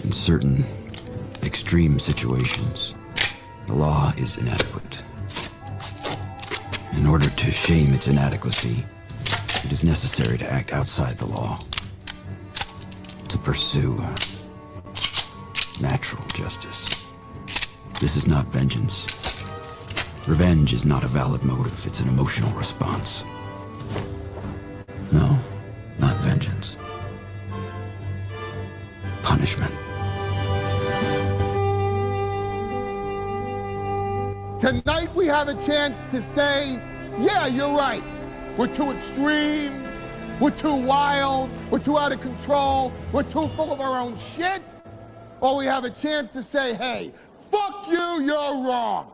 In certain extreme situations, the law is inadequate. In order to shame its inadequacy, it is necessary to act outside the law, to pursue natural justice. This is not vengeance. Revenge is not a valid motive, it's an emotional response. No, not vengeance. Punishment. Tonight we have a chance to say, yeah, you're right. We're too extreme, we're too wild, we're too out of control, we're too full of our own shit. Or we have a chance to say, hey, fuck you, you're wrong.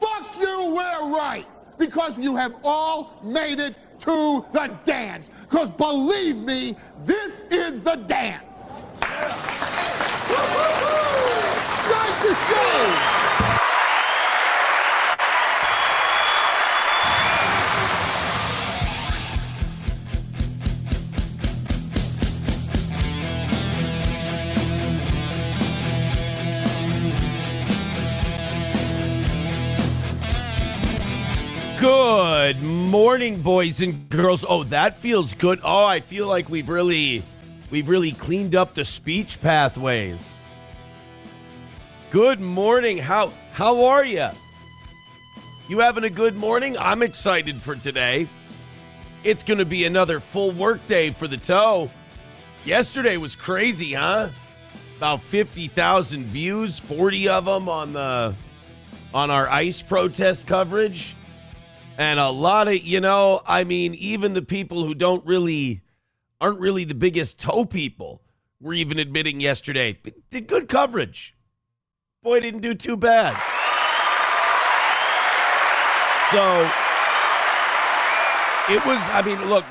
Fuck you, we're right. Because you have all made it to the dance. Because believe me, this is the dance. Start the show. Good morning, boys and girls. Oh, that feels good. Oh, I feel like we've really cleaned up the speech pathways. Good morning. How are you? You having a good morning? I'm excited for today. It's going to be another full work day for the toe. Yesterday was crazy, huh? About 50,000 views, 40 of them on our ICE protest coverage. And a lot of, even the people who aren't really the biggest toe people were even admitting yesterday, did good coverage. Boy, didn't do too bad. So it was, look,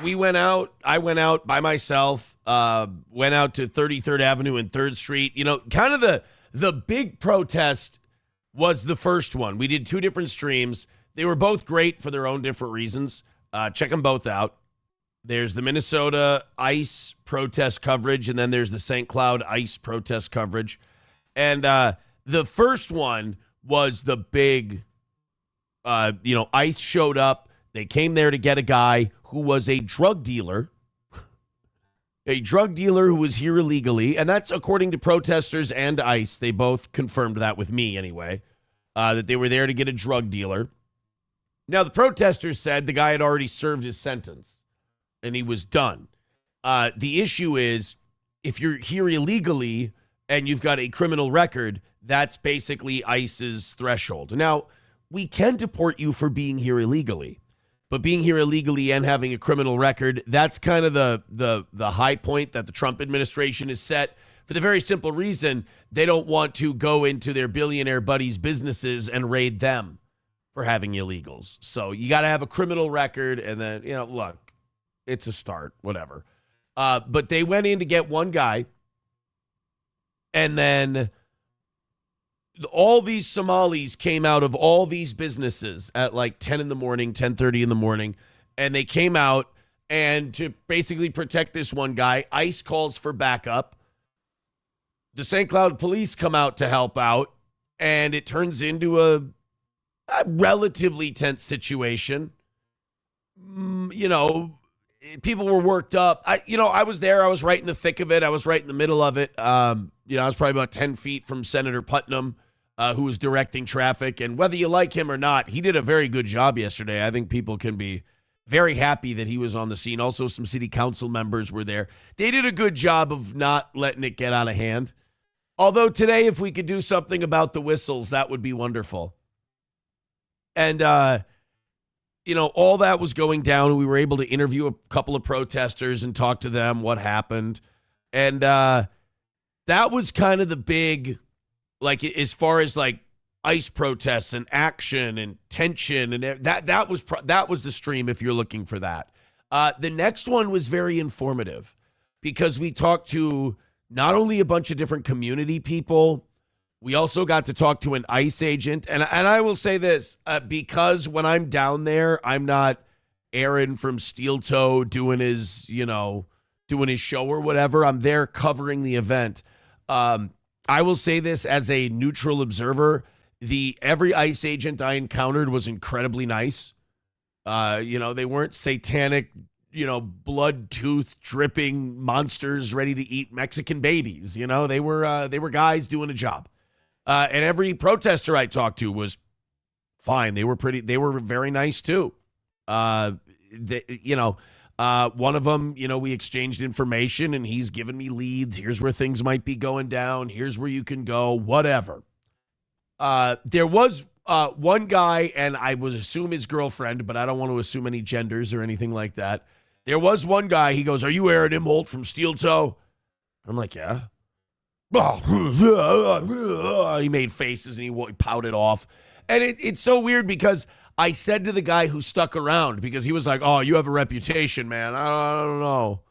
I went out by myself, went out to 33rd Avenue and 3rd Street. Kind of the big protest was the first one. We did two different streams. They were both great for their own different reasons. Check them both out. There's the Minnesota ICE protest coverage, and then there's the St. Cloud ICE protest coverage. And the first one was the big, ICE showed up. They came there to get a guy who was a drug dealer who was here illegally. And that's according to protesters and ICE. They both confirmed that with me anyway, that they were there to get a drug dealer. Now, the protesters said the guy had already served his sentence and he was done. The issue is, if you're here illegally and you've got a criminal record, that's basically ICE's threshold. Now, we can deport you for being here illegally, but being here illegally and having a criminal record, that's kind of the high point that the Trump administration has set, for the very simple reason they don't want to go into their billionaire buddies' businesses and raid them for having illegals. So you got to have a criminal record, and then, look, it's a start, whatever. But they went in to get one guy, and then all these Somalis came out of all these businesses at like 10 in the morning, 10:30 in the morning, and they came out, and to basically protect this one guy, ICE calls for backup. The St. Cloud police come out to help out, and it turns into a relatively tense situation. People were worked up. I was there. I was right in the thick of it. I was right in the middle of it. I was probably about 10 feet from Senator Putnam, who was directing traffic. And whether you like him or not, he did a very good job yesterday. I think people can be very happy that he was on the scene. Also, some city council members were there. They did a good job of not letting it get out of hand. Although today, if we could do something about the whistles, that would be wonderful. And, all that was going down. We were able to interview a couple of protesters and talk to them, what happened. And that was kind of the big, as far as ICE protests and action and tension. And that was the stream if you're looking for that. The next one was very informative because we talked to not only a bunch of different community people, we also got to talk to an ICE agent. And I will say this, because when I'm down there, I'm not Aaron from Steel Toe doing his show or whatever. I'm there covering the event. I will say this as a neutral observer. Every ICE agent I encountered was incredibly nice. They weren't satanic, blood tooth dripping monsters ready to eat Mexican babies. They were guys doing a job. And every protester I talked to was fine. They were very nice too. One of them, we exchanged information and he's given me leads. Here's where things might be going down. Here's where you can go, whatever. There was one guy, and I would assume his girlfriend, but I don't want to assume any genders or anything like that. There was one guy, he goes, "Are you Aaron Imholt from Steel Toe?" I'm like, "Yeah." He made faces and he pouted off. And it's so weird because I said to the guy who stuck around, because he was like, "Oh, you have a reputation, man. I don't know.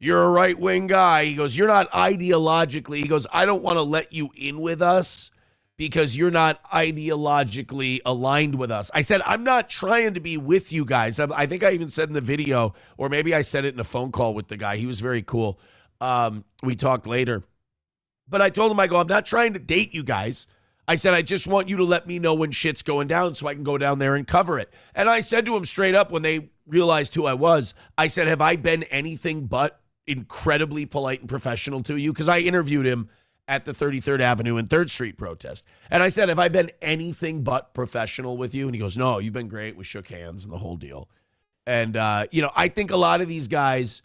You're a right-wing guy." He goes, "You're not ideologically." He goes, "I don't want to let you in with us because you're not ideologically aligned with us." I said, "I'm not trying to be with you guys." I think I even said in the video, or maybe I said it in a phone call with the guy. He was very cool. We talked later. But I told him, I go, "I'm not trying to date you guys." I said, "I just want you to let me know when shit's going down so I can go down there and cover it." And I said to him straight up when they realized who I was, I said, "Have I been anything but incredibly polite and professional to you?" Because I interviewed him at the 33rd Avenue and 3rd Street protest. And I said, "Have I been anything but professional with you?" And he goes, "No, you've been great." We shook hands and the whole deal. And, I think a lot of these guys,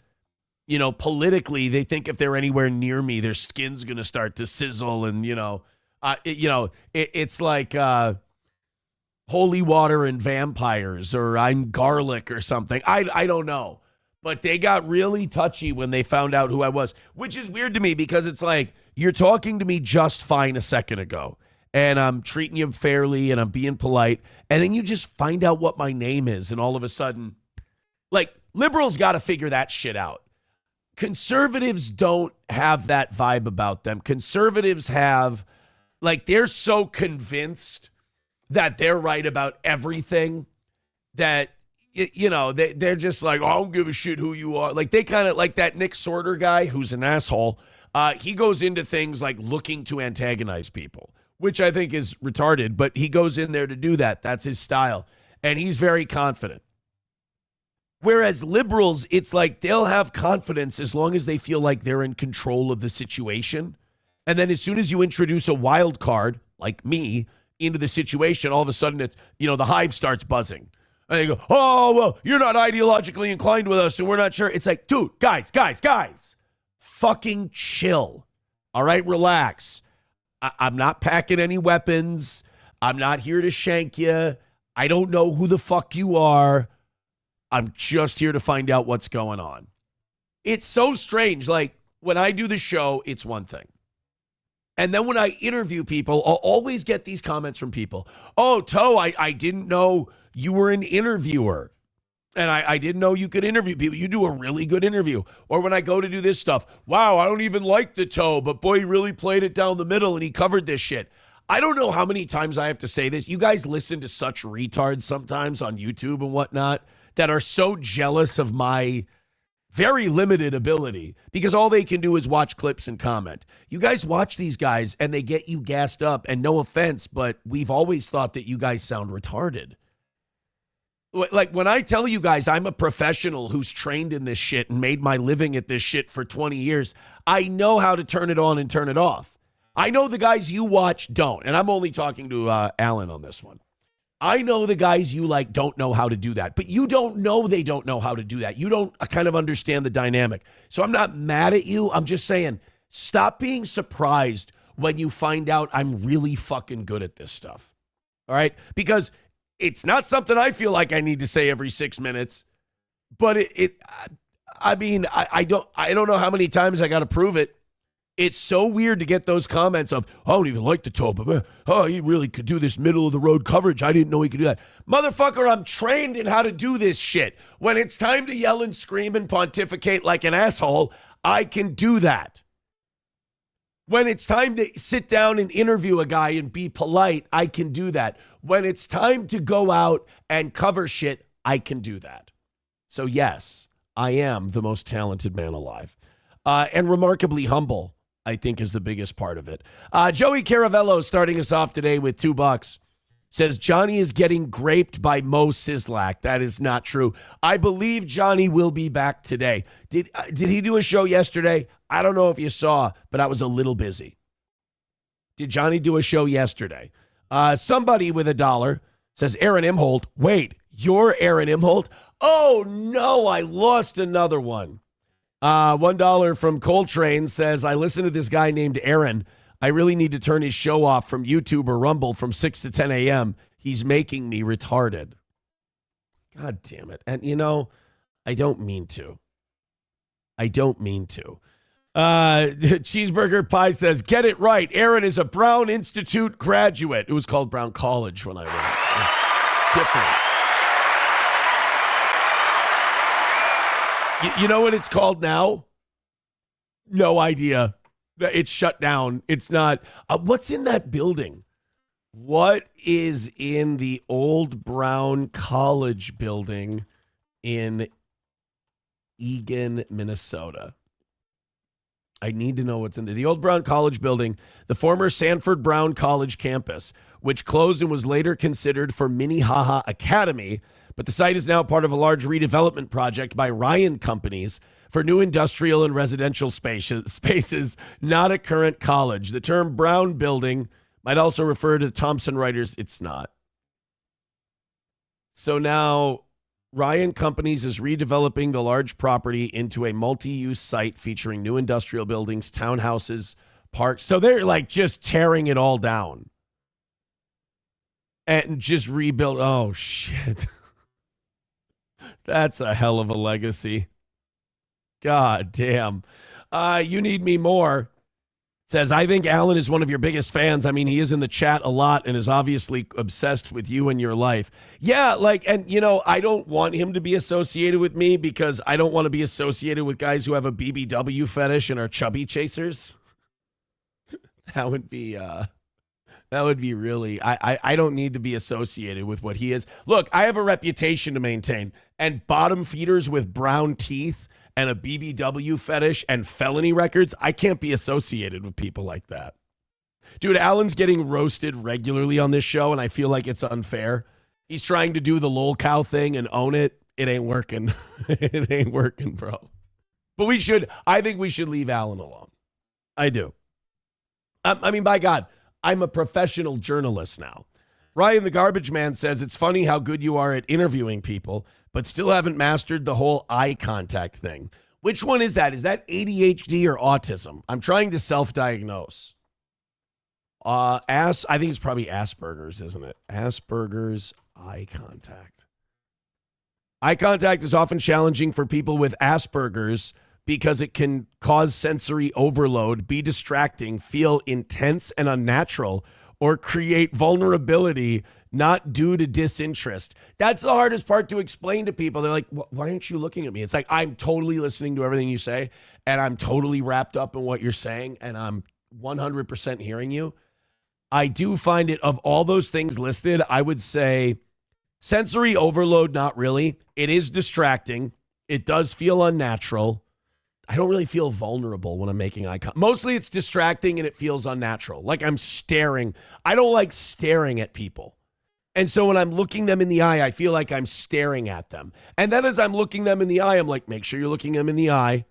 politically, they think if they're anywhere near me, their skin's going to start to sizzle. And, it's like holy water and vampires, or I'm garlic or something. I don't know. But they got really touchy when they found out who I was, which is weird to me because it's like, you're talking to me just fine a second ago, and I'm treating you fairly, and I'm being polite, and then you just find out what my name is, and all of a sudden, like, liberals got to figure that shit out. Conservatives don't have that vibe about them. Conservatives have, like, they're so convinced that they're right about everything that, they're just like, "Oh, I don't give a shit who you are." Like, they kind of like that Nick Sorter guy who's an asshole. He goes into things like looking to antagonize people, which I think is retarded, but he goes in there to do that. That's his style. And he's very confident. Whereas liberals, it's like they'll have confidence as long as they feel like they're in control of the situation. And then as soon as you introduce a wild card, like me, into the situation, all of a sudden it's, the hive starts buzzing. And they go, "Oh, well, you're not ideologically inclined with us, and we're not sure." It's like, dude, guys, fucking chill. All right, relax. I'm not packing any weapons. I'm not here to shank you. I don't know who the fuck you are. I'm just here to find out what's going on. It's so strange. Like, when I do the show, it's one thing. And then when I interview people, I'll always get these comments from people. "Oh, Toe, I didn't know you were an interviewer. And I didn't know you could interview people. You do a really good interview." Or when I go to do this stuff, "Wow, I don't even like the Toe, but boy, he really played it down the middle and he covered this shit." I don't know how many times I have to say this. You guys listen to such retards sometimes on YouTube and whatnot that are so jealous of my very limited ability because all they can do is watch clips and comment. You guys watch these guys and they get you gassed up, and no offense, but we've always thought that you guys sound retarded. Like, when I tell you guys I'm a professional who's trained in this shit and made my living at this shit for 20 years, I know how to turn it on and turn it off. I know the guys you watch don't, and I'm only talking to Alan on this one. I know the guys you like don't know how to do that, but you don't know they don't know how to do that. You don't kind of understand the dynamic. So I'm not mad at you. I'm just saying, stop being surprised when you find out I'm really fucking good at this stuff. All right? Because it's not something I feel like I need to say every 6 minutes, but I don't know how many times I got to prove it. It's so weird to get those comments of, "I don't even like the Toe, but he really could do this middle of the road coverage. I didn't know he could do that." Motherfucker, I'm trained in how to do this shit. When it's time to yell and scream and pontificate like an asshole, I can do that. When it's time to sit down and interview a guy and be polite, I can do that. When it's time to go out and cover shit, I can do that. So yes, I am the most talented man alive, and remarkably humble. I think is the biggest part of it. Joey Caravello starting us off today with $2. Says Johnny is getting graped by Mo Sislak. That is not true. I believe Johnny will be back today. Did he do a show yesterday? I don't know if you saw, but I was a little busy. Did Johnny do a show yesterday? Somebody with $1 says Aaron Imholt. Wait, you're Aaron Imholt? Oh, no, I lost another one. $1 from Coltrane says, I listen to this guy named Aaron. I really need to turn his show off from YouTube or Rumble from 6 to 10 a.m. He's making me retarded. God damn it. And, I don't mean to. Cheeseburger Pie says, get it right. Aaron is a Brown Institute graduate. It was called Brown College when I went. It's different. You know what it's called now? No idea. It's shut down. It's not. What's in that building? What is in the old Brown College building in Eagan, Minnesota? I need to know what's in there. The old Brown College building, the former Sanford Brown College campus, which closed and was later considered for Minnehaha Academy, but the site is now part of a large redevelopment project by Ryan Companies for new industrial and residential spaces, not a current college. The term Brown Building might also refer to Thomson Reuters. It's not. So now Ryan Companies is redeveloping the large property into a multi-use site featuring new industrial buildings, townhouses, parks. So they're like just tearing it all down and just rebuild. Oh, shit. That's a hell of a legacy. God damn. You Need Me More says, I think Alan is one of your biggest fans. I mean, he is in the chat a lot and is obviously obsessed with you and your life. Yeah, I don't want him to be associated with me because I don't want to be associated with guys who have a BBW fetish and are chubby chasers. That would be really, I don't need to be associated with what he is. Look, I have a reputation to maintain, and bottom feeders with brown teeth and a BBW fetish and felony records, I can't be associated with people like that. Dude, Alan's getting roasted regularly on this show, and I feel like it's unfair. He's trying to do the lol cow thing and own it. It ain't working. It ain't working, bro. But I think we should leave Alan alone. I do. I mean, by God, I'm a professional journalist now. Ryan the Garbage Man says, it's funny how good you are at interviewing people, but still haven't mastered the whole eye contact thing. Which one is that? Is that ADHD or autism? I'm trying to self-diagnose. I think it's probably Asperger's, isn't it? Asperger's eye contact. Eye contact is often challenging for people with Asperger's because it can cause sensory overload, be distracting, feel intense and unnatural, or create vulnerability not due to disinterest. That's the hardest part to explain to people. They're like, why aren't you looking at me? It's like, I'm totally listening to everything you say, and I'm totally wrapped up in what you're saying, and I'm 100% hearing you. I do find it, of all those things listed, I would say sensory overload, not really. It is distracting. It does feel unnatural. I don't really feel vulnerable when I'm making eye contact. Mostly it's distracting and it feels unnatural. Like I'm staring. I don't like staring at people. And so when I'm looking them in the eye, I feel like I'm staring at them. And then as I'm looking them in the eye, I'm like, make sure you're looking them in the eye.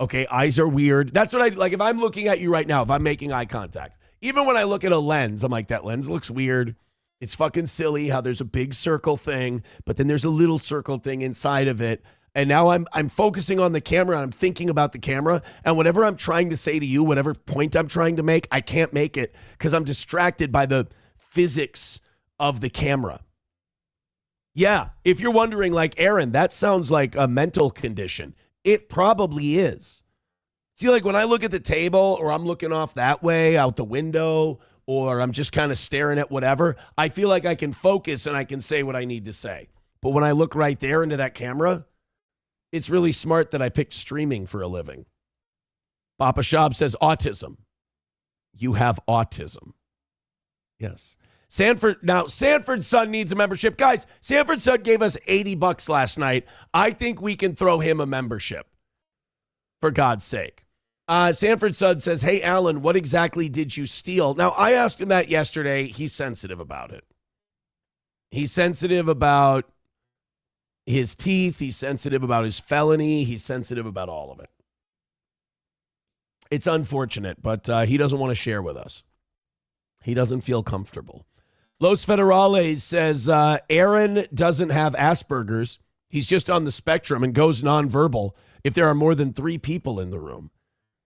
Okay, eyes are weird. That's what I like. If I'm looking at you right now, if I'm making eye contact, even when I look at a lens, I'm like, that lens looks weird. It's fucking silly how there's a big circle thing, but then there's a little circle thing inside of it. And now I'm focusing on the camera. I'm thinking about the camera. And whatever I'm trying to say to you, whatever point I'm trying to make, I can't make it because I'm distracted by the physics of the camera. Yeah, if you're wondering, like, Aaron, that sounds like a mental condition. It probably is. See, like when I look at the table or I'm looking off that way out the window or I'm just kind of staring at whatever, I feel like I can focus and I can say what I need to say. But when I look right there into that camera, it's really smart that I picked streaming for a living. Papa Shab says autism. You have autism. Yes. Sanford's son needs a membership. Guys, Sanford's son gave us $80 last night. I think we can throw him a membership. For God's sake. Sanford Sud says, hey, Alan, what exactly did you steal? Now, I asked him that yesterday. He's sensitive about it. He's sensitive about his teeth. He's sensitive about his felony. He's sensitive about all of it. It's unfortunate, but he doesn't want to share with us. He doesn't feel comfortable. Los Federales says, Aaron doesn't have Asperger's. He's just on the spectrum and goes nonverbal if there are more than 3 people in the room.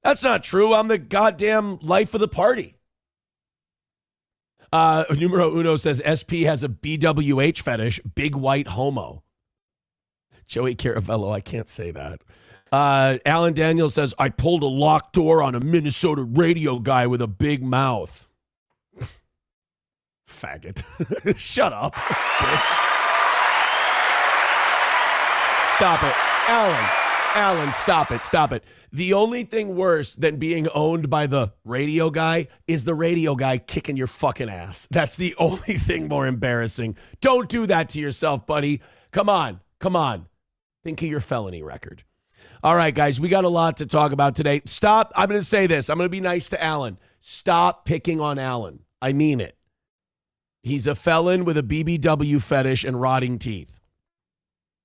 That's not true. I'm the goddamn life of the party. Numero Uno says SP has a BWH fetish, big white homo. Joey Caravello, I can't say that. Alan Daniels says, I pulled a locked door on a Minnesota radio guy with a big mouth. Faggot. Shut up, bitch. Stop it. Alan, stop it. The only thing worse than being owned by the radio guy is the radio guy kicking your fucking ass. That's the only thing more embarrassing. Don't do that to yourself, buddy. Come on. Think of your felony record. All right, guys, we got a lot to talk about today. Stop. I'm going to say this. I'm going to be nice to Alan. Stop picking on Alan. I mean it. He's a felon with a BBW fetish and rotting teeth.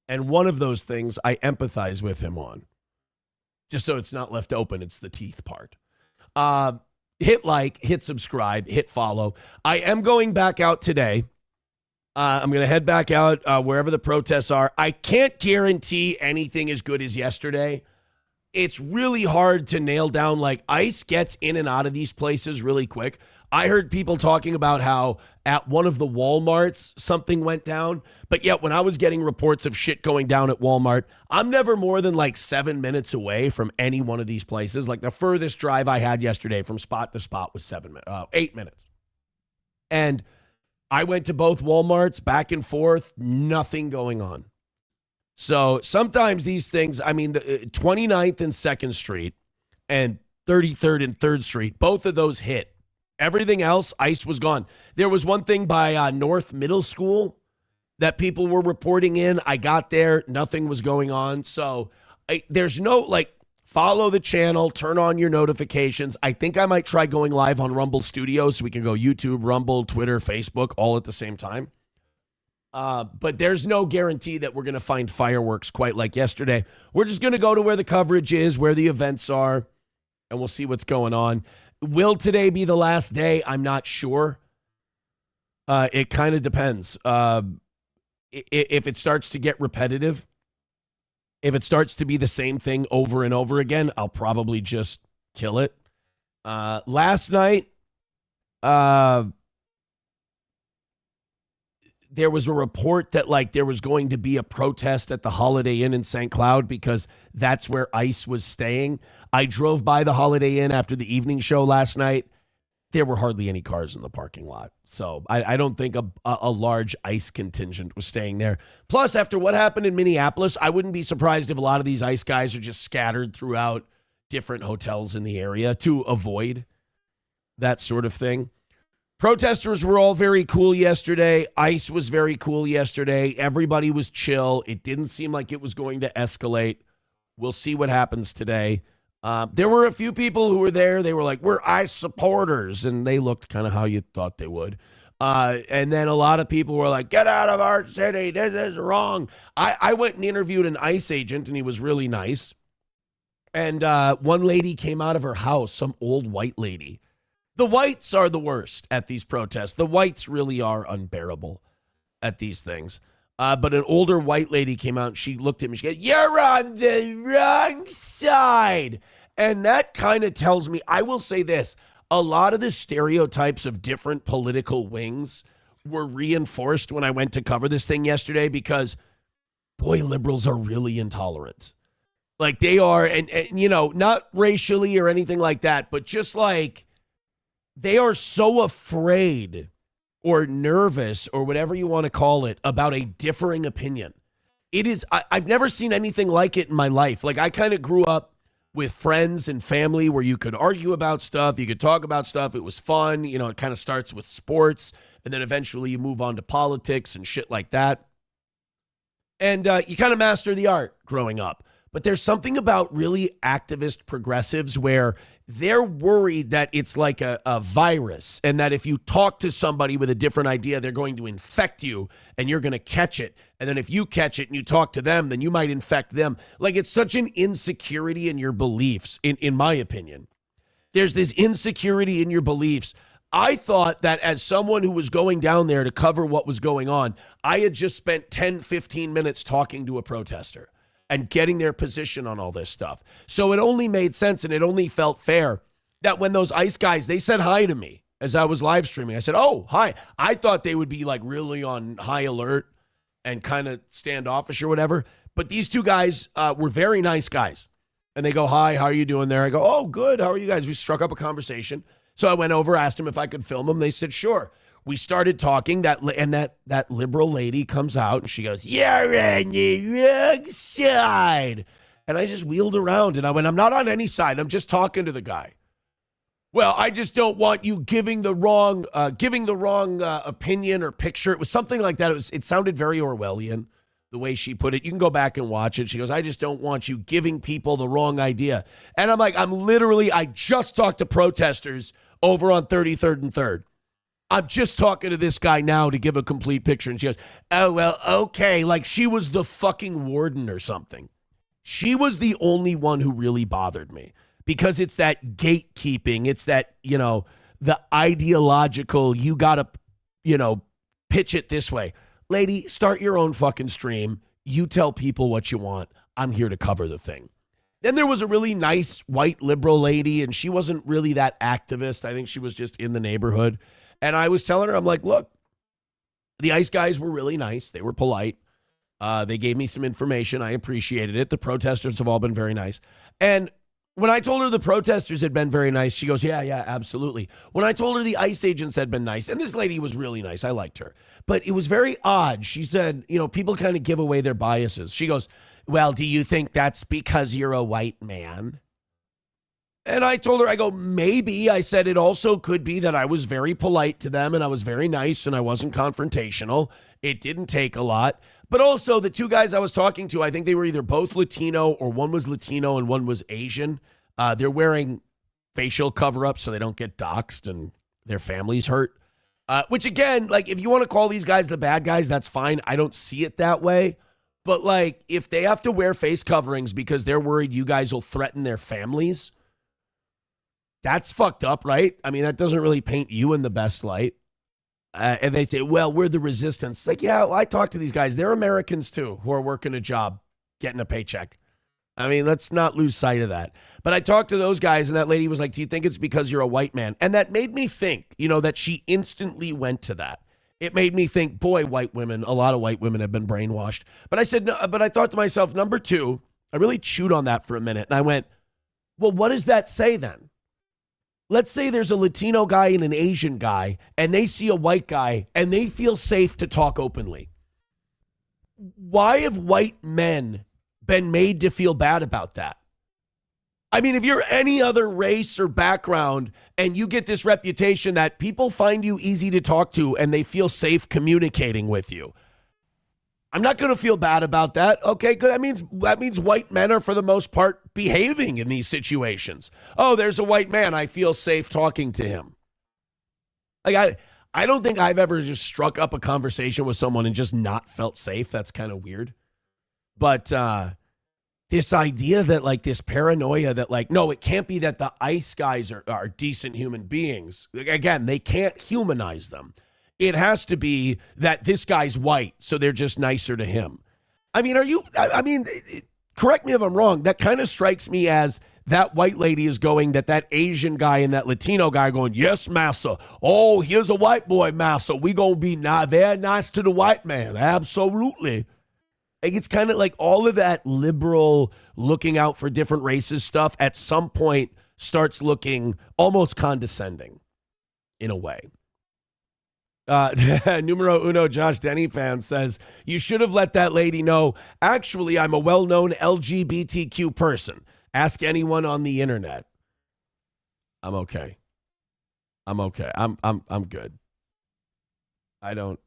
And one of those things I empathize with him on. Just so it's not left open, it's the teeth part. Hit like, hit subscribe, hit follow. I am going back out today. I'm going to head back out wherever the protests are. I can't guarantee anything as good as yesterday. It's really hard to nail down. Like, ICE gets in and out of these places really quick. I heard people talking about how at one of the Walmarts, something went down. But yet when I was getting reports of shit going down at Walmart, I'm never more than like 7 minutes away from any one of these places. Like the furthest drive I had yesterday from spot to spot was 8 minutes. And I went to both Walmarts back and forth, nothing going on. So sometimes these things, I mean, the 29th and 2nd Street and 33rd and 3rd Street, both of those hit. Everything else, ICE was gone. There was one thing by North Middle School that people were reporting in. I got there. Nothing was going on. So there's no, follow the channel. Turn on your notifications. I think I might try going live on Rumble Studios so we can go YouTube, Rumble, Twitter, Facebook, all at the same time. But there's no guarantee that we're going to find fireworks quite like yesterday. We're just going to go to where the coverage is, where the events are, and we'll see what's going on. Will today be the last day? I'm not sure. It kind of depends. If it starts to get repetitive, if it starts to be the same thing over and over again, I'll probably just kill it. Last night, there was a report that there was going to be a protest at the Holiday Inn in St. Cloud because that's where ICE was staying. I drove by the Holiday Inn after the evening show last night. There were hardly any cars in the parking lot. So I don't think a large ICE contingent was staying there. Plus, after what happened in Minneapolis, I wouldn't be surprised if a lot of these ICE guys are just scattered throughout different hotels in the area to avoid that sort of thing. Protesters were all very cool yesterday. ICE was very cool yesterday. Everybody was chill. It didn't seem like it was going to escalate. We'll see what happens today. There were a few people who were there. They were like, we're ICE supporters. And they looked kind of how you thought they would. And then a lot of people were like, get out of our city. This is wrong. I went and interviewed an ICE agent, and he was really nice. And one lady came out of her house, some old white lady. The whites are the worst at these protests. The whites really are unbearable at these things. But an older white lady came out and she looked at me. She goes, you're on the wrong side. And that kind of tells me, I will say this, a lot of the stereotypes of different political wings were reinforced when I went to cover this thing yesterday because, boy, liberals are really intolerant. Like they are, and you know, not racially or anything like that, but just like they are so afraid or nervous or whatever you want to call it about a differing opinion. It is, I've never seen anything like it in my life. Like I kind of grew up with friends and family where you could argue about stuff, you could talk about stuff. It was fun. You know, it kind of starts with sports and then eventually you move on to politics and shit like that. And you kind of master the art growing up. But there's something about really activist progressives where they're worried that it's like a virus and that if you talk to somebody with a different idea, they're going to infect you and you're going to catch it. And then if you catch it and you talk to them, then you might infect them. Like, it's such an insecurity in your beliefs, in my opinion. There's this insecurity in your beliefs. I thought that as someone who was going down there to cover what was going on, I had just spent 10, 15 minutes talking to a protester and getting their position on all this stuff. So it only made sense and it only felt fair that when those ICE guys, they said hi to me as I was live streaming. I said, oh, hi. I thought they would be like really on high alert and kind of standoffish or whatever. But these two guys were very nice guys. And they go, hi, how are you doing there? I go, oh, good. How are you guys? We struck up a conversation. So I went over, asked them if I could film them. They said, sure. We started talking, and that liberal lady comes out, and she goes, you're on the wrong side. And I just wheeled around, and I went, I'm not on any side. I'm just talking to the guy. Well, I just don't want you giving the wrong opinion or picture. It was something like that. It sounded very Orwellian, the way she put it. You can go back and watch it. She goes, I just don't want you giving people the wrong idea. And I'm like, I just talked to protesters over on 33rd and 3rd. I'm just talking to this guy now to give a complete picture. And she goes, oh, well, okay. Like she was the fucking warden or something. She was the only one who really bothered me because it's that gatekeeping. It's that, the ideological, you got to, pitch it this way. Lady, start your own fucking stream. You tell people what you want. I'm here to cover the thing. Then there was a really nice white liberal lady, and she wasn't really that activist. I think she was just in the neighborhood. And I was telling her, I'm like, look, the ICE guys were really nice. They were polite. They gave me some information. I appreciated it. The protesters have all been very nice. And when I told her the protesters had been very nice, she goes, yeah, absolutely. When I told her the ICE agents had been nice, and this lady was really nice. I liked her. But it was very odd. She said, people kind of give away their biases. She goes, well, do you think that's because you're a white man? And I told her, I go, maybe. I said it also could be that I was very polite to them and I was very nice and I wasn't confrontational. It didn't take a lot. But also the two guys I was talking to, I think they were either both Latino or one was Latino and one was Asian. They're wearing facial cover-ups so they don't get doxxed and their families hurt. Which again, like if you want to call these guys the bad guys, that's fine. I don't see it that way. But like if they have to wear face coverings because they're worried you guys will threaten their families, that's fucked up, right? I mean, that doesn't really paint you in the best light. And they say, well, we're the resistance. It's like, yeah, well, I talk to these guys. They're Americans too who are working a job, getting a paycheck. I mean, let's not lose sight of that. But I talked to those guys, and that lady was like, do you think it's because you're a white man? And that made me think, that she instantly went to that. It made me think, boy, white women, a lot of white women have been brainwashed. But I said, no, but I thought to myself, number two, I really chewed on that for a minute. And I went, well, what does that say then? Let's say there's a Latino guy and an Asian guy, and they see a white guy, and they feel safe to talk openly. Why have white men been made to feel bad about that? I mean, if you're any other race or background, and you get this reputation that people find you easy to talk to, and they feel safe communicating with you, I'm not going to feel bad about that. Okay, good. That means white men are, for the most part, behaving in these situations. Oh, there's a white man. I feel safe talking to him. Like, I don't think I've ever just struck up a conversation with someone and just not felt safe. That's kind of weird. But this idea that, like, this paranoia that, like, no, it can't be that the ICE guys are decent human beings. Again, they can't humanize them. It has to be that this guy's white, so they're just nicer to him. I mean, correct me if I'm wrong. That kind of strikes me as that white lady is going, that Asian guy and that Latino guy going, yes, massa. Oh, here's a white boy, massa. We going to be very nice to the white man. Absolutely. It's kind of like all of that liberal looking out for different races stuff at some point starts looking almost condescending in a way. Numero uno Josh Denny fan says, you should have let that lady know, actually, I'm a well-known LGBTQ person. Ask anyone on the internet. I'm okay. I'm good. I don't.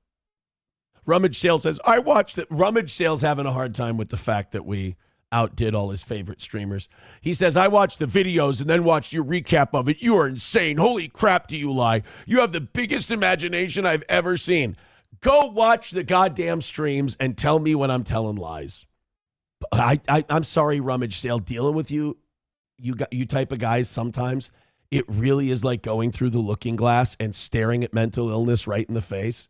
Rummage Sale says, I watched it. Rummage Sale's having a hard time with the fact that outdid all his favorite streamers. He says, I watched the videos and then watched your recap of it. You are insane. Holy crap, do you lie? You have the biggest imagination I've ever seen. Go watch the goddamn streams and tell me when I'm telling lies. I'm sorry, Rummage Sale, dealing with you type of guys sometimes. It really is like going through the looking glass and staring at mental illness right in the face.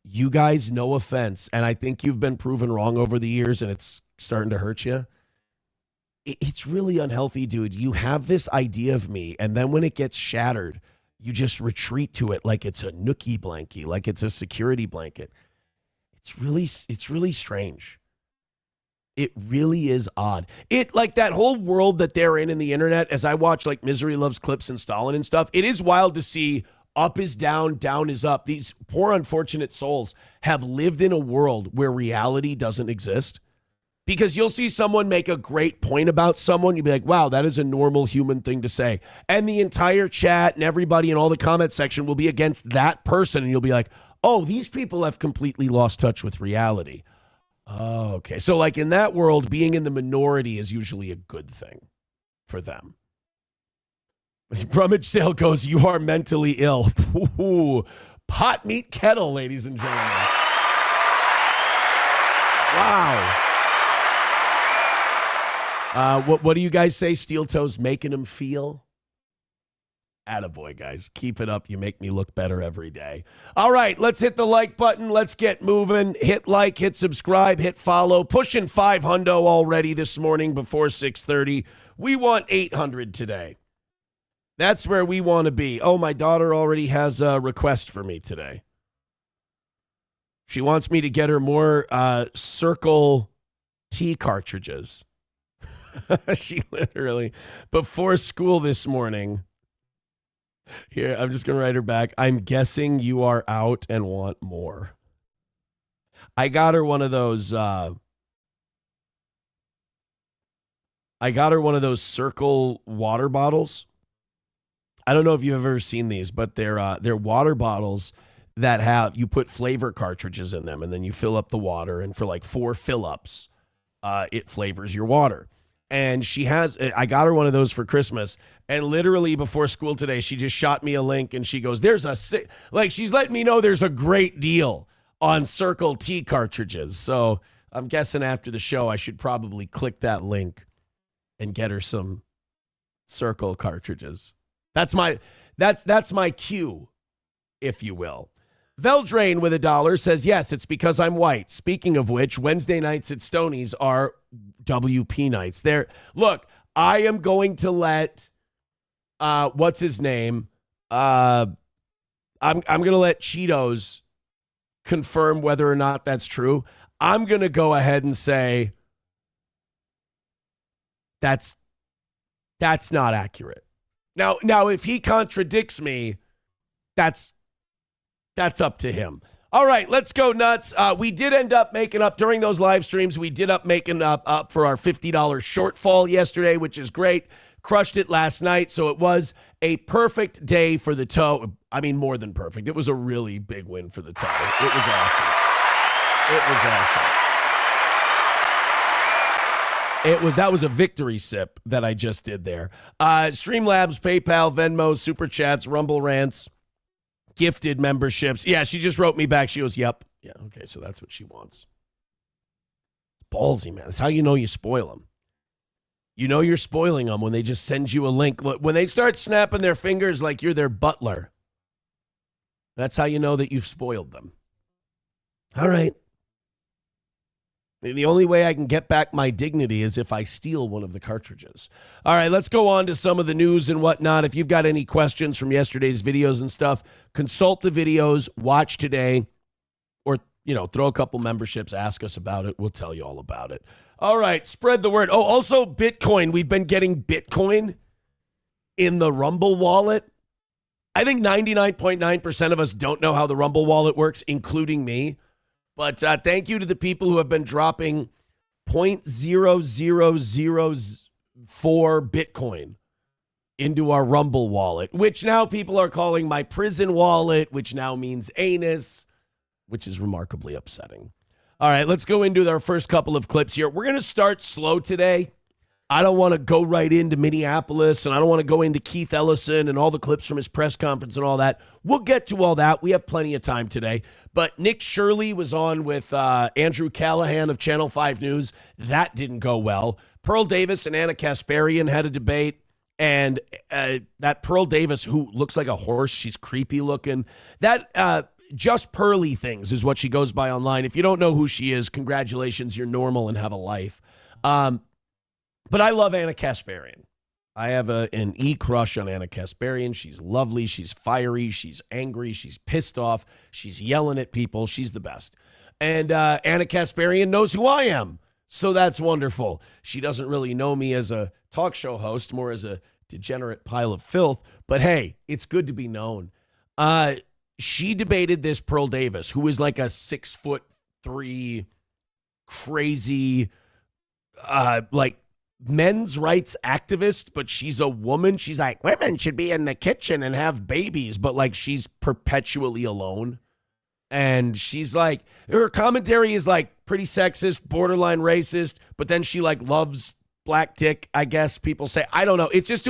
You guys, no offense, and I think you've been proven wrong over the years, and it's starting to hurt you. It's really unhealthy, dude. You have this idea of me, and then when it gets shattered, you just retreat to it like it's a nookie blankie, like it's a security blanket. It's really strange. It really is odd. It like that whole world that they're in the internet, as I watch like Misery Loves Clips and Stalin and stuff, it is wild to see up is down, down is up. These poor unfortunate souls have lived in a world where reality doesn't exist. Because you'll see someone make a great point about someone. You'll be like, wow, that is a normal human thing to say. And the entire chat and everybody in all the comment section will be against that person. And you'll be like, oh, these people have completely lost touch with reality. Oh, okay. So like in that world, being in the minority is usually a good thing for them. Rummage Sale goes, you are mentally ill. Ooh, pot meat kettle, ladies and gentlemen. Wow. What do you guys say Steel Toe's making him feel? Attaboy, guys. Keep it up. You make me look better every day. All right, let's hit the like button. Let's get moving. Hit like, hit subscribe, hit follow. Pushing 500 already this morning before 6:30. We want 800 today. That's where we want to be. Oh, my daughter already has a request for me today. She wants me to get her more Circle T cartridges. She literally, before school this morning, here, I'm just going to write her back. I'm guessing you are out and want more. I got her one of those, Circle water bottles. I don't know if you've ever seen these, but they're water bottles that have, you put flavor cartridges in them, and then you fill up the water, and for like 4 fill-ups, it flavors your water. And I got her one of those for Christmas, and literally before school today, she just shot me a link, and she goes, she's letting me know there's a great deal on Circle T cartridges. So I'm guessing after the show, I should probably click that link and get her some Circle cartridges. That's my cue, if you will. Veldrain with $1 says, yes, it's because I'm white. Speaking of which, Wednesday nights at Stoney's are WP nights. Look, I am going to let, what's his name? I'm going to let Cheetos confirm whether or not that's true. I'm going to go ahead and say that's not accurate. Now, if he contradicts me, that's up to him. All right, let's go nuts. We did end up making up during those live streams. We did making up for our $50 shortfall yesterday, which is great. Crushed it last night, so it was a perfect day for the toe. I mean, more than perfect. It was a really big win for the toe. It was awesome. That was a victory sip that I just did there. Streamlabs, PayPal, Venmo, Super Chats, Rumble Rants, gifted memberships. Yeah, she just wrote me back. She goes, yep. Yeah, okay, so that's what she wants. Ballsy, man. That's how you know you spoil them. You know you're spoiling them when they just send you a link. When they start snapping their fingers like you're their butler, that's how you know that you've spoiled them. All right. The only way I can get back my dignity is if I steal one of the cartridges. All right, let's go on to some of the news and whatnot. If you've got any questions from yesterday's videos and stuff, consult the videos, watch today, or, throw a couple memberships, ask us about it. We'll tell you all about it. All right, spread the word. Oh, also Bitcoin. We've been getting Bitcoin in the Rumble wallet. I think 99.9% of us don't know how the Rumble wallet works, including me. But thank you to the people who have been dropping 0.0004 Bitcoin into our Rumble wallet, which now people are calling my prison wallet, which now means anus, which is remarkably upsetting. All right, let's go into our first couple of clips here. We're going to start slow today. I don't want to go right into Minneapolis, and I don't want to go into Keith Ellison and all the clips from his press conference and all that. We'll get to all that. We have plenty of time today. But Nick Shirley was on with Andrew Callaghan of Channel 5 News. That didn't go well. Pearl Davis and Ana Kasparian had a debate, and that Pearl Davis, who looks like a horse, she's creepy looking, that Just Pearly Things is what she goes by online. If you don't know who she is, congratulations, you're normal and have a life. But I love Ana Kasparian. I have an E-crush on Ana Kasparian. She's lovely. She's fiery. She's angry. She's pissed off. She's yelling at people. She's the best. And Ana Kasparian knows who I am. So that's wonderful. She doesn't really know me as a talk show host, more as a degenerate pile of filth. But hey, it's good to be known. She debated this Pearl Davis, who is like a 6'3" crazy, like men's rights activist, but she's a woman. She's like, women should be in the kitchen and have babies, but like she's perpetually alone. And she's like, her commentary is like pretty sexist, borderline racist, but then she like loves black dick, I guess people say. I don't know. It's just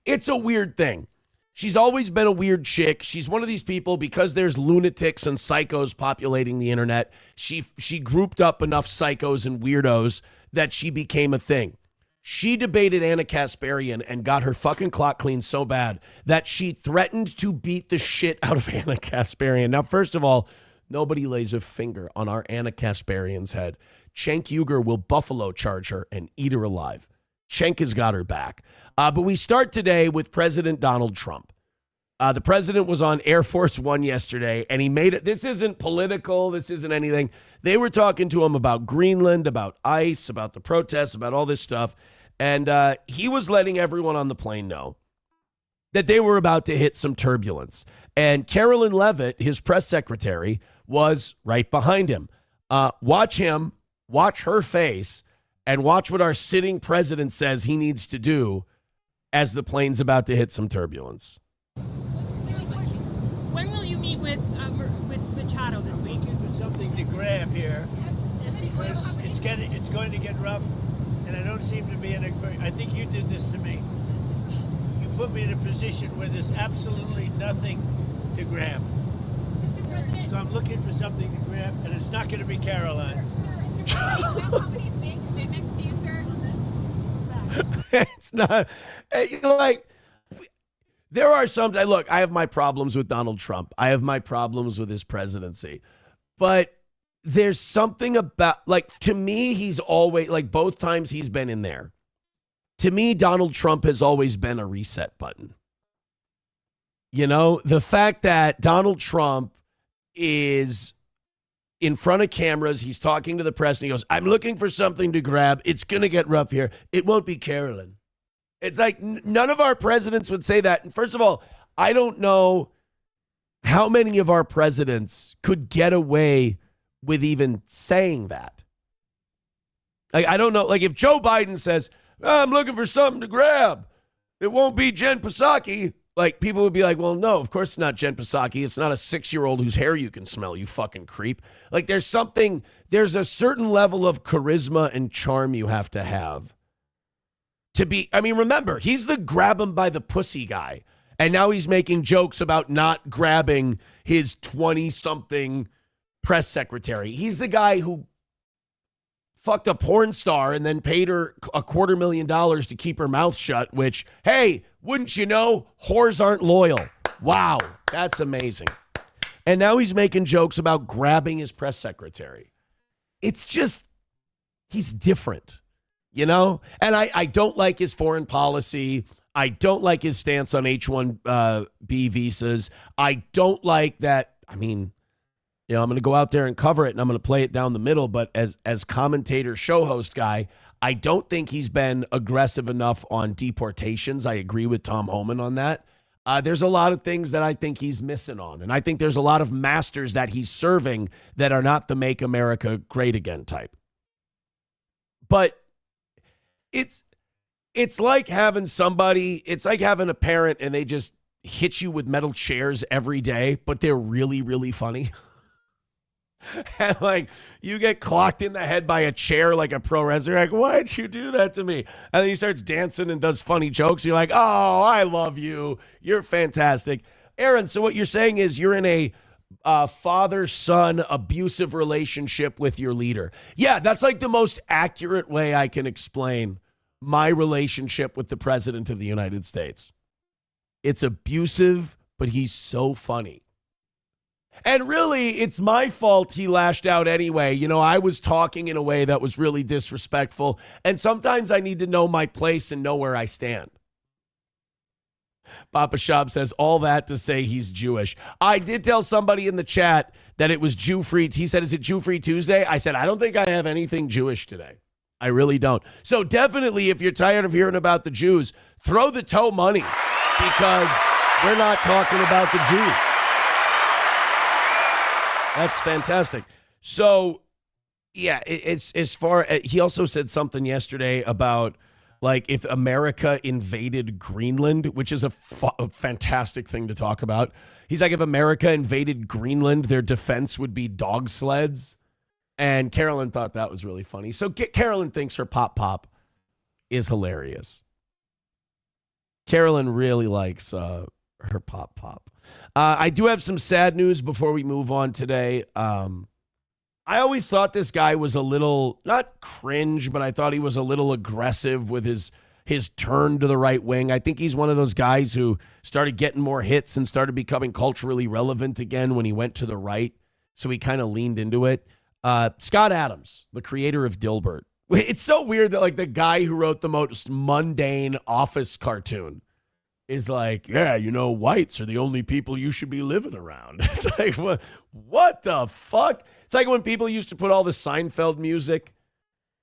it's a weird thing. She's always been a weird chick. She's one of these people, because there's lunatics and psychos populating the internet. She grouped up enough psychos and weirdos that she became a thing. She debated Ana Kasparian and got her fucking clock clean so bad that she threatened to beat the shit out of Ana Kasparian. Now, first of all, nobody lays a finger on our Ana Kasparian's head. Cenk Uygur will buffalo charge her and eat her alive. Cenk has got her back. But we start today with President Donald Trump. The president was on Air Force One yesterday, and he made it. This isn't political. This isn't anything. They were talking to him about Greenland, about ICE, about the protests, about all this stuff. And he was letting everyone on the plane know that they were about to hit some turbulence. And Carolyn Leavitt, his press secretary, was right behind him. Watch him, watch her face, and watch what our sitting president says he needs to do as the plane's about to hit some turbulence. When will you meet with Machado this week? Looking for something to grab here because it's going to get rough, and I don't seem to be in a very. I think you did this to me. You put me in a position where there's absolutely nothing to grab. Mr. President. So I'm looking for something to grab, and it's not going to be Caroline. Mr. President, will companies make commitments to you, sir? It's not like. There are some, look, I have my problems with Donald Trump. I have my problems with his presidency. But there's something about, like, to me, he's always, like, both times he's been in there. To me, Donald Trump has always been a reset button. You know, the fact that Donald Trump is in front of cameras, he's talking to the press, and he goes, I'm looking for something to grab. It's going to get rough here. It won't be Carolyn. It's like none of our presidents would say that. And first of all, I don't know how many of our presidents could get away with even saying that. Like, I don't know. Like, if Joe Biden says, I'm looking for something to grab, it won't be Jen Psaki. Like, people would be like, well, no, of course it's not Jen Psaki. It's not a 6-year-old whose hair you can smell, you fucking creep. Like, there's a certain level of charisma and charm you have to have. To be, I mean, remember, he's the grab him by the pussy guy. And now he's making jokes about not grabbing his 20-something press secretary. He's the guy who fucked a porn star and then paid her $250,000 to keep her mouth shut, which, hey, wouldn't you know, whores aren't loyal. Wow, that's amazing. And now he's making jokes about grabbing his press secretary. It's just, he's different. You know, and I don't like his foreign policy. I don't like his stance on H-1B visas. I don't like that. I mean, you know, I'm going to go out there and cover it, and I'm going to play it down the middle. But as commentator, show host guy, I don't think he's been aggressive enough on deportations. I agree with Tom Homan on that. There's a lot of things that I think he's missing on. And I think there's a lot of masters that he's serving that are not the Make America Great Again type. But it's like having somebody, it's like having a parent and they just hit you with metal chairs every day, but they're really, really funny. And like you get clocked in the head by a chair like a pro wrestler. Like, why'd you do that to me? And then he starts dancing and does funny jokes. You're like, oh, I love you. You're fantastic. Aaron, so what you're saying is you're in a father-son abusive relationship with your leader. Yeah, that's like the most accurate way I can explain my relationship with the president of the United States. It's abusive, but he's so funny. And really, it's my fault he lashed out anyway. You know, I was talking in a way that was really disrespectful, and sometimes I need to know my place and know where I stand. Papa Shab says, all that to say he's Jewish. I did tell somebody in the chat that it was Jew-free. He said, is it Jew-free Tuesday? I said, I don't think I have anything Jewish today. I really don't. So definitely, if you're tired of hearing about the Jews, throw the toe money because we're not talking about the Jews. That's fantastic. So, yeah, it's as far as, he also said something yesterday about like if America invaded Greenland, which is a fantastic thing to talk about. He's like, if America invaded Greenland, their defense would be dog sleds. And Carolyn thought that was really funny. So Carolyn thinks her pop is hilarious. Carolyn really likes her pop. I do have some sad news before we move on today. I always thought this guy was a little, not cringe, but I thought he was a little aggressive with his turn to the right wing. I think he's one of those guys who started getting more hits and started becoming culturally relevant again when he went to the right. So he kind of leaned into it. Scott Adams, the creator of Dilbert. It's so weird that like the guy who wrote the most mundane Office cartoon is like, yeah, you know, whites are the only people you should be living around. It's like, what the fuck? It's like when people used to put all the Seinfeld music,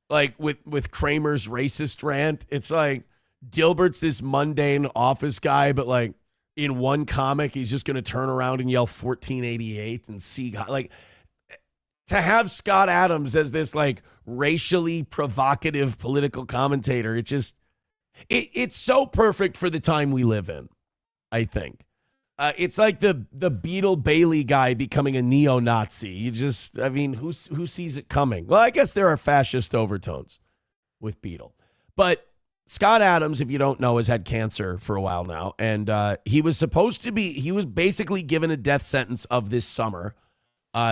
like with Kramer's racist rant. It's like Dilbert's this mundane Office guy, but like in one comic, he's just going to turn around and yell 1488 and see, like, to have Scott Adams as this like racially provocative political commentator, it's so perfect for the time we live in, I think. It's like the Beetle Bailey guy becoming a neo-Nazi. Who sees it coming? Well, I guess there are fascist overtones with Beetle. But Scott Adams, if you don't know, has had cancer for a while now. And he was basically given a death sentence of this summer.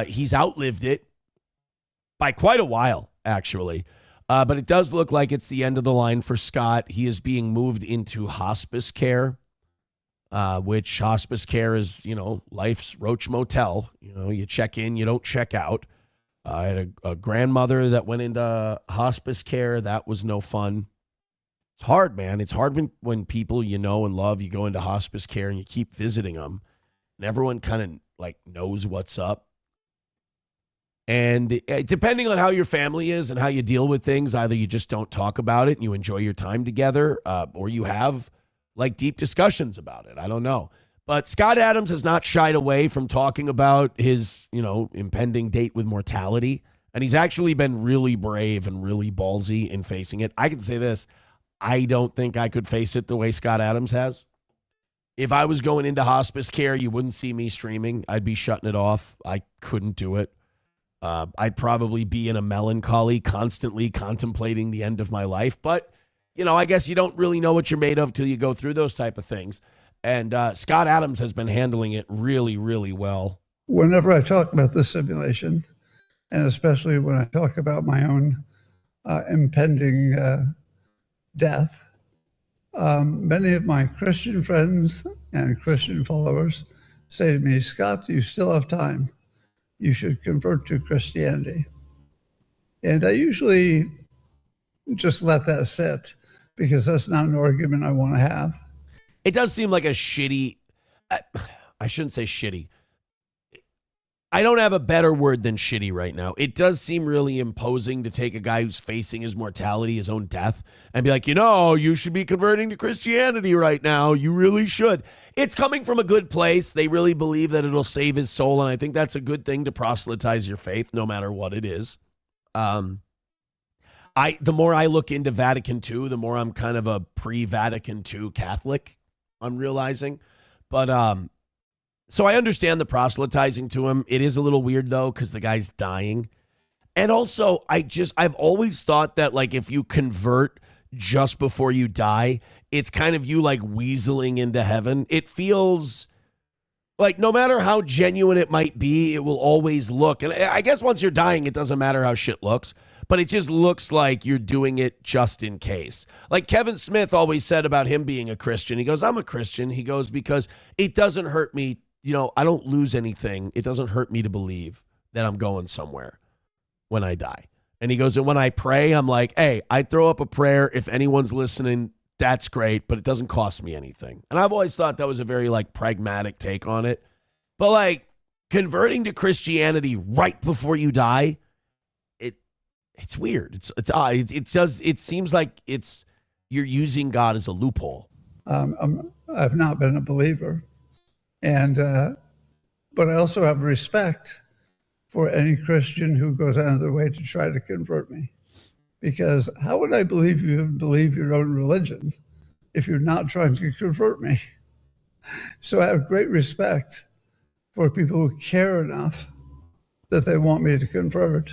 He's outlived it by quite a while, actually. But it does look like it's the end of the line for Scott. He is being moved into hospice care, which hospice care is, you know, life's Roach Motel. You know, you check in, you don't check out. I had a grandmother that went into hospice care. That was no fun. It's hard, man. It's hard when people you know and love, you go into hospice care and you keep visiting them. And everyone kind of like knows what's up. And depending on how your family is and how you deal with things, either you just don't talk about it and you enjoy your time together, or you have like deep discussions about it. I don't know. But Scott Adams has not shied away from talking about his, you know, impending date with mortality. And he's actually been really brave and really ballsy in facing it. I can say this. I don't think I could face it the way Scott Adams has. If I was going into hospice care, you wouldn't see me streaming. I'd be shutting it off. I couldn't do it. I'd probably be in a melancholy, constantly contemplating the end of my life. But, you know, I guess you don't really know what you're made of till you go through those type of things. And Scott Adams has been handling it really, really well. Whenever I talk about this simulation, and especially when I talk about my own impending death, many of my Christian friends and Christian followers say to me, Scott, you still have time. You should convert to Christianity. And I usually just let that sit because that's not an argument I want to have. It does seem like a shitty, I shouldn't say shitty. I don't have a better word than shitty right now. It does seem really imposing to take a guy who's facing his mortality, his own death, and be like, you know, you should be converting to Christianity right now. You really should. It's coming from a good place. They really believe that it'll save his soul, and I think that's a good thing to proselytize your faith, no matter what it is. The more I look into Vatican II, the more I'm kind of a pre-Vatican II Catholic, I'm realizing. But So I understand the proselytizing to him. It is a little weird though, because the guy's dying. And also, I've always thought that like if you convert just before you die, it's kind of you like weaseling into heaven. It feels like no matter how genuine it might be, it will always look. And I guess once you're dying, it doesn't matter how shit looks, but it just looks like you're doing it just in case. Like Kevin Smith always said about him being a Christian. He goes, I'm a Christian. He goes, because it doesn't hurt me. You know, I don't lose anything. It doesn't hurt me to believe that I'm going somewhere when I die. And he goes, and when I pray, I'm like, hey, I throw up a prayer. If anyone's listening, that's great, but it doesn't cost me anything. And I've always thought that was a very like pragmatic take on it. But like converting to Christianity right before you die, it's weird. It's odd. It seems like you're using God as a loophole. I've not been a believer, and but I also have respect for any Christian who goes out of their way to try to convert me. Because how would I believe you believe your own religion if you're not trying to convert me? So I have great respect for people who care enough that they want me to convert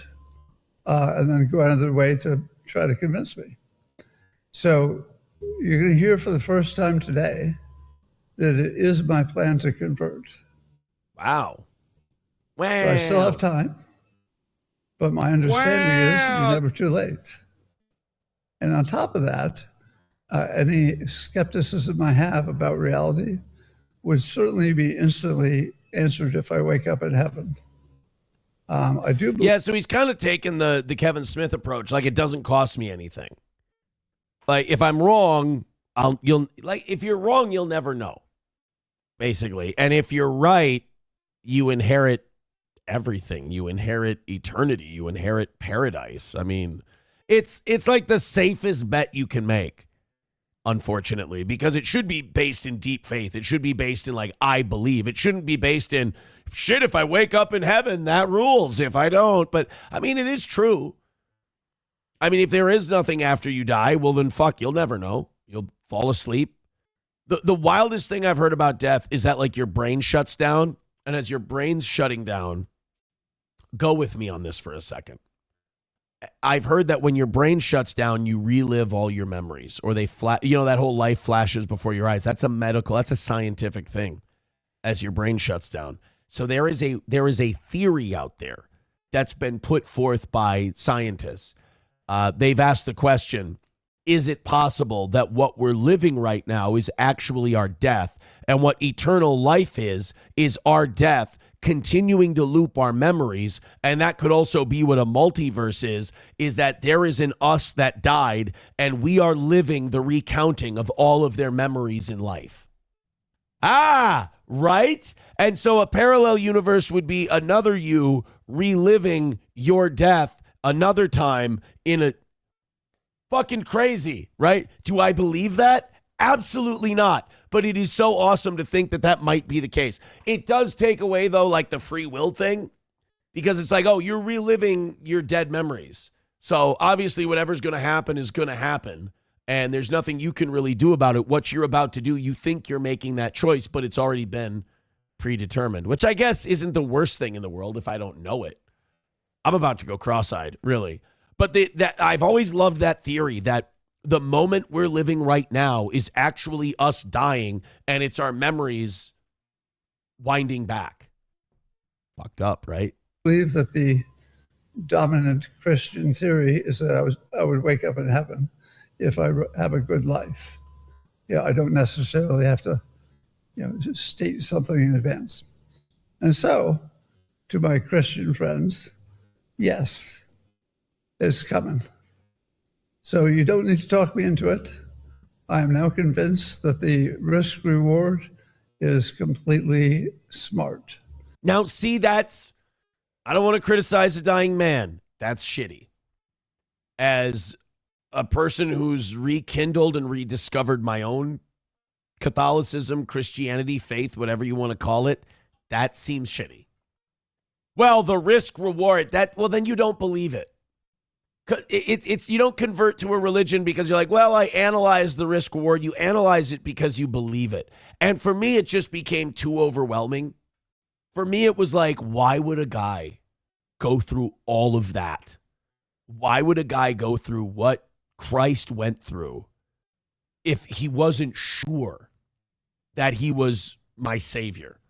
and then go out of their way to try to convince me. So you're going to hear for the first time today that it is my plan to convert. Wow. So I still have time, but my understanding is you're never too late. And on top of that, any skepticism I have about reality would certainly be instantly answered if I wake up in heaven. I do believe. Yeah, so he's kind of taking the Kevin Smith approach, like it doesn't cost me anything. Like if I'm wrong, if you're wrong, you'll never know, basically. And if you're right, you inherit everything. You inherit eternity. You inherit paradise. I mean, it's like the safest bet you can make, unfortunately, because it should be based in deep faith. It should be based in like, I believe. It shouldn't be based in, shit, if I wake up in heaven, that rules. If I don't. But I mean, it is true. I mean, if there is nothing after you die, well, then fuck, you'll never know. You'll fall asleep. The wildest thing I've heard about death is that like your brain shuts down. And as your brain's shutting down, go with me on this for a second. I've heard that when your brain shuts down, you relive all your memories, or that whole life flashes before your eyes. That's a scientific thing as your brain shuts down. So there is a theory out there that's been put forth by scientists. They've asked the question, is it possible that what we're living right now is actually our death, and what eternal life is our death continuing to loop our memories? And that could also be what a multiverse is that there is an us that died and we are living the recounting of all of their memories in life. Right? And so a parallel universe would be another you reliving your death another time in a fucking crazy, right? Do I believe that? Absolutely not. But it is so awesome to think that that might be the case. It does take away, though, like the free will thing, because it's like, oh, you're reliving your dead memories. So obviously whatever's going to happen is going to happen, and there's nothing you can really do about it. What you're about to do, you think you're making that choice, but it's already been predetermined, which I guess isn't the worst thing in the world if I don't know it. I'm about to go cross-eyed, really. But I've always loved that theory that the moment we're living right now is actually us dying, and it's our memories winding back. Fucked up, right? I believe that the dominant Christian theory is that I would wake up in heaven if I have a good life. Yeah, I don't necessarily have to, just state something in advance. And so, to my Christian friends, yes, it's coming. So you don't need to talk me into it. I am now convinced that the risk reward is completely smart. Now, see, I don't want to criticize a dying man. That's shitty. As a person who's rekindled and rediscovered my own Catholicism, Christianity, faith, whatever you want to call it, that seems shitty. Well, the risk reward, then you don't believe it. It's you don't convert to a religion because you're like, well, I analyze the risk reward. You analyze it because you believe it. And for me, it just became too overwhelming For me, it was like, why would a guy go through all of that? Why would a guy go through what Christ went through if he wasn't sure that he was my savior?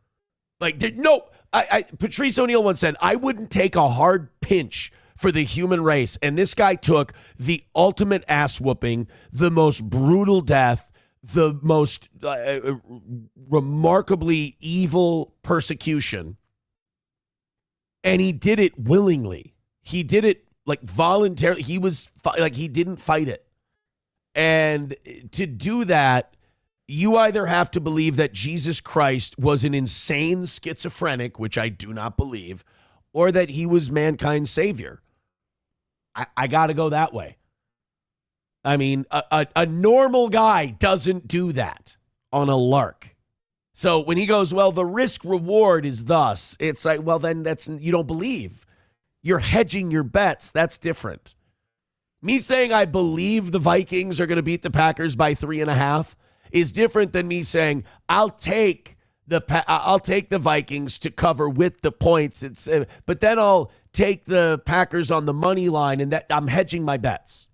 Like, Patrice O'Neill once said, I wouldn't take a hard pinch for the human race. And this guy took the ultimate ass whooping, the most brutal death, the most remarkably evil persecution. And he did it willingly. He did it like voluntarily. He was like, he didn't fight it. And to do that, you either have to believe that Jesus Christ was an insane schizophrenic, which I do not believe, or that he was mankind's savior. I got to go that way. I mean, a normal guy doesn't do that on a lark. So when he goes, well, the risk reward is thus, it's like, well, then you don't believe. You're hedging your bets. That's different. Me saying I believe the Vikings are going to beat the Packers by 3.5 is different than me saying I'll take the Vikings to cover with the points. But then I'll take the Packers on the money line, and that I'm hedging my bets.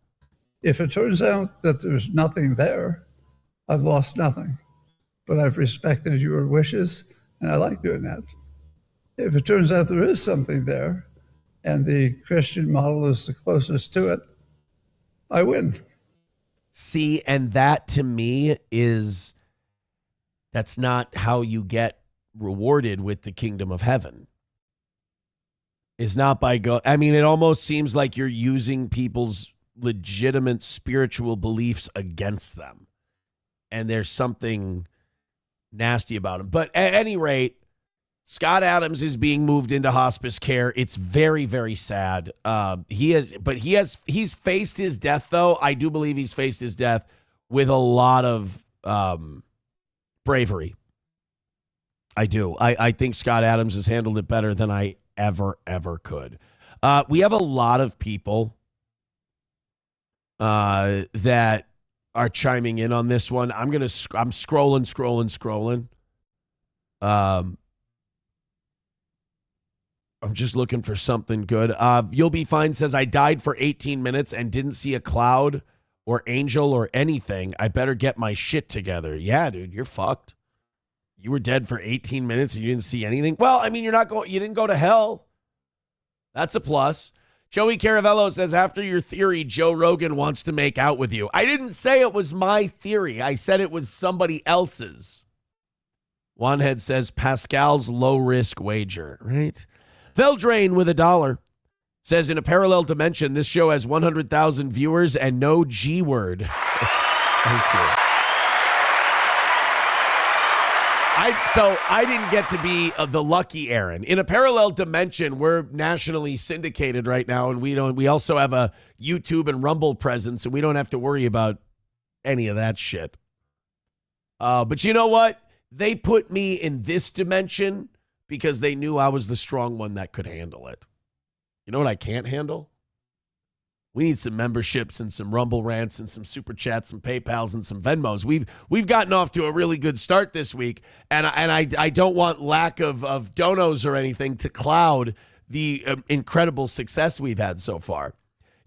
If it turns out that there's nothing there, I've lost nothing. But I've respected your wishes, and I like doing that. If it turns out there is something there, and the Christian model is the closest to it, I win. See, and that to me that's not how you get rewarded with the kingdom of heaven. Is not by it almost seems like you're using people's legitimate spiritual beliefs against them. And there's something nasty about them. But at any rate, Scott Adams is being moved into hospice care. It's very, very sad. He's faced his death, though. I do believe he's faced his death with a lot of bravery. I do. I think Scott Adams has handled it better than I ever could. We have a lot of people that are chiming in on this one. I'm scrolling. I'm just looking for something good. You'll Be Fine says, I died for 18 minutes and didn't see a cloud or angel or anything. I better get my shit together. Yeah, dude, you're fucked. You were dead for 18 minutes and you didn't see anything. Well, I mean, you didn't go to hell. That's a plus. Joey Caravello says, after your theory, Joe Rogan wants to make out with you. I didn't say it was my theory. I said it was somebody else's. Juanhead says, Pascal's low-risk wager, right? Veldrain with $1 says, in a parallel dimension, this show has 100,000 viewers and no G word. Thank you. I didn't get to be the lucky Aaron. In a parallel dimension, we're nationally syndicated right now, and we also have a YouTube and Rumble presence, and we don't have to worry about any of that shit. But you know what? They put me in this dimension because they knew I was the strong one that could handle it. You know what I can't handle? We need some memberships and some Rumble rants and some Super Chats, some PayPals and some Venmos. We've gotten off to a really good start this week, and I don't want lack of donos or anything to cloud the incredible success we've had so far.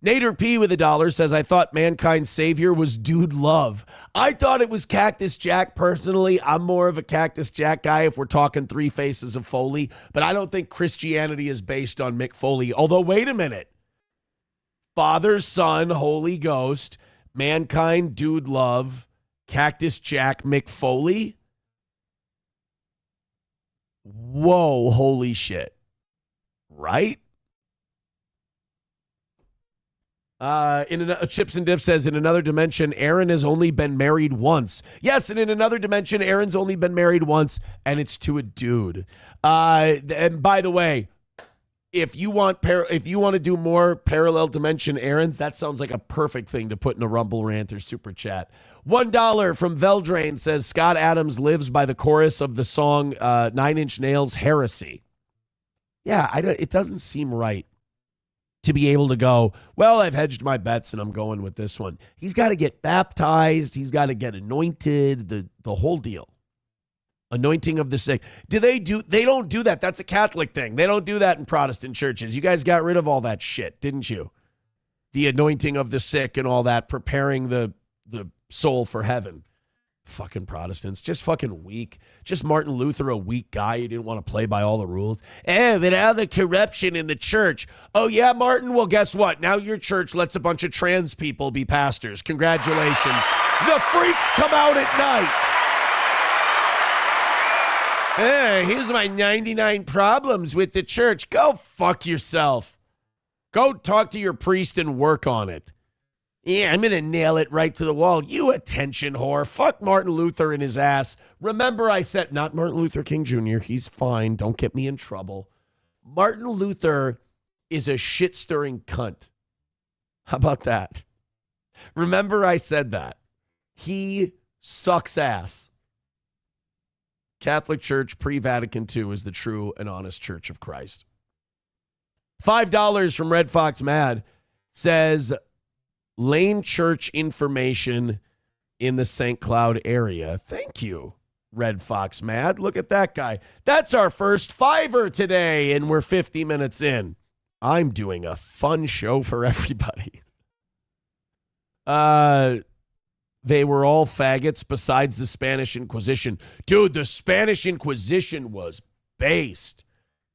Nader P with $1 says, I thought mankind's savior was Dude Love. I thought it was Cactus Jack personally. I'm more of a Cactus Jack guy if we're talking Three Faces of Foley, but I don't think Christianity is based on Mick Foley. Although, wait a minute. Father, Son, Holy Ghost, Mankind, Dude Love, Cactus Jack, Mick Foley. Whoa, holy shit. Right? Chips and Diff says, in another dimension, Aaron has only been married once. Yes, and in another dimension, Aaron's only been married once, and it's to a dude. And by the way, if you want to do more parallel dimension Aarons, that sounds like a perfect thing to put in a Rumble rant or Super Chat. $1 from Veldrain says, Scott Adams lives by the chorus of the song 9 Inch Nails' Heresy. Yeah, it doesn't seem right to be able to go, well, I've hedged my bets and I'm going with this one. He's got to get baptized. He's got to get anointed, the whole deal. Anointing of the sick. They don't do that. That's a Catholic thing. They don't do that in Protestant churches. You guys got rid of all that shit, didn't you? The anointing of the sick and all that, preparing the soul for heaven. Fucking Protestants, just fucking weak. Just Martin Luther, a weak guy who didn't want to play by all the rules. But all the corruption in the church. Oh yeah, Martin? Well, guess what? Now your church lets a bunch of trans people be pastors. Congratulations. The freaks come out at night. Here's my 99 problems with the church. Go fuck yourself. Go talk to your priest and work on it. Yeah, I'm going to nail it right to the wall. You attention whore. Fuck Martin Luther and his ass. Remember I said, not Martin Luther King Jr. He's fine. Don't get me in trouble. Martin Luther is a shit-stirring cunt. How about that? Remember I said that. He sucks ass. Catholic Church pre-Vatican II is the true and honest Church of Christ. $5 from Red Fox Mad says, Lane Church information in the St. Cloud area. Thank you, Red Fox Mad. Look at that guy. That's our first $5 today, and we're 50 minutes in. I'm doing a fun show for everybody. They were all faggots besides the Spanish Inquisition. Dude, the Spanish Inquisition was based.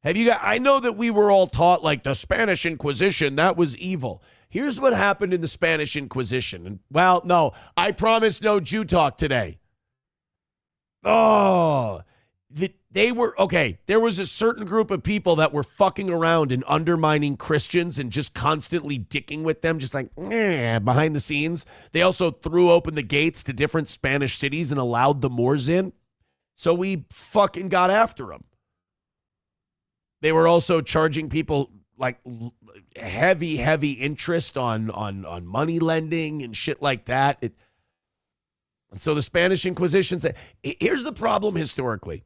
I know that we were all taught like the Spanish Inquisition, that was evil. Here's what happened in the Spanish Inquisition. And, well, no, I promise no Jew talk today. Oh, there was a certain group of people that were fucking around and undermining Christians and just constantly dicking with them, just like, behind the scenes. They also threw open the gates to different Spanish cities and allowed the Moors in. So we fucking got after them. They were also charging people like heavy interest on money lending and shit like that. And so the Spanish Inquisition said, here's the problem historically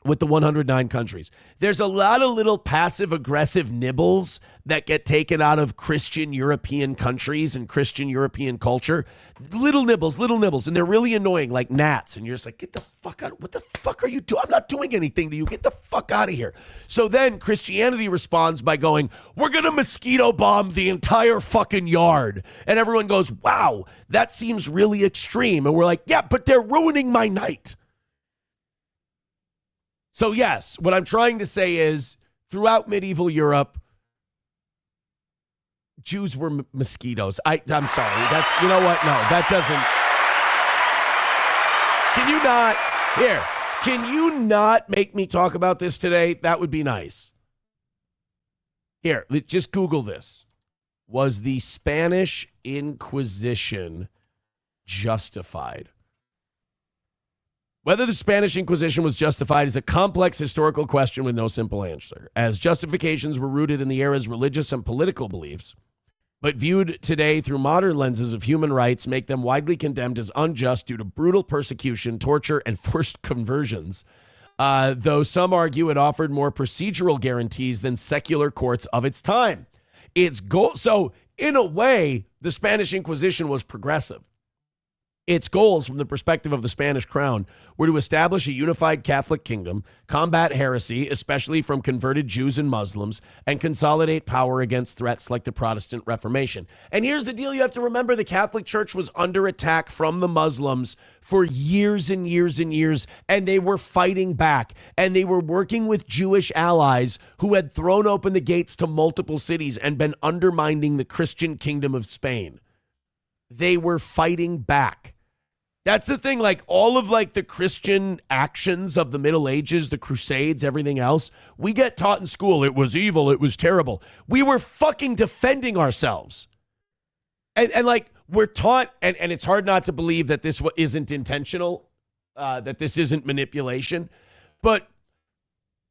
with the 109 countries. There's a lot of little passive-aggressive nibbles that get taken out of Christian European countries and Christian European culture. Little nibbles, and they're really annoying, like gnats. And you're just like, get the fuck out. What the fuck are you doing? I'm not doing anything to you. Get the fuck out of here. So then Christianity responds by going, we're going to mosquito bomb the entire fucking yard. And everyone goes, wow, that seems really extreme. And we're like, yeah, but they're ruining my night. So yes, what I'm trying to say is throughout medieval Europe, Jews were mosquitoes. I'm sorry. That's, you know what? No, that doesn't. Can you not make me talk about this today? That would be nice. Here, just Google this. Was the Spanish Inquisition justified? Whether the Spanish Inquisition was justified is a complex historical question with no simple answer, as justifications were rooted in the era's religious and political beliefs, but viewed today through modern lenses of human rights make them widely condemned as unjust due to brutal persecution, torture, and forced conversions, though some argue it offered more procedural guarantees than secular courts of its time. So, in a way, the Spanish Inquisition was progressive. Its goals, from the perspective of the Spanish crown, were to establish a unified Catholic kingdom, combat heresy, especially from converted Jews and Muslims, and consolidate power against threats like the Protestant Reformation. And here's the deal. You have to remember the Catholic Church was under attack from the Muslims for years and years and years, and they were fighting back. And they were working with Jewish allies who had thrown open the gates to multiple cities and been undermining the Christian kingdom of Spain. They were fighting back. That's the thing, like all of like the Christian actions of the Middle Ages, the Crusades, everything else, we get taught in school, it was evil, it was terrible. We were fucking defending ourselves. And like we're taught, and it's hard not to believe that this isn't intentional, that this isn't manipulation, but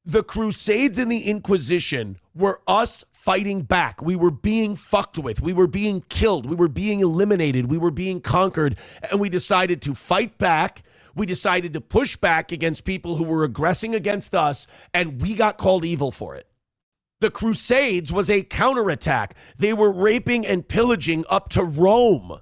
the Crusades and the Inquisition were us fighting back. We were being fucked with. We were being killed. We were being eliminated. We were being conquered. And we decided to fight back. We decided to push back against people who were aggressing against us. And we got called evil for it. The Crusades was a counterattack. They were raping and pillaging up to Rome.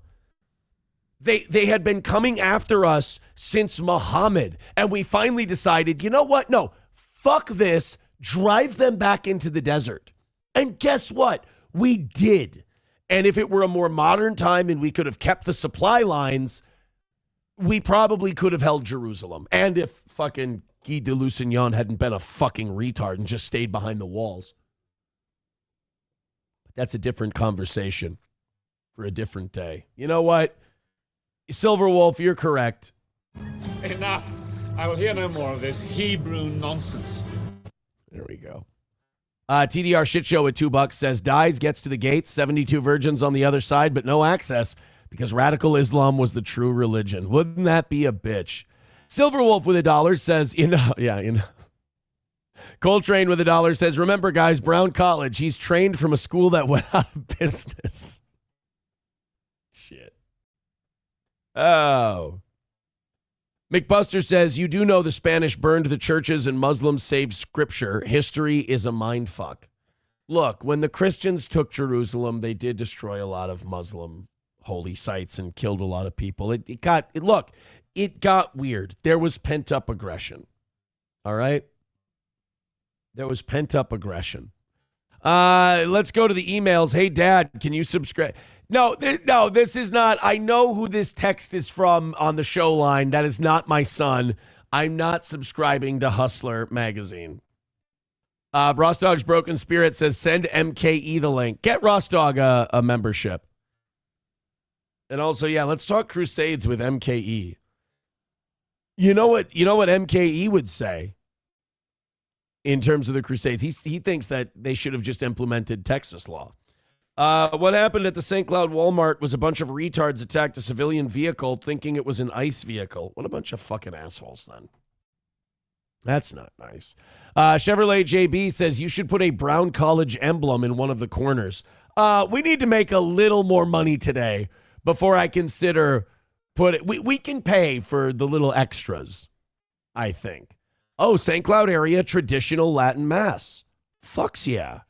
They had been coming after us since Muhammad, and we finally decided, you know what? No, fuck this. Drive them back into the desert. And guess what? We did. And if it were a more modern time and we could have kept the supply lines, we probably could have held Jerusalem. And if fucking Guy de Lusignan hadn't been a fucking retard and just stayed behind the walls. That's a different conversation for a different day. You know what? Silver Wolf, you're correct. Enough. I will hear no more of this Hebrew nonsense. There we go. TDR Shit Show with $2 says, dies, gets to the gates, 72 virgins on the other side, but no access because radical Islam was the true religion. Wouldn't that be a bitch? Silver Wolf with $1 says, Coltrane with $1 says, remember, guys, Brown College. He's trained from a school that went out of business. Shit. Oh. McBuster says, you do know the Spanish burned the churches and Muslims saved scripture. History is a mindfuck. Look, when the Christians took Jerusalem, they did destroy a lot of Muslim holy sites and killed a lot of people. It got weird. There was pent-up aggression. All right? There was pent-up aggression. Let's go to the emails. Hey, Dad, can you subscribe? No, this is not. I know who this text is from on the show line. That is not my son. I'm not subscribing to Hustler magazine. Ross Dog's Broken Spirit says, send MKE the link. Get Ross Dog a membership. And also, yeah, let's talk Crusades with MKE. You know what MKE would say in terms of the Crusades? He thinks that they should have just implemented Texas law. What happened at the St. Cloud Walmart was a bunch of retards attacked a civilian vehicle thinking it was an ICE vehicle. What a bunch of fucking assholes then. That's not nice. Chevrolet JB says you should put a Brown College emblem in one of the corners. We need to make a little more money today before I consider we can pay for the little extras, I think. Oh, St. Cloud area traditional Latin Mass. Fucks yeah.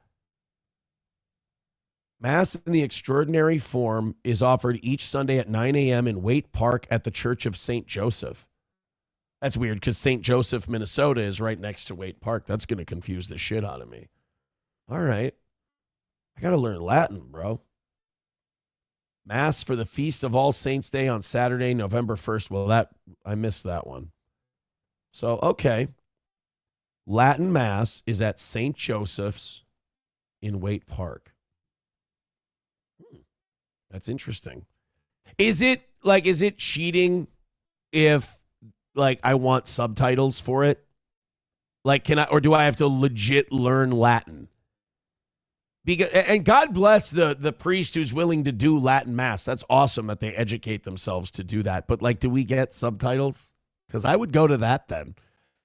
Mass in the extraordinary form is offered each Sunday at 9 a.m. in Waite Park at the Church of St. Joseph. That's weird because St. Joseph, Minnesota is right next to Waite Park. That's going to confuse the shit out of me. All right. I got to learn Latin, bro. Mass for the Feast of All Saints Day on Saturday, November 1st. Well, I missed that one. So, okay. Latin Mass is at St. Joseph's in Waite Park. That's interesting. Is it cheating if I want subtitles for it? Or do I have to legit learn Latin? And God bless the priest who's willing to do Latin Mass. That's awesome that they educate themselves to do that. But do we get subtitles? Because I would go to that then.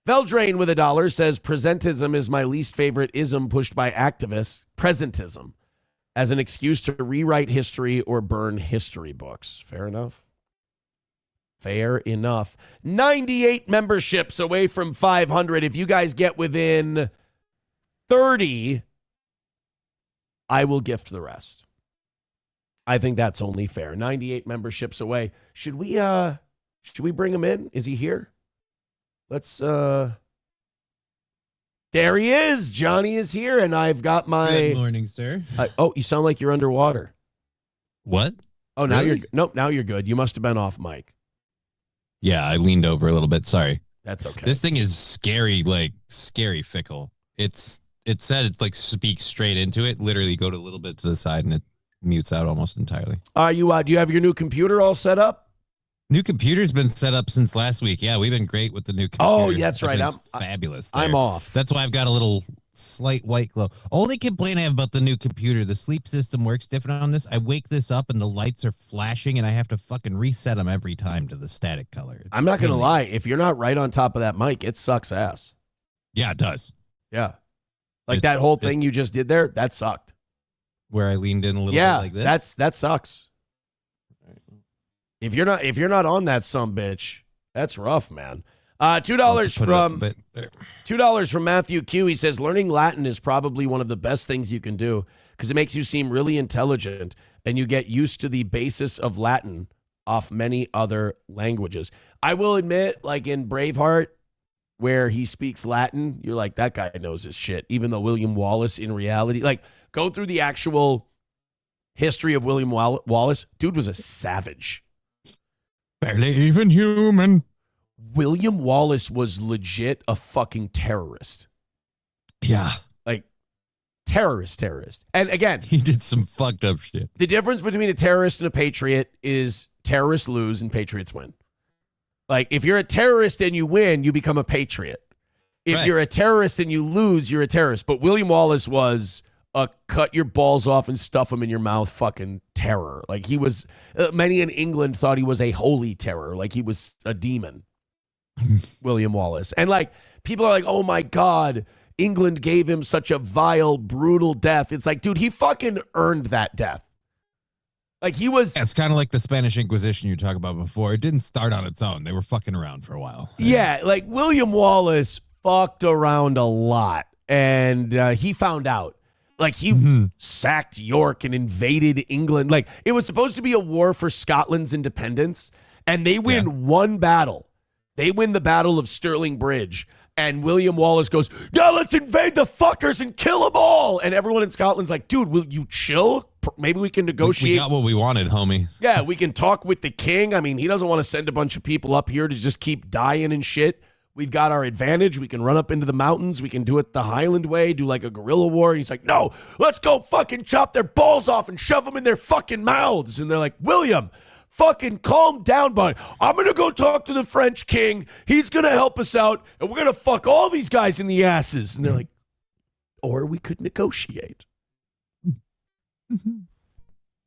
Veldrain with $1 says, presentism is my least favorite ism pushed by activists. Presentism. As an excuse to rewrite history or burn history books. Fair enough. Fair enough. 98 memberships away from 500. If you guys get within 30, I will gift the rest. I think that's only fair. 98 memberships away. Should we bring him in? Is he here? Let's There he is. Johnny is here, and I've got my... Good morning, sir. You sound like you're underwater. What? Oh, now really? Now you're good. You must have been off mic. Yeah, I leaned over a little bit. Sorry. That's okay. This thing is scary, scary fickle. It said it speaks straight into it. Literally go to a little bit to the side, and it mutes out almost entirely. Do you have your new computer all set up? New computer's been set up since last week. Yeah, we've been great with the new computer. Oh, that's right. Fabulous. I'm off. That's why I've got a little slight white glow. Only complaint I have about the new computer, the sleep system works different on this. I wake this up and the lights are flashing and I have to fucking reset them every time to the static color. I'm not going to lie. If you're not right on top of that mic, it sucks ass. Yeah, it does. Yeah. That whole thing you just did there, that sucked. Where I leaned in a little bit like this? That sucks. If you're not on that sumbitch, that's rough, man. $2 from Matthew Q. He says learning Latin is probably one of the best things you can do because it makes you seem really intelligent and you get used to the basis of Latin off many other languages. I will admit, like in Braveheart, where he speaks Latin, you're like, that guy knows his shit. Even though William Wallace, in reality, like, go through the actual history of William Wallace. Dude was a savage. Barely even human. William Wallace was legit a fucking terrorist. Yeah. Like, terrorist. And again, He did some fucked up shit. the difference between a terrorist and a patriot is terrorists lose and patriots win. Like, if you're a terrorist and you win, you become a patriot. If Right. you're a terrorist and you lose, you're a terrorist. But William Wallace was a cut your balls off and stuff them in your mouth fucking terror. Like, he was, many in England thought he was a holy terror. Like, he was a demon, William Wallace. And, like, people are like, oh, my God, England gave him such a vile, brutal death. It's like, dude, he fucking earned that death. Like, he was... Yeah, it's kind of like the Spanish Inquisition you talked about before. It didn't start on its own. They were fucking around for a while. Yeah, like, William Wallace fucked around a lot. And he found out. Like, he sacked York and invaded England. Like, it was supposed to be a war for Scotland's independence. And they win one battle. They win the Battle of Stirling Bridge. And William Wallace goes, now let's invade the fuckers and kill them all. And everyone in Scotland's like, dude, will you chill? Maybe we can negotiate. We got what we wanted, homie. Yeah, we can talk with the king. I mean, he doesn't want to send a bunch of people up here to just keep dying and shit. We've got our advantage. We can run up into the mountains. We can do it the Highland way, do like a guerrilla war. And he's like, no, let's go fucking chop their balls off and shove them in their fucking mouths. And they're like, William, fucking calm down, buddy. I'm going to go talk to the French king. He's going to help us out. And we're going to fuck all these guys in the asses. And they're like, or we could negotiate.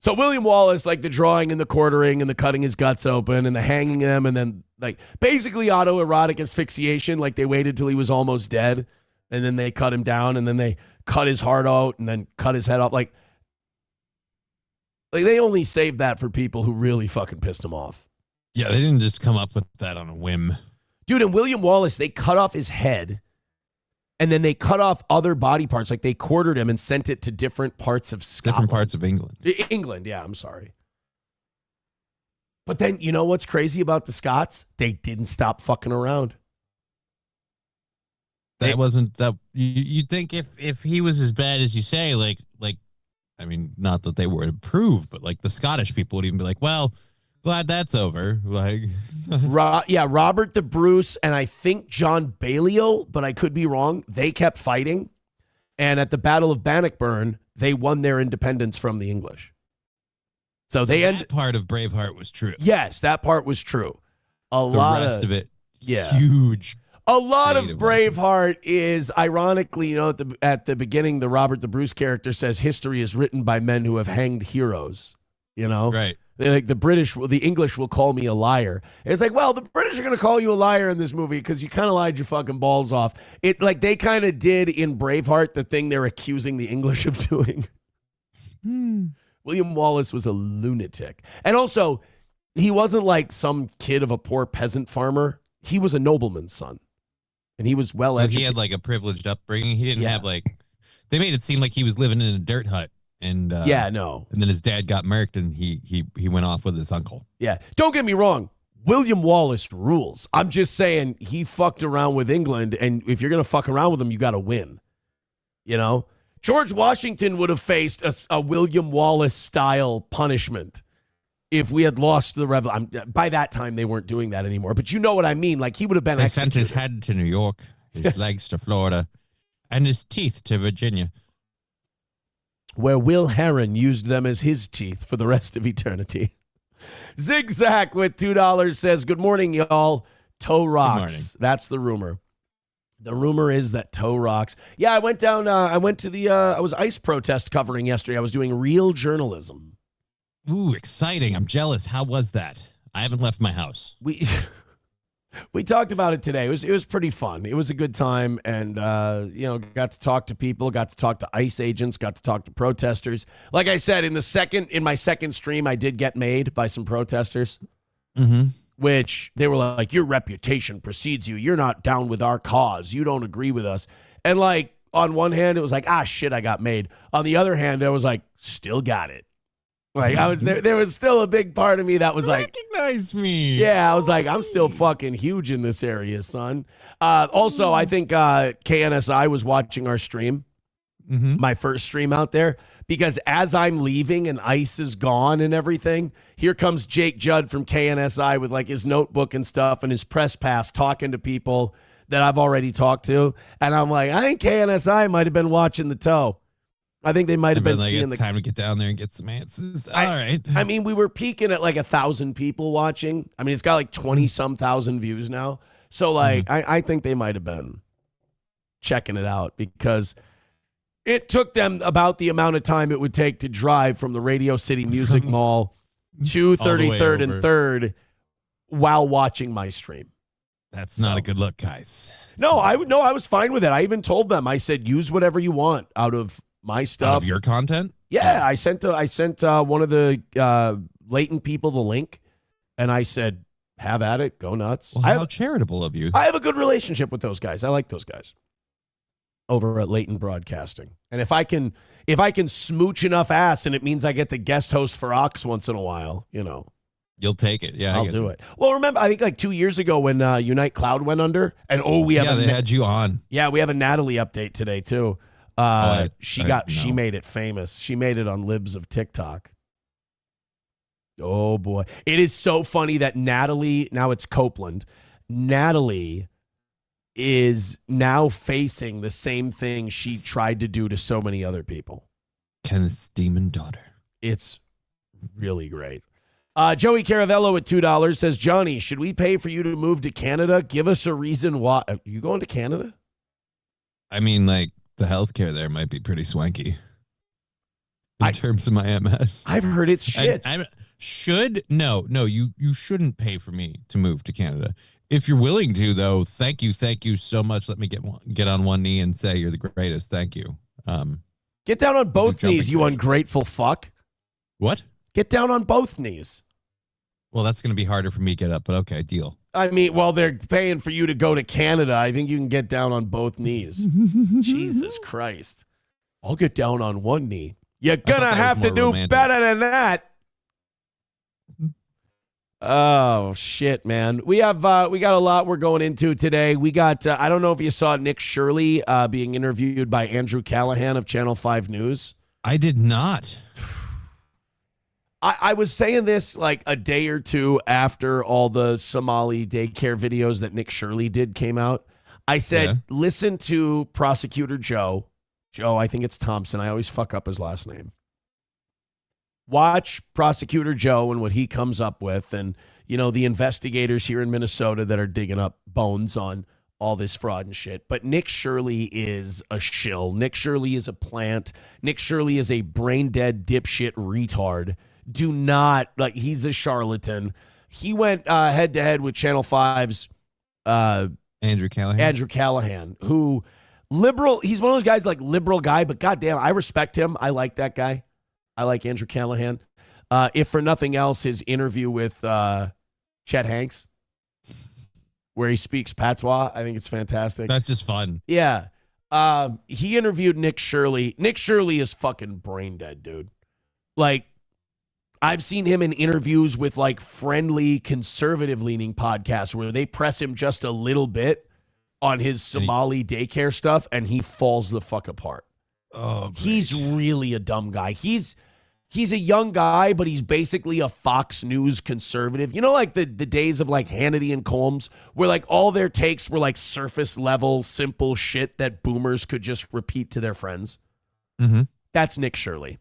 So William Wallace, like the drawing and the quartering and the cutting his guts open and the hanging them and then like basically autoerotic asphyxiation, like they waited till he was almost dead and then they cut him down and then they cut his heart out and then cut his head off. Like they only saved that for people who really fucking pissed him off. Yeah, they didn't just come up with that on a whim. Dude, and William Wallace, they cut off his head and then they cut off other body parts. Like they quartered him and sent it to different parts of Scotland. Different parts of England. England, yeah, I'm sorry. But then, you know what's crazy about the Scots? They didn't stop fucking around. That wasn't that. You'd think if he was as bad as you say, like, I mean, not that they were approved, but like the Scottish people would even be like, well, glad that's over. Like, Robert the Bruce and I think John Balliol, but I could be wrong. They kept fighting. And at the Battle of Bannockburn, they won their independence from the English. So they that part of Braveheart was true. Yes, that part was true. The rest of it, yeah, huge. A lot of Braveheart is, ironically, you know, at the beginning, the Robert the Bruce character says history is written by men who have hanged heroes. You know, right? They're like the English will call me a liar. And it's like, well, the British are going to call you a liar in this movie because you kind of lied your fucking balls off. It like they kind of did in Braveheart the thing they're accusing the English of doing. William Wallace was a lunatic, and also he wasn't like some kid of a poor peasant farmer. He was a nobleman's son. And he was well educated. He had like a privileged upbringing. He didn't have like, they made it seem like he was living in a dirt hut. And no. And then his dad got murked and he went off with his uncle. Yeah. Don't get me wrong. William Wallace rules. I'm just saying he fucked around with England. And if you're going to fuck around with them, you got to win. You know, George Washington would have faced a William Wallace style punishment if we had lost the revolution. By that time, they weren't doing that anymore. But you know what I mean? Like, he would have been executed. They sent his head to New York, his legs to Florida, and his teeth to Virginia. Where Will Heron used them as his teeth for the rest of eternity. Zigzag with $2 says, good morning, y'all. Toe rocks. That's the rumor. The rumor is that toe rocks. Yeah, I went down, I went to the, I was ICE protest covering yesterday. I was doing real journalism. Ooh, exciting. I'm jealous. How was that? I haven't left my house. We talked about it today. It was pretty fun. It was a good time, and got to talk to people, got to talk to ICE agents, got to talk to protesters. Like I said, in my second stream, I did get made by some protesters, which they were like, your reputation precedes you. You're not down with our cause. You don't agree with us. And like on one hand, it was like, shit, I got made. On the other hand, I was like, still got it. Like I was there was still a big part of me that was like, recognize me. yeah, I was like, I'm still fucking huge in this area, son. Also, I think KNSI was watching our stream, my first stream out there, because as I'm leaving and ICE is gone and everything, here comes Jake Judd from KNSI with like his notebook and stuff and his press pass talking to people that I've already talked to. And I'm like, I think KNSI might have been watching the toe. I think they might have been like, seeing it's time to get down there and get some answers. All right. I mean, we were peaking at like 1,000 people watching. I mean, it's got like 20-some thousand views now. So, like, I think they might have been checking it out because it took them about the amount of time it would take to drive from the Radio City Music Mall to 33rd and 3rd while watching my stream. That's not a good look, guys. No, I was fine with it. I even told them, I said, use whatever you want out of my stuff. Out of your content? Yeah, I sent one of the latent people the link, and I said, have at it, go nuts. Well, how charitable of you. I have a good relationship with those guys. I like those guys over at Latent Broadcasting. And if I can smooch enough ass and it means I get the guest host for Ox once in a while, you know. You'll take it. Yeah, I'll do it. Well, remember, I think like 2 years ago when Unite Cloud went under, and we have they had you on. Yeah, we have a Natalie update today too. She made it famous. She made it on Libs of TikTok. Oh boy. It is so funny that Natalie, now it's Copeland, Natalie is now facing the same thing she tried to do to so many other people. Kenneth's demon daughter. It's really great. Joey Caravello at $2 says, Johnny, should we pay for you to move to Canada? Give us a reason why. Are you going to Canada? I mean, like, the healthcare there might be pretty swanky in terms of my MS. I've heard it's shit. No, you shouldn't pay for me to move to Canada. If you're willing to, though, thank you so much. Let me get on one knee and say you're the greatest. Thank you. Get down on both knees, you ungrateful fuck. What? Get down on both knees. Well, that's going to be harder for me to get up, but okay, deal. I mean, well, they're paying for you to go to Canada. I think you can get down on both knees. Jesus Christ. I'll get down on one knee. You're going to have to do better than that. Oh, shit, man. We got a lot we're going into today. We got, I don't know if you saw Nick Shirley being interviewed by Andrew Callaghan of Channel 5 News. I did not. I was saying this like a day or two after all the Somali daycare videos that Nick Shirley did came out. I said, listen to Prosecutor Joe. Joe, I think it's Thompson. I always fuck up his last name. Watch Prosecutor Joe and what he comes up with. And, you know, the investigators here in Minnesota that are digging up bones on all this fraud and shit. But Nick Shirley is a shill. Nick Shirley is a plant. Nick Shirley is a brain-dead dipshit retard. Do not, like, he's a charlatan. He went head-to-head with Channel 5's Andrew Callaghan, who liberal, he's one of those guys like liberal guy, but goddamn, I respect him. I like that guy. I like Andrew Callaghan. If for nothing else, his interview with Chet Hanks, where he speaks patois, I think it's fantastic. That's just fun. Yeah. He interviewed Nick Shirley. Nick Shirley is fucking brain dead, dude. Like, I've seen him in interviews with like friendly conservative leaning podcasts where they press him just a little bit on his Somali daycare stuff and he falls the fuck apart. Oh, great. He's really a dumb guy. He's a young guy, but he's basically a Fox News conservative. You know, like the days of like Hannity and Combs where like all their takes were like surface level, simple shit that boomers could just repeat to their friends. Mm-hmm. That's Nick Shirley.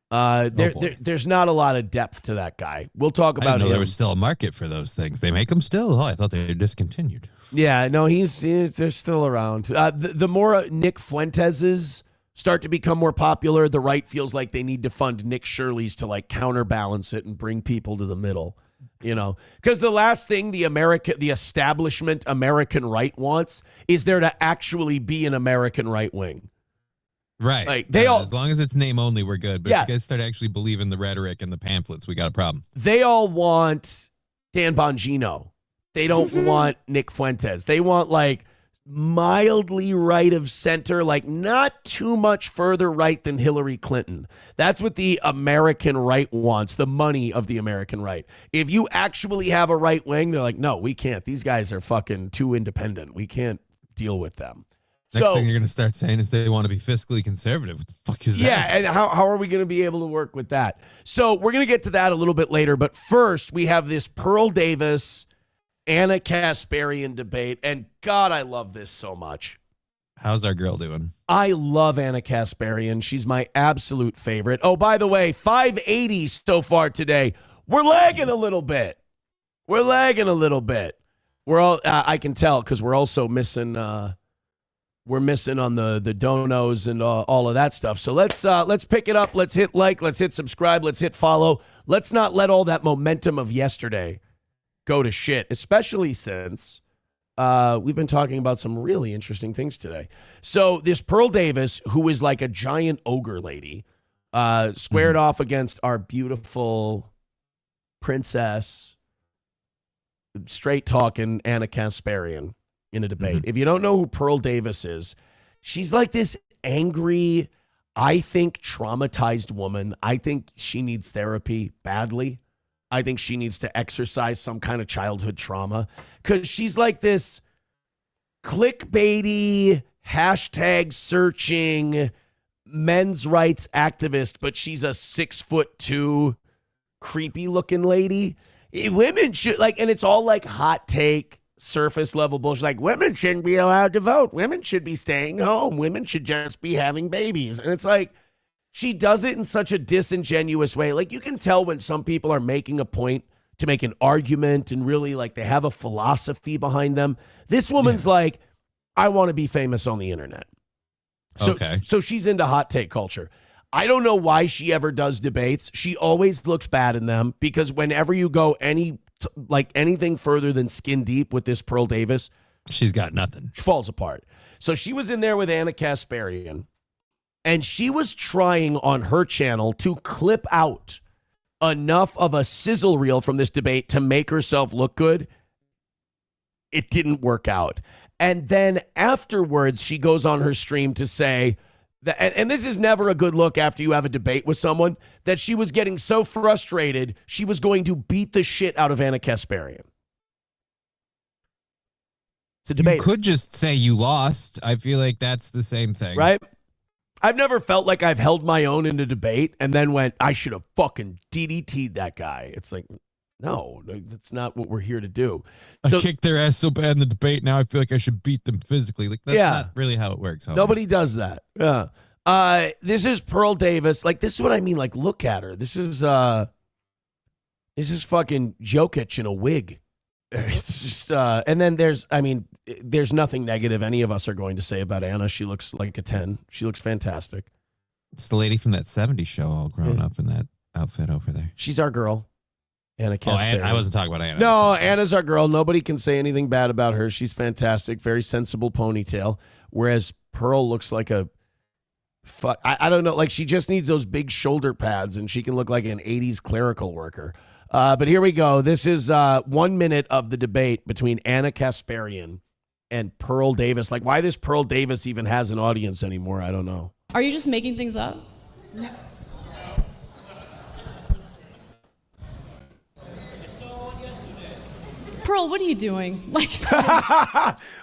There's not a lot of depth to that guy. We'll talk about him. There was still a market for those things. They make them still. Oh, I thought they were discontinued. Yeah, no, they're still around. The more Nick Fuentes's start to become more popular, the right feels like they need to fund Nick Shirley's to like counterbalance it and bring people to the middle. You know, because the last thing the establishment American right wants is there to actually be an American right wing. Right. Like as long as it's name only, we're good. But if you guys start actually believing the rhetoric and the pamphlets, we got a problem. They all want Dan Bongino. They don't want Nick Fuentes. They want like mildly right of center, like not too much further right than Hillary Clinton. That's what the American right wants, the money of the American right. If you actually have a right wing, they're like, no, we can't. These guys are fucking too independent. We can't deal with them. Next thing you're going to start saying is they want to be fiscally conservative. What the fuck is that? Yeah, and how are we going to be able to work with that? So we're going to get to that a little bit later, but first we have this Pearl Davis, Ana Kasparian debate, and God, I love this so much. How's our girl doing? I love Ana Kasparian. She's my absolute favorite. Oh, by the way, 580 so far today. We're lagging a little bit. We're all, I can tell, because we're also missing... We're missing on the donos and all of that stuff. So let's pick it up. Let's hit like. Let's hit subscribe. Let's hit follow. Let's not let all that momentum of yesterday go to shit, especially since we've been talking about some really interesting things today. So this Pearl Davis, who is like a giant ogre lady, squared off against our beautiful princess, straight-talking Ana Kasparian in a debate. If you don't know who Pearl Davis is, she's like this angry, I think traumatized woman. I think she needs therapy badly. I think she needs to exercise some kind of childhood trauma, because she's like this clickbaity, hashtag searching men's rights activist, but she's a 6'2" creepy looking lady. Women should and it's all like hot take, surface level bullshit. Like, women shouldn't be allowed to vote. Women should be staying home. Women should just be having babies. And it's like, she does it in such a disingenuous way. Like, you can tell when some people are making a point to make an argument and really they have a philosophy behind them. This woman's like, I want to be famous on the internet. So she's into hot take culture. I don't know why she ever does debates. She always looks bad in them, because whenever you go anything further than skin deep with this Pearl Davis, she's got nothing. She falls apart. So she was in there with Ana Kasparian, and she was trying on her channel to clip out enough of a sizzle reel from this debate to make herself look good. It didn't work out. And then afterwards, she goes on her stream to say that, and this is never a good look after you have a debate with someone, that she was getting so frustrated, she was going to beat the shit out of Ana Kasparian. It's a debate. You could just say you lost. I feel like that's the same thing. Right? I've never felt like I've held my own in a debate and then went, I should have fucking DDT'd that guy. It's like, no, that's not what we're here to do. I kicked their ass so bad in the debate, now I feel like I should beat them physically. Like, that's not really how it works. Nobody does that. Yeah. This is Pearl Davis. This is what I mean. Look at her. This is fucking Jokic in a wig. It's just, and then there's nothing negative any of us are going to say about Ana. She looks like a 10. She looks fantastic. It's the lady from that 70s show, all grown up in that outfit over there. She's our girl. Ana Kasparian. I wasn't talking about Ana. No, Anna's our girl. Nobody can say anything bad about her. She's fantastic. Very sensible ponytail. Whereas Pearl looks like a I don't know. She just needs those big shoulder pads, and she can look like an 80s clerical worker. But here we go. This is 1 minute of the debate between Ana Kasparian and Pearl Davis. Why this Pearl Davis even has an audience anymore, I don't know. Are you just making things up? No. Pearl, what are you doing?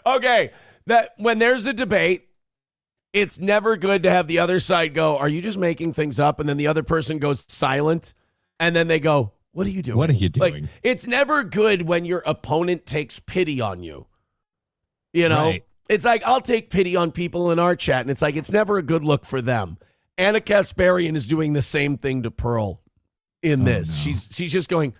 Okay, that when there's a debate, it's never good to have the other side go, are you just making things up? And then the other person goes silent, and then they go, what are you doing? What are you doing? It's never good when your opponent takes pity on you. You know? Right. It's like, I'll take pity on people in our chat, and it's like, it's never a good look for them. Ana Kasparian is doing the same thing to Pearl in this. No. She's just going,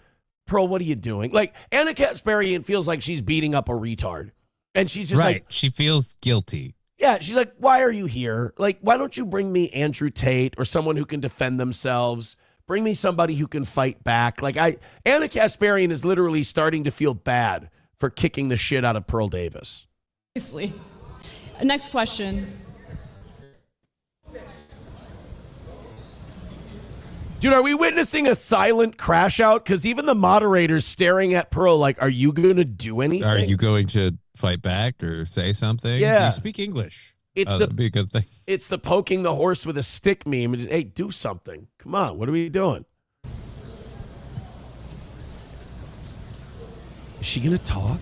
Pearl, what are you doing? Ana Kasparian feels like she's beating up a retard. And she's just she feels guilty. Yeah, she's like, why are you here? Why don't you bring me Andrew Tate or someone who can defend themselves? Bring me somebody who can fight back. Ana Kasparian is literally starting to feel bad for kicking the shit out of Pearl Davis. Obviously. Next question. Dude, are we witnessing a silent crash out? Because even the moderator's staring at Pearl are you going to do anything? Are you going to fight back or say something. Yeah. You speak English. It's That'd be a good thing. It's the poking the horse with a stick meme. Just, hey, do something. Come on, what are we doing? Is she gonna talk?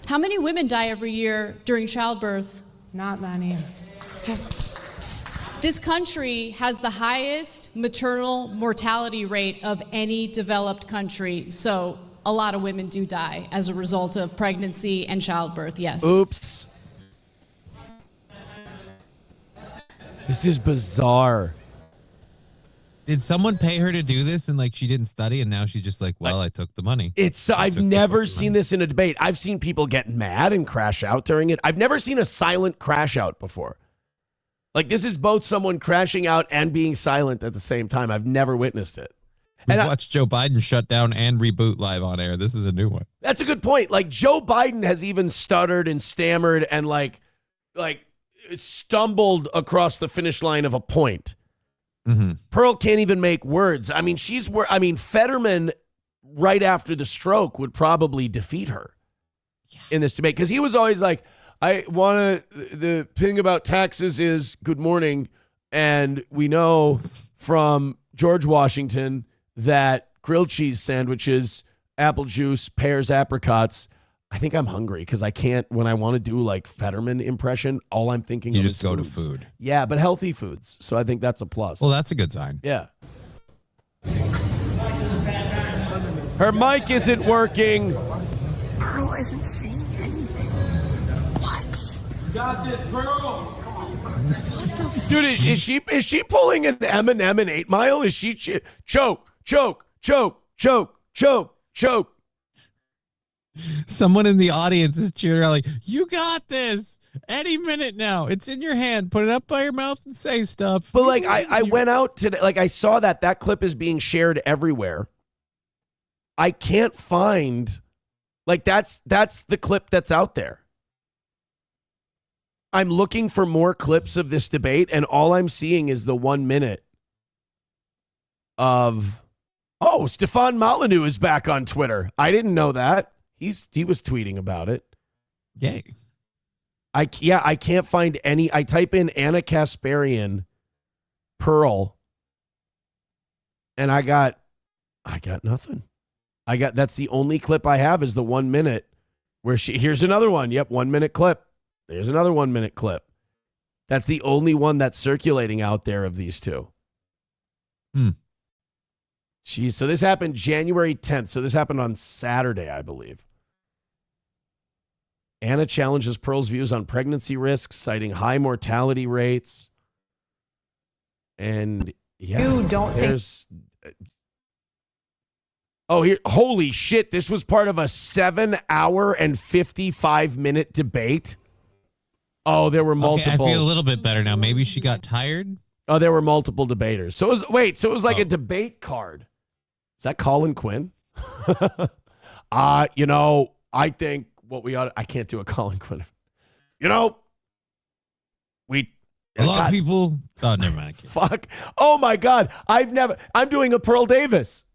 How many women die every year during childbirth? Not many. This country has the highest maternal mortality rate of any developed country. So a lot of women do die as a result of pregnancy and childbirth, yes. Oops. This is bizarre. Did someone pay her to do this and like she didn't study and now she's just like, well, I took the money. I've never seen this in a debate. I've seen people get mad and crash out during it. I've never seen a silent crash out before. Like this is both someone crashing out and being silent at the same time. I've never witnessed it. We watched Joe Biden shut down and reboot live on air. This is a new one. That's a good point. Like Joe Biden has even stuttered and stammered and like stumbled across the finish line of a point. Mm-hmm. Pearl can't even make words. I mean, Fetterman right after the stroke would probably defeat her in this debate because he was always like, the thing about taxes is good morning. And we know from George Washington that grilled cheese sandwiches, apple juice, pears, apricots. I think I'm hungry because I can't, when I want to do like Fetterman impression, all I'm thinking you of just is go foods. to food. Yeah, but healthy foods. So I think that's a plus. Well, that's a good sign. Yeah. Her mic isn't working. Pearl isn't saying anything. What? You got this, Pearl. Dude, is she pulling an Eminem in 8 Mile? Is she choke? Someone in the audience is cheering out like, you got this. Any minute now. It's in your hand. Put it up by your mouth and say stuff. But like I went out today, like I saw that clip is being shared everywhere. I can't find, like that's the clip that's out there. I'm looking for more clips of this debate, and all I'm seeing is the 1 minute of, Stefan Molyneux is back on Twitter. I didn't know that. He was tweeting about it. Yay. I can't find any. I type in Ana Kasparian Pearl, and I got nothing. That's the only clip I have is the 1 minute where here's another one. Yep, 1 minute clip. There's another 1 minute clip. That's the only one that's circulating out there of these two. Jeez, so this happened January 10th. So this happened on Saturday, I believe. Ana challenges Pearl's views on pregnancy risks, citing high mortality rates. And yeah, You don't think holy shit. This was part of a 7-hour and 55-minute debate. Oh, there were multiple. Okay, I feel a little bit better now. Maybe she got tired. Oh, there were multiple debaters. So it was like a debate card. Is that Colin Quinn? I think what we ought I can't do a Colin Quinn. A lot of people. Oh, never mind. Fuck. Oh my God. I'm doing a Pearl Davis.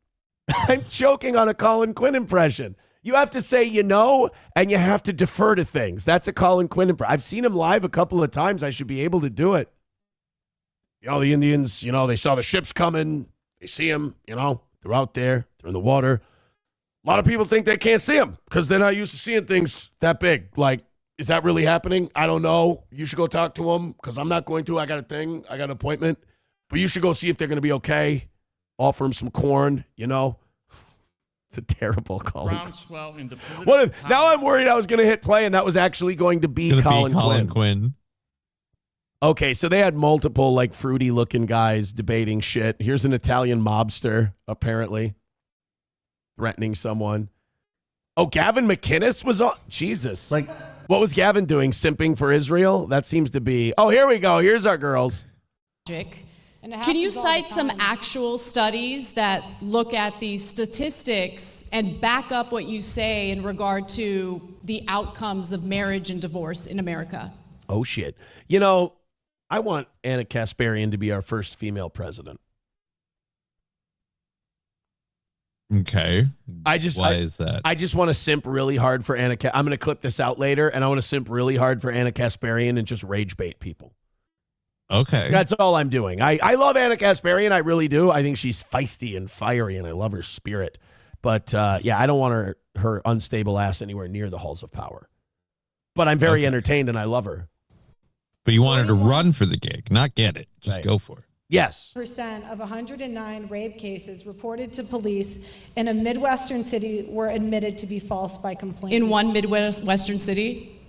I'm choking on a Colin Quinn impression. You have to say, and you have to defer to things. That's a Colin Quinn impression. I've seen him live a couple of times. I should be able to do it. The Indians, they saw the ships coming. They see them, they're out there. They're in the water. A lot of people think they can't see them because they're not used to seeing things that big. Like, is that really happening? I don't know. You should go talk to them because I'm not going to. I got a thing. I got an appointment. But you should go see if they're going to be okay. Offer them some corn, It's a terrible call. Groundswell in the now I'm worried I was going to hit play and that was actually going to be Colin Quinn. Okay, so they had multiple like fruity looking guys debating shit. Here's an Italian mobster, apparently, threatening someone. Oh, Gavin McInnes was on. Jesus. Like, what was Gavin doing? Simping for Israel? That seems to be. Oh, here we go. Here's our girls. Can you cite some actual studies that look at these statistics and back up what you say in regard to the outcomes of marriage and divorce in America? Oh, shit. I want Ana Kasparian to be our first female president. Okay. Why is that? I just want to simp really hard for Ana. I'm going to clip this out later, and I want to simp really hard for Ana Kasparian and just rage bait people. Okay. That's all I'm doing. I love Ana Kasparian. I really do. I think she's feisty and fiery, and I love her spirit. But, yeah, I don't want her unstable ass anywhere near the halls of power. But I'm very entertained, and I love her. But you want her to run for the gig, not get it. Just go for it. Yes. Percent of 109 rape cases reported to police in a Midwestern city were admitted to be false by complainants. In one Midwestern city?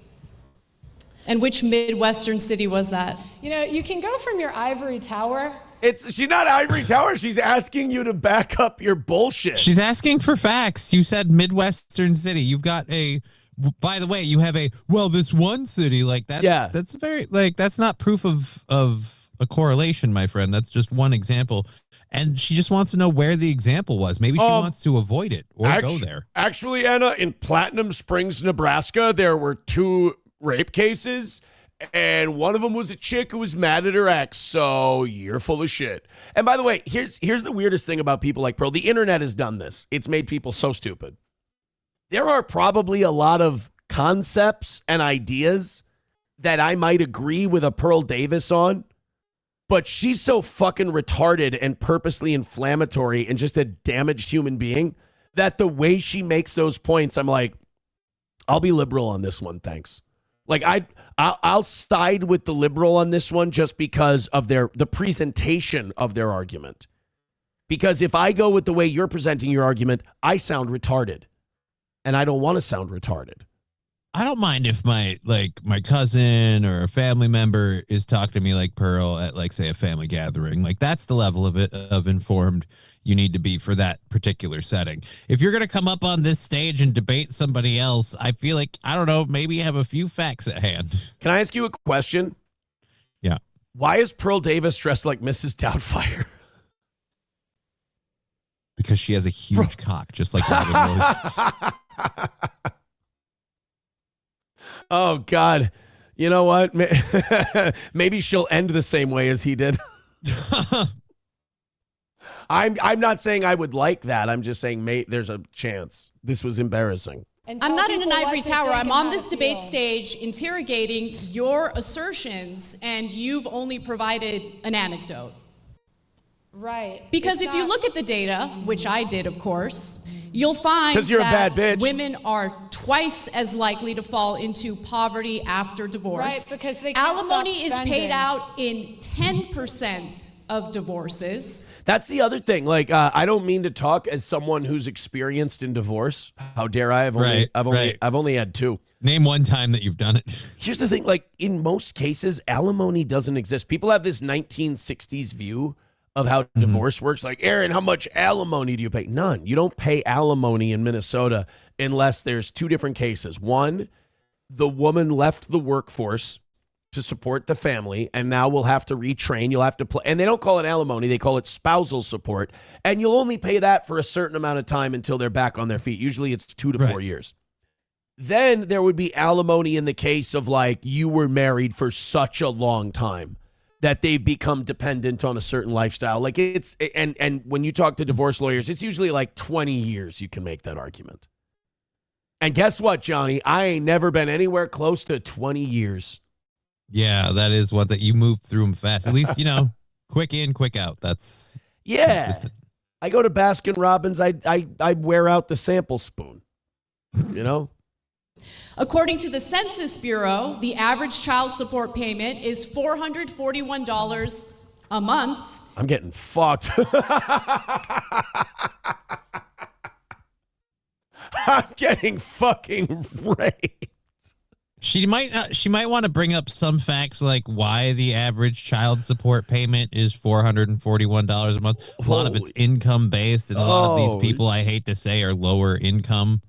And which Midwestern city was that? You know, you can go from your ivory tower. She's not ivory tower. She's asking you to back up your bullshit. She's asking for facts. You said Midwestern city. You've got by the way, you have this one city like that. Yeah. That's very that's not proof of a correlation, my friend. That's just one example. And she just wants to know where the example was. Maybe she wants to avoid it or go there. Actually, Anna, in Platinum Springs, Nebraska, there were 2 rape cases, and one of them was a chick who was mad at her ex. So you're full of shit. And by the way, here's the weirdest thing about people like Pearl. The internet has done this. It's made people so stupid. There are probably a lot of concepts and ideas that I might agree with a Pearl Davis on, but she's so fucking retarded and purposely inflammatory and just a damaged human being that the way she makes those points, I'm like, I'll be liberal on this one, thanks. Like I'll side with the liberal on this one just because of the presentation of their argument. Because if I go with the way you're presenting your argument, I sound retarded, and I don't want to sound retarded. I don't mind if my cousin or a family member is talking to me like Pearl at say a family gathering. Like that's the level of informed you need to be for that particular setting. If you're going to come up on this stage and debate somebody else, I feel like, I don't know, maybe have a few facts at hand. Can I ask you a question? Yeah. Why is Pearl Davis dressed like Mrs. Doubtfire? Because she has a huge cock, just like Robin Williams. Oh, God. You know what? Maybe she'll end the same way as he did. I'm not saying I would like that. I'm just saying there's a chance. This was embarrassing. I'm not in an ivory tower. I'm on this debate stage interrogating your assertions, and you've only provided an anecdote. Right. Because if you look at the data, which I did, of course, you'll find you're that a bad bitch. Women are twice as likely to fall into poverty after divorce. Right, because they can't Alimony stop is spending. paid out in 10% of divorces. That's the other thing. Like, I don't mean to talk as someone who's experienced in divorce. How dare I? I've only had 2. Name one time that you've done it. Here's the thing. Like, in most cases, alimony doesn't exist. People have this 1960s view of how divorce works. Like, Aaron, how much alimony do you pay? None. You don't pay alimony in Minnesota unless there's 2 different cases. One, the woman left the workforce to support the family and now will have to retrain. You'll have to play. And they don't call it alimony. They call it spousal support. And you'll only pay that for a certain amount of time until they're back on their feet. Usually it's 2 to 4 years. Then there would be alimony in the case of like you were married for such a long time that they've become dependent on a certain lifestyle. Like it's, and when you talk to divorce lawyers, it's usually like 20 years you can make that argument. And guess what, Johnny? I ain't never been anywhere close to 20 years. Yeah, that is what that you move through them fast. At least, quick in, quick out. That's consistent. I go to Baskin Robbins. I wear out the sample spoon, According to the Census Bureau, the average child support payment is $441 a month. I'm getting fucked. I'm getting fucking raped. She might want to bring up some facts like why the average child support payment is $441 a month. A lot of it's income based, and a lot of these people, I hate to say, are lower income,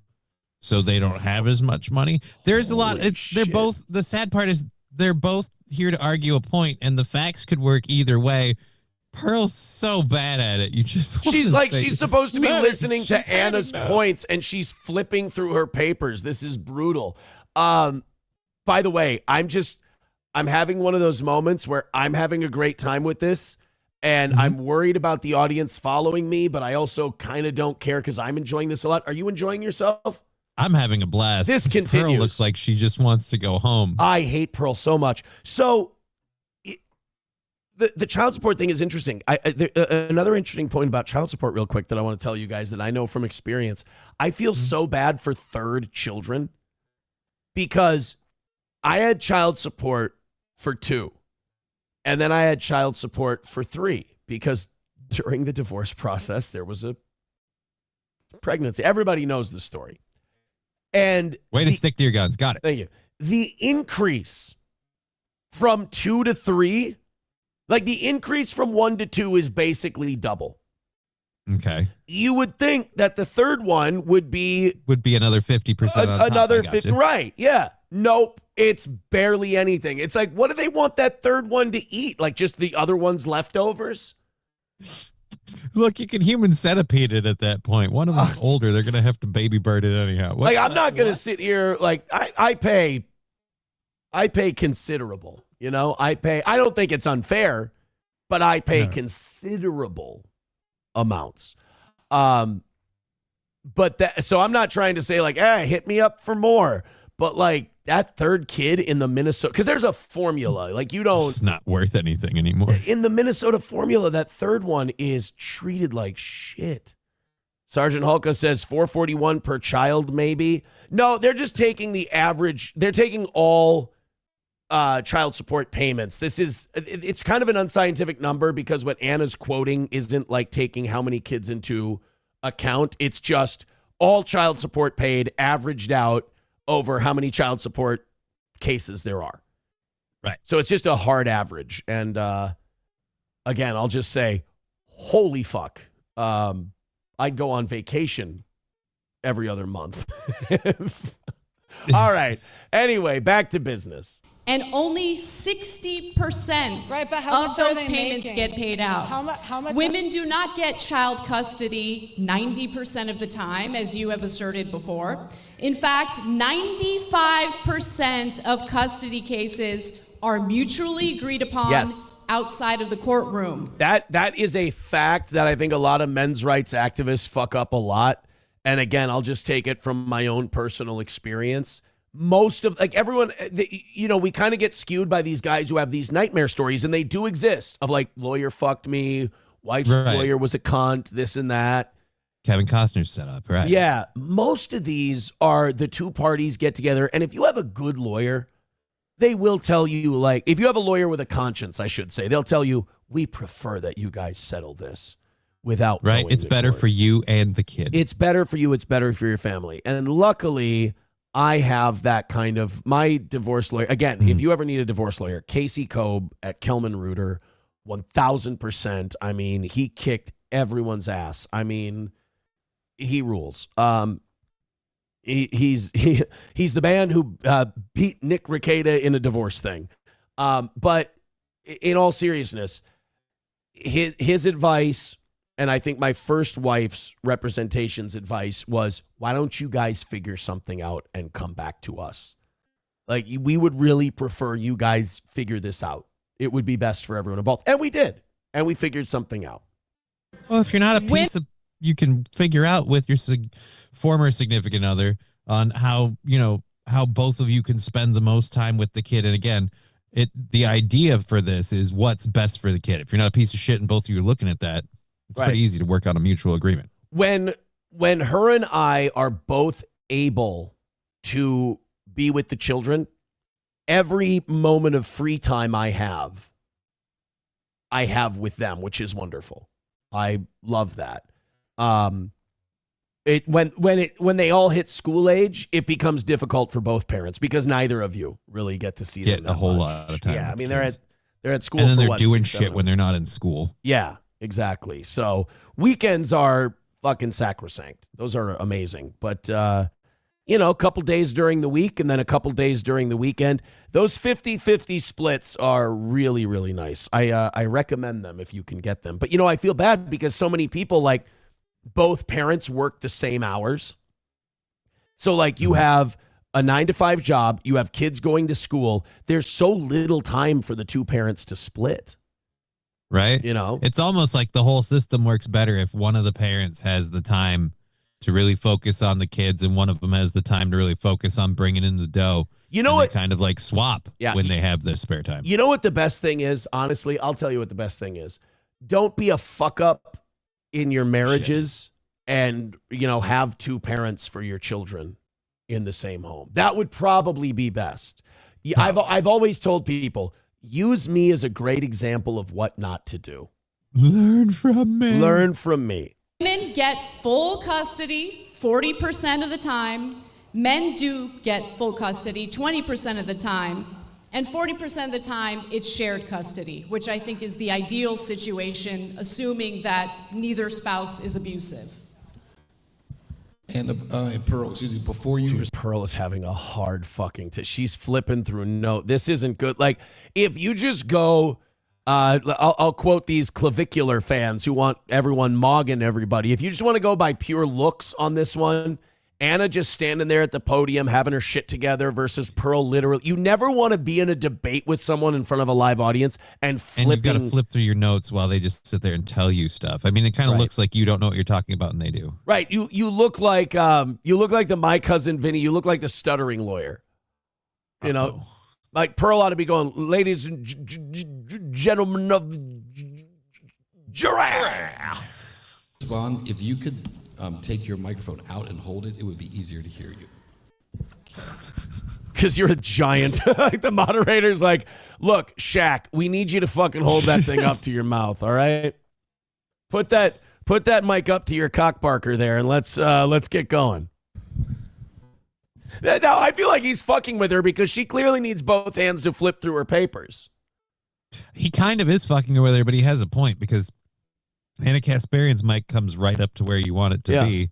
so they don't have as much money. There's a lot. They're both. The sad part is they're both here to argue a point, and the facts could work either way. Pearl's so bad at it. You just she's supposed to be listening to Anna's points, and she's flipping through her papers. This is brutal. By the way, I'm having one of those moments where I'm having a great time with this, And I'm worried about the audience following me, but I also kind of don't care because I'm enjoying this a lot. Are you enjoying yourself? I'm having a blast. This continues. Pearl looks like she just wants to go home. I hate Pearl so much. So the child support thing is interesting. Another interesting point about child support real quick that I want to tell you guys that I know from experience. I feel so bad for third children because I had child support for 2. And then I had child support for 3 because during the divorce process, there was a pregnancy. Everybody knows the story. And way to stick to your guns. Got it. Thank you. The increase from 2 to 3, like the increase from 1 to 2 is basically double. Okay. You would think that the third one would be another 50%. Another 50. Right. Yeah. Nope. It's barely anything. It's like, what do they want that third one to eat? Like just the other one's leftovers? Look, you can human centipede it at that point. One of them's older. They're going to have to baby bird it anyhow. What? Like, I'm not going to sit here. Like, I pay considerable, you know, I don't think it's unfair, but I pay considerable amounts. So I'm not trying to say like, hit me up for more. But like that third kid in the Minnesota, because there's a formula. Like you don't. It's not worth anything anymore. In the Minnesota formula, that third one is treated like shit. Sergeant Hulka says $441 per child, maybe. No, they're just taking the average. They're taking all child support payments. It's kind of an unscientific number because what Anna's quoting isn't like taking how many kids into account. It's just all child support paid averaged out over how many child support cases there are. Right. So it's just a hard average. And again, I'll just say, holy fuck. I'd go on vacation every other month. All right. Anyway, back to business. And only 60% Right, but how of much are those they payments making? get paid out. How much? Women do not get child custody 90% of the time, as you have asserted before. In fact, 95% of custody cases are mutually agreed upon outside of the courtroom. That is a fact that I think a lot of men's rights activists fuck up a lot. And again, I'll just take it from my own personal experience. Most of, like everyone, we kind of get skewed by these guys who have these nightmare stories, and they do exist, of like, lawyer fucked me, wife's lawyer was a cunt, this and that. Kevin Costner's set up, right? Yeah. Most of these are the two parties get together, and if you have a good lawyer, they will tell you, like, if you have a lawyer with a conscience, I should say, they'll tell you, we prefer that you guys settle this without knowing It's the better court. for you and the kid. It's better for you. It's better for your family. And luckily, I have that kind of, my divorce lawyer. Again, if you ever need a divorce lawyer, Casey Kobe at Kelman Reuter, 1,000%. I mean, he kicked everyone's ass. I mean, he rules. He's the man who beat Nick Ricada in a divorce thing. But in all seriousness, his advice, and I think my first wife's representation's advice was, why don't you guys figure something out and come back to us? Like, we would really prefer you guys figure this out. It would be best for everyone involved. And we did. And we figured something out. Well, if you're not a piece of, you can figure out with your former significant other on how both of you can spend the most time with the kid. And again, the idea for this is what's best for the kid. If you're not a piece of shit and both of you are looking at that, it's pretty easy to work out a mutual agreement. When her and I are both able to be with the children, every moment of free time I have with them, which is wonderful. I love that. When they all hit school age, it becomes difficult for both parents because neither of you really get to see them a whole lot of time. Yeah, I mean they're at school, and then for they're what, doing 6, shit 7 when they're not in school. Yeah, exactly. So weekends are fucking sacrosanct. Those are amazing. But a couple days during the week and then a couple days during the weekend. Those 50-50 splits are really, really nice. I recommend them if you can get them. But I feel bad because so many people, like, both parents work the same hours. So like you have a 9-to-5 job, you have kids going to school. There's so little time for the two parents to split. Right? You know? It's almost like the whole system works better if one of the parents has the time to really focus on the kids and one of them has the time to really focus on bringing in the dough. You know what? Kind of like swap when they have their spare time. You know what the best thing is? Honestly, I'll tell you what the best thing is. Don't be a fuck up in your marriages and, have two parents for your children in the same home. That would probably be best. I've always told people, use me as a great example of what not to do. Learn from me. Learn from me. Women get full custody 40% of the time. Men do get full custody 20% of the time. And 40% of the time, it's shared custody, which I think is the ideal situation, assuming that neither spouse is abusive. And Pearl, excuse me, before you... Dude, Pearl is having a hard fucking... she's flipping through. No, this isn't good. Like, if you just go... I'll quote these clavicular fans who want everyone mogging everybody. If you just want to go by pure looks on this one, Anna just standing there at the podium having her shit together versus Pearl literally. You never want to be in a debate with someone in front of a live audience and flipping. And you've got to flip through your notes while they just sit there and tell you stuff. I mean, it kind of looks like you don't know what you're talking about, and they do. Right. You look like the My Cousin Vinny. You look like the stuttering lawyer. You know. Like Pearl ought to be going, ladies and gentlemen of the jury. Spawn, if you could take your microphone out and hold it, it would be easier to hear you. Because you're a giant. Like the moderator's like, look, Shaq, we need you to fucking hold that thing up to your mouth, all right? Put that mic up to your cockbarker there, and let's get going. Now, I feel like he's fucking with her because she clearly needs both hands to flip through her papers. He kind of is fucking with her, but he has a point because Ana Kasparian's mic comes right up to where you want it to be.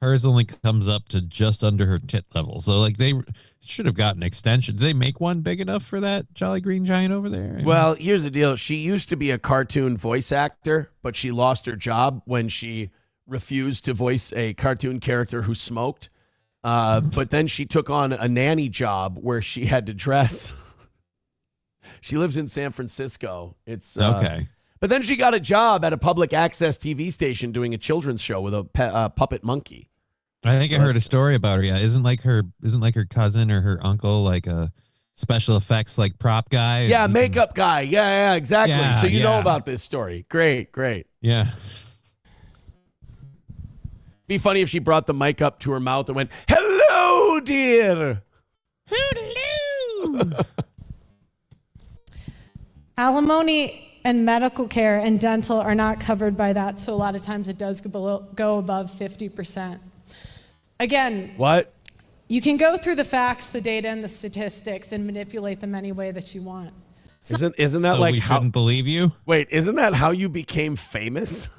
Hers only comes up to just under her tit level. So, like, they should have got an extension. Did they make one big enough for that Jolly Green Giant over there? Well, here's the deal. She used to be a cartoon voice actor, but she lost her job when she refused to voice a cartoon character who smoked. But then she took on a nanny job where she had to dress. She lives in San Francisco. It's okay. But then she got a job at a public access TV station doing a children's show with a puppet monkey. I think I heard a story about her. Yeah, isn't like her cousin or her uncle like a special effects like prop guy? Yeah, makeup guy. Yeah, exactly. Yeah, so you know about this story. Great. Yeah. Be funny if she brought the mic up to her mouth and went, "Hello, dear." Hello. Alimony and medical care and dental are not covered by that, so a lot of times it does go above 50%. Again, what? You can go through the facts, the data, and the statistics and manipulate them any way that you want. Isn't that so like we how? Shouldn't believe you? Wait, isn't that how you became famous?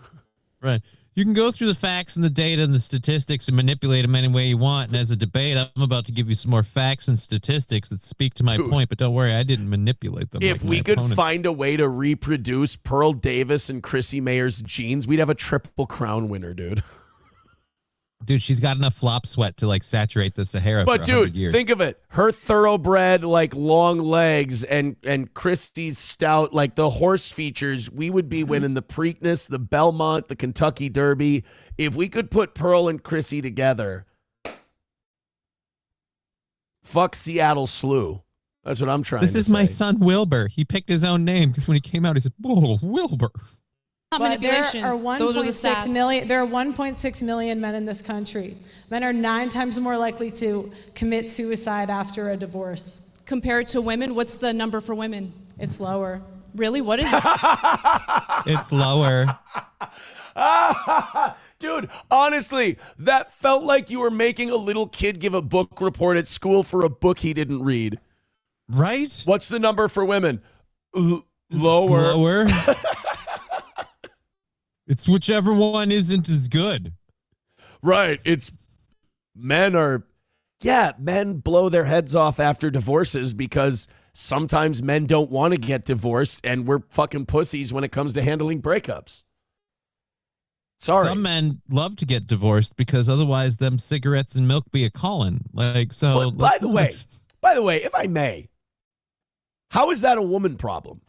Right. You can go through the facts and the data and the statistics and manipulate them any way you want. And as a debate, I'm about to give you some more facts and statistics that speak to my point. But don't worry, I didn't manipulate them. If we could find a way to reproduce Pearl Davis and Chrissy Mayer's genes, we'd have a Triple Crown winner, dude. Dude, she's got enough flop sweat to like saturate the Sahara for 100 years. Think of it. Her thoroughbred, like long legs and Christy's stout, like the horse features, we would be winning the Preakness, the Belmont, the Kentucky Derby. If we could put Pearl and Chrissy together, fuck Seattle Slew. That's what I'm trying to say. This is my son, Wilbur. He picked his own name because when he came out, he said, "Oh, Wilbur." Manipulation. Those are the stats. There are 1.6 million men in this country. Men are 9 times more likely to commit suicide after a divorce. Compared to women, what's the number for women? It's lower. Really? What is it? It's lower. Dude, honestly, that felt like you were making a little kid give a book report at school for a book he didn't read. Right? What's the number for women? Lower. Lower. It's whichever one isn't as good. Right. It's men blow their heads off after divorces because sometimes men don't want to get divorced and we're fucking pussies when it comes to handling breakups. Sorry. Some men love to get divorced because otherwise them cigarettes and milk be a calling. Like, so. Well, by the way, if I may, how is that a woman problem?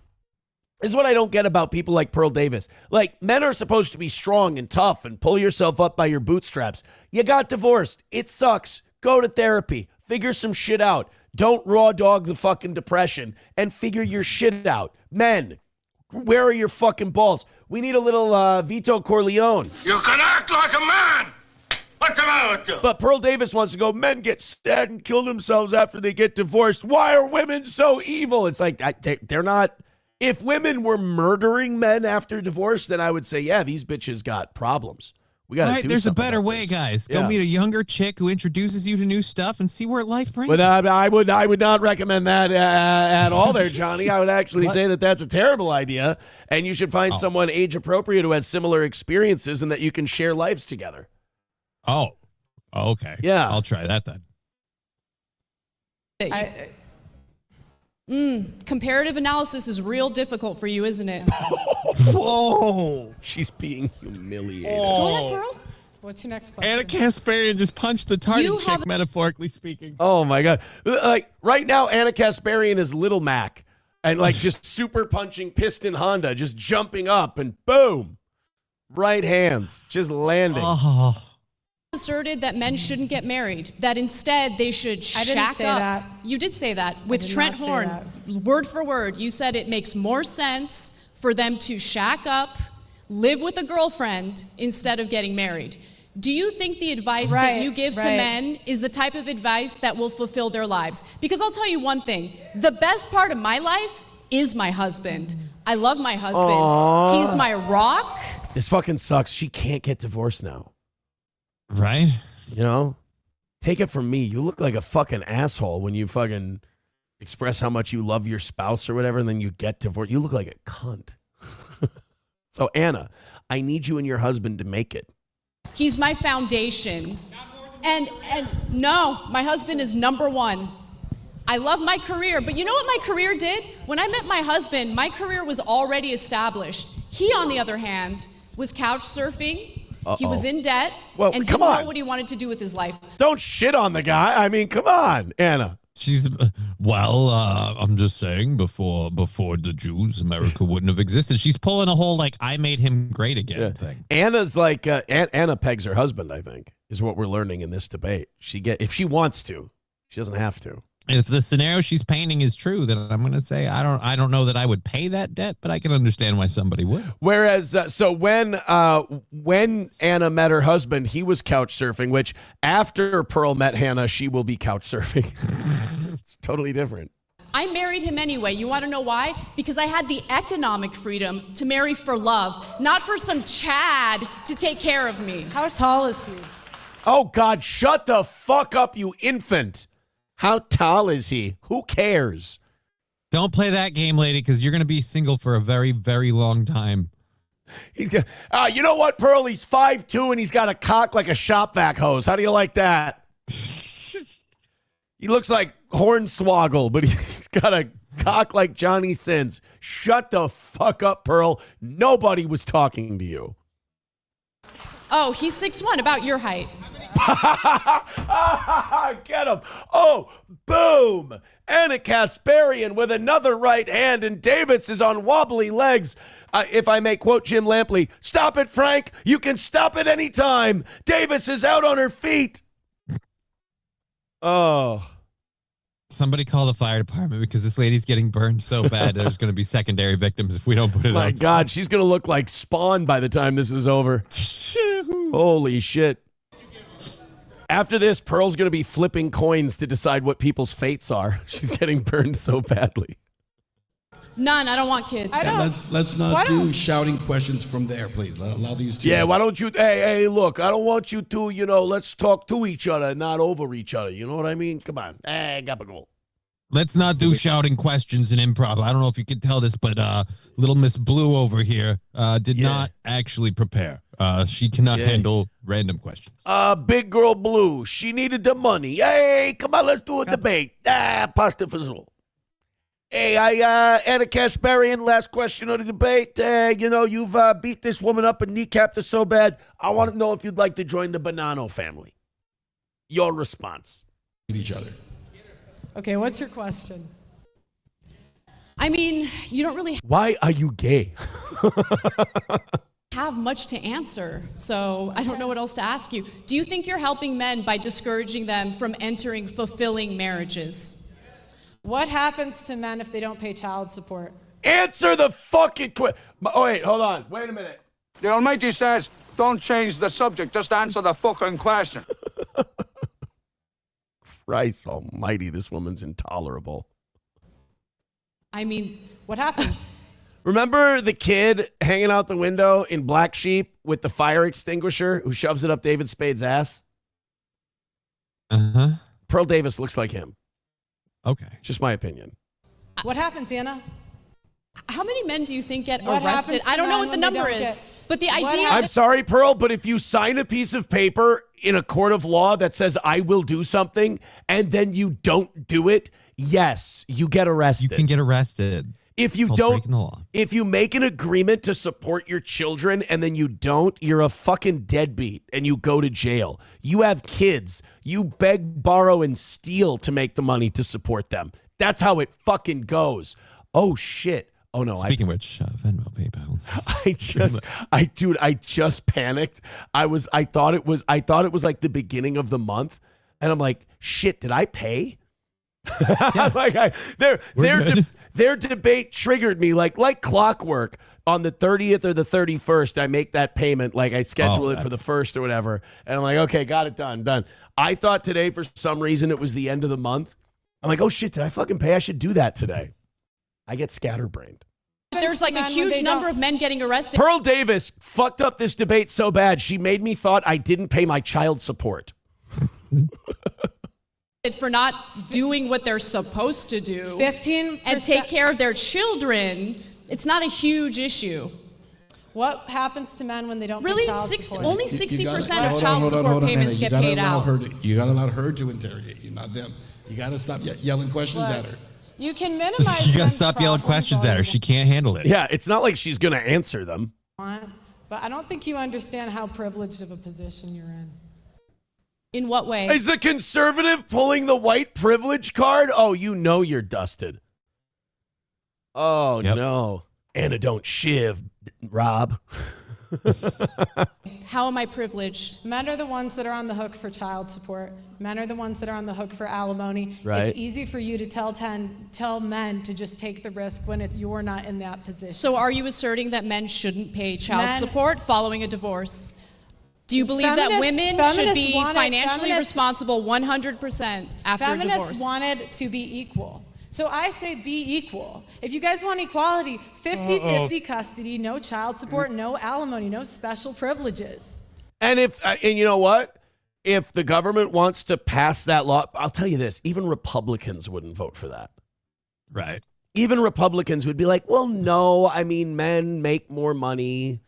This is what I don't get about people like Pearl Davis. Like, men are supposed to be strong and tough and pull yourself up by your bootstraps. You got divorced. It sucks. Go to therapy. Figure some shit out. Don't raw dog the fucking depression and figure your shit out. Men, where are your fucking balls? We need a little Vito Corleone. You can act like a man. What's the matter with you? But Pearl Davis wants to go, men get sad and kill themselves after they get divorced. Why are women so evil? It's like, they're not. If women were murdering men after divorce, then I would say, yeah, these bitches got problems. We got to do There's a something better about way, this. guys. Go meet a younger chick who introduces you to new stuff and see where life brings But you. I would not recommend that at all there, Johnny. I would actually say that that's a terrible idea, and you should find someone age appropriate who has similar experiences and that you can share lives together. Oh, okay. Yeah. I'll try that then. Comparative analysis is real difficult for you, isn't it? Whoa. She's being humiliated. Go ahead, Pearl. What's your next question? Ana Kasparian just punched the target You chick, have- metaphorically speaking. Oh, my God. Like, right now, Ana Kasparian is Little Mac and, like, just super punching Piston Honda, just jumping up and boom. Right hands, just landing. Asserted that men shouldn't get married, that instead they should shack I didn't say up. that. You did say that with did Trent not say Horn, that. word for word. You said it makes more sense for them to shack up, live with a girlfriend instead of getting married. Do you think the advice that you give to men is the type of advice that will fulfill their lives? Because I'll tell you one thing, the best part of my life is my husband. I love my husband. Aww. He's my rock. This fucking sucks. She can't get divorced now. Right? You know? Take it from me. You look like a fucking asshole when you fucking express how much you love your spouse or whatever, and then you get divorced. You look like a cunt. So, Anna, I need you and your husband to make it. He's my foundation. And no, my husband is number one. I love my career, but you know what my career did? When I met my husband, my career was already established. He, on the other hand, was couch surfing. He was in debt and didn't know what he wanted to do with his life. Don't shit on the guy. I mean, come on, Anna. She's, I'm just saying, before the Jews, America wouldn't have existed. She's pulling a whole, like, I made him great again thing. Anna's like, Anna pegs her husband, I think, is what we're learning in this debate. If she wants to, she doesn't have to. If the scenario she's painting is true, then I'm going to say I don't know that I would pay that debt, but I can understand why somebody would. Whereas, so when Anna met her husband, he was couch surfing, which after Pearl met Hannah, she will be couch surfing. It's totally different. I married him anyway. You want to know why? Because I had the economic freedom to marry for love, not for some Chad to take care of me. How tall is he? Oh, God, shut the fuck up, you infant. How tall is he? Who cares? Don't play that game, lady, because you're going to be single for a very, very long time. He's got, you know what, Pearl? He's 5'2", and he's got a cock like a shop vac hose. How do you like that? He looks like Hornswoggle, but he's got a cock like Johnny Sins. Shut the fuck up, Pearl. Nobody was talking to you. Oh, he's 6'1", about your height. Get him. Oh, boom. Ana Kasparian with another right hand, and Davis is on wobbly legs. If I may quote Jim Lampley, stop it, Frank. You can stop it any time. Davis is out on her feet. Oh. Somebody call the fire department because this lady's getting burned so bad there's going to be secondary victims if we don't put it out. My God, she's going to look like Spawn by the time this is over. Holy shit. After this, Pearl's going to be flipping coins to decide what people's fates are. She's getting burned so badly. None. I don't want kids. Let's not do shouting questions from there, please. Allow these two. Yeah, why don't you, hey, look, I don't want you to, let's talk to each other, not over each other. You know what I mean? Come on. Hey, Gabagool. Let's not do shouting questions in improv. I don't know if you can tell this, but little Miss Blue over here did not actually prepare. She cannot handle random questions. Big girl Blue, she needed the money. Hey, come on, let's do a debate. Pasta Fizzle. Hey, Ana Kasparian, last question of the debate. You've beat this woman up and kneecapped her so bad. I want to know if you'd like to join the Bonanno family. Your response. Each other. Okay, what's your question? I mean, you don't really Why are you gay? have much to answer, so I don't know what else to ask you. Do you think you're helping men by discouraging them from entering fulfilling marriages? What happens to men if they don't pay child support? Answer the fucking question. Oh, wait, hold on. Wait a minute. The Almighty says, don't change the subject, just answer the fucking question. Christ almighty, this woman's intolerable. I mean, what happens? Remember the kid hanging out the window in Black Sheep with the fire extinguisher who shoves it up David Spade's ass? Uh-huh. Pearl Davis looks like him. Okay. Just my opinion. What happens, Anna? How many men do you think get What arrested? happens to I don't know men what the when they number don't is, get- but the What idea I'm sorry, Pearl, but if you sign a piece of paper in a court of law that says I will do something and then you don't do it, yes, you get arrested. You can get arrested. If you Called don't, breaking the law. if you make an agreement to support your children and then you don't, you're a fucking deadbeat and you go to jail. You have kids. You beg, borrow, and steal to make the money to support them. That's how it fucking goes. Oh shit. Oh no. Speaking of which, Venmo, PayPal. I just panicked. I thought it was like the beginning of the month, and I'm like, shit, did I pay? Yeah. Their debate triggered me like clockwork. On the 30th or the 31st, I make that payment, like I schedule it for the 1st or whatever, and I'm like, okay, got it done. I thought today, for some reason, it was the end of the month. I'm like, oh shit, did I fucking pay? I should do that today. I get scatterbrained. there's like a huge number of men getting arrested. Pearl Davis fucked up this debate so bad, she made me thought I didn't pay my child support. For not doing what they're supposed to do 15% and take care of their children. It's not a huge issue. What happens to men when they don't Really, pay child support? only 60% of child Hold support on, payments Anna. get paid out. You got to allow her to interrogate you, not them. You got to stop yelling questions at her. You can minimize. You got to stop yelling questions at her. She can't handle it. Yeah, it's not like she's going to answer them. But I don't think you understand how privileged of a position you're in. In what way? Is the conservative pulling the white privilege card? Oh, you know you're dusted. Oh, no. Anna, don't shiv, Rob. How am I privileged? Men are the ones that are on the hook for child support. Men are the ones that are on the hook for alimony. Right. It's easy for you to tell men to just take the risk when you're not in that position. So are you asserting that men shouldn't pay child support following a divorce? Do you believe that women should be financially responsible 100% after a divorce? Feminists wanted to be equal. So I say be equal. If you guys want equality, 50-50 custody, no child support, no alimony, no special privileges. And and you know what? If the government wants to pass that law, I'll tell you this, even Republicans wouldn't vote for that. Right. Even Republicans would be like, well, no, I mean, men make more money.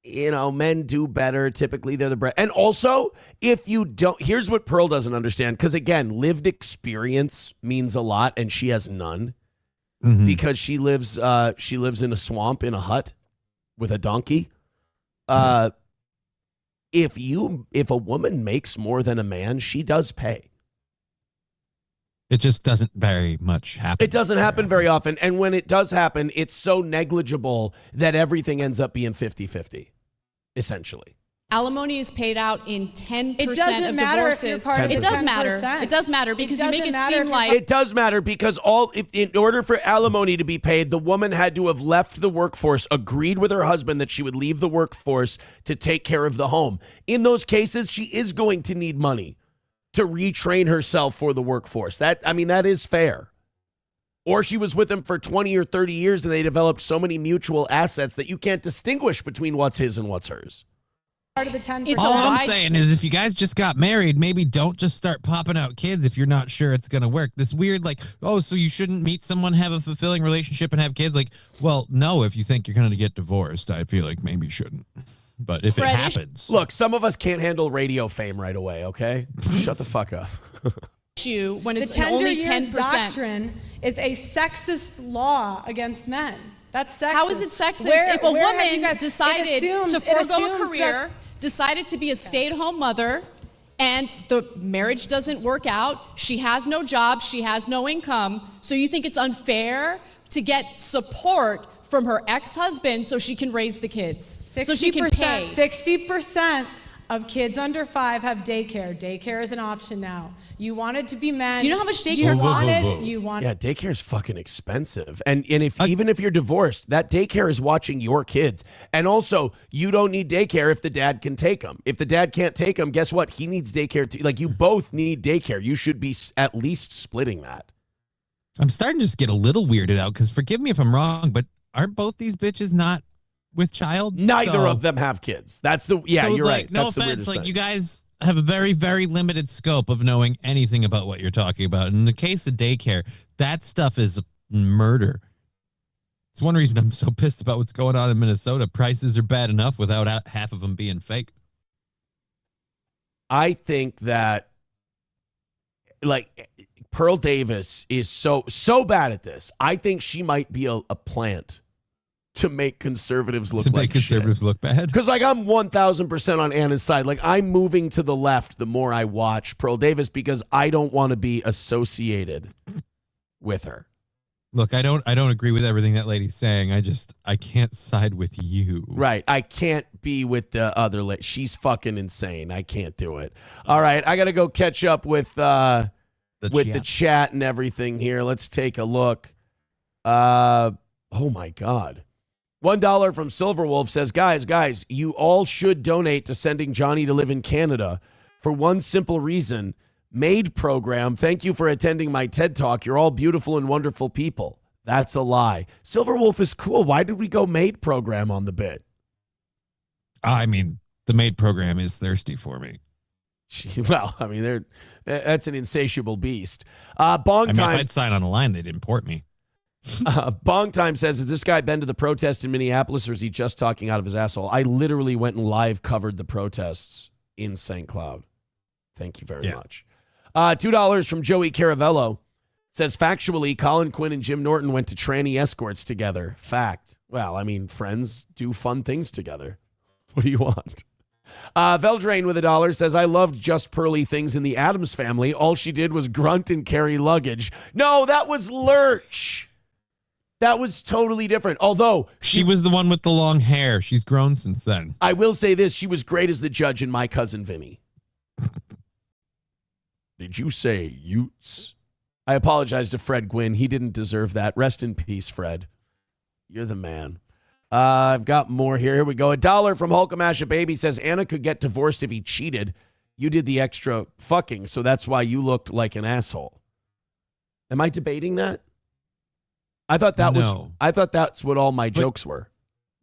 You know, men do better. Typically, they're the bread. And also, if you don't, here's what Pearl doesn't understand. Because again, lived experience means a lot, and she has none. Because she lives in a swamp in a hut with a donkey. If a woman makes more than a man, she does pay. It just doesn't very much happen. It doesn't happen very often. And when it does happen, it's so negligible that everything ends up being 50-50, essentially. Alimony is paid out in 10% It doesn't of matter if divorces. you're part of the It does matter. 10%. It does matter because you make it seem like It does matter because in order for alimony to be paid, the woman had to have left the workforce, agreed with her husband that she would leave the workforce to take care of the home. In those cases, she is going to need money to retrain herself for the workforce. That is fair. Or she was with him for 20 or 30 years and they developed so many mutual assets that you can't distinguish between what's his and what's hers. Part of the 10%. All I'm saying is if you guys just got married, maybe don't just start popping out kids if you're not sure it's going to work. This weird, so you shouldn't meet someone, have a fulfilling relationship, and have kids. Well, no, if you think you're going to get divorced, I feel like maybe you shouldn't. But if it happens. Look, some of us can't handle radio fame right away, okay? Shut the fuck up. When it's the tender only years 10%. doctrine is a sexist law against men. That's sexist. How is it sexist if a woman decided to forego a career, decided to be a stay-at-home mother, and the marriage doesn't work out, she has no job, she has no income, so you think it's unfair to get support from her ex-husband so she can raise the kids. 60%, so she can pay. 60% of kids under 5 have daycare. Daycare is an option now. You wanted to be men. Do you know how much daycare you wanted. Yeah, daycare is fucking expensive. And if even if you're divorced, that daycare is watching your kids. And also, you don't need daycare if the dad can take them. If the dad can't take them, guess what? He needs daycare too. Like, you both need daycare. You should be at least splitting that. I'm starting to just get a little weirded out because forgive me if I'm wrong, but aren't both these bitches not with child? Neither of them have kids. That's the you're like, right. No That's offense, like thing. you guys have a very, very limited scope of knowing anything about what you're talking about. In the case of daycare, that stuff is murder. It's one reason I'm so pissed about what's going on in Minnesota. Prices are bad enough without half of them being fake. I think that, like, Pearl Davis is so bad at this. I think she might be a plant to make conservatives look look bad. Because, like, I'm 1,000% on Anna's side. Like, I'm moving to the left the more I watch Pearl Davis because I don't want to be associated with her. Look, I don't agree with everything that lady's saying. I can't side with you. Right. I can't be with the other lady. She's fucking insane. I can't do it. All right. I got to go catch up with the chat and everything here. Let's take a look. Oh, my God. $1 from Silverwolf says, guys, you all should donate to sending Johnny to live in Canada for one simple reason. MAID program. Thank you for attending my TED Talk. You're all beautiful and wonderful people. That's a lie. Silverwolf is cool. Why did we go MAID program on the bit? I mean, the MAID program is thirsty for me. Well, I mean, that's an insatiable beast. If I'd sign on a line, they'd import me. Bong Time says, has this guy been to the protest in Minneapolis, or is he just talking out of his asshole? I literally went and live covered the protests in St. Cloud. Thank you very much. $2 from Joey Caravello says, factually, Colin Quinn and Jim Norton went to tranny escorts together. Fact. Well, I mean, friends do fun things together. What do you want? Veldrain with $1 says, I loved Just Pearly Things in the Addams Family. All she did was grunt and carry luggage. No, that was Lurch. That was totally different. Although she was the one with the long hair. She's grown since then. I will say this. She was great as the judge in My Cousin Vinny. Did you say Utes? I apologize to Fred Gwynn. He didn't deserve that. Rest in peace, Fred. You're the man. I've got more here. Here we go. $1 from Hulkamasha Baby says, Anna could get divorced if he cheated. You did the extra fucking, so that's why you looked like an asshole. Am I debating that? I thought that's what all my jokes were.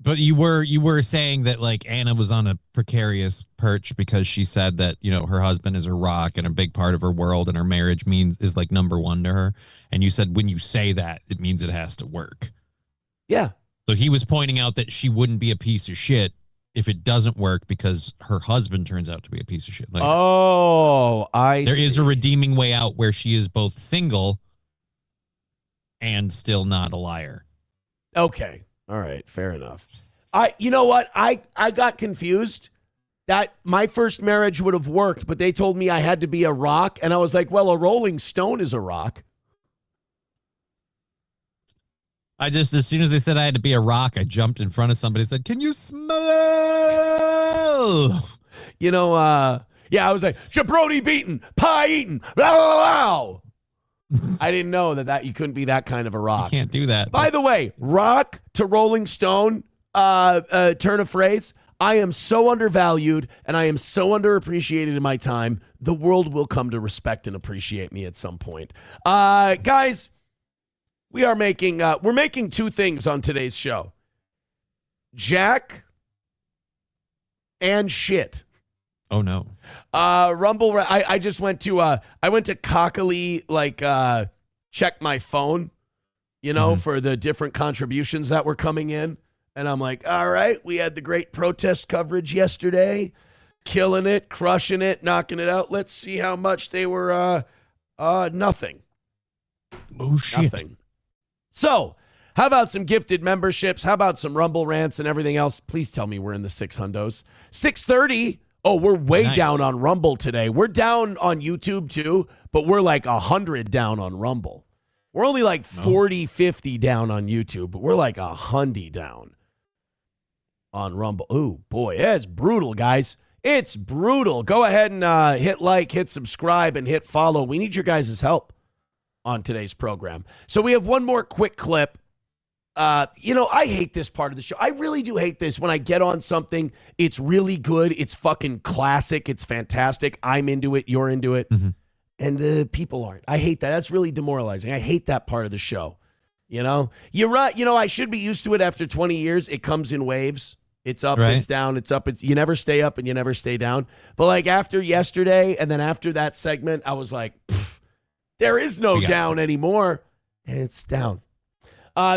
But you were saying that, like, Anna was on a precarious perch because she said that, you know, her husband is her rock and a big part of her world, and her marriage is like number one to her. And you said when you say that, it means it has to work. Yeah. So he was pointing out that she wouldn't be a piece of shit if it doesn't work because her husband turns out to be a piece of shit later. Oh, There is a redeeming way out where she is both single and still not a liar. Okay. All right. Fair enough. You know what? I got confused that my first marriage would have worked, but they told me I had to be a rock. And I was like, well, a Rolling Stone is a rock. As soon as they said I had to be a rock, I jumped in front of somebody and said, can you smell? You know, I was like, jabroni beaten, pie eaten, blah, blah, blah. I didn't know that you couldn't be that kind of a rock. You can't do that. By the way, rock to Rolling Stone, turn of phrase. I am so undervalued and I am so underappreciated in my time. The world will come to respect and appreciate me at some point. Guys, we're making two things on today's show. Jack and shit. Oh no. Rumble. I just went to Cockily, check my phone, for the different contributions that were coming in. And I'm like, all right, we had the great protest coverage yesterday, killing it, crushing it, knocking it out. Let's see how much they were, nothing. Oh shit. Nothing. So how about some gifted memberships? How about some Rumble rants and everything else? Please tell me we're in the 600s. 630. Oh, we're way down on Rumble today. We're down on YouTube too, but we're like 100 down on Rumble. We're only like 40, 50 down on YouTube, but we're like 100 down on Rumble. Ooh, boy, it's brutal, guys. It's brutal. Go ahead and hit like, hit subscribe, and hit follow. We need your guys' help on today's program. So we have one more quick clip. I hate this part of the show. I really do hate this when I get on something. It's really good. It's fucking classic. It's fantastic. I'm into it. You're into it. Mm-hmm. And the people aren't. I hate that. That's really demoralizing. I hate that part of the show. You're right. I should be used to it after 20 years. It comes in waves. It's up, right. It's down, it's up. You never stay up and you never stay down. But like after yesterday and then after that segment, I was like, there is no down anymore. It's down.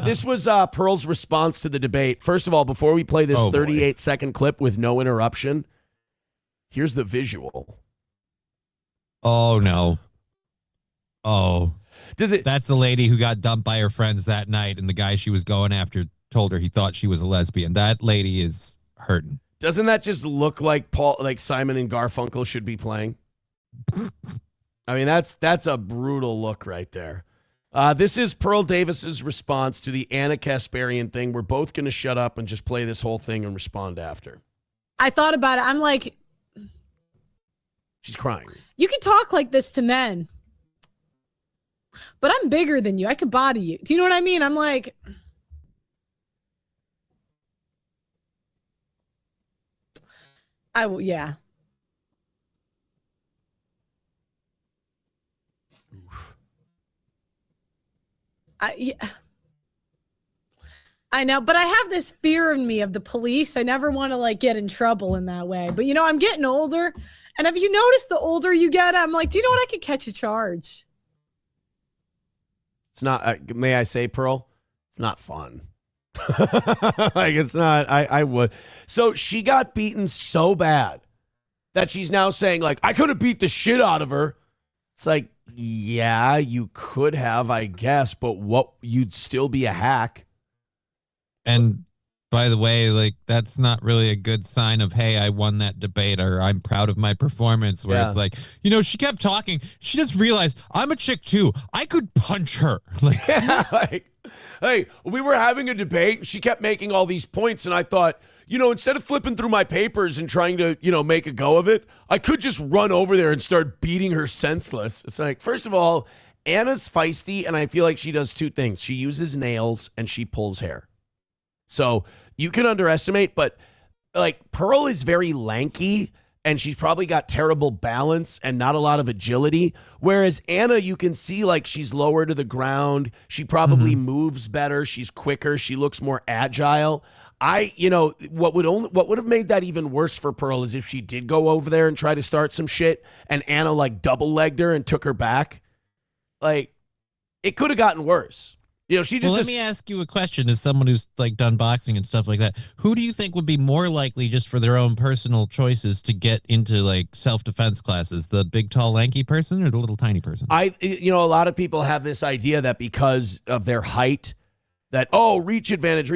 This was Pearl's response to the debate. First of all, before we play this 38-second clip with no interruption, here's the visual. Oh, no. Oh. That's the lady who got dumped by her friends that night, and the guy she was going after told her he thought she was a lesbian. That lady is hurting. Doesn't that just look like Simon and Garfunkel should be playing? I mean, that's a brutal look right there. This is Pearl Davis's response to the Ana Kasparian thing. We're both going to shut up and just play this whole thing and respond after. I thought about it. I'm like, she's crying. You can talk like this to men, but I'm bigger than you. I could body you. Do you know what I mean? I'm like, yeah. I know, but I have this fear in me of the police. I never want to get in trouble in that way. But I'm getting older, and have you noticed the older you get, I'm like, do you know what? I could catch a charge. It's not. May I say, Pearl? It's not fun. It's not. I would. So she got beaten so bad that she's now saying I could have beat the shit out of her. It's like, yeah, you could have, I guess, but you'd still be a hack. And by the way, that's not really a good sign of, hey, I won that debate, or I'm proud of my performance, where it's like, she kept talking. She just realized I'm a chick too. I could punch her. Hey, we were having a debate and she kept making all these points. And I thought, instead of flipping through my papers and trying to, make a go of it, I could just run over there and start beating her senseless. It's like, first of all, Anna's feisty, and I feel like she does two things. She uses nails and she pulls hair. So you can underestimate, but Pearl is very lanky and she's probably got terrible balance and not a lot of agility. Whereas Ana, you can see she's lower to the ground. She probably moves better. She's quicker. She looks more agile. What would have made that even worse for Pearl is if she did go over there and try to start some shit and Ana double-legged her and took her back. It could have gotten worse. She just. Well, let me ask you a question. As someone who's done boxing and stuff like that, who do you think would be more likely, just for their own personal choices, to get into self-defense classes? The big, tall, lanky person or the little tiny person? A lot of people have this idea that because of their height, that, reach advantage.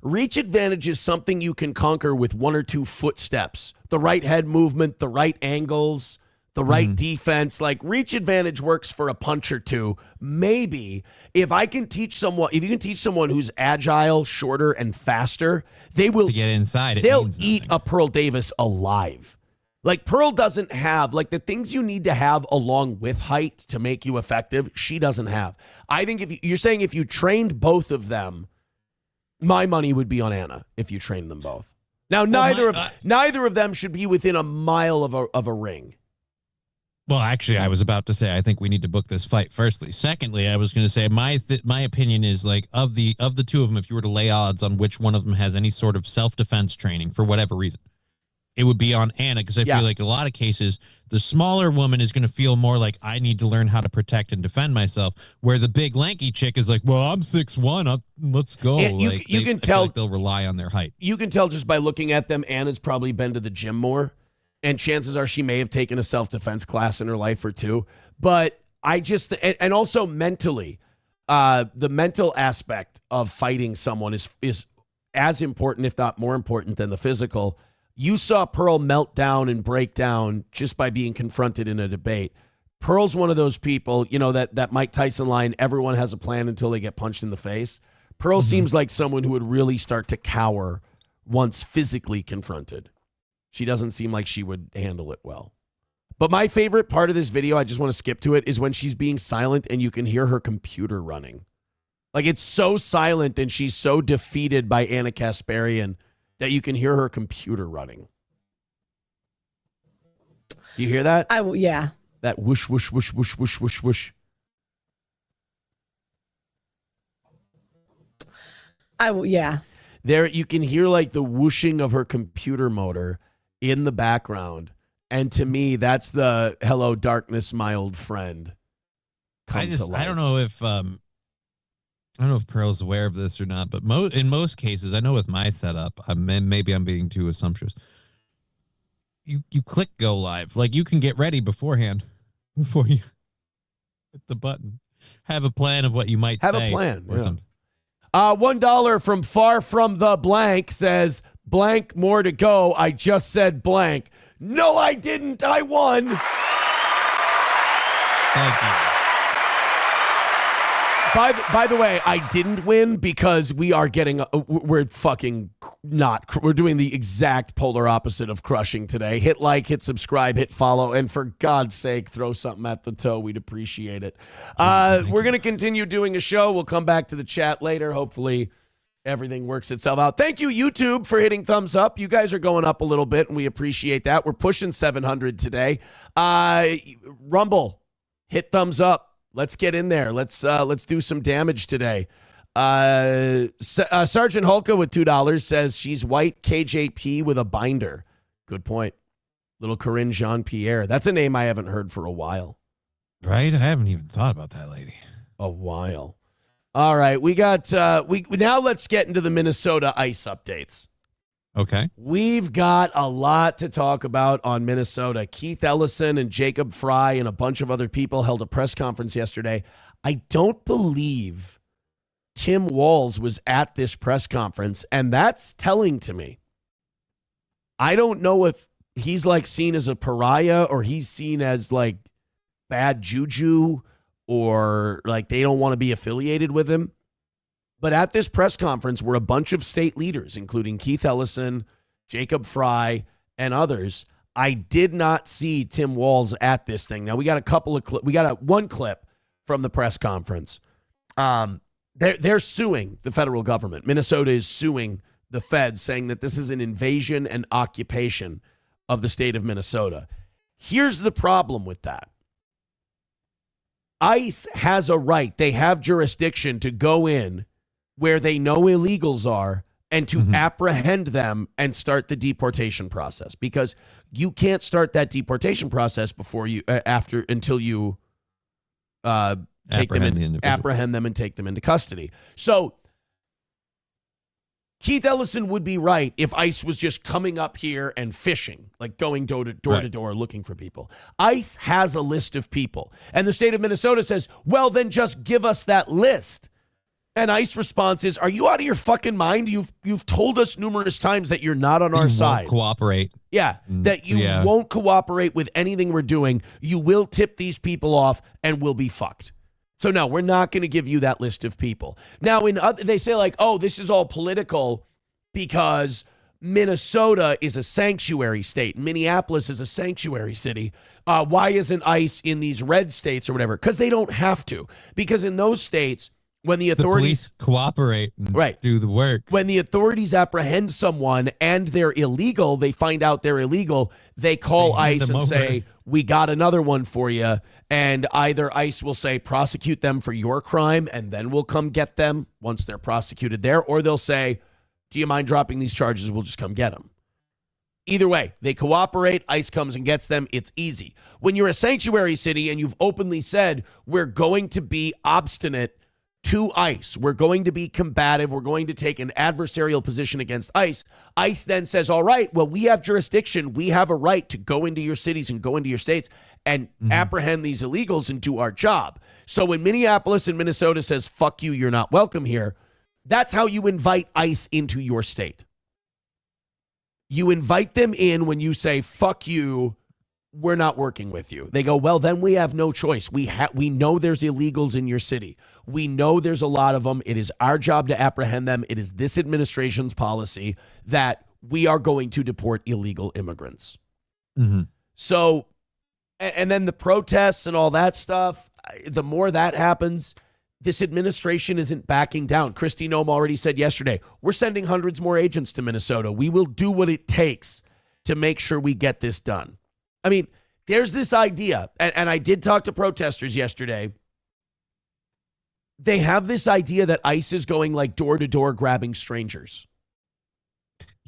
Reach advantage is something you can conquer with 1 or 2 footsteps. The right head movement, the right angles, the right defense. Reach advantage works for a punch or two. Maybe if you can teach someone who's agile, shorter, and faster, they will to get inside. They'll eat a Pearl Davis alive. Pearl doesn't have the things you need to have along with height to make you effective. She doesn't have. I think you're saying if you trained both of them, my money would be on Ana if you trained them both. Now, neither of them should be within a mile of a ring. Well, actually, I was about to say I think we need to book this fight. Firstly, secondly, I was going to say my opinion is of the two of them, if you were to lay odds on which one of them has any sort of self-defense training for whatever reason, it would be on Ana, because I feel like a lot of cases the smaller woman is going to feel more like I need to learn how to protect and defend myself, where the big lanky chick is like, well, I'm 6'1", let's go. You can tell they'll rely on their height. You can tell just by looking at them. Anna's probably been to the gym more. And chances are she may have taken a self-defense class in her life or two. But and also mentally, the mental aspect of fighting someone is as important, if not more important, than the physical. You saw Pearl melt down and break down just by being confronted in a debate. Pearl's one of those people, that Mike Tyson line, everyone has a plan until they get punched in the face. Pearl seems like someone who would really start to cower once physically confronted. She doesn't seem like she would handle it well. But my favorite part of this video, I just want to skip to it, is when she's being silent and you can hear her computer running. Like, it's so silent and she's so defeated by Ana Kasparian that you can hear her computer running. Do you hear that? Yeah. That whoosh, whoosh, whoosh, whoosh, whoosh, whoosh, whoosh. Yeah. There, you can hear like the whooshing of her computer motor in the background. And to me, that's the hello, darkness, my old friend. I don't know if Pearl's aware of this or not, but in most cases, I know with my setup, maybe I'm being too assumptuous. You click go live, like you can get ready beforehand before you hit the button. Have a plan of what you might have say. A plan. Or yeah. something. $1 from Far From the Blank says, blank more to go. I just said blank. No, I didn't. I won. Thank you. By the way, I didn't win because we're fucking not. We're doing the exact polar opposite of crushing today. Hit like, hit subscribe, hit follow, and for God's sake, throw something at the toe. We'd appreciate it. We're going to continue doing a show. We'll come back to the chat later. Hopefully everything works itself out. Thank you, YouTube, for hitting thumbs up. You guys are going up a little bit, and we appreciate that. We're pushing 700 today. Rumble, hit thumbs up. Let's get in there. Let's do some damage today. Sergeant Hulka with $2 says she's white KJP with a binder. Good point. Little Corinne Jean-Pierre. That's a name I haven't heard for a while. Right? I haven't even thought about that lady. A while. All right, we got now let's get into the Minnesota ICE updates. Okay. We've got a lot to talk about on Minnesota. Keith Ellison and Jacob Fry and a bunch of other people held a press conference yesterday. I don't believe Tim Walz was at this press conference, and that's telling to me. I don't know if he's like seen as a pariah or he's seen as like bad juju or like they don't want to be affiliated with him. But at this press conference were a bunch of state leaders, including Keith Ellison, Jacob Fry, and others. I did not see Tim Walz at this thing. Now we got one clip from the press conference. They're suing the federal government. Minnesota is suing the feds, saying that this is an invasion and occupation of the state of Minnesota. Here's the problem with that. ICE has a right. They have jurisdiction to go in where they know illegals are and to apprehend them and start the deportation process, because you can't start that deportation process until you apprehend them and take them into custody. So Keith Ellison would be right if ICE was just coming up here and fishing, like going door to door looking for people. ICE has a list of people, and the state of Minnesota says, well, then just give us that list. And ICE response is, are you out of your fucking mind? You've told us numerous times that you're not on our side. Cooperate. Yeah, that you won't cooperate with anything we're doing. You will tip these people off and we'll be fucked. So no, we're not going to give you that list of people. Now, they say like, oh, this is all political because Minnesota is a sanctuary state. Minneapolis is a sanctuary city. Why isn't ICE in these red states or whatever? Because they don't have to. Because in those states, when the authorities cooperate and do the work. When the authorities apprehend someone and they're illegal, they find out they're illegal, they call ICE and say, we got another one for you. And either ICE will say, prosecute them for your crime, and then we'll come get them once they're prosecuted there. Or they'll say, do you mind dropping these charges? We'll just come get them. Either way, they cooperate. ICE comes and gets them. It's easy. When you're a sanctuary city and you've openly said, we're going to be obstinate to ICE, we're going to be combative, we're going to take an adversarial position against ICE. ICE then says, all right, well, we have jurisdiction. We have a right to go into your cities and go into your states and apprehend these illegals and do our job. So when Minneapolis and Minnesota says, fuck you, you're not welcome here, that's how you invite ICE into your state. You invite them in when you say, fuck you, we're not working with you. They go, well, then we have no choice. We know there's illegals in your city. We know there's a lot of them. It is our job to apprehend them. It is this administration's policy that we are going to deport illegal immigrants. Mm-hmm. So, and then the protests and all that stuff, the more that happens, this administration isn't backing down. Kristi Noem already said yesterday, we're sending hundreds more agents to Minnesota. We will do what it takes to make sure we get this done. I mean, there's this idea, and I did talk to protesters yesterday. They have this idea that ICE is going like door to door grabbing strangers.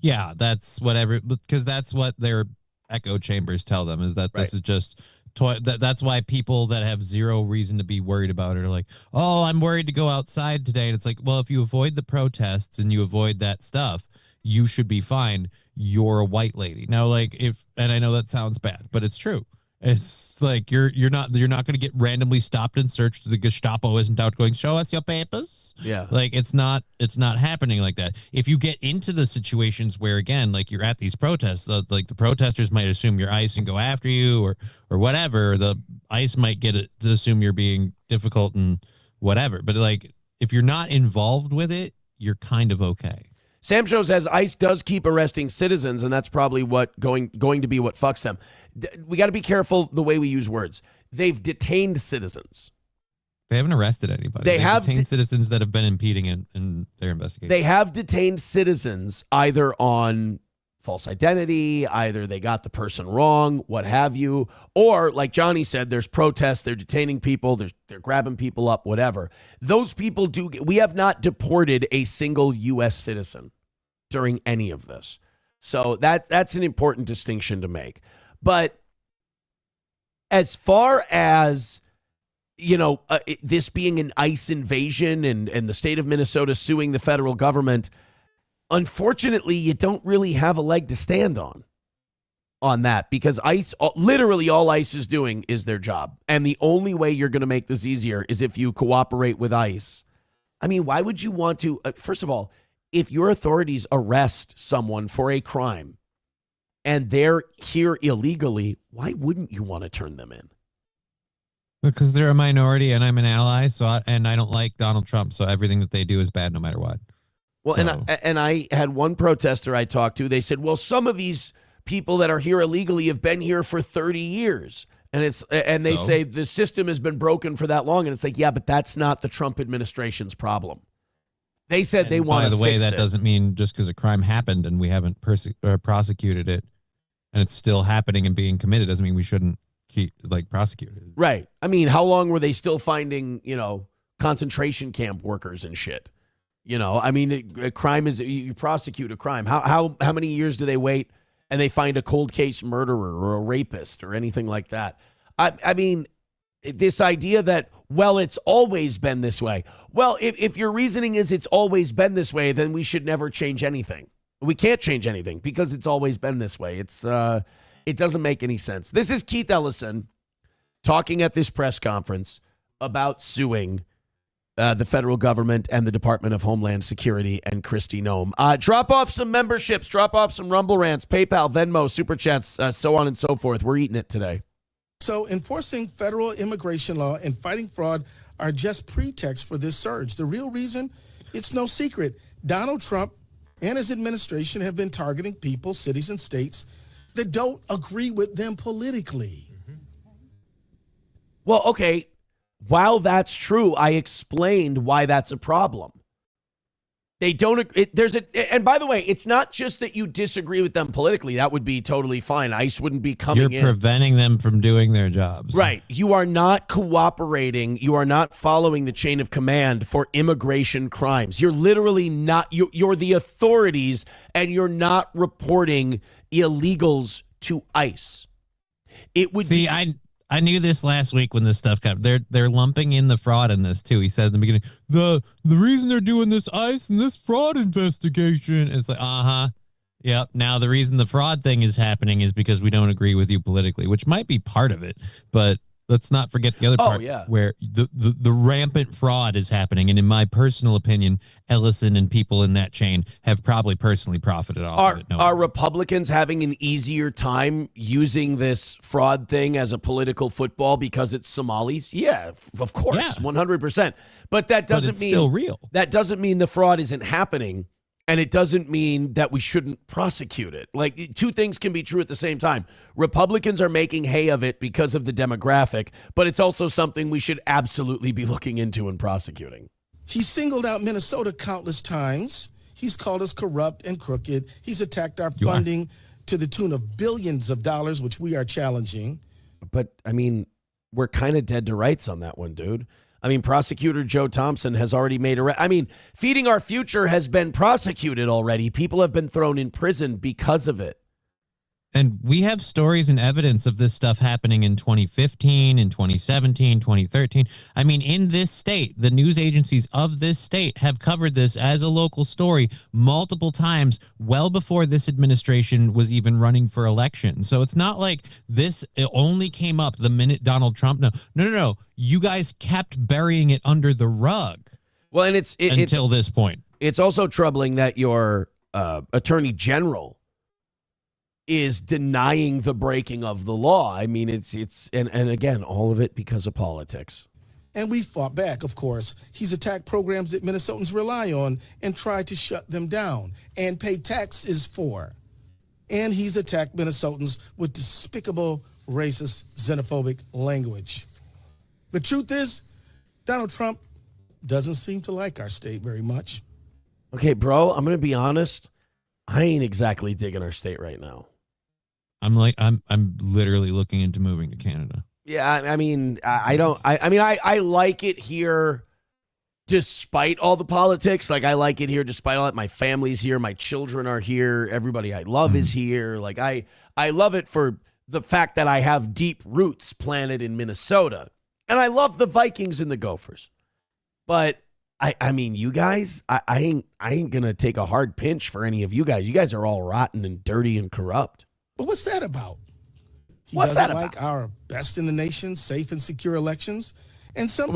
Yeah, that's because that's what their echo chambers tell them, is that this is just that's why people that have zero reason to be worried about it are like, oh, I'm worried to go outside today. And it's like, well, if you avoid the protests and you avoid that stuff, you should be fine. You're a white lady. Now, like, and I know that sounds bad, but it's true. It's like you're not going to get randomly stopped and searched. The Gestapo isn't out going, show us your papers. Yeah. Like it's not happening like that. If you get into the situations where, again, like you're at these protests, like the protesters might assume you're ICE and go after you or whatever. The ICE might get it to assume you're being difficult and whatever. But like if you're not involved with it, you're kind of okay. Sam Show says ICE does keep arresting citizens, and that's probably what going to be what fucks them. We got to be careful the way we use words. They've detained citizens. They haven't arrested anybody. They have detained citizens that have been impeding in their investigation. They have detained citizens either on false identity, either they got the person wrong, what have you, or like Johnny said, there's protests, they're detaining people, they're grabbing people up, whatever. Those people we have not deported a single U.S. citizen during any of this. So that's an important distinction to make. But as far as, this being an ICE invasion and the state of Minnesota suing the federal government, unfortunately, you don't really have a leg to stand on that, because ICE, literally all ICE is doing is their job. And the only way you're going to make this easier is if you cooperate with ICE. I mean, why would you want to, first of all, if your authorities arrest someone for a crime and they're here illegally, why wouldn't you want to turn them in? Because they're a minority and I'm an ally, and I don't like Donald Trump, so everything that they do is bad no matter what. Well, so. and I had one protester I talked to. They said, well, some of these people that are here illegally have been here for 30 years. And they say the system has been broken for that long. And it's like, yeah, but that's not the Trump administration's problem. They said they want to fix it. By the way, that doesn't mean just because a crime happened and we haven't prosecuted it and it's still happening and being committed doesn't mean we shouldn't keep prosecuted. Right. I mean, how long were they still finding, concentration camp workers and shit? I mean, a crime is, you prosecute a crime. How many years do they wait and they find a cold case murderer or a rapist or anything like that? I mean, this idea that, well, it's always been this way. Well, if your reasoning is it's always been this way, then we should never change anything. We can't change anything because it's always been this way. It doesn't make any sense. This is Keith Ellison talking at this press conference about suing the federal government and the Department of Homeland Security and Kristi Noem. Drop off some memberships, drop off some Rumble Rants, PayPal, Venmo, Super Chats, so on and so forth. We're eating it today. So enforcing federal immigration law and fighting fraud are just pretexts for this surge. The real reason, it's no secret. Donald Trump and his administration have been targeting people, cities, and states that don't agree with them politically. Well, okay. While that's true, I explained why that's a problem. They don't. And by the way, it's not just that you disagree with them politically. That would be totally fine. ICE wouldn't be coming in. You're preventing them from doing their jobs. Right. You are not cooperating. You are not following the chain of command for immigration crimes. You're literally not. You're the authorities, and you're not reporting illegals to ICE. It would see. I knew this last week when this stuff got. They're lumping in the fraud in this too. He said at the beginning, the reason they're doing this ICE and this fraud investigation. It's like, yep. Now the reason the fraud thing is happening is because we don't agree with you politically, which might be part of it. But let's not forget the other part yeah. where the rampant fraud is happening. And in my personal opinion, Ellison and people in that chain have probably personally profited off of it. Are Republicans having an easier time using this fraud thing as a political football because it's Somalis? Yeah, of course, 100%. But that doesn't mean still real. That doesn't mean the fraud isn't happening. And it doesn't mean that we shouldn't prosecute it. Like, two things can be true at the same time. Republicans are making hay of it because of the demographic, but it's also something we should absolutely be looking into and prosecuting. He singled out Minnesota countless times. He's called us corrupt and crooked. He's attacked our funding to the tune of billions of dollars, which we are challenging. But, I mean, we're kind of dead to rights on that one, dude. I mean, prosecutor Joe Thompson has already made Feeding Our Future has been prosecuted already. People have been thrown in prison because of it. And we have stories and evidence of this stuff happening in 2015, in 2017, 2013. I mean, in this state, the news agencies of this state have covered this as a local story multiple times, well before this administration was even running for election. So it's not like it only came up the minute Donald Trump. No. You guys kept burying it under the rug. Well, and until this point. It's also troubling that your attorney general is denying the breaking of the law. I mean, and again, all of it because of politics. And we fought back, of course. He's attacked programs that Minnesotans rely on and tried to shut them down and pay taxes for. And he's attacked Minnesotans with despicable, racist, xenophobic language. The truth is, Donald Trump doesn't seem to like our state very much. Okay, bro, I'm going to be honest. I ain't exactly digging our state right now. I'm literally looking into moving to Canada. Yeah, I mean, I like it here despite all the politics. Like, I like it here despite all that. My family's here. My children are here. Everybody I love is here. Like, I love it for the fact that I have deep roots planted in Minnesota. And I love the Vikings and the Gophers. But, I mean, you guys, I ain't going to take a hard pinch for any of you guys. You guys are all rotten and dirty and corrupt. But what's that about? He What's doesn't that like our best in the nation, safe and secure elections. And some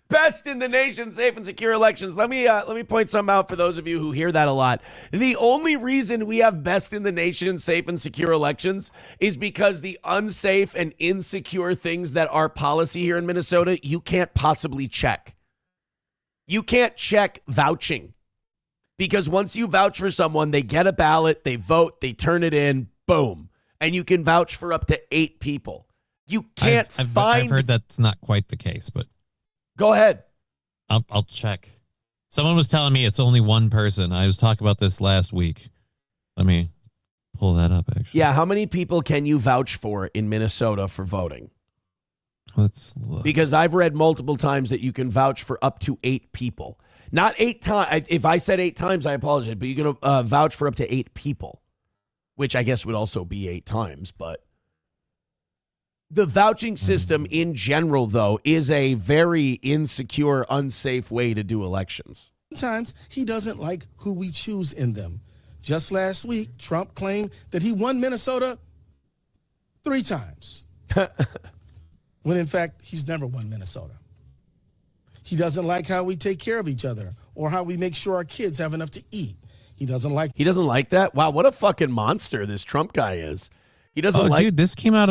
best in the nation, safe and secure elections. Let me point something out for those of you who hear that a lot. The only reason we have best in the nation, safe and secure elections is because the unsafe and insecure things that are policy here in Minnesota, you can't possibly check. You can't check vouching. Because once you vouch for someone, they get a ballot, they vote, they turn it in, boom. And you can vouch for up to 8 people. You can't I've heard that's not quite the case, but go ahead. I'll check. Someone was telling me it's only one person. I was talking about this last week. Let me pull that up, actually. Yeah, how many people can you vouch for in Minnesota for voting? Let's look. Because I've read multiple times that you can vouch for up to 8 people. Not 8 times. If I said 8 times, I apologize. But you can vouch for up to 8 people, which I guess would also be 8 times. But the vouching system in general, though, is a very insecure, unsafe way to do elections. Sometimes he doesn't like who we choose in them. Just last week, Trump claimed that he won Minnesota 3 times, when in fact, he's never won Minnesota. He doesn't like how we take care of each other or how we make sure our kids have enough to eat. He doesn't like that? Wow, what a fucking monster this Trump guy is. He doesn't like... Dude, this came out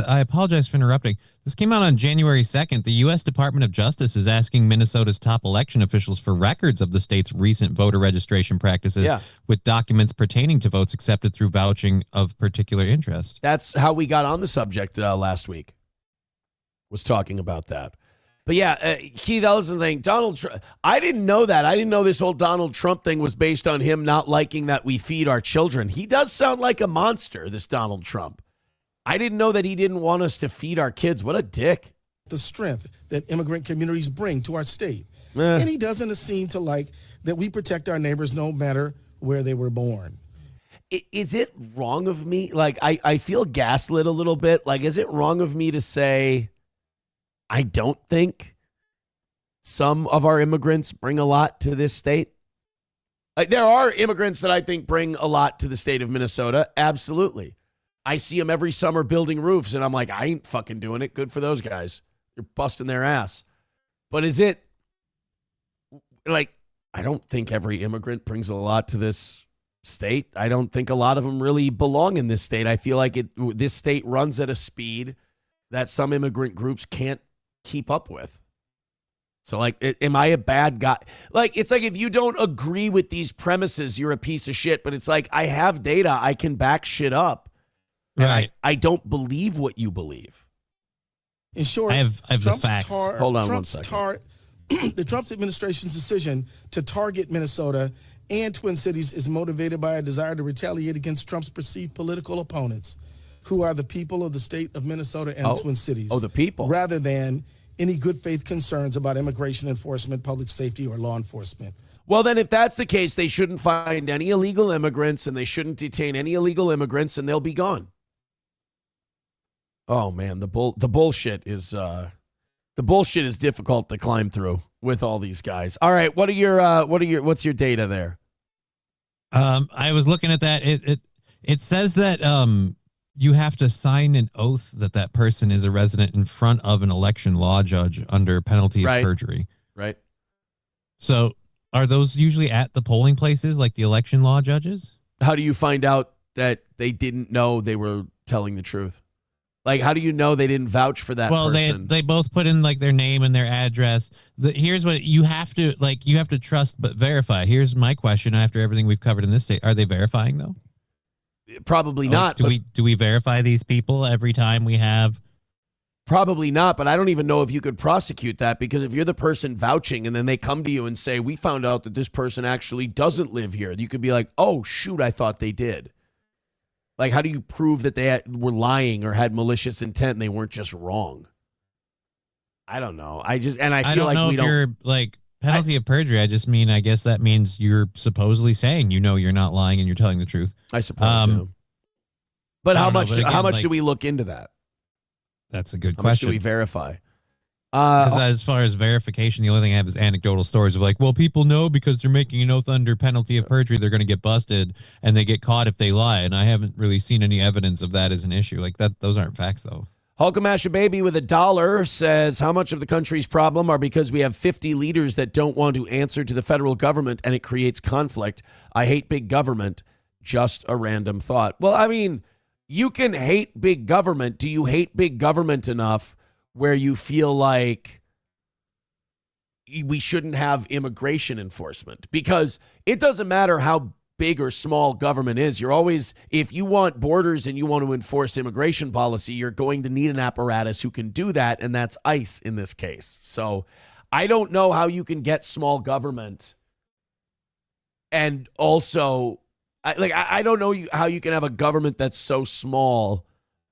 I apologize for interrupting. This came out on January 2nd. The U.S. Department of Justice is asking Minnesota's top election officials for records of the state's recent voter registration practices with documents pertaining to votes accepted through vouching of particular interest. That's how we got on the subject last week, was talking about that. But yeah, Keith Ellison saying Donald Trump. I didn't know that. I didn't know this whole Donald Trump thing was based on him not liking that we feed our children. He does sound like a monster, this Donald Trump. I didn't know that he didn't want us to feed our kids. What a dick. The strength that immigrant communities bring to our state. And he doesn't seem to like that we protect our neighbors no matter where they were born. Is it wrong of me? Like, I feel gaslit a little bit. Like, is it wrong of me to say... I don't think some of our immigrants bring a lot to this state. Like, there are immigrants that I think bring a lot to the state of Minnesota. Absolutely. I see them every summer building roofs, and I'm like, I ain't fucking doing it. Good for those guys. You're busting their ass. But is it, like, I don't think every immigrant brings a lot to this state. I don't think a lot of them really belong in this state. I feel like this state runs at a speed that some immigrant groups can't keep up with. So, like, am I a bad guy? Like, it's like if you don't agree with these premises, you're a piece of shit. But it's like, I have data. I can back shit up. And I don't believe what you believe. In short, I have the facts. Hold on 1 second. The Trump administration's decision to target Minnesota and Twin Cities is motivated by a desire to retaliate against Trump's perceived political opponents, who are the people of the state of Minnesota and Twin Cities. Oh, the people. Rather than any good faith concerns about immigration enforcement, public safety, or law enforcement. Well, then if that's the case, they shouldn't find any illegal immigrants and they shouldn't detain any illegal immigrants and they'll be gone. Oh man, the bullshit is difficult to climb through with all these guys. All right, what's your data there? I was looking at that. It says that you have to sign an oath that person is a resident in front of an election law judge under penalty of perjury. Right. So are those usually at the polling places, like the election law judges? How do you find out that they didn't know they were telling the truth? Like, how do you know they didn't vouch for that person? Well, they both put in like their name and their address. Here's what you have to trust but verify. Here's my question after everything we've covered in this state. Are they verifying though? Probably not. Do we verify these people every time we have? Probably not, but I don't even know if you could prosecute that, because if you're the person vouching and then they come to you and say, we found out that this person actually doesn't live here, you could be like, oh, shoot, I thought they did. Like, how do you prove that they were lying or had malicious intent and they weren't just wrong? I don't know. I feel like know we if don't. You're like penalty of perjury. I guess that means you're supposedly saying you're not lying and you're telling the truth. I suppose. So. But how much? How much do we look into that? That's a good question. How much do we verify? Because as far as verification, the only thing I have is anecdotal stories of like, well, people know because they're making an oath under penalty of perjury, they're going to get busted and they get caught if they lie. And I haven't really seen any evidence of that as an issue. Like that, those aren't facts, though. Hulkamasha Baby with $1 says, how much of the country's problem are because we have 50 leaders that don't want to answer to the federal government and it creates conflict? I hate big government. Just a random thought. Well, I mean, you can hate big government. Do you hate big government enough where you feel like we shouldn't have immigration enforcement? Because it doesn't matter how big or small government is. You're always, if you want borders and you want to enforce immigration policy, you're going to need an apparatus who can do that, and that's ICE in this case. So I don't know how you can get small government and also, I don't know how you can have a government that's so small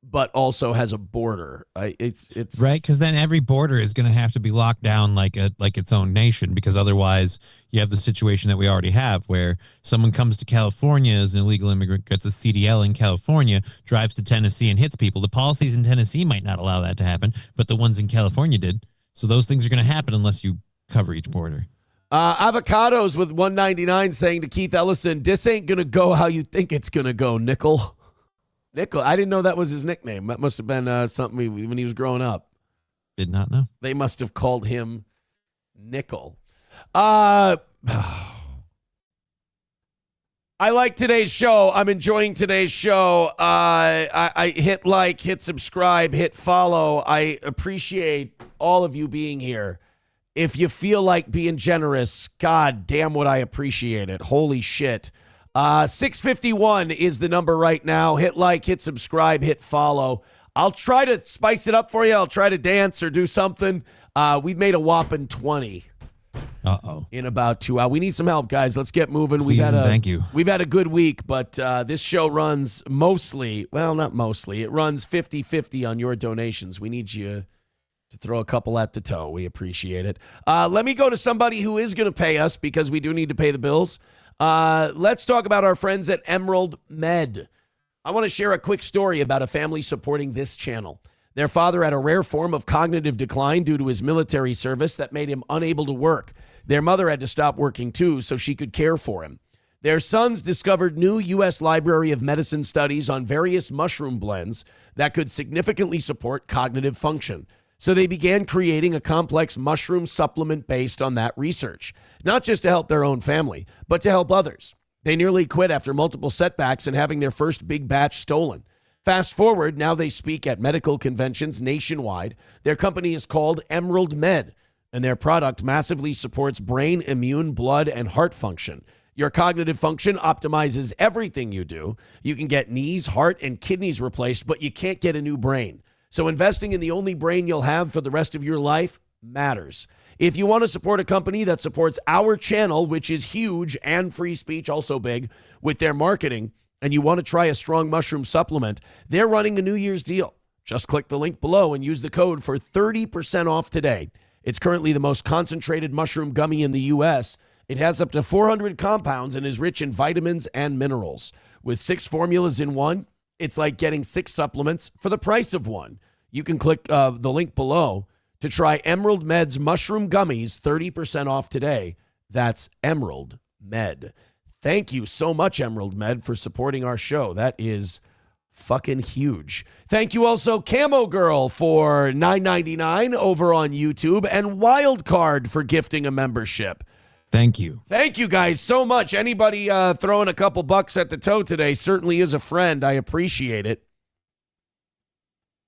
but also has a border. It's right, because then every border is going to have to be locked down like its own nation, because otherwise you have the situation that we already have where someone comes to California as an illegal immigrant, gets a CDL in California, drives to Tennessee and hits people. The policies in Tennessee might not allow that to happen, but the ones in California did. So those things are going to happen unless you cover each border. Avocados with $1.99 saying to Keith Ellison, this ain't going to go how you think it's going to go, Nickel. Nickel. I didn't know that was his nickname. That must have been something when he was growing up. Did not know. They must have called him Nickel. I like today's show. I'm enjoying today's show. I hit like, hit subscribe, hit follow. I appreciate all of you being here. If you feel like being generous, God damn what I appreciate it. Holy shit. 651 is the number right now. Hit like, hit subscribe, hit follow. I'll try to spice it up for you. I'll try to dance or do something. We've made a whopping 20. In about 2 hours. We need some help, guys. Let's get moving. Thank you. We've had a good week, but this show runs mostly, well, not mostly. It runs 50-50 on your donations. We need you to throw a couple at the toe. We appreciate it. Let me go to somebody who is going to pay us, because we do need to pay the bills. Let's talk about our friends at Emerald Med. I want to share a quick story about a family supporting this channel. Their father had a rare form of cognitive decline due to his military service that made him unable to work. Their mother had to stop working too so she could care for him. Their sons discovered new U.S. Library of Medicine studies on various mushroom blends that could significantly support cognitive function. So they began creating a complex mushroom supplement based on that research, not just to help their own family, but to help others. They nearly quit after multiple setbacks and having their first big batch stolen. Fast forward, now they speak at medical conventions nationwide. Their company is called Emerald Med, and their product massively supports brain, immune, blood, and heart function. Your cognitive function optimizes everything you do. You can get knees, heart, and kidneys replaced, but you can't get a new brain. So investing in the only brain you'll have for the rest of your life matters. If you want to support a company that supports our channel, which is huge, and free speech also big, with their marketing, and you want to try a strong mushroom supplement, they're running a New Year's deal. Just click the link below and use the code for 30% off today. It's currently the most concentrated mushroom gummy in the U.S. It has up to 400 compounds and is rich in vitamins and minerals. With 6 formulas in one, it's like getting 6 supplements for the price of one. You can click the link below to try Emerald Med's mushroom gummies 30% off today. That's Emerald Med. Thank you so much, Emerald Med, for supporting our show. That is fucking huge. Thank you also, Camo Girl, for $9.99 over on YouTube, and Wildcard for gifting a membership. Thank you. Thank you guys so much. Anybody throwing a couple bucks at the toe today certainly is a friend. I appreciate it.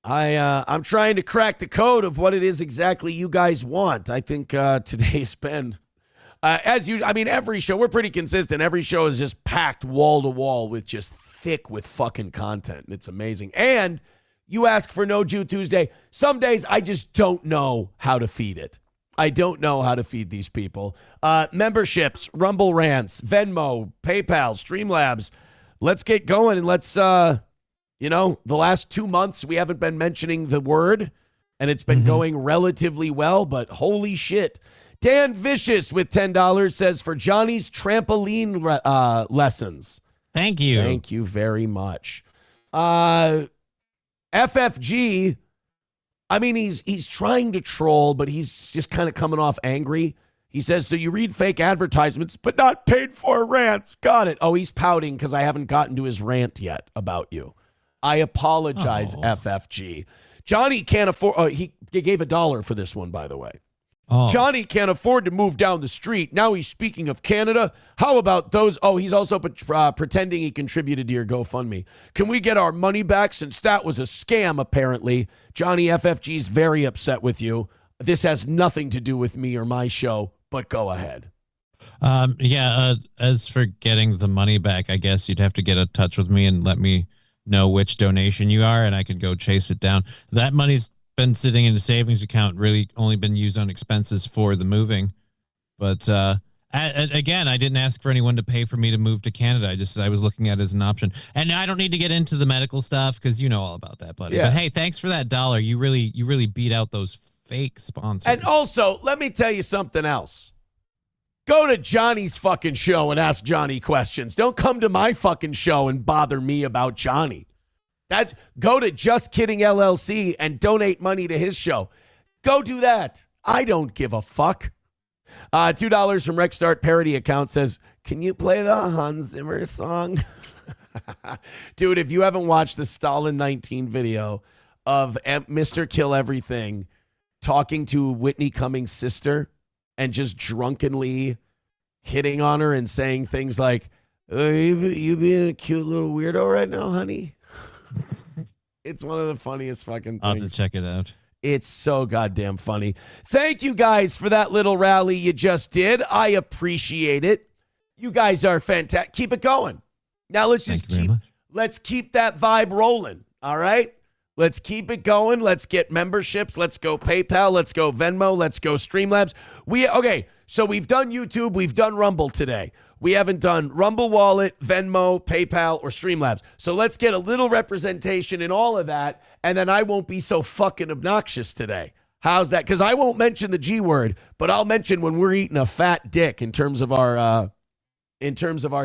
I'm trying to crack the code of what it is exactly you guys want. I think today's been, every show, we're pretty consistent. Every show is just packed wall to wall with just thick with fucking content. And it's amazing. And you ask for No Jew Tuesday. Some days I just don't know how to feed it. I don't know how to feed these people. Memberships, Rumble Rants, Venmo, PayPal, Streamlabs. Let's get going and let's, the last 2 months we haven't been mentioning the word, and it's been going relatively well, but holy shit. Dan Vicious with $10 says, for Johnny's trampoline lessons. Thank you. Thank you very much. FFG, he's trying to troll, but he's just kind of coming off angry. He says, so you read fake advertisements, but not paid for rants. Got it. Oh, he's pouting because I haven't gotten to his rant yet about you. I apologize, FFG. Johnny can't afford, he gave $1 for this one, by the way. Oh. Johnny can't afford to move down the street. Now he's speaking of Canada. How about those? Oh, he's also pretending he contributed to your GoFundMe. Can we get our money back since that was a scam, apparently? Johnny FFG's very upset with you. This has nothing to do with me or my show, but go ahead. As for getting the money back, I guess you'd have to get in touch with me and let me know which donation you are, and I could go chase it down. That money's been sitting in a savings account, really only been used on expenses for the moving. But again, I didn't ask for anyone to pay for me to move to Canada. I was looking at it as an option. And I don't need to get into the medical stuff because you know all about that, buddy. Yeah. But hey, thanks for that $1. You really beat out those fake sponsors. And also, let me tell you something else. Go to Johnny's fucking show and ask Johnny questions. Don't come to my fucking show and bother me about Johnny. Go to Just Kidding LLC and donate money to his show. Go do that. I don't give a fuck. $2 from Rexstart parody account says, can you play the Hans Zimmer song? Dude, if you haven't watched the Stalin 19 video of Mr. Kill Everything talking to Whitney Cummings' sister and just drunkenly hitting on her and saying things like, oh, you being a cute little weirdo right now, honey? It's one of the funniest fucking things. I'll have to check it out. It's so goddamn funny. Thank you guys for that little rally you just did. I appreciate it. You guys are fantastic. Keep it going. Now let's keep that vibe rolling. All right? Let's keep it going. Let's get memberships. Let's go PayPal. Let's go Venmo. Let's go Streamlabs. So we've done YouTube. We've done Rumble today. We haven't done Rumble Wallet, Venmo, PayPal, or Streamlabs. So let's get a little representation in all of that, and then I won't be so fucking obnoxious today. How's that? Because I won't mention the G word, but I'll mention when we're eating a fat dick in terms of our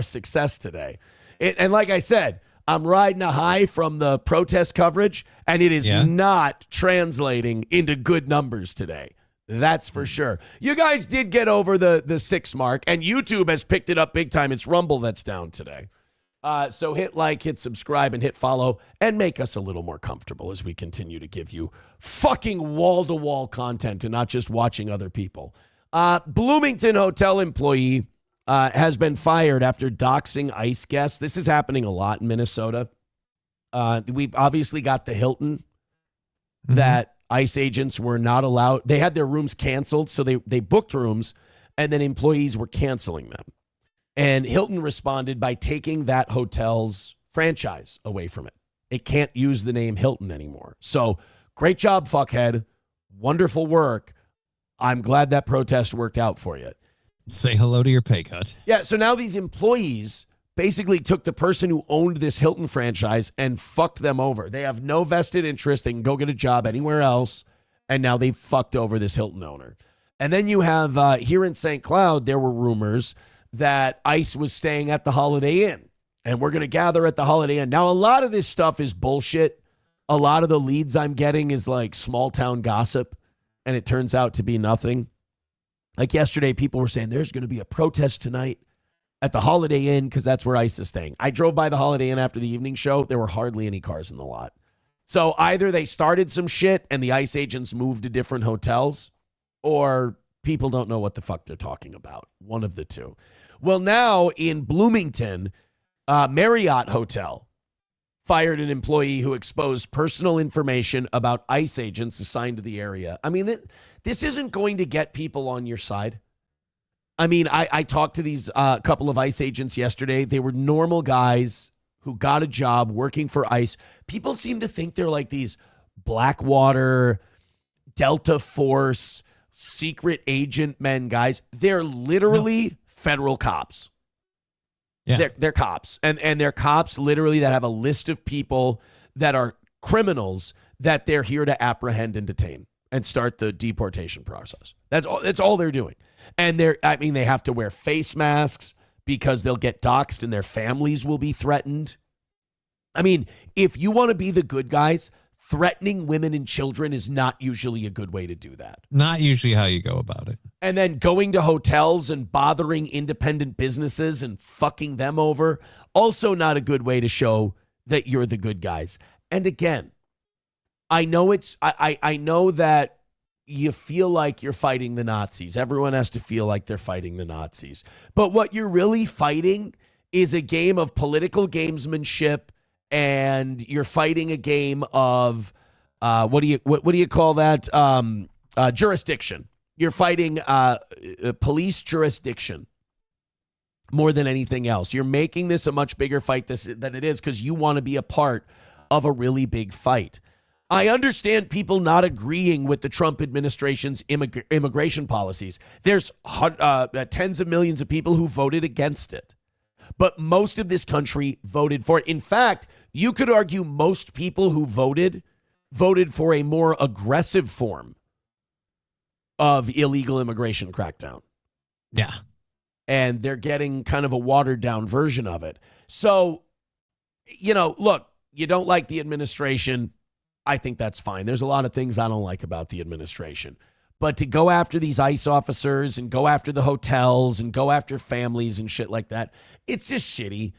success today. And like I said, I'm riding a high from the protest coverage, and it is not translating into good numbers today. That's for sure. You guys did get over the 6 mark, and YouTube has picked it up big time. It's Rumble that's down today. So hit like, hit subscribe, and hit follow, and make us a little more comfortable as we continue to give you fucking wall-to-wall content and not just watching other people. Bloomington hotel employee has been fired after doxing ICE guests. This is happening a lot in Minnesota. We've obviously got the Hilton that ICE agents were not allowed. They had their rooms canceled, so they booked rooms, and then employees were canceling them. And Hilton responded by taking that hotel's franchise away from it. It can't use the name Hilton anymore. So great job, fuckhead. Wonderful work. I'm glad that protest worked out for you. Say hello to your pay cut. Yeah, so now these employees basically took the person who owned this Hilton franchise and fucked them over. They have no vested interest. They can go get a job anywhere else, and now they fucked over this Hilton owner. And then you have here in St. Cloud, there were rumors that ICE was staying at the Holiday Inn, and we're going to gather at the Holiday Inn. Now, a lot of this stuff is bullshit. A lot of the leads I'm getting is like small town gossip, and it turns out to be nothing. Like yesterday, people were saying there's going to be a protest tonight at the Holiday Inn because that's where ICE is staying. I drove by the Holiday Inn after the evening show. There were hardly any cars in the lot. So either they started some shit and the ICE agents moved to different hotels, or people don't know what the fuck they're talking about. One of the two. Well, now in Bloomington, Marriott Hotel fired an employee who exposed personal information about ICE agents assigned to the area. I mean, this isn't going to get people on your side. I mean, I talked to these couple of ICE agents yesterday. They were normal guys who got a job working for ICE. People seem to think they're like these Blackwater, Delta Force, secret agent men guys. They're literally federal cops. Yeah. They're cops. And they're cops literally that have a list of people that are criminals that they're here to apprehend and detain and start the deportation process. That's all they're doing. And they have to wear face masks because they'll get doxxed and their families will be threatened. I mean, if you want to be the good guys, threatening women and children is not usually a good way to do that. Not usually how you go about it. And then going to hotels and bothering independent businesses and fucking them over, also not a good way to show that you're the good guys. And again, I know I know that you feel like you're fighting the Nazis. Everyone has to feel like they're fighting the Nazis. But what you're really fighting is a game of political gamesmanship, and you're fighting a game of what do you call that? Jurisdiction. You're fighting police jurisdiction more than anything else. You're making this a much bigger fight than it is because you want to be a part of a really big fight. I understand people not agreeing with the Trump administration's immigration policies. There's tens of millions of people who voted against it. But most of this country voted for it. In fact, you could argue most people who voted for a more aggressive form of illegal immigration crackdown. Yeah. And they're getting kind of a watered down version of it. So, look, you don't like the administration. I think that's fine. There's a lot of things I don't like about the administration. But to go after these ICE officers and go after the hotels and go after families and shit like that, it's just shitty.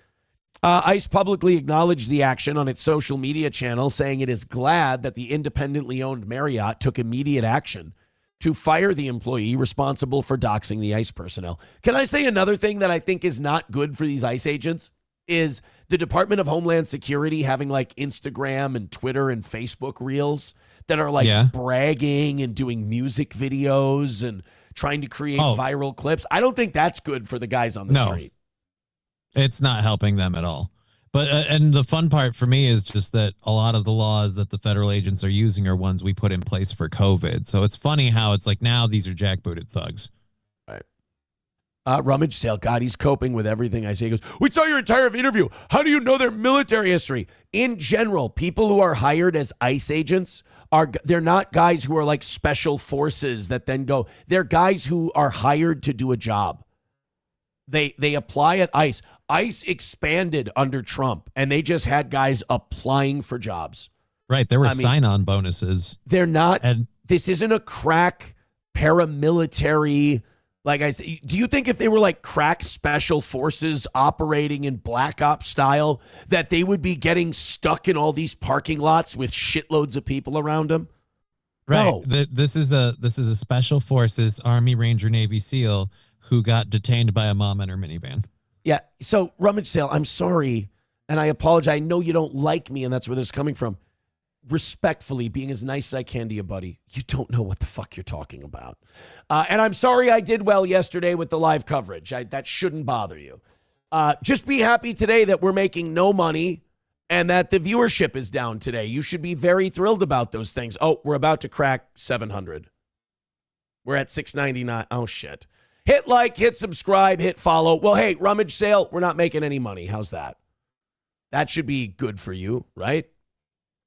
ICE publicly acknowledged the action on its social media channel, saying it is glad that the independently owned Marriott took immediate action to fire the employee responsible for doxing the ICE personnel. Can I say another thing that I think is not good for these ICE agents? Is the Department of Homeland Security having like Instagram and Twitter and Facebook reels that are like bragging and doing music videos and trying to create viral clips. I don't think that's good for the guys on the street. It's not helping them at all. But and the fun part for me is just that a lot of the laws that the federal agents are using are ones we put in place for COVID. So it's funny how it's like now these are jackbooted thugs. Right. Rummage sale. God, he's coping with everything I say. He goes, we saw your entire interview. How do you know their military history? In general, people who are hired as ICE agents they're not guys who are like special forces that then go. They're guys who are hired to do a job. They apply at ICE. ICE expanded under Trump, and they just had guys applying for jobs. Right. There were sign-on bonuses. They're not. This isn't a crack paramilitary. Like I said, do you think if they were like crack special forces operating in Black Ops style, that they would be getting stuck in all these parking lots with shitloads of people around them? Right. No. This is a special forces Army Ranger Navy SEAL who got detained by a mom in her minivan. Yeah. So rummage sale, I'm sorry. And I apologize. I know you don't like me, and that's where this is coming from. Respectfully, being as nice as I can to you, buddy, you don't know what the fuck you're talking about. And I'm sorry I did well yesterday with the live coverage. That shouldn't bother you. Just be happy today that we're making no money and that the viewership is down today. You should be very thrilled about those things. Oh, we're about to crack 700. We're at 699. Oh, shit. Hit like, hit subscribe, hit follow. Well, hey, rummage sale, we're not making any money. How's that? That should be good for you, right?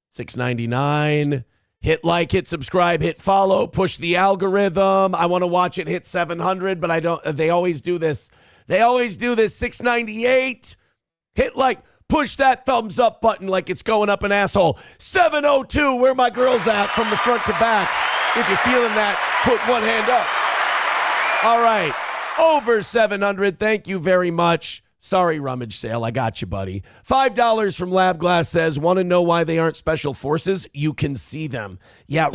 699. Hit like, hit subscribe, hit follow, push the algorithm. I want to watch it hit 700, but I don't. They always do this. 698. Hit like, push that thumbs up button like it's going up an asshole. 702, where my girls at from the front to back. If you're feeling that, put one hand up. All right. Over 700. Thank you very much. Sorry, rummage sale. I got you, buddy. $5 from Lab Glass says, want to know why they aren't special forces? You can see them. Yeah,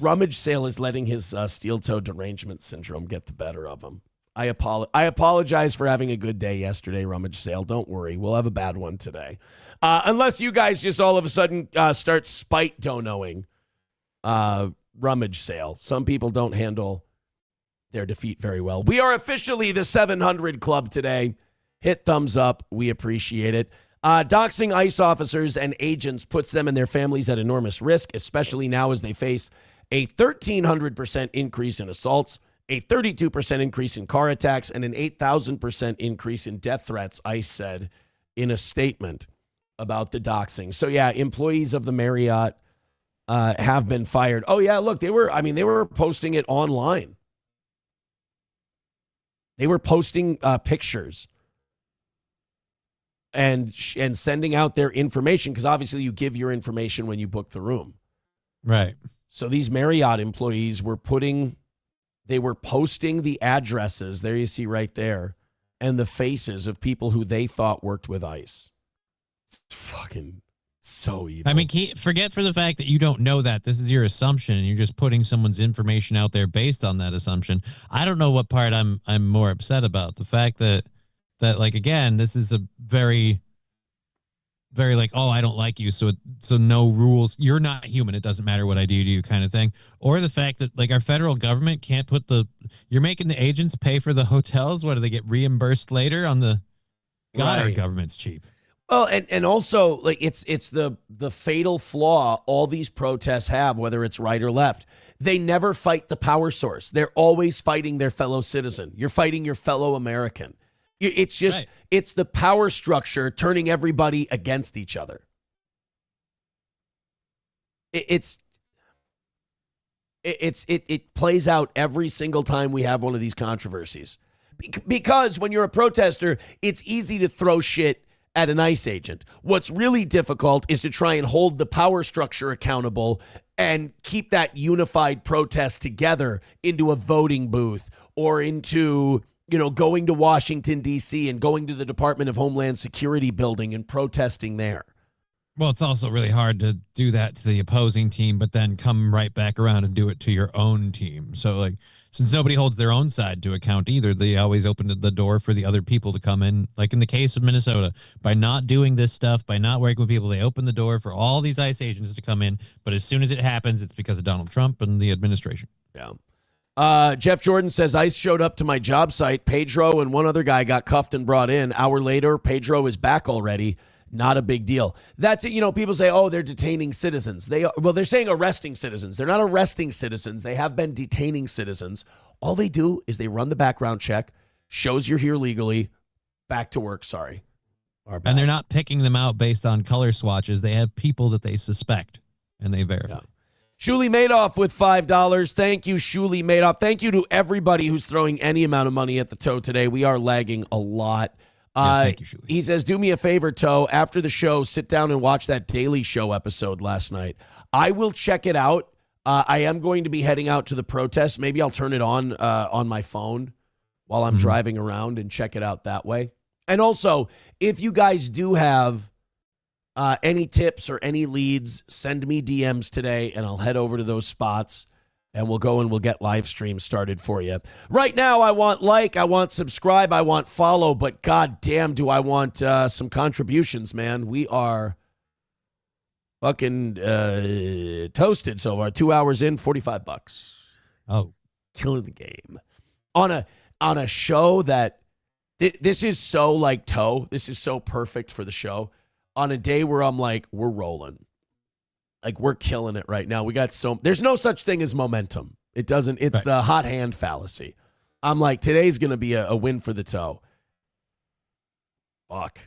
rummage sale is letting his steel-toe derangement syndrome get the better of him. I apologize for having a good day yesterday, rummage sale. Don't worry. We'll have a bad one today. Unless you guys just all of a sudden start spite donoing rummage sale. Some people don't handle their defeat very well. We are officially the 700 Club today. Hit thumbs up. We appreciate it. Doxing ICE officers and agents puts them and their families at enormous risk, especially now as they face a 1,300% increase in assaults, a 32% increase in car attacks, and an 8,000% increase in death threats, ICE said in a statement about the doxing. So, yeah, employees of the Marriott have been fired. Oh, yeah, look, they were posting it online. They were posting pictures and sending out their information, because obviously you give your information when you book the room. Right. So these Marriott employees were posting the addresses, there you see right there, and the faces of people who they thought worked with ICE. It's fucking so evil. I mean, forget for the fact that you don't know that. This is your assumption, and you're just putting someone's information out there based on that assumption. I don't know what part I'm more upset about. The fact that like, again, this is a very, very like, oh, I don't like you, so no rules. You're not human. It doesn't matter what I do to you kind of thing. Or the fact that, like, our federal government can't put you're making the agents pay for the hotels. What, do they get reimbursed later on the, God, our government's cheap. Well, and also, like, it's the fatal flaw all these protests have, whether it's right or left. They never fight the power source. They're always fighting their fellow citizen. You're fighting your fellow American. It's just, right. It's the power structure turning everybody against each other. It plays out every single time we have one of these controversies. Because when you're a protester, it's easy to throw shit at an ICE agent. What's really difficult is to try and hold the power structure accountable and keep that unified protest together into a voting booth or into, going to Washington, D.C. and going to the Department of Homeland Security building and protesting there. Well, it's also really hard to do that to the opposing team, but then come right back around and do it to your own team. So, like, since nobody holds their own side to account either, they always open the door for the other people to come in. Like in the case of Minnesota, by not doing this stuff, by not working with people, they open the door for all these ICE agents to come in. But as soon as it happens, it's because of Donald Trump and the administration. Yeah. Jeff Jordan says, ICE showed up to my job site. Pedro and one other guy got cuffed and brought in. Hour later, Pedro is back already. Not a big deal. That's it. People say, oh, they're detaining citizens. They're saying arresting citizens. They're not arresting citizens. They have been detaining citizens. All they do is they run the background check, shows you're here legally, back to work. Sorry. And they're not picking them out based on color swatches. They have people that they suspect, and they verify. Yeah. Shuli Madoff with $5. Thank you, Shuli Madoff. Thank you to everybody who's throwing any amount of money at the toe today. We are lagging a lot. Yes, thank you, Shuli. He says, do me a favor, Toe. After the show, sit down and watch that Daily Show episode last night. I will check it out. I am going to be heading out to the protest. Maybe I'll turn it on my phone while I'm driving around and check it out that way. And also, if you guys do have any tips or any leads, send me DMs today, and I'll head over to those spots, and we'll go and we'll get live streams started for you. Right now, I want like, I want subscribe, I want follow, but goddamn, do I want some contributions, man. We are fucking toasted so far. 2 hours in, $45. Oh, killing the game on a show that this is so like Toe. This is so perfect for the show. On a day where I'm like, we're rolling. Like, we're killing it right now. We got there's no such thing as momentum. It doesn't, it's the hot hand fallacy. I'm like, today's going to be a win for the Toe. Fuck.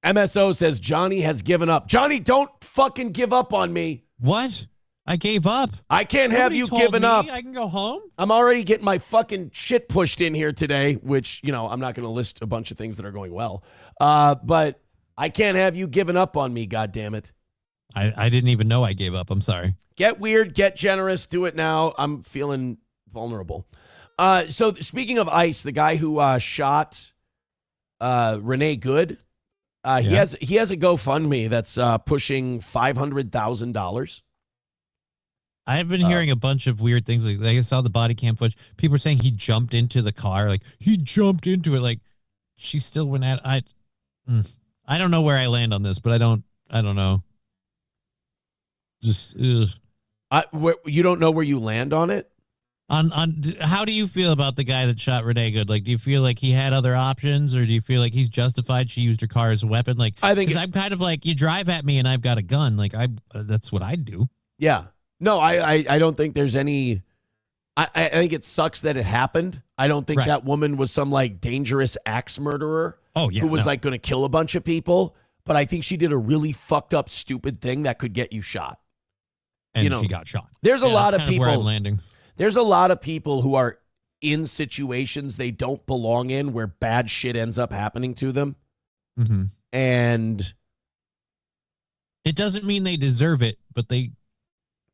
MSO says Johnny has given up. Johnny, don't fucking give up on me. What? I gave up. I can't have you given up. I can go home. I'm already getting my fucking shit pushed in here today, which, you know, I'm not going to list a bunch of things that are going well. But I can't have you giving up on me, goddammit. I didn't even know I gave up. I'm sorry. Get weird, get generous, do it now. I'm feeling vulnerable. So speaking of ICE, the guy who shot Renee Good, he has a GoFundMe that's pushing $500,000. I've been hearing a bunch of weird things. Like I saw the body cam footage. People are saying he jumped into the car. Like he jumped into it. Like she still went at. I don't know where I land on this, but I don't know. Just you don't know where you land on it. On how do you feel about the guy that shot Renee Good? Like, do you feel like he had other options, or do you feel like he's justified? She used her car as a weapon. Like, I think I'm kind of like, you drive at me and I've got a gun. Like that's what I'd do. Yeah. No, I don't think there's any. I think it sucks that it happened. I don't think that woman was some like dangerous axe murderer. Oh yeah, who was like going to kill a bunch of people. But I think she did a really fucked up, stupid thing that could get you shot. And she got shot. There's a lot of people. Where I'm landing. There's a lot of people who are in situations they don't belong in, where bad shit ends up happening to them, and it doesn't mean they deserve it, but they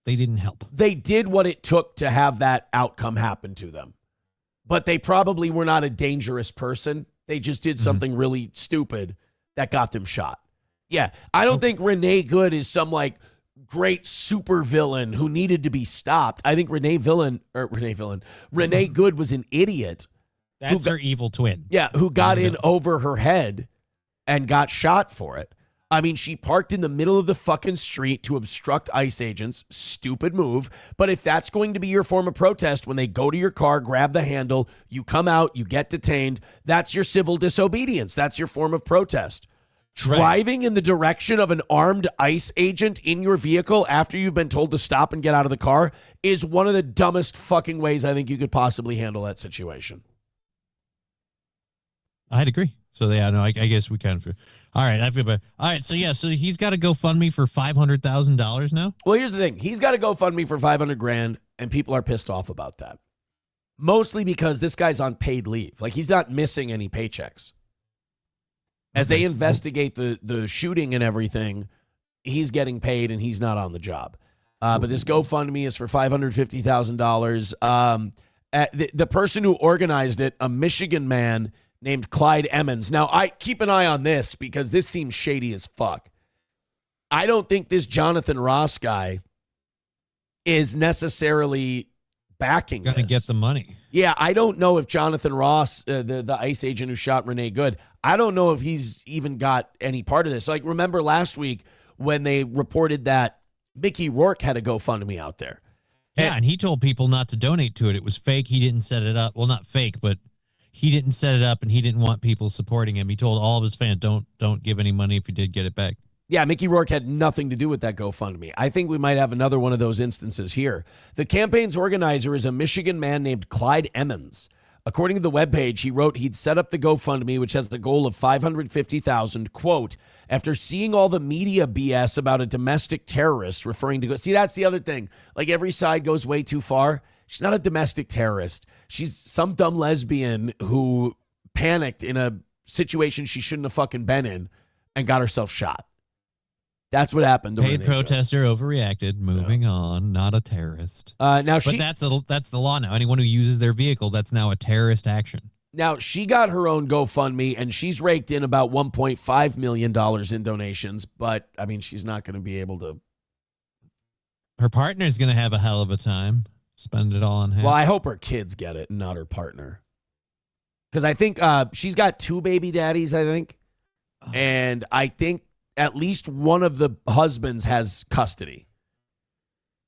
didn't help. They did what it took to have that outcome happen to them. But they probably were not a dangerous person. They just did something really stupid that got them shot. Yeah, I don't think Renee Good is some like great super villain who needed to be stopped. I think Renee Good was an idiot. That's her evil twin. Yeah, who got in over her head and got shot for it. I mean, she parked in the middle of the fucking street to obstruct ICE agents. Stupid move. But if that's going to be your form of protest, when they go to your car, grab the handle, you come out, you get detained, that's your civil disobedience. That's your form of protest. Driving in the direction of an armed ICE agent in your vehicle after you've been told to stop and get out of the car is one of the dumbest fucking ways I think you could possibly handle that situation. I'd agree. So yeah, no, I guess we kind of. All right, I feel better. All right, so yeah, so he's got to GoFundMe for $500,000 now. Well, here's the thing: he's got to GoFundMe for $500,000, and people are pissed off about that. Mostly because this guy's on paid leave; like he's not missing any paychecks. As they investigate the shooting and everything, he's getting paid and he's not on the job. But this GoFundMe is for $550,000. The person who organized it, a Michigan man named Clyde Emmons. Now, I keep an eye on this because this seems shady as fuck. I don't think this Jonathan Ross guy is necessarily backing Gonna get the money. Yeah, I don't know if Jonathan Ross, the ICE agent who shot Renee Good, I don't know if he's even got any part of this. Like, remember last week when they reported that Mickey Rourke had a GoFundMe out there? Yeah, and he told people not to donate to it. It was fake. He didn't set it up. Well, not fake, but he didn't set it up, and he didn't want people supporting him. He told all of his fans, don't give any money if you did get it back. Yeah, Mickey Rourke had nothing to do with that GoFundMe. I think we might have another one of those instances here. The campaign's organizer is a Michigan man named Clyde Emmons. According to the webpage, he wrote he'd set up the GoFundMe, which has the goal of $550,000, quote, after seeing all the media BS about a domestic terrorist, referring to... See, that's the other thing. Like, every side goes way too far. She's not a domestic terrorist. She's some dumb lesbian who panicked in a situation she shouldn't have fucking been in and got herself shot. That's what happened to Paid Renee protester overreacted. Moving on. Not a terrorist. Now but that's the law now. Anyone who uses their vehicle, that's now a terrorist action. Now, she got her own GoFundMe, and she's raked in about $1.5 million in donations, but, I mean, she's not going to be able to. Her partner's going to have a hell of a time. Spend it all on him. Well, I hope her kids get it, not her partner. Because I think she's got 2 baby daddies, I think. And I think at least one of the husbands has custody.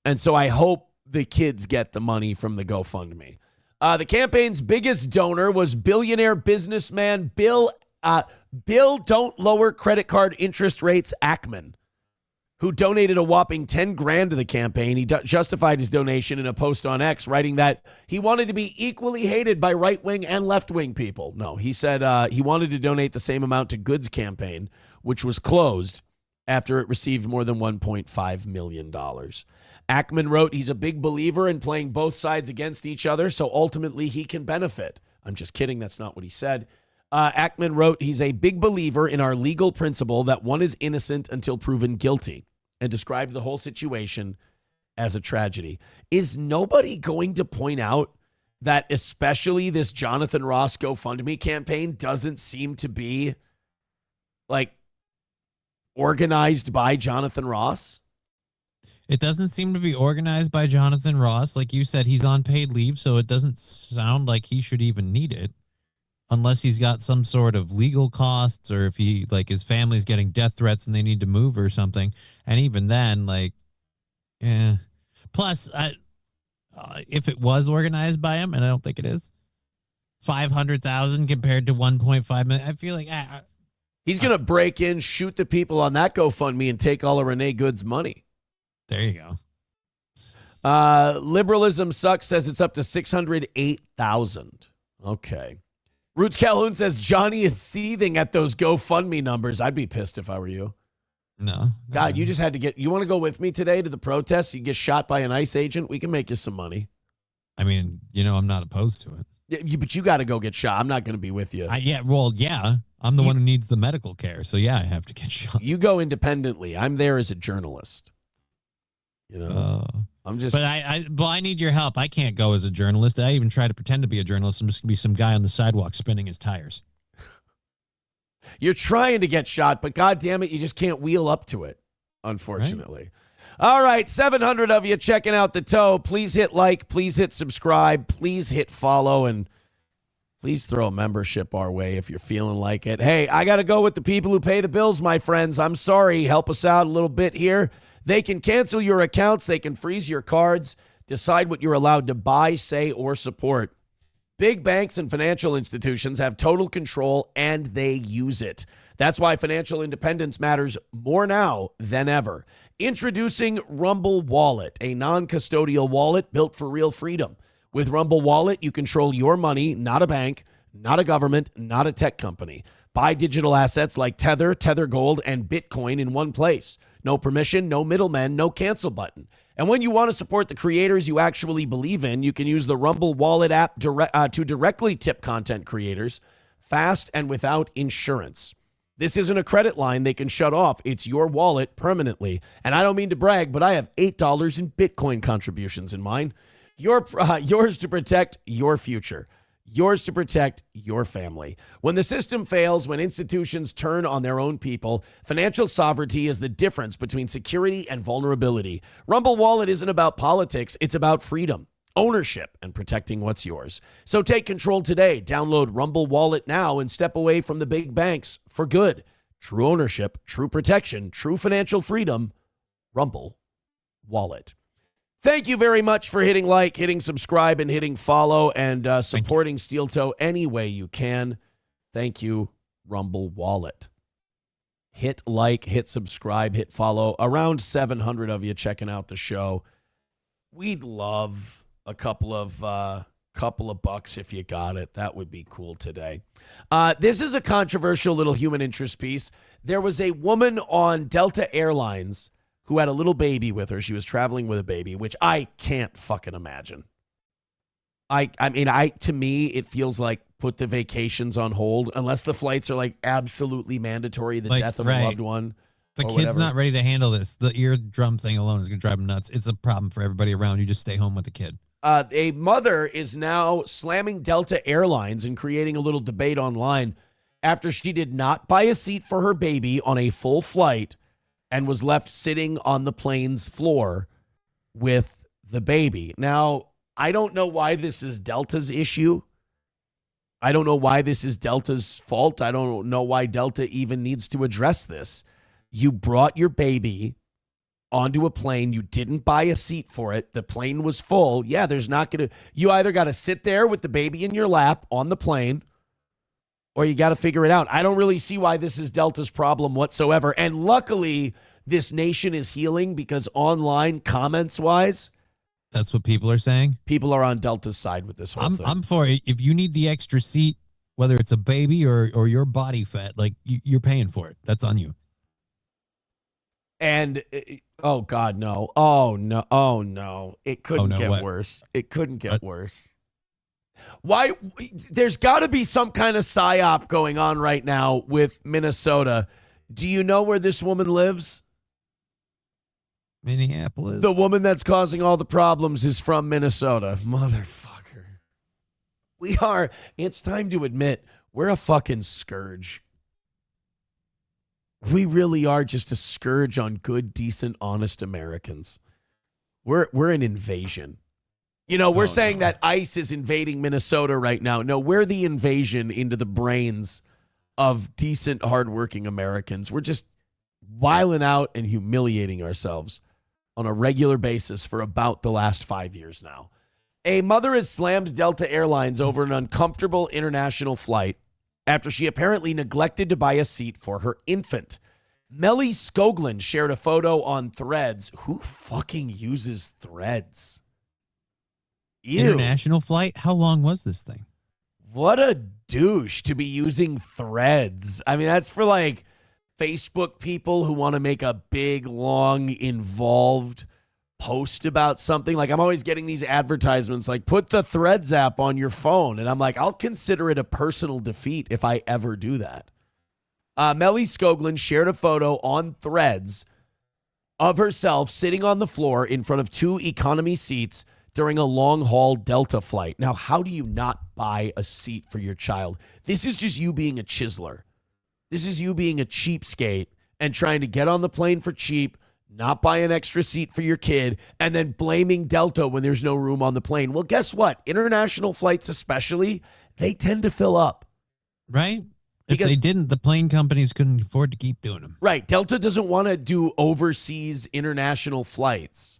And so I hope the kids get the money from the GoFundMe. The campaign's biggest donor was billionaire businessman Bill Don't Lower Credit Card Interest Rates Ackman, who donated a whopping $10,000 to the campaign. He justified his donation in a post on X, writing that he wanted to be equally hated by right-wing and left-wing people. No, he said he wanted to donate the same amount to Good's campaign, which was closed after it received more than $1.5 million. Ackman wrote he's a big believer in playing both sides against each other, so ultimately he can benefit. I'm just kidding. That's not what he said. Ackman wrote he's a big believer in our legal principle that one is innocent until proven guilty, and described the whole situation as a tragedy. Is nobody going to point out that especially this Jonathan Ross GoFundMe campaign doesn't seem to be like organized by Jonathan Ross? It doesn't seem to be organized by Jonathan Ross. Like you said, he's on paid leave, so it doesn't sound like he should even need it. Unless he's got some sort of legal costs, or if he, like, his family's getting death threats and they need to move or something. And even then, like, yeah. Plus, if it was organized by him, and I don't think it is, 500,000 compared to 1.5 million, I feel like he's going to break in, shoot the people on that GoFundMe, and take all of Renee Good's money. There you go. Liberalism Sucks says it's up to 608,000. Okay. Roots Calhoun says Johnny is seething at those GoFundMe numbers. I'd be pissed if I were you. No. God, you just had to get. You want to go with me today to the protest? You get shot by an ICE agent. We can make you some money. I mean, I'm not opposed to it. Yeah, but you got to go get shot. I'm not going to be with you. Yeah. I'm the one who needs the medical care. So, yeah, I have to get shot. You go independently. I'm there as a journalist. I'm just. But I need your help. I can't go as a journalist. I even try to pretend to be a journalist. I'm just going to be some guy on the sidewalk spinning his tires. You're trying to get shot, but God damn it, you just can't wheel up to it, unfortunately. Right. All right, 700 of you checking out the toe. Please hit like, please hit subscribe, please hit follow, and please throw a membership our way if you're feeling like it. Hey, I got to go with the people who pay the bills, my friends. I'm sorry. Help us out a little bit here. They can cancel your accounts. They can freeze your cards, decide what you're allowed to buy, say, or support. Big banks and financial institutions have total control, and they use it. That's why financial independence matters more now than ever. Introducing Rumble Wallet, a non-custodial wallet built for real freedom. With Rumble Wallet, you control your money, not a bank, not a government, not a tech company. Buy digital assets like Tether, Tether Gold, and Bitcoin in one place. No permission, no middlemen, no cancel button. And when you want to support the creators you actually believe in, you can use the Rumble Wallet app to directly tip content creators fast and without insurance. This isn't a credit line they can shut off. It's your wallet permanently. And I don't mean to brag, but I have $8 in Bitcoin contributions in mine. Yours to protect your future. Yours to protect your family. When the system fails, when institutions turn on their own people, financial sovereignty is the difference between security and vulnerability. Rumble Wallet isn't about politics. It's about freedom, ownership, and protecting what's yours. So take control today. Download Rumble Wallet now and step away from the big banks for good. True ownership, true protection, true financial freedom. Rumble Wallet. Thank you very much for hitting like, hitting subscribe, and hitting follow, and supporting Steel Toe any way you can. Thank you, Rumble Wallet. Hit like, hit subscribe, hit follow. Around 700 of you checking out the show. We'd love a couple of bucks if you got it. That would be cool today. This is a controversial little human interest piece. There was a woman on Delta Airlines who had a little baby with her. She was traveling with a baby, which I can't fucking imagine. To me, it feels like put the vacations on hold unless the flights are like absolutely mandatory, the death of a loved one. The or kid's whatever. not ready to handle this. The eardrum thing alone is going to drive him nuts. It's a problem for everybody around. You just stay home with the kid. A mother is now slamming Delta Airlines and creating a little debate online after she did not buy a seat for her baby on a full flight and was left sitting on the plane's floor with the baby. Now, I don't know why this is Delta's issue. I don't know why this is Delta's fault. I don't know why Delta even needs to address this. You brought your baby onto a plane. You didn't buy a seat for it. The plane was full. Yeah, there's not going to, you either got to sit there with the baby in your lap on the plane, or you got to figure it out. I don't really see why this is Delta's problem whatsoever. And luckily, this nation is healing because online, comments-wise, that's what people are saying. People are on Delta's side with this whole thing. I'm for it. If you need the extra seat, whether it's a baby or your body fat, like you're paying for it. That's on you. And, oh, God, no. Oh, no. Oh, no. It couldn't get worse. It couldn't get worse. Why? There's got to be some kind of psyop going on right now with Minnesota. Do you know where this woman lives? Minneapolis. The woman that's causing all the problems is from Minnesota. Motherfucker. It's time to admit, we're a fucking scourge. We really are just a scourge on good, decent, honest Americans. We're an invasion. You know, we're saying that ICE is invading Minnesota right now. No, we're the invasion into the brains of decent, hardworking Americans. We're just wiling out and humiliating ourselves on a regular basis for about the last 5 years now. A mother has slammed Delta Airlines over an uncomfortable international flight after she apparently neglected to buy a seat for her infant. Melly Skoglund shared a photo on Threads. Who fucking uses Threads? Ew. International flight? How long was this thing? What a douche to be using Threads. I mean, that's for like Facebook people who want to make a big, long, involved post about something. Like, I'm always getting these advertisements like, put the Threads app on your phone. And I'm like, I'll consider it a personal defeat if I ever do that. Melly Skoglund shared a photo on Threads of herself sitting on the floor in front of 2 economy seats during a long-haul Delta flight. Now, how do you not buy a seat for your child? This is just you being a chiseler. This is you being a cheapskate and trying to get on the plane for cheap, not buy an extra seat for your kid, and then blaming Delta when there's no room on the plane. Well, guess what? International flights especially, they tend to fill up. Right? If they didn't, the plane companies couldn't afford to keep doing them. Right. Delta doesn't want to do overseas international flights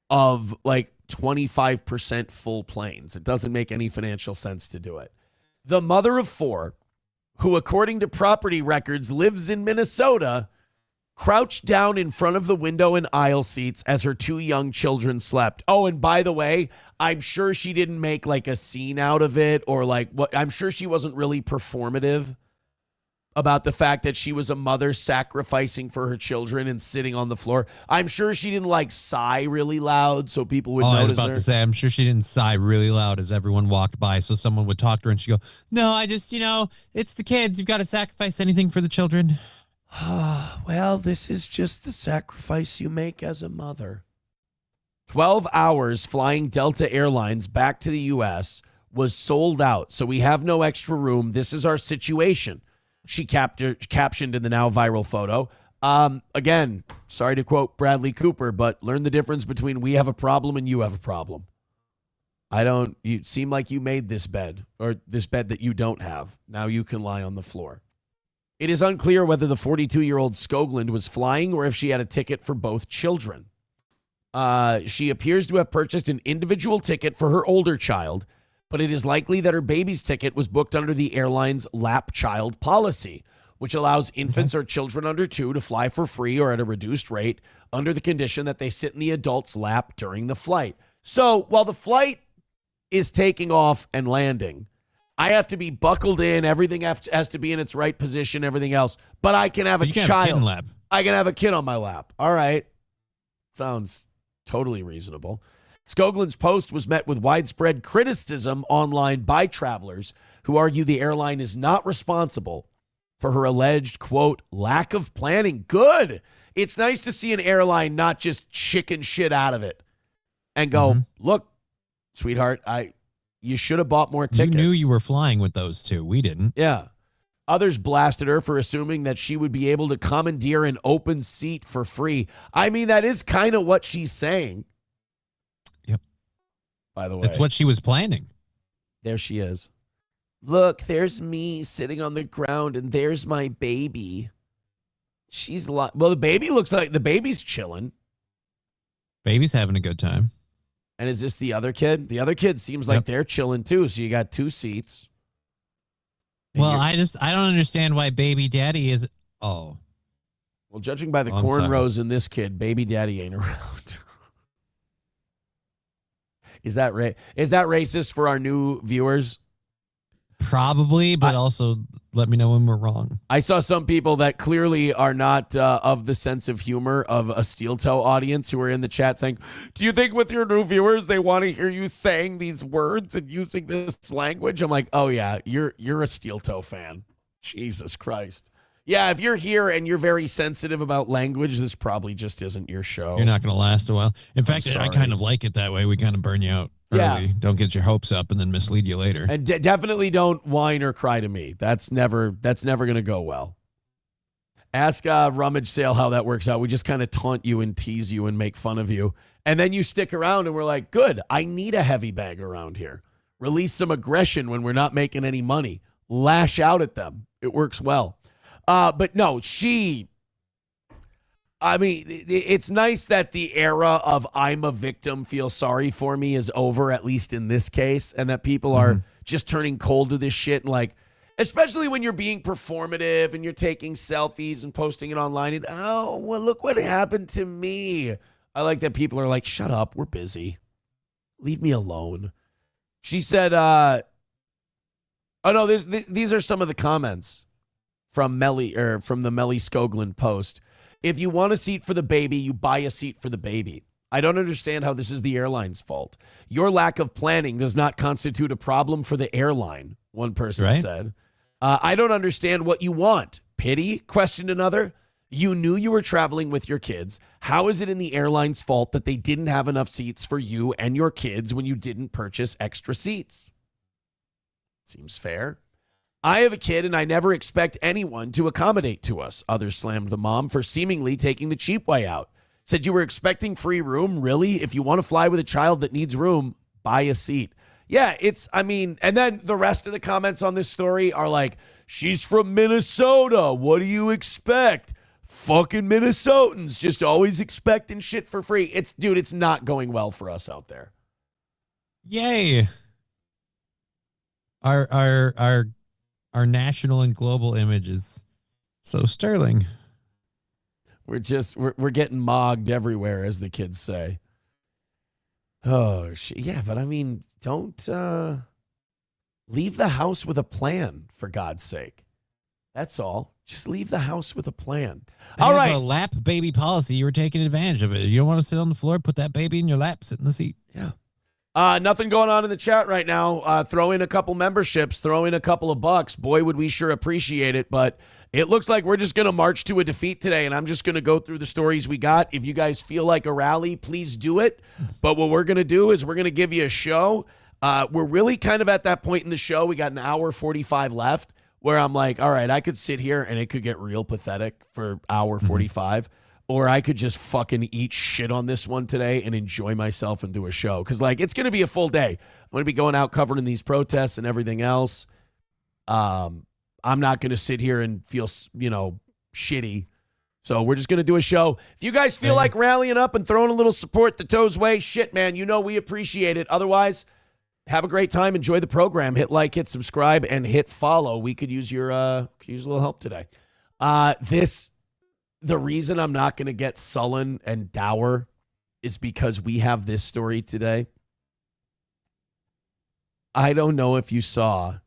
of like 25% full planes. It doesn't make any financial sense to do it. The mother of 4, who according to property records lives in Minnesota, crouched down in front of the window and aisle seats as her 2 young children slept. Oh, and by the way, I'm sure she didn't make like a scene out of it or like what. I'm sure she wasn't really performative about the fact that she was a mother sacrificing for her children and sitting on the floor. I'm sure she didn't like sigh really loud so people would notice her. I was about to say, I'm sure she didn't sigh really loud as everyone walked by so someone would talk to her and she'd go, no, I just, it's the kids. You've got to sacrifice anything for the children. Well, this is just the sacrifice you make as a mother. 12 hours flying Delta Airlines back to the U.S. was sold out, so we have no extra room. This is our situation. She captioned in the now viral photo. Again, sorry to quote Bradley Cooper, but learn the difference between we have a problem and you have a problem. You seem like you made this bed, or this bed that you don't have. Now you can lie on the floor. It is unclear whether the 42-year-old Skoglund was flying or if she had a ticket for both children. She appears to have purchased an individual ticket for her older child, but it is likely that her baby's ticket was booked under the airline's lap child policy, which allows infants or children under 2 to fly for free or at a reduced rate under the condition that they sit in the adult's lap during the flight. So while the flight is taking off and landing, I have to be buckled in. Everything has to be in its right position, everything else. But I can have a child. I can have a kid on my lap. All right. Sounds totally reasonable. Skoglund's post was met with widespread criticism online by travelers who argue the airline is not responsible for her alleged, quote, lack of planning. Good. It's nice to see an airline not just chicken shit out of it and go, look, sweetheart, you should have bought more tickets. You knew you were flying with those two. We didn't. Yeah. Others blasted her for assuming that she would be able to commandeer an open seat for free. I mean, that is kind of what she's saying. Yep. By the way. It's what she was planning. There she is. Look, there's me sitting on the ground, and there's my baby. She's well, the baby looks like the baby's chilling. Baby's having a good time. And is this the other kid? The other kid seems like they're chilling too. So you got 2 seats. Well, I don't understand why baby daddy is. Oh. Well, judging by the cornrows in this kid, baby daddy ain't around. Is that racist for our new viewers? Probably, but also let me know when we're wrong. I saw some people that clearly are not of the sense of humor of a steel toe audience who are in the chat saying, do you think with your new viewers they want to hear you saying these words and using this language? I'm like, oh yeah, you're a steel toe fan. Jesus Christ. Yeah, if you're here and you're very sensitive about language, this probably just isn't your show. You're not going to last a while. In fact, I kind of like it that way. We kind of burn you out early. Yeah. Don't get your hopes up and then mislead you later. And definitely don't whine or cry to me. That's never going to go well. Ask Rummage Sale how that works out. We just kind of taunt you and tease you and make fun of you. And then you stick around and we're like, good, I need a heavy bag around here. Release some aggression when we're not making any money. Lash out at them. It works well. But no, it's nice that the era of I'm a victim, feel sorry for me is over, at least in this case, and that people are just turning cold to this shit. And like, especially when you're being performative and you're taking selfies and posting it online and, oh, well, look what happened to me. I like that people are like, shut up, we're busy. Leave me alone. She said, oh no, these are some of the comments from from the Melly Skoglund post. If you want a seat for the baby, you buy a seat for the baby. I don't understand how this is the airline's fault. Your lack of planning does not constitute a problem for the airline, one person said. I don't understand what you want. Pity? Questioned another. You knew you were traveling with your kids. How is it in the airline's fault that they didn't have enough seats for you and your kids when you didn't purchase extra seats? Seems fair. I have a kid and I never expect anyone to accommodate to us. Others slammed the mom for seemingly taking the cheap way out. Said you were expecting free room? Really? If you want to fly with a child that needs room, buy a seat. Yeah, and then the rest of the comments on this story are like, she's from Minnesota. What do you expect? Fucking Minnesotans just always expecting shit for free. It's not going well for us out there. Yay. Our national and global image is so sterling. We're getting mogged everywhere, as the kids say. Oh, yeah, but I mean, don't leave the house with a plan, for God's sake. That's all. Just leave the house with a plan. All right. A lap baby policy. You were taking advantage of it. You don't want to sit on the floor, put that baby in your lap, sit in the seat. Yeah. Nothing going on in the chat right now. Throw in a couple memberships, throw in a couple of bucks. Boy, would we sure appreciate it. But it looks like we're just going to march to a defeat today, and I'm just going to go through the stories we got. If you guys feel like a rally, please do it. But what we're going to do is we're going to give you a show. We're really kind of at that point in the show. We got an hour 45 left where I'm like, all right, I could sit here and it could get real pathetic for hour 45. Or I could just fucking eat shit on this one today and enjoy myself and do a show. Because, like, it's going to be a full day. I'm going to be going out covering these protests and everything else. I'm not going to sit here and feel, shitty. So we're just going to do a show. If you guys feel like rallying up and throwing a little support the Toes way, shit, man, we appreciate it. Otherwise, have a great time. Enjoy the program. Hit like, hit subscribe, and hit follow. We could use a little help today. The reason I'm not going to get sullen and dour is because we have this story today. I don't know if you saw,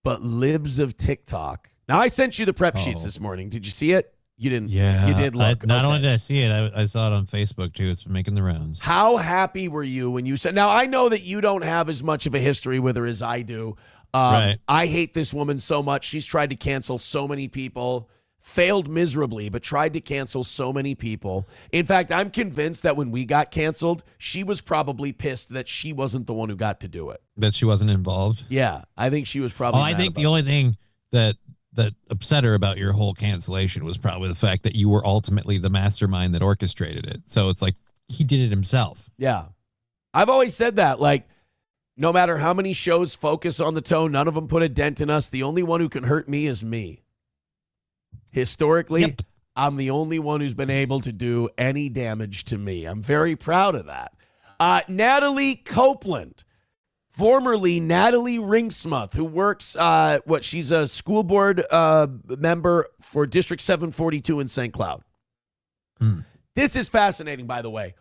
but Libs of TikTok. Now, I sent you the prep sheets this morning. Did you see it? You didn't. Yeah. You did look. Not only did I see it, I saw it on Facebook, too. It's been making the rounds. How happy were you when you said, now I know that you don't have as much of a history with her as I do. Right. I hate this woman so much. She's tried to cancel so many people, failed miserably, but tried to cancel so many people. In fact, I'm convinced that when we got canceled, she was probably pissed that she wasn't the one who got to do it. That she wasn't involved. Yeah, I think she was probably. I think the only thing that upset her about your whole cancellation was probably the fact that you were ultimately the mastermind that orchestrated it. So it's like he did it himself. Yeah. I've always said that, like, no matter how many shows focus on the toe, none of them put a dent in us. The only one who can hurt me is me. Historically, I'm the only one who's been able to do any damage to me. I'm very proud of that. Natalie Copeland, formerly Natalie Ringsmuth, who works, she's a school board member for District 742 in St. Cloud. This is fascinating, by the way.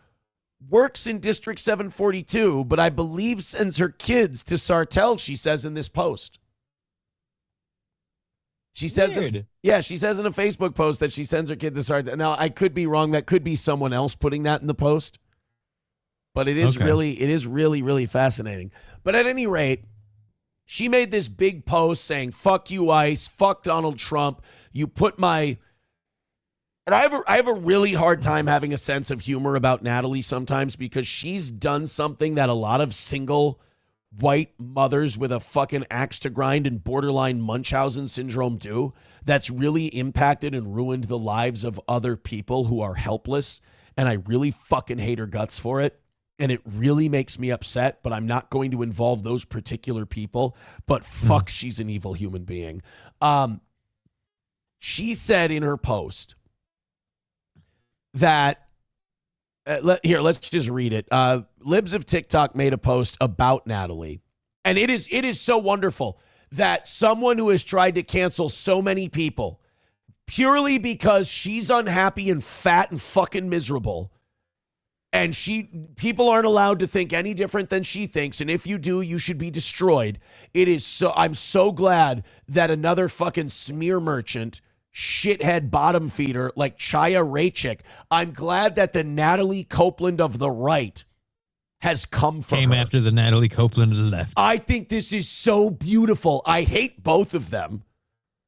Works in District 742, but I believe sends her kids to Sartell, she says in this post. She says, she says in a Facebook post that she sends her kid to Sartell. Now, I could be wrong. That could be someone else putting that in the post. But it is really, really fascinating. But at any rate, she made this big post saying, fuck you, ICE, fuck Donald Trump. You put my... And I have a really hard time having a sense of humor about Natalie sometimes because she's done something that a lot of single white mothers with a fucking axe to grind and borderline Munchausen syndrome do that's really impacted and ruined the lives of other people who are helpless. And I really fucking hate her guts for it. And it really makes me upset, but I'm not going to involve those particular people. But fuck, she's an evil human being. She said in her post that, let's just read it. Libs of TikTok made a post about Natalie. And it is so wonderful that someone who has tried to cancel so many people purely because she's unhappy and fat and fucking miserable. And people aren't allowed to think any different than she thinks. And if you do, you should be destroyed. I'm so glad that another fucking smear merchant, shithead bottom feeder like Chaya Raichik, I'm glad that the Natalie Copeland of the right has come for Came her. after the Natalie Copeland of the left. I think this is so beautiful. I hate both of them,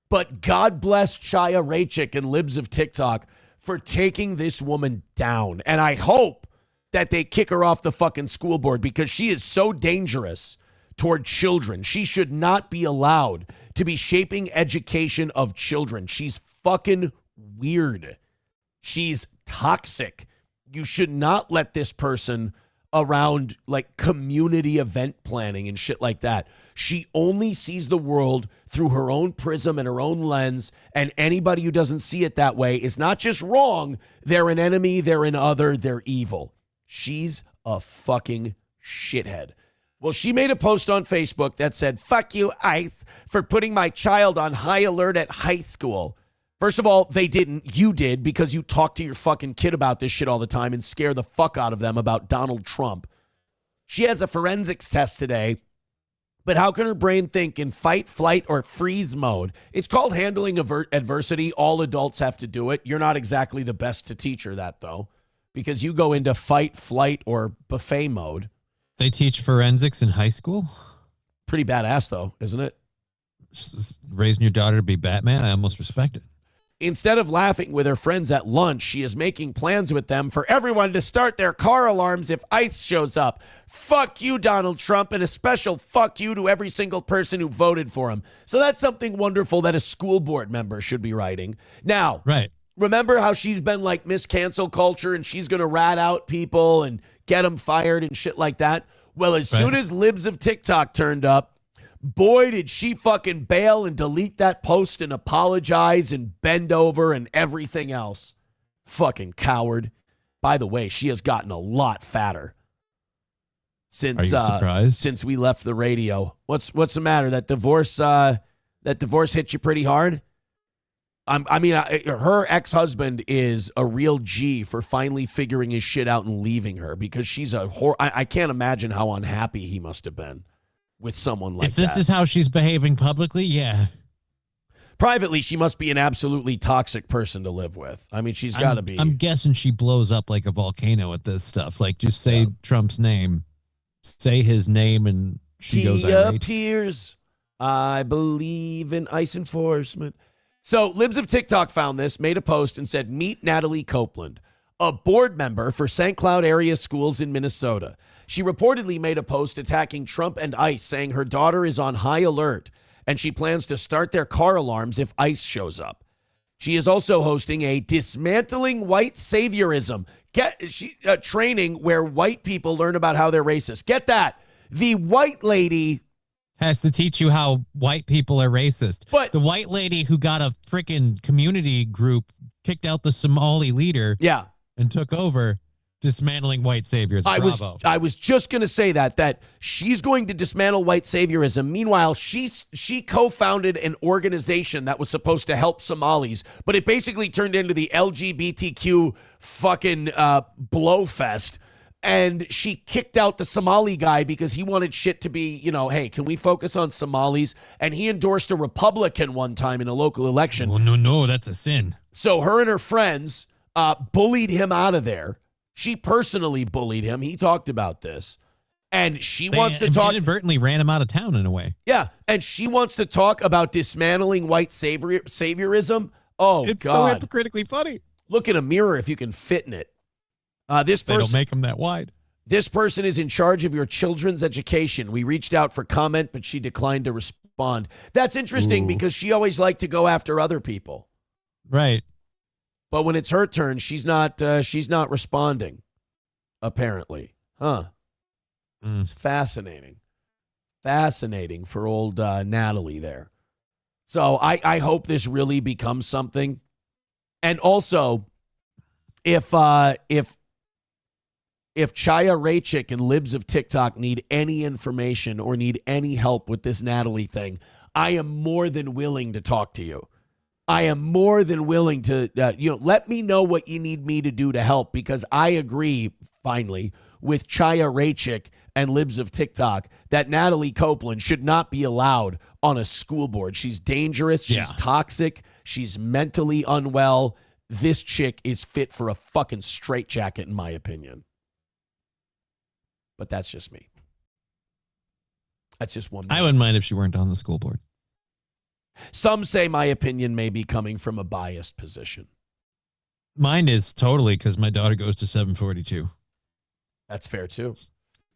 but God bless Chaya Raichik and Libs of TikTok for taking this woman down. And I hope that they kick her off the fucking school board because she is so dangerous toward children. She should not be allowed to be shaping education of children. She's fucking weird. She's toxic. You should not let this person around like community event planning and shit like that. She only sees the world through her own prism and her own lens, and anybody who doesn't see it that way is not just wrong, they're an enemy, they're an other, they're evil. She's a fucking shithead. Well, she made a post on Facebook that said, fuck you, ICE, for putting my child on high alert at high school. First of all, they didn't. You did because you talk to your fucking kid about this shit all the time and scare the fuck out of them about Donald Trump. She has a forensics test today, but how can her brain think in fight, flight, or freeze mode? It's called handling adversity. All adults have to do it. You're not exactly the best to teach her that, though, because you go into fight, flight, or buffet mode. They teach forensics in high school? Pretty badass, though, isn't it? Raising your daughter to be Batman? I almost respect it. Instead of laughing with her friends at lunch, she is making plans with them for everyone to start their car alarms if ICE shows up. Fuck you, Donald Trump, and a special fuck you to every single person who voted for him. So that's something wonderful that a school board member should be writing. Now, right. Remember how she's been like Miss Cancel Culture and she's going to rat out people and get them fired and shit like that? Well, as soon as Libs of TikTok turned up, boy, did she fucking bail and delete that post and apologize and bend over and everything else. Fucking coward. By the way, she has gotten a lot fatter since since we left the radio. What's the matter? That divorce hit you pretty hard? Her ex-husband is a real G for finally figuring his shit out and leaving her because she's I can't imagine how unhappy he must have been with someone like that. If this is how she's behaving publicly, yeah. Privately, she must be an absolutely toxic person to live with. I mean, she's got to be. I'm guessing she blows up like a volcano at this stuff. Like, just say Trump's name. Say his name and she goes irate. Appears I believe in ICE enforcement. So Libs of TikTok found this, made a post, and said, meet Natalie Copeland, a board member for St. Cloud area schools in Minnesota. She reportedly made a post attacking Trump and ICE, saying her daughter is on high alert and she plans to start their car alarms if ICE shows up. She is also hosting a dismantling white saviorism training where white people learn about how they're racist. Get that. The white lady has to teach you how white people are racist. But the white lady who got a freaking community group kicked out the Somali leader. Yeah. And took over dismantling white saviors. Bravo. I was just going to say that she's going to dismantle white saviorism. Meanwhile, she co-founded an organization that was supposed to help Somalis, but it basically turned into the LGBTQ fucking blowfest. And she kicked out the Somali guy because he wanted shit to be, hey, can we focus on Somalis? And he endorsed a Republican one time in a local election. Oh, no, that's a sin. So her and her friends bullied him out of there. She personally bullied him. He talked about this. And they wants to talk. Inadvertently ran him out of town in a way. Yeah. And she wants to talk about dismantling white saviorism. Oh, it's God. So hypocritically funny. Look in a mirror if you can fit in it. They don't make them that wide. This person is in charge of your children's education. We reached out for comment, but she declined to respond. That's interesting because she always liked to go after other people. Right. But when it's her turn, she's not responding, apparently. Huh. It's fascinating. Fascinating for old Natalie there. So I hope this really becomes something. And also, if Chaya Raychick and Libs of TikTok need any information or need any help with this Natalie thing, I am more than willing to talk to you. I am more than willing to, let me know what you need me to do to help, because I agree, finally, with Chaya Raychick and Libs of TikTok that Natalie Copeland should not be allowed on a school board. She's dangerous. She's toxic. She's mentally unwell. This chick is fit for a fucking straitjacket, in my opinion. But that's just me. That's just one. I wouldn't mind if she weren't on the school board. Some say my opinion may be coming from a biased position. Mine is totally because my daughter goes to 742. That's fair too.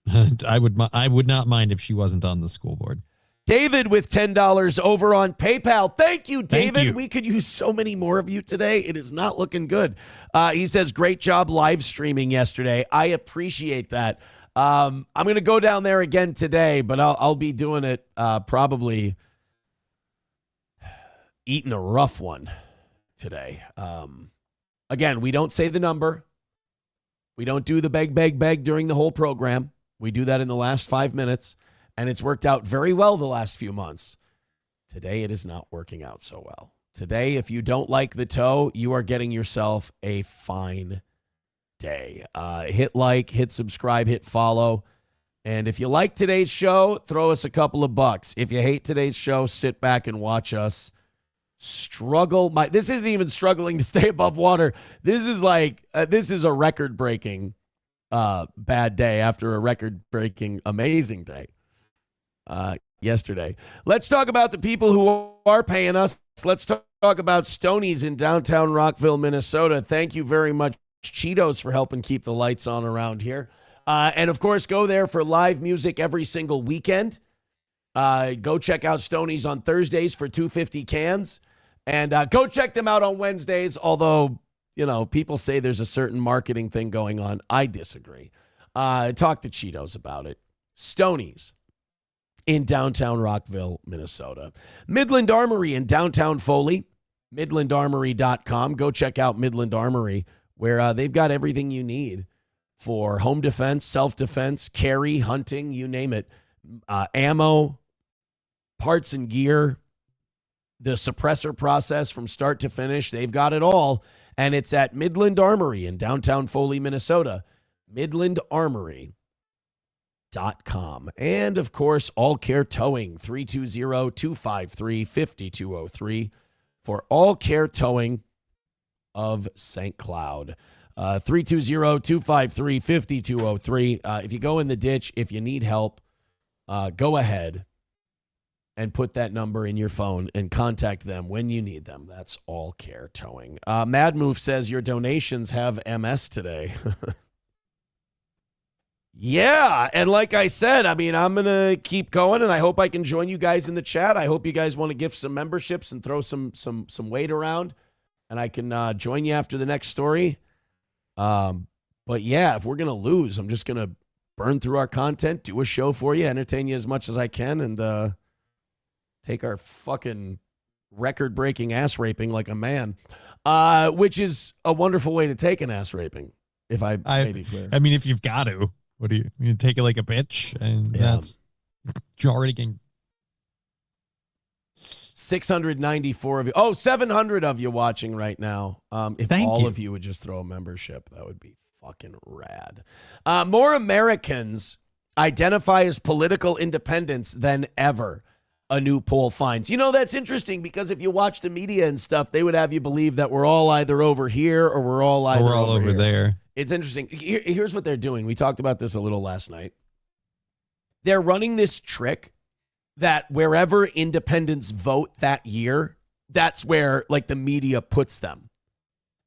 I would not mind if she wasn't on the school board. David with $10 over on PayPal. Thank you, David. Thank you. We could use so many more of you today. It is not looking good. He says, great job live streaming yesterday. I appreciate that. I'm going to go down there again today, but I'll be doing it probably eating a rough one today. Again, we don't say the number. We don't do the beg during the whole program. We do that in the last 5 minutes, and it's worked out very well the last few months. Today, it is not working out so well. Today, if you don't like the toe, you are getting yourself a fine day. Hit like, hit subscribe, hit follow. And if you like today's show, throw us a couple of bucks. If you hate today's show, sit back and watch us struggle. This isn't even struggling to stay above water. This is like, this is a record-breaking bad day after a record-breaking amazing day yesterday. Let's talk about the people who are paying us. Let's talk about Stoney's in downtown Rockville, Minnesota. Thank you very much, Cheetos, for helping keep the lights on around here. And, of course, go there for live music every single weekend. Go check out Stoney's on Thursdays for $2.50 cans. And go check them out on Wednesdays, although, people say there's a certain marketing thing going on. I disagree. Talk to Cheetos about it. Stoney's in downtown Rockville, Minnesota. Midland Armory in downtown Foley, midlandarmory.com. Go check out Midland Armory, where they've got everything you need for home defense, self-defense, carry, hunting, you name it. Ammo, parts and gear, the suppressor process from start to finish. They've got it all. And it's at Midland Armory in downtown Foley, Minnesota. midlandarmory.com. And, of course, All Care Towing, 320-253-5203 for All Care Towing of St. Cloud. 320-253-5203. If you go in the ditch, if you need help, go ahead and put that number in your phone and contact them when you need them. That's All Care Towing. Mad Move says your donations have MS today. Yeah, and like I said, I mean, I'm going to keep going, and I hope I can join you guys in the chat. I hope you guys want to gift some memberships and throw some weight around, and I can join you after the next story. But yeah, if we're going to lose, I'm just going to burn through our content, do a show for you, entertain you as much as I can, and take our fucking record-breaking ass raping like a man, which is a wonderful way to take an ass raping, if I may be clear. I mean, if you've got to. What do you take it like a bitch? And that's you're already getting 694 of you. Oh, 700 of you watching right now. If Thank all you. of you would just throw a membership, that would be fucking rad. More Americans identify as political independents than ever, a new poll finds. You know, that's interesting because if you watch the media and stuff, they would have you believe that we're all either over here or we're all over here. there. It's interesting. Here's what they're doing. We talked about this a little last night. They're running this trick that wherever independents vote that year, that's where like the media puts them.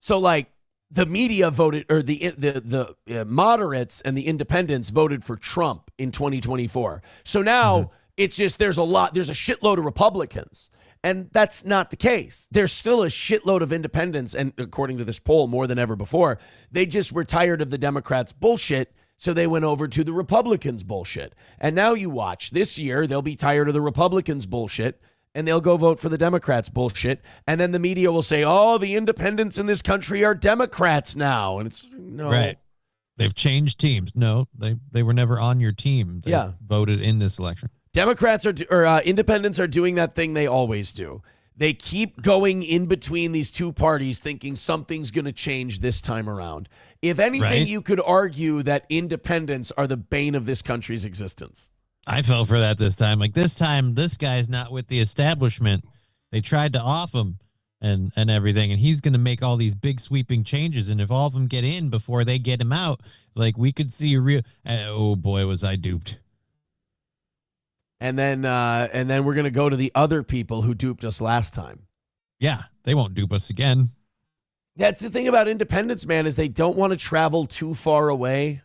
So like the media voted, or the moderates and the independents voted for Trump in 2024. So now it's just there's a shitload of Republicans. And that's not the case. There's still a shitload of independents, and according to this poll, more than ever before. They just were tired of the Democrats' bullshit, so they went over to the Republicans' bullshit. And now you watch. This year, they'll be tired of the Republicans' bullshit, and they'll go vote for the Democrats' bullshit. And then the media will say, oh, the independents in this country are Democrats now. And it's, no. Right. They've changed teams. No, they were never on your team. They voted in this election. Democrats or independents are doing that thing they always do. They keep going in between these two parties thinking something's going to change this time around. If anything, you could argue that independents are the bane of this country's existence. I fell for that this time. Like this time, this guy's not with the establishment. They tried to off him and everything, and he's going to make all these big sweeping changes. And if all of them get in before they get him out, like we could see a real, oh boy, was I duped. And then we're going to go to the other people who duped us last time. Yeah, they won't dupe us again. That's the thing about independents, man, is they don't want to travel too far away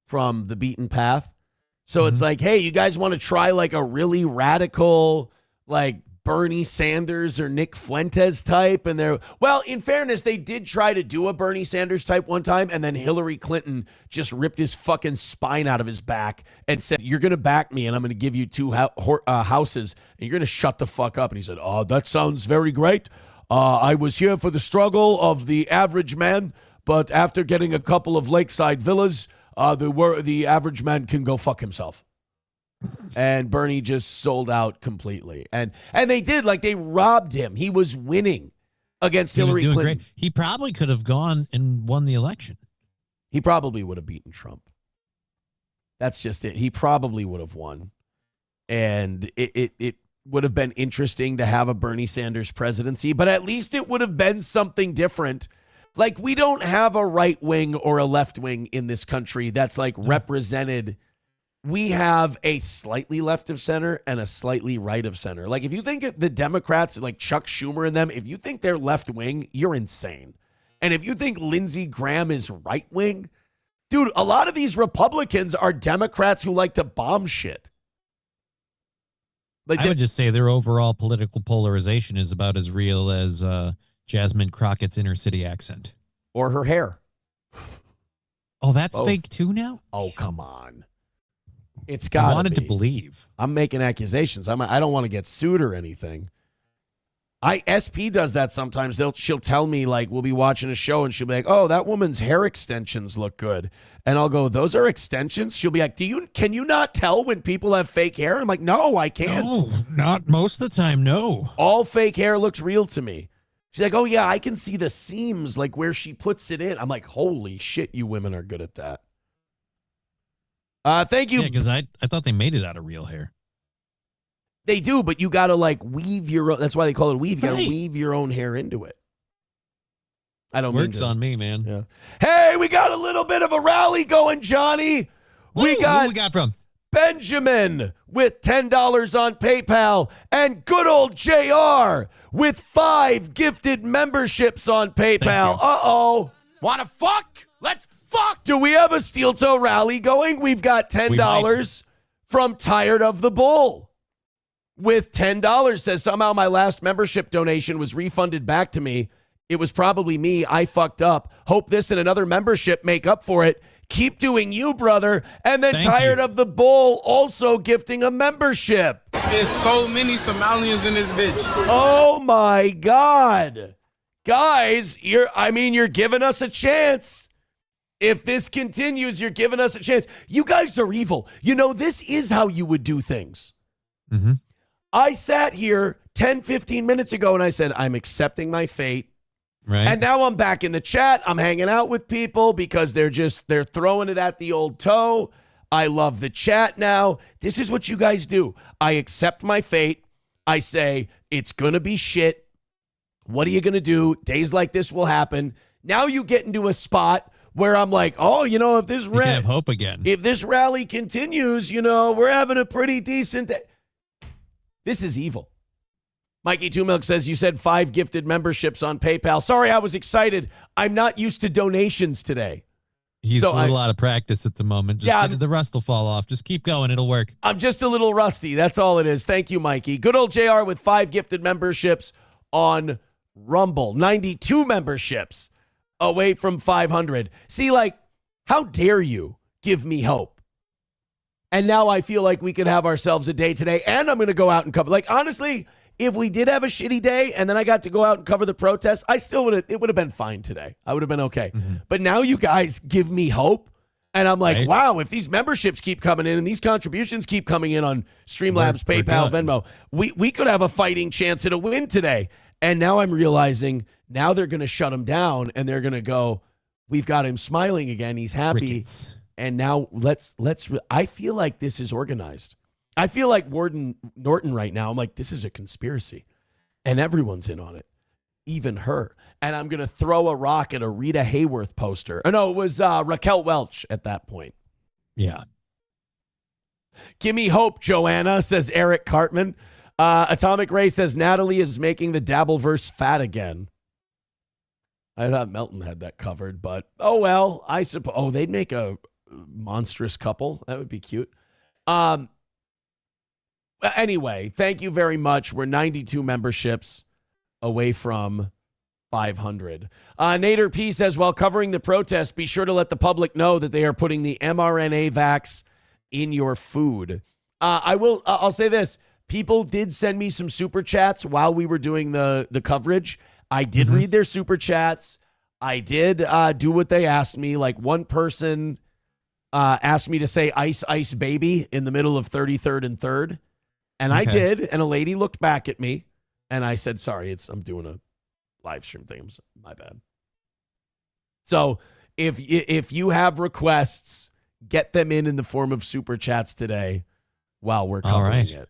from the beaten path. So it's like, hey, you guys want to try like a really radical, like Bernie Sanders or Nick Fuentes type? And they're, well, in fairness, they did try to do a Bernie Sanders type one time, and then Hillary Clinton just ripped his fucking spine out of his back and said, you're going to back me, and I'm going to give you two houses, and you're going to shut the fuck up. And he said, oh, that sounds very great. I was here for the struggle of the average man, but after getting a couple of lakeside villas, the average man can go fuck himself. And Bernie just sold out completely. And they did, like, they robbed him. He was winning against Hillary Clinton. Great. He probably could have gone and won the election. He probably would have beaten Trump. That's just it. He probably would have won. And it would have been interesting to have a Bernie Sanders presidency, but at least it would have been something different. Like, we don't have a right wing or a left wing in this country that's like represented. We have a slightly left of center and a slightly right of center. Like, if you think the Democrats, like Chuck Schumer and them, if you think they're left wing, you're insane. And if you think Lindsey Graham is right wing, dude, a lot of these Republicans are Democrats who like to bomb shit. Like, I would just say their overall political polarization is about as real as Jasmine Crockett's inner city accent. Or her hair. Oh, that's fake too now? Oh, come on. It's got. I wanted to believe. I'm making accusations. I don't want to get sued or anything. SP does that sometimes. She'll tell me, like, we'll be watching a show and she'll be like, oh, that woman's hair extensions look good. And I'll go, those are extensions? She'll be like, can you not tell when people have fake hair? I'm like, no, I can't. No, not most of the time, no. All fake hair looks real to me. She's like, oh, yeah, I can see the seams, like where she puts it in. I'm like, holy shit, you women are good at that. Thank you. Yeah, because I thought they made it out of real hair. They do, but you got to like weave your own. That's why they call it weave. You got to weave your own hair into it. I don't Works on me, man. Yeah. Hey, we got a little bit of a rally going, Johnny. Who we got from? Benjamin with $10 on PayPal, and good old JR with 5 gifted memberships on PayPal. Uh-oh. Wanna fuck? Let's fuck! Do we have a steel toe rally going? We've got $10 from Tired of the Bull. With $10, says somehow my last membership donation was refunded back to me. It was probably me. I fucked up. Hope this and another membership make up for it. Keep doing you, brother. And then Tired of the Bull also gifting a membership. There's so many Somalians in this bitch. Oh my God. Guys, you're giving us a chance. If this continues, you're giving us a chance. You guys are evil. This is how you would do things. Mm-hmm. I sat here 10, 15 minutes ago and I said, I'm accepting my fate. Right. And now I'm back in the chat. I'm hanging out with people because they're throwing it at the old toe. I love the chat now. This is what you guys do. I accept my fate. I say, it's going to be shit. What are you going to do? Days like this will happen. Now you get into a spot where I'm like, if this you can have hope again. If this rally continues, we're having a pretty decent day. This is evil. Mikey Two Milk says, you said 5 gifted memberships on PayPal. Sorry, I was excited. I'm not used to donations today. He's a little out of practice at the moment. The rust will fall off. Just keep going. It'll work. I'm just a little rusty. That's all it is. Thank you, Mikey. Good old JR with 5 gifted memberships on Rumble. 92 memberships away from 500. See, how dare you give me hope? And now I feel like we could have ourselves a day today, and I'm going to go out and cover. Honestly, if we did have a shitty day and then I got to go out and cover the protests, it would have been fine today. I would have been okay. Mm-hmm. But now you guys give me hope. And I'm like, wow, if these memberships keep coming in and these contributions keep coming in on Streamlabs, PayPal, Venmo, we could have a fighting chance at a win today. And now I'm realizing now they're going to shut him down and they're going to go, we've got him smiling again. He's happy. Crickets. And now I feel like this is organized. I feel like Warden Norton right now. I'm like, this is a conspiracy. And everyone's in on it. Even her. And I'm going to throw a rock at a Rita Hayworth poster. Oh, no, it was Raquel Welch at that point. Yeah. Give me hope, Joanna, says Eric Cartman. Atomic Ray says Natalie is making the Dabbleverse fat again. I thought Melton had that covered, but oh well, I suppose. Oh, they'd make a monstrous couple. That would be cute. Anyway, thank you very much. We're 92 memberships away from 500. Nader P says, while covering the protest, be sure to let the public know that they are putting the mRNA vax in your food. I'll say this. People did send me some super chats while we were doing the coverage. I did read their super chats. I did do what they asked me. Like one person asked me to say ice, ice, baby in the middle of 33rd and 3rd. And I did. And a lady looked back at me and I said, sorry, I'm doing a live stream thing. My bad. So if you have requests, get them in the form of super chats today while we're covering it.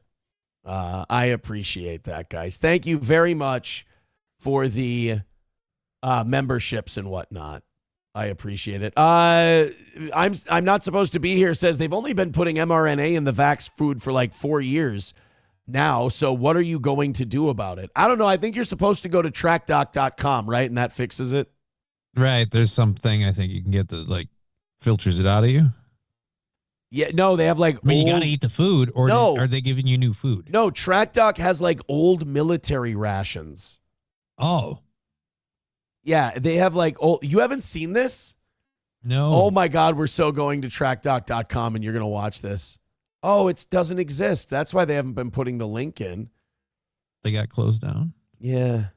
I appreciate that, guys. Thank you very much for the memberships and whatnot. I appreciate it. I'm not supposed to be here. Says they've only been putting mRNA in the vax food for like 4 years now. So what are you going to do about it? I don't know. I think you're supposed to go to trackdoc.com, right? And that fixes it. Right. There's something I think you can get that filters it out of you. Yeah, no, they have you got to eat the food, or are they giving you new food? No, TrackDoc has old military rations. Oh. Yeah, they have old. You haven't seen this? No. Oh my God, we're so going to trackdoc.com and you're going to watch this. Oh, it doesn't exist. That's why they haven't been putting the link in. They got closed down? Yeah.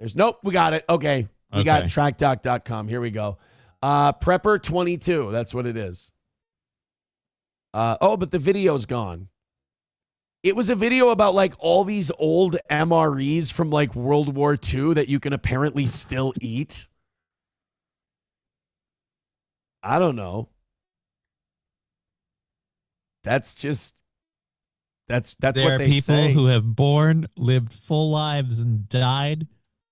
We got it. Okay. We got trackdoc.com. Here we go. Prepper 22. That's what it is. But the video's gone. It was a video about all these old MREs from World War II that you can apparently still eat. I don't know. That's what they say. There are people who have lived full lives and died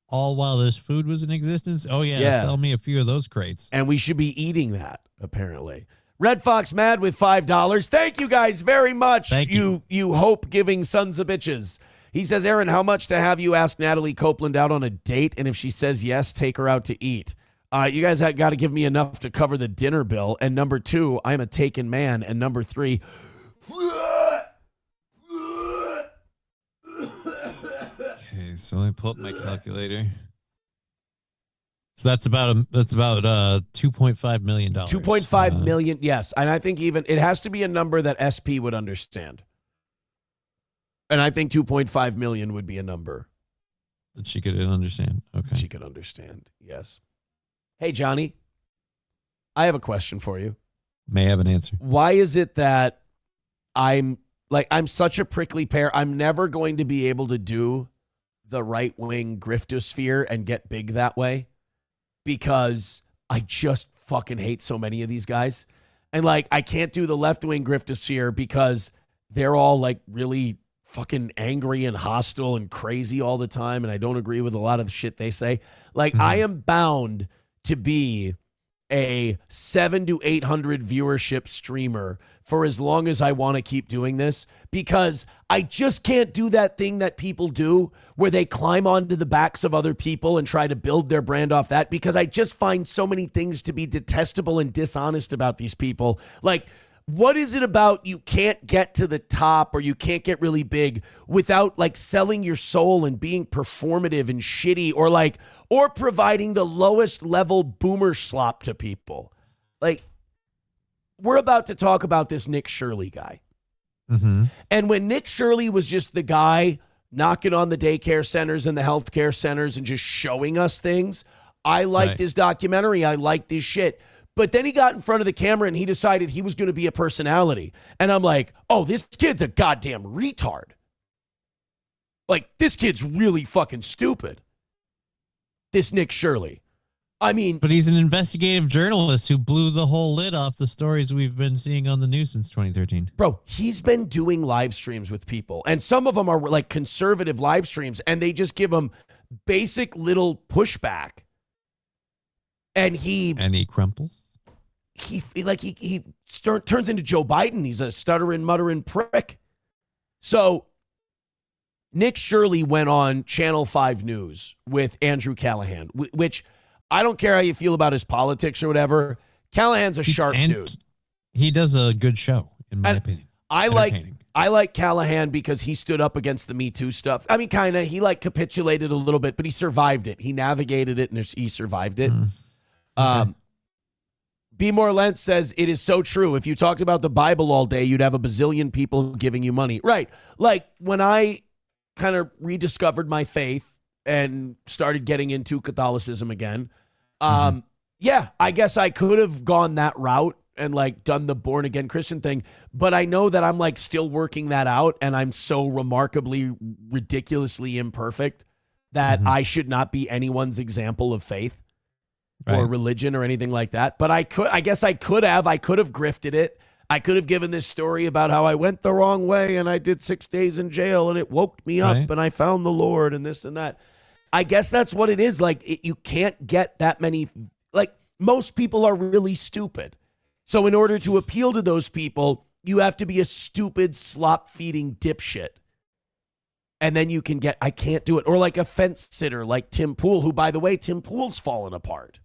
all while this food was in existence. Oh yeah, sell me a few of those crates. And we should be eating that, apparently. Red Fox Mad with $5. Thank you guys very much. Thank you. You hope giving sons of bitches. He says, Aaron, how much to have you ask Natalie Copeland out on a date? And if she says yes, take her out to eat. You guys have got to give me enough to cover the dinner bill. And number 2, I'm a taken man. And number 3, okay, so let me pull up my calculator. So that's about $2.5 million. $2.5 million, yes. And I think even it has to be a number that SP would understand. And I think 2.5 million would be a number that she could understand. Okay. She could understand. Yes. Hey, Johnny, I have a question for you. May have an answer. Why is it that I'm such a prickly pear? I'm never going to be able to do the right-wing griftosphere and get big that way because I just fucking hate so many of these guys. And like, I can't do the left-wing griftosphere because they're all like really fucking angry and hostile and crazy all the time, and I don't agree with a lot of the shit they say. Like, I am bound to be a 700 to 800 viewership streamer for as long as I want to keep doing this, because I just can't do that thing that people do where they climb onto the backs of other people and try to build their brand off that, because I just find so many things to be detestable and dishonest about these people. Like, what is it about you can't get to the top or you can't get really big without like selling your soul and being performative and shitty or providing the lowest level boomer slop to people? Like, we're about to talk about this Nick Shirley guy. Mm-hmm. And when Nick Shirley was just the guy knocking on the daycare centers and the healthcare centers and just showing us things, I liked his documentary. I liked his shit. But then he got in front of the camera and he decided he was going to be a personality. And I'm like, oh, this kid's a goddamn retard. Like, this kid's really fucking stupid. This Nick Shirley. I mean. But he's an investigative journalist who blew the whole lid off the stories we've been seeing on the news since 2013. Bro, he's been doing live streams with people. And some of them are like conservative live streams. And they just give him basic little pushback. And he crumples. He turns into Joe Biden. He's a stuttering, muttering prick. So Nick Shirley went on Channel 5 News with Andrew Callaghan, which I don't care how you feel about his politics or whatever. Callahan's a sharp dude. He does a good show, in my opinion. I like Callaghan because he stood up against the Me Too stuff. I mean, kind of. He like capitulated a little bit, but he survived it. He navigated it, and he survived it. Okay. B. More Lentz says, it is so true. If you talked about the Bible all day, you'd have a bazillion people giving you money. Right. Like when I kind of rediscovered my faith and started getting into Catholicism again, yeah, I guess I could have gone that route and like done the born again Christian thing. But I know that I'm like still working that out, and I'm so remarkably, ridiculously imperfect that I should not be anyone's example of faith. Or religion or anything like that. But I guess I could have grifted it. I could have given this story about how I went the wrong way and I did 6 days in jail and it woke me up and I found the Lord and this and that. I guess that's what it is. Like, you can't get that many, like, most people are really stupid. So in order to appeal to those people, you have to be a stupid, slop-feeding dipshit. And then you can I can't do it. Or like a fence sitter like Tim Pool, who, by the way, Tim Pool's fallen apart.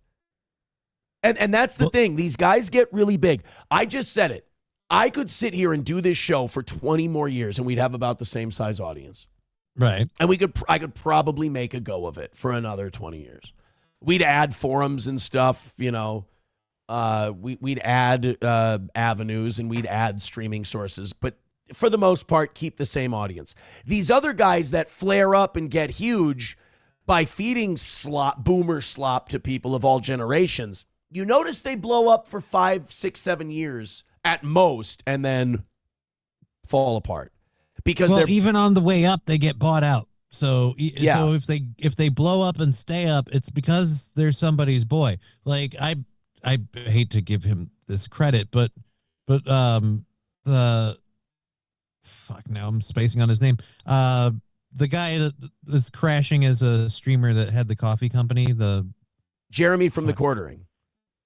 And that's the thing. These guys get really big. I just said it. I could sit here and do this show for 20 more years and we'd have about the same size audience. Right. And I could probably make a go of it for another 20 years. We'd add forums and stuff, you know. We'd add avenues and we'd add streaming sources. But for the most part, keep the same audience. These other guys that flare up and get huge by feeding boomer slop to people of all generations, you notice they blow up for 5, 6, 7 years at most and then fall apart. Because they're even on the way up, they get bought out. So if they blow up and stay up, it's because they're somebody's boy. Like I hate to give him this credit, but the fuck, now I'm spacing on his name. The guy that is crashing as a streamer that had the coffee company, Jeremy from The Quartering.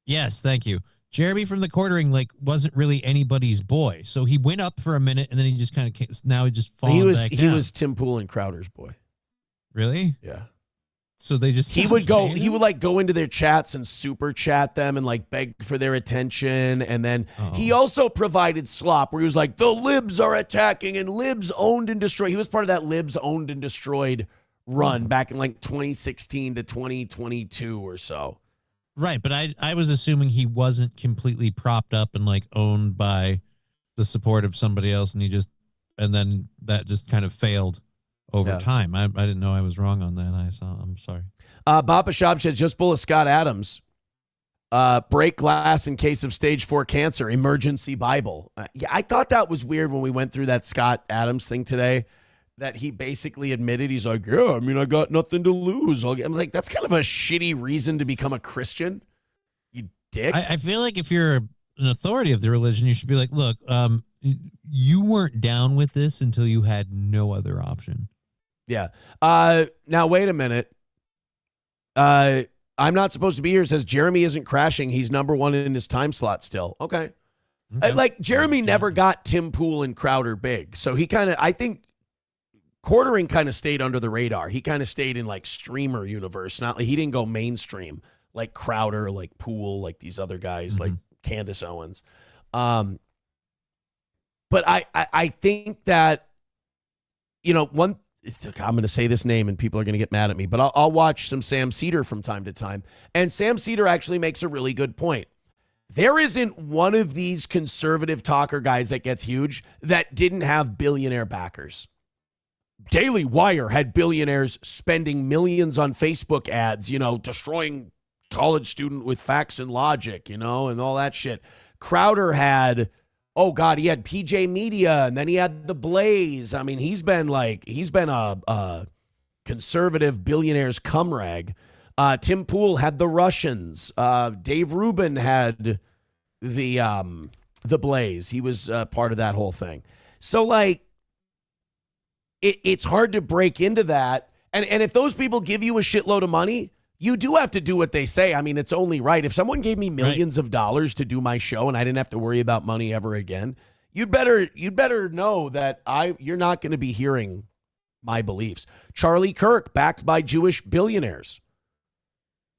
Yes, thank you. Jeremy from the quartering wasn't really anybody's boy. So he went up for a minute and then he just kind of now he just fallen back down. He was Tim Pool and Crowder's boy. Really? Yeah. So they just he would go into their chats and super chat them and beg for their attention. And then he also provided slop where he was like, the libs are attacking and libs owned and destroyed. He was part of that libs owned and destroyed run back in 2016 to 2022 or so. Right. But I was assuming he wasn't completely propped up and owned by the support of somebody else. And then that just kind of failed over time. I didn't know I was wrong on that. I'm sorry. Bapa Shop says, just pull a Scott Adams. Break glass in case of stage 4 cancer. Emergency Bible. Yeah, I thought that was weird when we went through that Scott Adams thing today, that he basically admitted, he's like, yeah, I mean, I got nothing to lose. I'm like, that's kind of a shitty reason to become a Christian, you dick. I feel like if you're an authority of the religion, you should be like, look, you weren't down with this until you had no other option. Yeah. Now, wait a minute. I'm not supposed to be here. Says Jeremy isn't crashing. He's number 1 in his time slot still. Okay. Jeremy never got Tim Pool and Crowder big. So he I think quartering kind of stayed under the radar. He kind of stayed in streamer universe. Not he didn't go mainstream like Crowder, like Pool, like these other guys, like Candace Owens. But I think that, I'm going to say this name and people are going to get mad at me, but I'll watch some Sam Cedar from time to time. And Sam Cedar actually makes a really good point. There isn't one of these conservative talker guys that gets huge that didn't have billionaire backers. Daily Wire had billionaires spending millions on Facebook ads, destroying college student with facts and logic, and all that shit. Crowder had... Oh God, he had PJ Media, and then he had The Blaze. I mean, he's been a conservative billionaire's cum rag. Tim Pool had The Russians. Dave Rubin had the Blaze. He was part of that whole thing. So it's hard to break into that. And if those people give you a shitload of money, you do have to do what they say. I mean, it's only right. If someone gave me millions of dollars to do my show and I didn't have to worry about money ever again, you'd better know that you're not going to be hearing my beliefs. Charlie Kirk, backed by Jewish billionaires.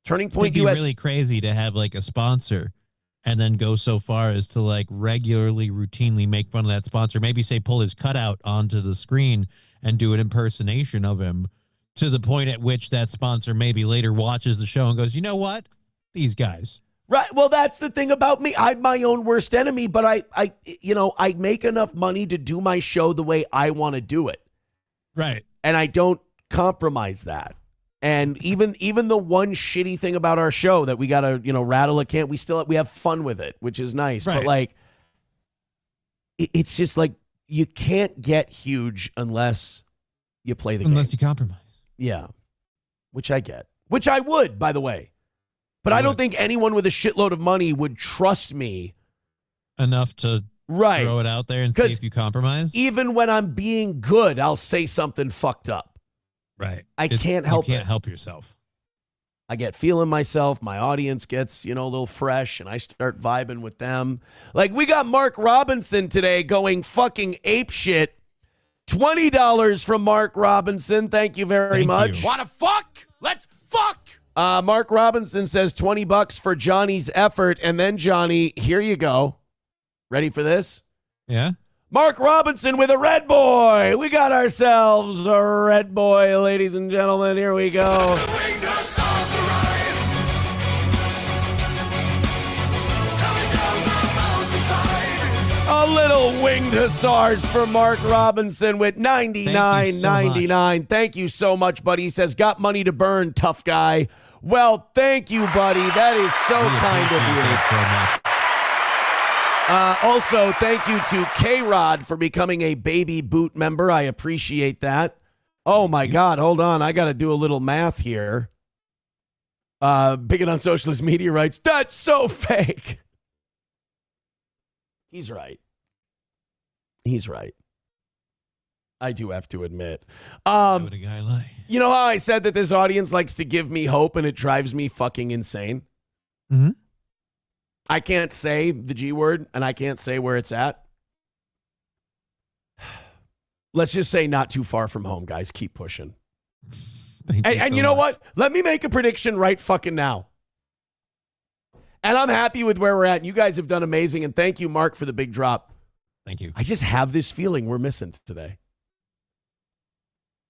Turning Point It'd be US. really crazy to have a sponsor and then go so far as to regularly, routinely make fun of that sponsor. Maybe say pull his cutout onto the screen and do an impersonation of him, to the point at which that sponsor maybe later watches the show and goes, you know what? These guys. Right. Well, that's the thing about me. I'm my own worst enemy, but I make enough money to do my show the way I want to do it. Right. And I don't compromise that. And even the one shitty thing about our show that we got to, rattle a can, we have fun with it, which is nice. Right. But it's just you can't get huge unless you play the game. Unless you compromise. Yeah, which I get. Which I would, by the way. But I don't think anyone with a shitload of money would trust me enough to throw it out there and see if you compromise. Even when I'm being good, I'll say something fucked up. Right. I can't help it. You can't help yourself. I get feeling myself. My audience gets, a little fresh, and I start vibing with them. We got Mark Robinson today going fucking ape shit. $20 from Mark Robinson. Thank you very much. Wanna fuck? Let's fuck! Mark Robinson says $20 for Johnny's effort. And then, Johnny, here you go. Ready for this? Yeah. Mark Robinson with a Red Boy. We got ourselves a Red Boy, ladies and gentlemen. Here we go. A little winged hussars for Mark Robinson with $99.99. Thank you so much, buddy. He says, got money to burn, tough guy. Well, thank you, buddy. That is so kind of you. Also, thank you to K-Rod for becoming a Baby Boot member. I appreciate that. Oh, my God. Hold on. I got to do a little math here. Bigot on Socialist Media writes, that's so fake. He's right. He's right. I do have to admit. Would a guy lie? You know how I said that this audience likes to give me hope and it drives me fucking insane? Mm-hmm. I can't say the G word, and I can't say where it's at. Let's just say not too far from home, guys. Keep pushing. And you know what? Let me make a prediction right fucking now. And I'm happy with where we're at. You guys have done amazing. And thank you, Mark, for the big drop. Thank you. I just have this feeling we're missing today.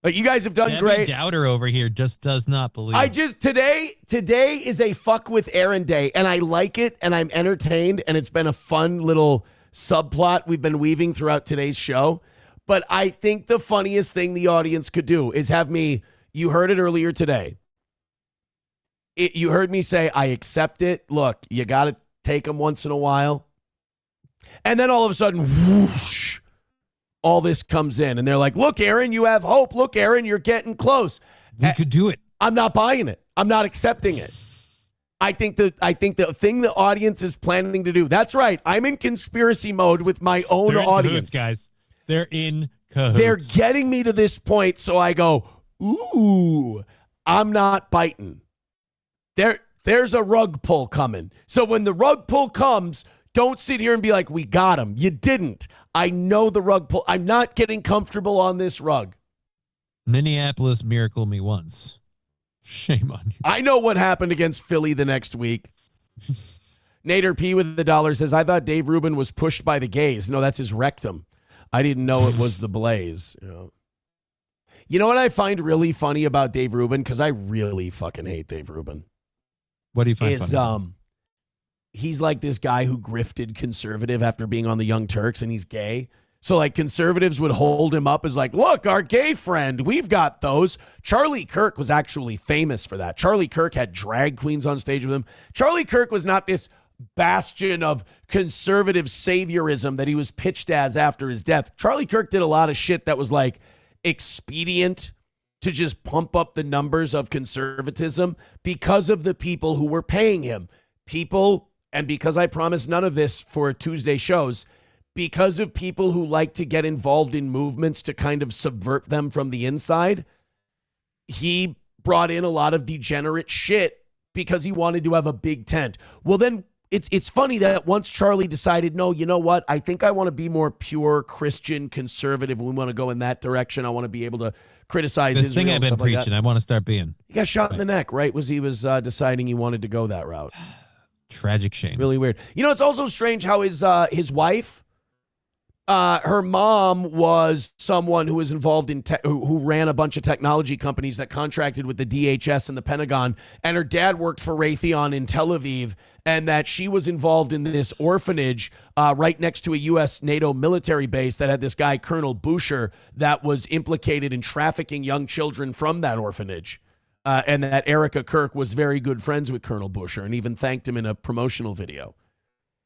But you guys have done Debbie great. Doubter over here just does not believe. Today is a fuck with Aaron day, and I like it, and I'm entertained, and it's been a fun little subplot we've been weaving throughout today's show. But I think the funniest thing the audience could do is have me, you heard it earlier today. You heard me say, I accept it. Look, you got to take them once in a while. And then all of a sudden, whoosh, all this comes in. And they're like, look, Aaron, you have hope. Look, Aaron, you're getting close. We could do it. I'm not buying it. I'm not accepting it. I think the thing the audience is planning to do, that's right. I'm in conspiracy mode with my own They're in audience. cahoots, guys. They're in cahoots. They're getting me to this point, so I go, ooh, I'm not biting. There's a rug pull coming. So when the rug pull comes, don't sit here and be like, we got him. You didn't. I know the rug pull. I'm not getting comfortable on this rug. Minneapolis miracle me once. Shame on you. I know what happened against Philly the next week. Nader P with the dollar says, I thought Dave Rubin was pushed by the gays. No, that's his rectum. I didn't know it was the blaze. You know what I find really funny about Dave Rubin? Because I really fucking hate Dave Rubin. What do you find funny? He's like this guy who grifted conservative after being on the Young Turks, and he's gay. So like conservatives would hold him up as like, look, our gay friend, we've got those. Charlie Kirk was actually famous for that. Charlie Kirk had drag queens on stage with him. Charlie Kirk was not this bastion of conservative saviorism that he was pitched as after his death. Charlie Kirk did a lot of shit that was like expedient to just pump up the numbers of conservatism because of the people who were paying him. People, and because I promised none of this for Tuesday shows, because of people who like to get involved in movements to kind of subvert them from the inside, he brought in a lot of degenerate shit because he wanted to have a big tent. Well, then it's funny that once Charlie decided, no, you know what? I think I want to be more pure Christian conservative. We want to go in that direction. I want to be able to criticize this Israel thing I've been like preaching. I want to start being. He got shot in the neck, right? He was deciding he wanted to go that route. Tragic shame. Really weird. You know, it's also strange how his wife, her mom was someone who was involved in who ran a bunch of technology companies that contracted with the DHS and the Pentagon, and her dad worked for Raytheon in Tel Aviv, and that she was involved in this orphanage right next to a U.S. NATO military base that had this guy, Colonel Boucher, that was implicated in trafficking young children from that orphanage. And that Erica Kirk was very good friends with Colonel Boucher and even thanked him in a promotional video.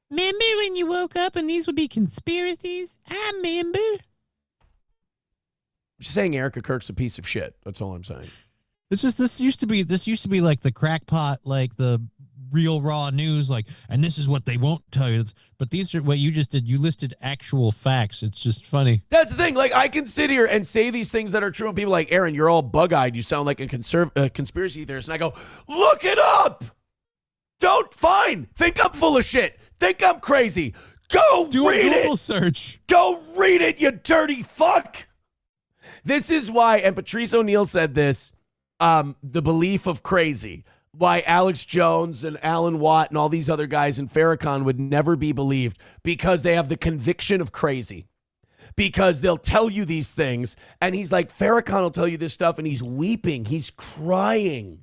Remember when you woke up and these would be conspiracies? I remember. Just saying Erica Kirk's a piece of shit. That's all I'm saying. It's just this used to be like the crackpot, like the real raw news, like, and this is what they won't tell you. But these are what you just did. You listed actual facts. It's just funny. That's the thing. Like, I can sit here and say these things that are true, and people are like, Aaron, you're all bug-eyed. You sound like a conspiracy theorist. And I go, look it up. Fine. Think I'm full of shit. Think I'm crazy. Go do read a Google it. Search. Go read it, you dirty fuck. This is why, and Patrice O'Neill said this, the belief of crazy. Why Alex Jones and Alan Watt and all these other guys in Farrakhan would never be believed, because they have the conviction of crazy. Because they'll tell you these things, and he's like, Farrakhan will tell you this stuff, and he's weeping, he's crying,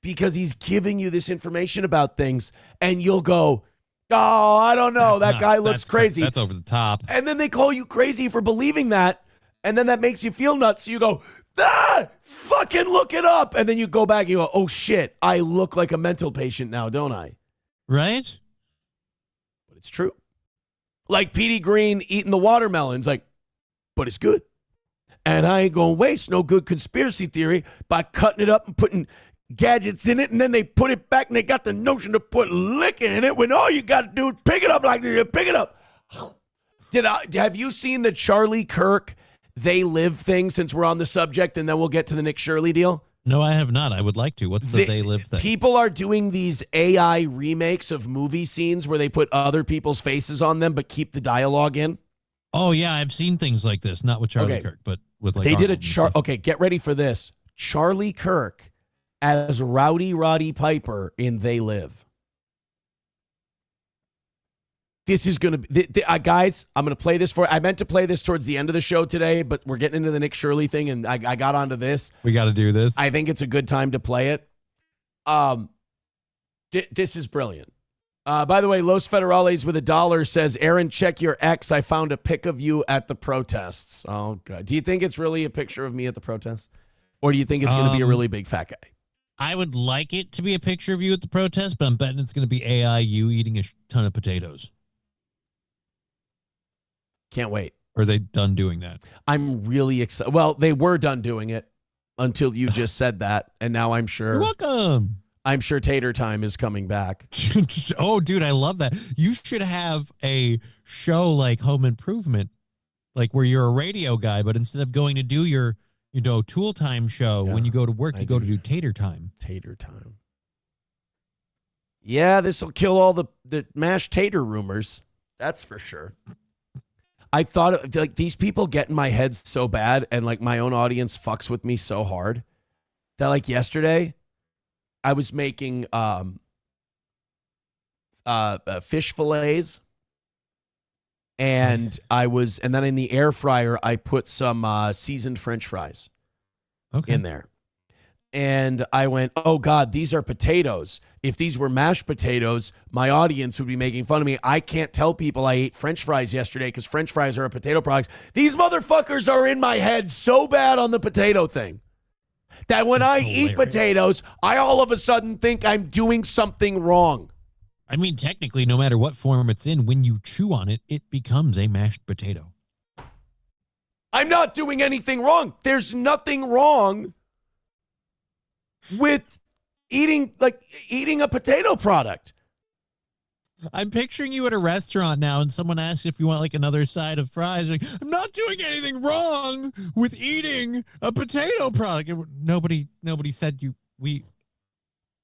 because he's giving you this information about things, and you'll go, oh, I don't know, that guy looks crazy. That's over the top. And then they call you crazy for believing that, and then that makes you feel nuts, so you go, fucking look it up. And then you go back and you go, oh shit, I look like a mental patient now, don't I? Right? But it's true. Like Petey Green eating the watermelons, like, but it's good. And I ain't gonna waste no good conspiracy theory by cutting it up and putting gadgets in it, and then they put it back and they got the notion to put liquor in it when all you gotta do is pick it up like this. Pick it up. Have you seen the Charlie Kirk They Live thing, since we're on the subject, and then we'll get to the Nick Shirley deal? No, I have not. I would like to. What's the They Live thing? People are doing these AI remakes of movie scenes where they put other people's faces on them but keep the dialogue in. Oh, yeah, I've seen things like this. Not with Charlie Kirk, but with like they did Arnold Okay, get ready for this. Charlie Kirk as Rowdy Roddy Piper in They Live. This is going to be, guys, I'm going to play this for, I meant to play this towards the end of the show today, but we're getting into the Nick Shirley thing, and I got onto this. We got to do this. I think it's a good time to play it. This is brilliant. By the way, Los Federales with $1 says, Aaron, check your X. I found a pic of you at the protests. Oh, God. Do you think it's really a picture of me at the protests? Or do you think it's going to be a really big fat guy? I would like it to be a picture of you at the protest, but I'm betting it's going to be AI you eating a ton of potatoes. Can't wait. Or are they done doing that? I'm really excited. Well, they were done doing it until you just said that, and now I'm sure. You're welcome. I'm sure Tater Time is coming back. Oh, dude, I love that. You should have a show like Home Improvement, like where you're a radio guy, but instead of going to do your, Tool Time show, when you go to work, you go to do Tater Time. Tater Time. Yeah, this will kill all the mashed tater rumors. That's for sure. I thought, like, these people get in my head so bad, and, like, my own audience fucks with me so hard that, like, yesterday I was making fish fillets, and then in the air fryer, I put some seasoned French fries in there. And I went, oh, God, these are potatoes. If these were mashed potatoes, my audience would be making fun of me. I can't tell people I ate French fries yesterday because French fries are a potato product. These motherfuckers are in my head so bad on the potato thing that when I eat potatoes, I all of a sudden think I'm doing something wrong. I mean, technically, no matter what form it's in, when you chew on it, it becomes a mashed potato. I'm not doing anything wrong. There's nothing wrong with eating a potato product. I'm picturing you at a restaurant now, and someone asks if you want like another side of fries. Like, I'm not doing anything wrong with eating a potato product. Nobody said you.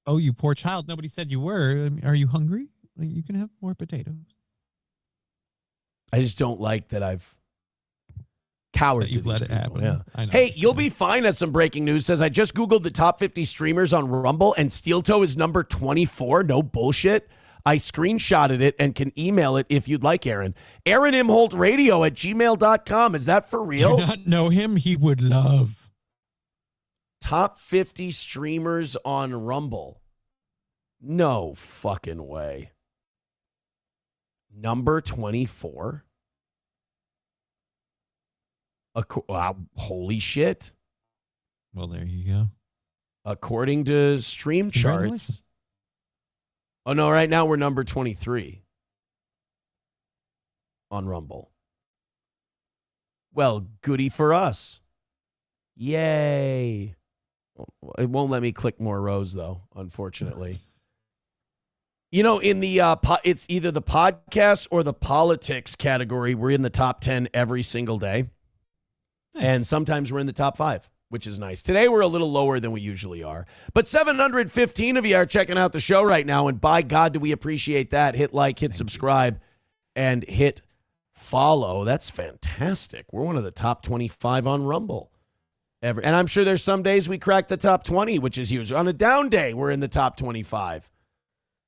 Oh, you poor child. Nobody said you were. I mean, are you hungry? Like, you can have more potatoes. I just don't like that I've cowered. You've let it happen. Yeah. I know. Hey, you'll be fine as some breaking news says. I just Googled the top 50 streamers on Rumble, and Steel Toe is number 24. No bullshit. I screenshotted it and can email it if you'd like, Aaron. Aaron Imholt Radio at gmail.com. Is that for real? Do you not know him? He would love. Top 50 streamers on Rumble. No fucking way. Number 24? Wow, holy shit. Well, there you go. According to Stream Charts. Oh, no, right now we're number 23 on Rumble. Well, goody for us. Yay. It won't let me click more rows, though, unfortunately. In the it's either the podcast or the politics category. We're in the top 10 every single day. Nice. And sometimes we're in the top 5, which is nice. Today, we're a little lower than we usually are. But 715 of you are checking out the show right now, and by God, do we appreciate that. Hit like, hit subscribe, and hit follow. That's fantastic. We're one of the top 25 on Rumble. And I'm sure there's some days we crack the top 20, which is huge. On a down day, we're in the top 25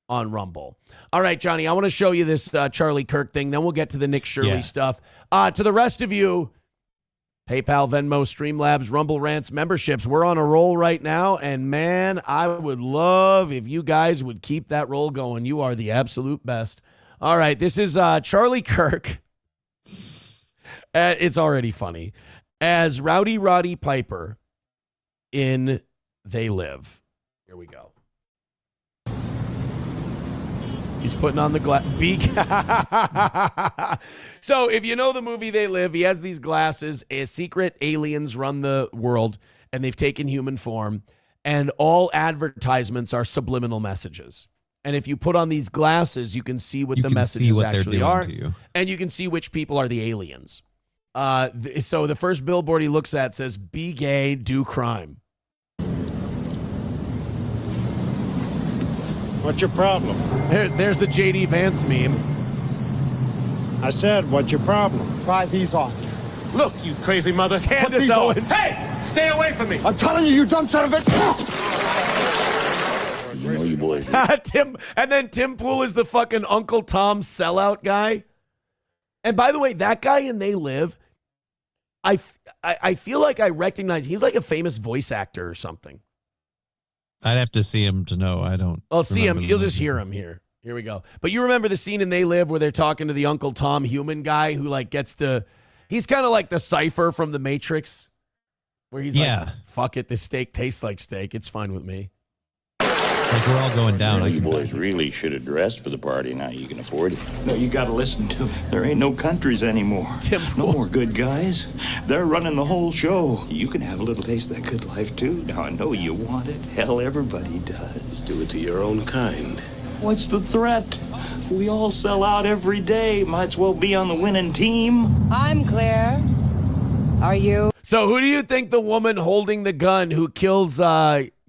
on Rumble. All right, Johnny, I want to show you this Charlie Kirk thing. Then we'll get to the Nick Shirley stuff. To the rest of you, PayPal, Venmo, Streamlabs, Rumble Rants memberships. We're on a roll right now, and man, I would love if you guys would keep that roll going. You are the absolute best. All right, this is Charlie Kirk. It's already funny. As Rowdy Roddy Piper in They Live. Here we go. He's putting on the So if you know the movie They Live, he has these glasses. Secret aliens run the world, and they've taken human form. And all advertisements are subliminal messages. And if you put on these glasses, you can see what the messages actually are. And you can see which people are the aliens. So the first billboard he looks at says, "Be gay, do crime." What's your problem? There's the JD Vance meme. I said, what's your problem? Try these on. Look, you crazy mother. Put Candace these on. Owens. Hey, stay away from me. I'm telling you, you dumb son of a... You know you boys. Tim Pool is the fucking Uncle Tom sellout guy. And by the way, that guy in They Live, I feel like I recognize, he's like a famous voice actor or something. I'd have to see him to know. I don't. I'll see him. You'll just hear him here. Here we go. But you remember the scene in They Live where they're talking to the Uncle Tom human guy who like gets to, he's kind of like the Cypher from The Matrix, where he's like, fuck it, this steak tastes like steak. It's fine with me. Like we're all going down. You boys really should have dressed for the party. Now you can afford it. No, you got to listen to me. There ain't no countries anymore. No more good guys. They're running the whole show. You can have a little taste of that good life, too. Now, I know you want it. Hell, everybody does. Do it to your own kind. What's the threat? We all sell out every day. Might as well be on the winning team. I'm Claire. Are you? So who do you think the woman holding the gun who kills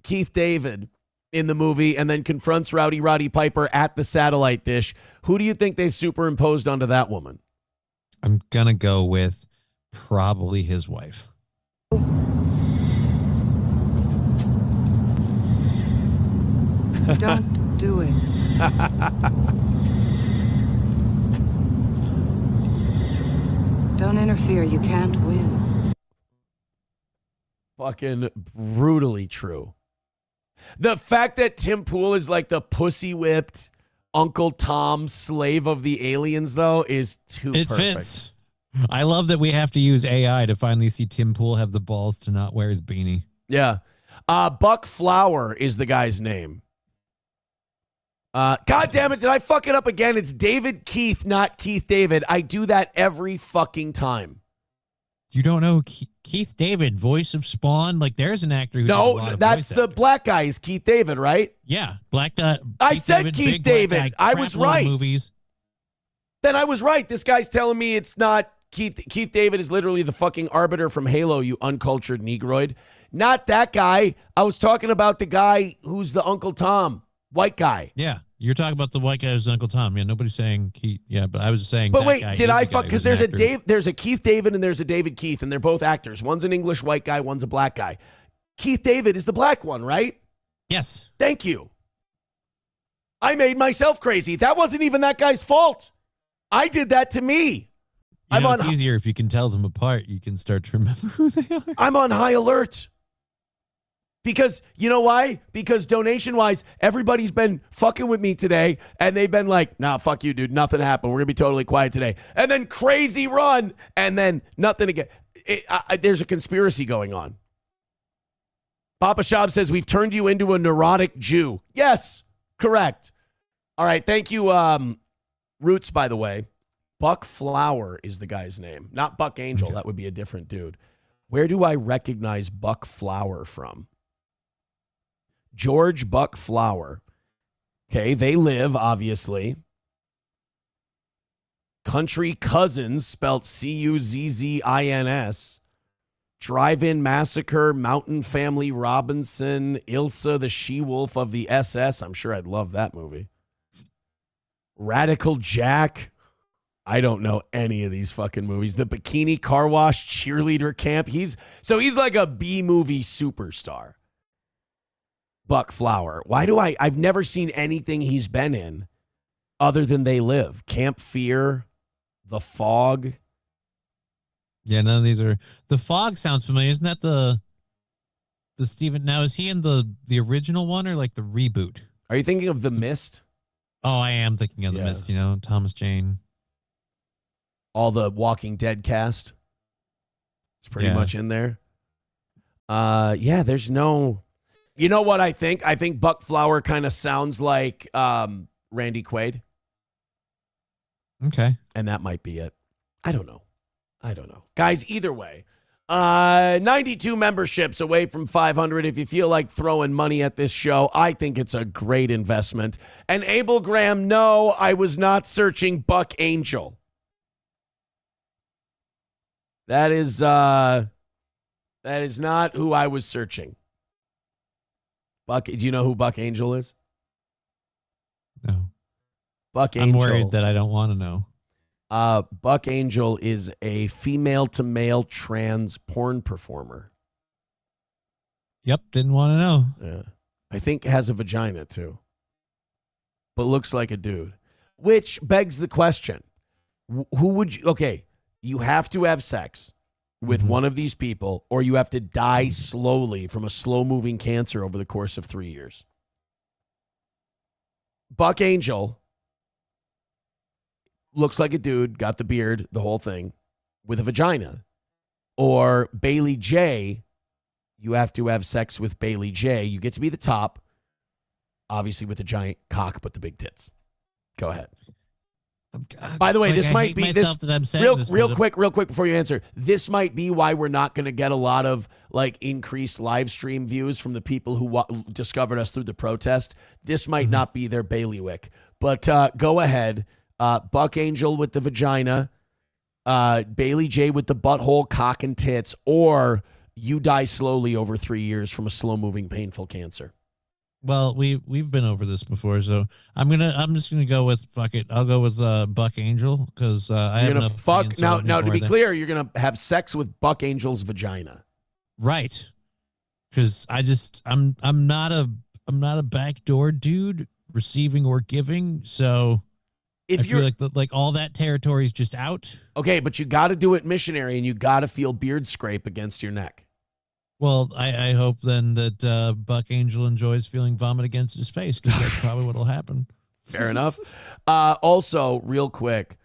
Keith David in the movie and then confronts Rowdy Roddy Piper at the satellite dish, who do you think they've superimposed onto that woman? I'm going to go with probably his wife. Don't do it. Don't interfere. You can't win. Fucking brutally true. The fact that Tim Pool is like the pussy-whipped Uncle Tom slave of the aliens, though, is too perfect. It fits. I love that we have to use AI to finally see Tim Pool have the balls to not wear his beanie. Yeah. Buck Flower is the guy's name. God damn it, did I fuck it up again? It's David Keith, not Keith David. I do that every fucking time. You don't know Keith David, voice of Spawn? Like, there's an actor who does a lot of that's the black guy is Keith David, right? Yeah, black guy. I said Keith David. I was right. Movies. Then I was right. This guy's telling me it's not Keith. Keith David is literally the fucking arbiter from Halo, you uncultured negroid. Not that guy. I was talking about the guy who's the Uncle Tom, white guy. Yeah. You're talking about the white guy who's Uncle Tom. Yeah, nobody's saying Keith. Yeah, but I was saying. But that wait, guy did I fuck? Because Because there's a Keith David and there's a David Keith, and they're both actors. One's an English white guy, one's a black guy. Keith David is the black one, right? Yes. Thank you. I made myself crazy. That wasn't even that guy's fault. I did that to me. It's easier if you can tell them apart. You can start to remember who they are. I'm on high alert. Because, you know why? Because donation-wise, everybody's been fucking with me today, and they've been like, nah, fuck you, dude. Nothing happened. We're going to be totally quiet today. And then crazy run, and then nothing again. There's a conspiracy going on. Papa Shab says, we've turned you into a neurotic Jew. Yes, correct. All right, thank you, Roots, by the way. Buck Flower is the guy's name. Not Buck Angel. That would be a different dude. Where do I recognize Buck Flower from? George Buck Flower. Okay, They Live, obviously. Country Cousins, spelt Cuzzins. Drive-In Massacre, Mountain Family Robinson, Ilsa the She-Wolf of the SS. I'm sure I'd love that movie. Radical Jack. I don't know any of these fucking movies. The Bikini Car Wash Cheerleader Camp. He's like a B-movie superstar. Buck Flower. I've never seen anything he's been in other than They Live. Camp Fear, The Fog. Yeah, none of these are. The Fog sounds familiar. Isn't that the Steven? Now, is he in the original one or like the reboot? Are you thinking of The Mist? Oh, I am thinking of The Mist, Thomas Jane. All the Walking Dead cast. It's pretty much in there. There's no... You know what I think? I think Buck Flower kind of sounds like Randy Quaid. Okay. And that might be it. I don't know. Guys, either way, 92 memberships away from 500. If you feel like throwing money at this show, I think it's a great investment. And Abel Graham, no, I was not searching Buck Angel. That is not who I was searching. Buck, do you know who Buck Angel is? Buck Angel. I'm worried that I don't want to know. Buck Angel is a female-to-male trans porn performer. Yep, didn't want to know. Yeah. I think has a vagina, too. But looks like a dude. Which begs the question. Who would you... Okay, you have to have sex with one of these people, or you have to die slowly from a slow-moving cancer over the course of 3 years. Buck Angel looks like a dude, got the beard, the whole thing, with a vagina. Or Bailey J, you have to have sex with Bailey J. You get to be the top, obviously with a giant cock, but the big tits. Go ahead. By the way, this might be this real quick before you answer. This might be why we're not going to get a lot of like increased live stream views from the people who discovered us through the protest. This might not be their bailiwick, but go ahead. Buck Angel with the vagina, Bailey J with the butthole, cock, and tits, or you die slowly over 3 years from a slow-moving, painful cancer. Well, we've been over this before, so I'm just gonna go with fuck it. I'll go with Buck Angel because I have enough. Fuck now. To be clear, you're gonna have sex with Buck Angel's vagina, right? Because I'm not a backdoor dude, receiving or giving. So if I feel like all that territory is just out. Okay, but you got to do it missionary, and you got to feel beard scrape against your neck. Well, I hope then that Buck Angel enjoys feeling vomit against his face because that's probably what will happen. Fair enough. Also, real quick,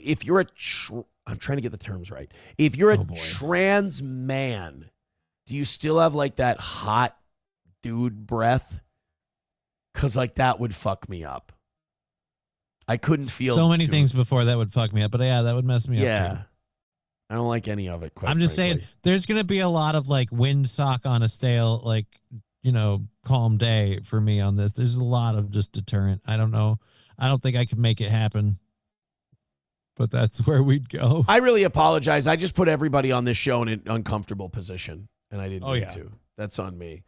if you're I'm trying to get the terms right. If you're a trans man, do you still have like that hot dude breath? Because like that would fuck me up. I couldn't feel so many things before that would fuck me up, but yeah, that would mess me up too. I don't like any of it. I'm just saying, there's gonna be a lot of like windsock on a stale, like calm day for me on this. There's a lot of just deterrent. I don't know. I don't think I could make it happen, but that's where we'd go. I really apologize. I just put everybody on this show in an uncomfortable position, and I didn't need to. That's on me.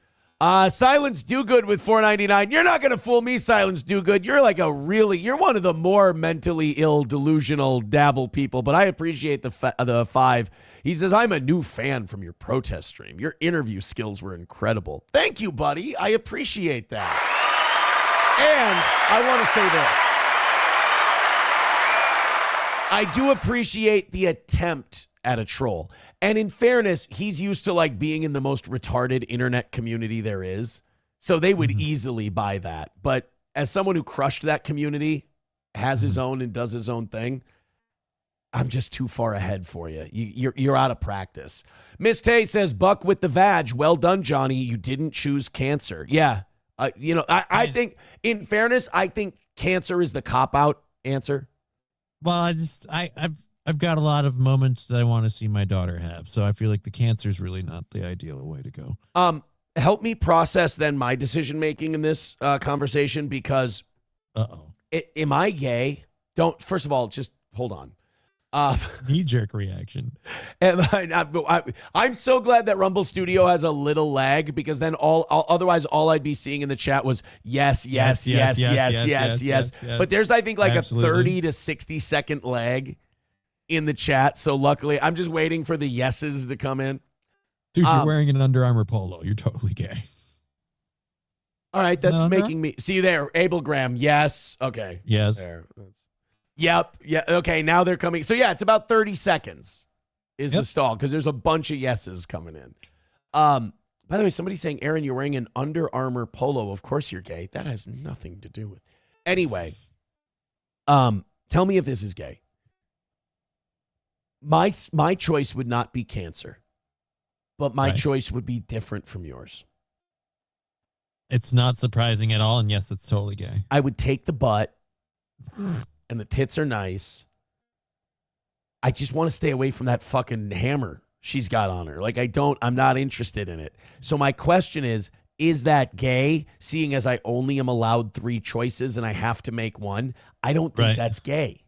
Silence Do-Good with $4.99. You're not going to fool me, Silence Do-Good. You're like you're one of the more mentally ill, delusional dabble people, but I appreciate the 5. He says, I'm a new fan from your protest stream. Your interview skills were incredible. Thank you, buddy. I appreciate that. And I want to say this. I do appreciate the attempt at a troll. And in fairness, he's used to like being in the most retarded internet community there is. So they would easily buy that. But as someone who crushed that community, has his own and does his own thing, I'm just too far ahead for you. You're out of practice. Miss Tay says, Buck with the vag. Well done, Johnny. You didn't choose cancer. Yeah. I think, in fairness, I think cancer is the cop-out answer. Well, I've got a lot of moments that I want to see my daughter have, so I feel like the cancer is really not the ideal way to go. Help me process then my decision making in this conversation because, am I gay? First of all, just hold on. Knee-jerk reaction. I'm so glad that Rumble Studio has a little lag because then otherwise all I'd be seeing in the chat was yes. But there's I think like a 30 to 60 second lag in the chat. So luckily I'm just waiting for the yeses to come in. Dude, you're wearing an Under Armour polo. You're totally gay. All right, that's making me see you there. Abel Graham, yes. Okay. Yes. There. Yep. Yeah. Okay. Now they're coming. So yeah, it's about 30 seconds is the stall because there's a bunch of yeses coming in. By the way, somebody's saying, Aaron, you're wearing an Under Armour polo. Of course you're gay. That has nothing to do with. Anyway, tell me if this is gay. My choice would not be cancer, but my choice would be different from yours. It's not surprising at all, and yes, it's totally gay. I would take the butt. And the tits are nice. I just want to stay away from that fucking hammer she's got on her. Like, I'm not interested in it. So my question is that gay, seeing as I only am allowed 3 choices and I have to make one? I don't think that's gay.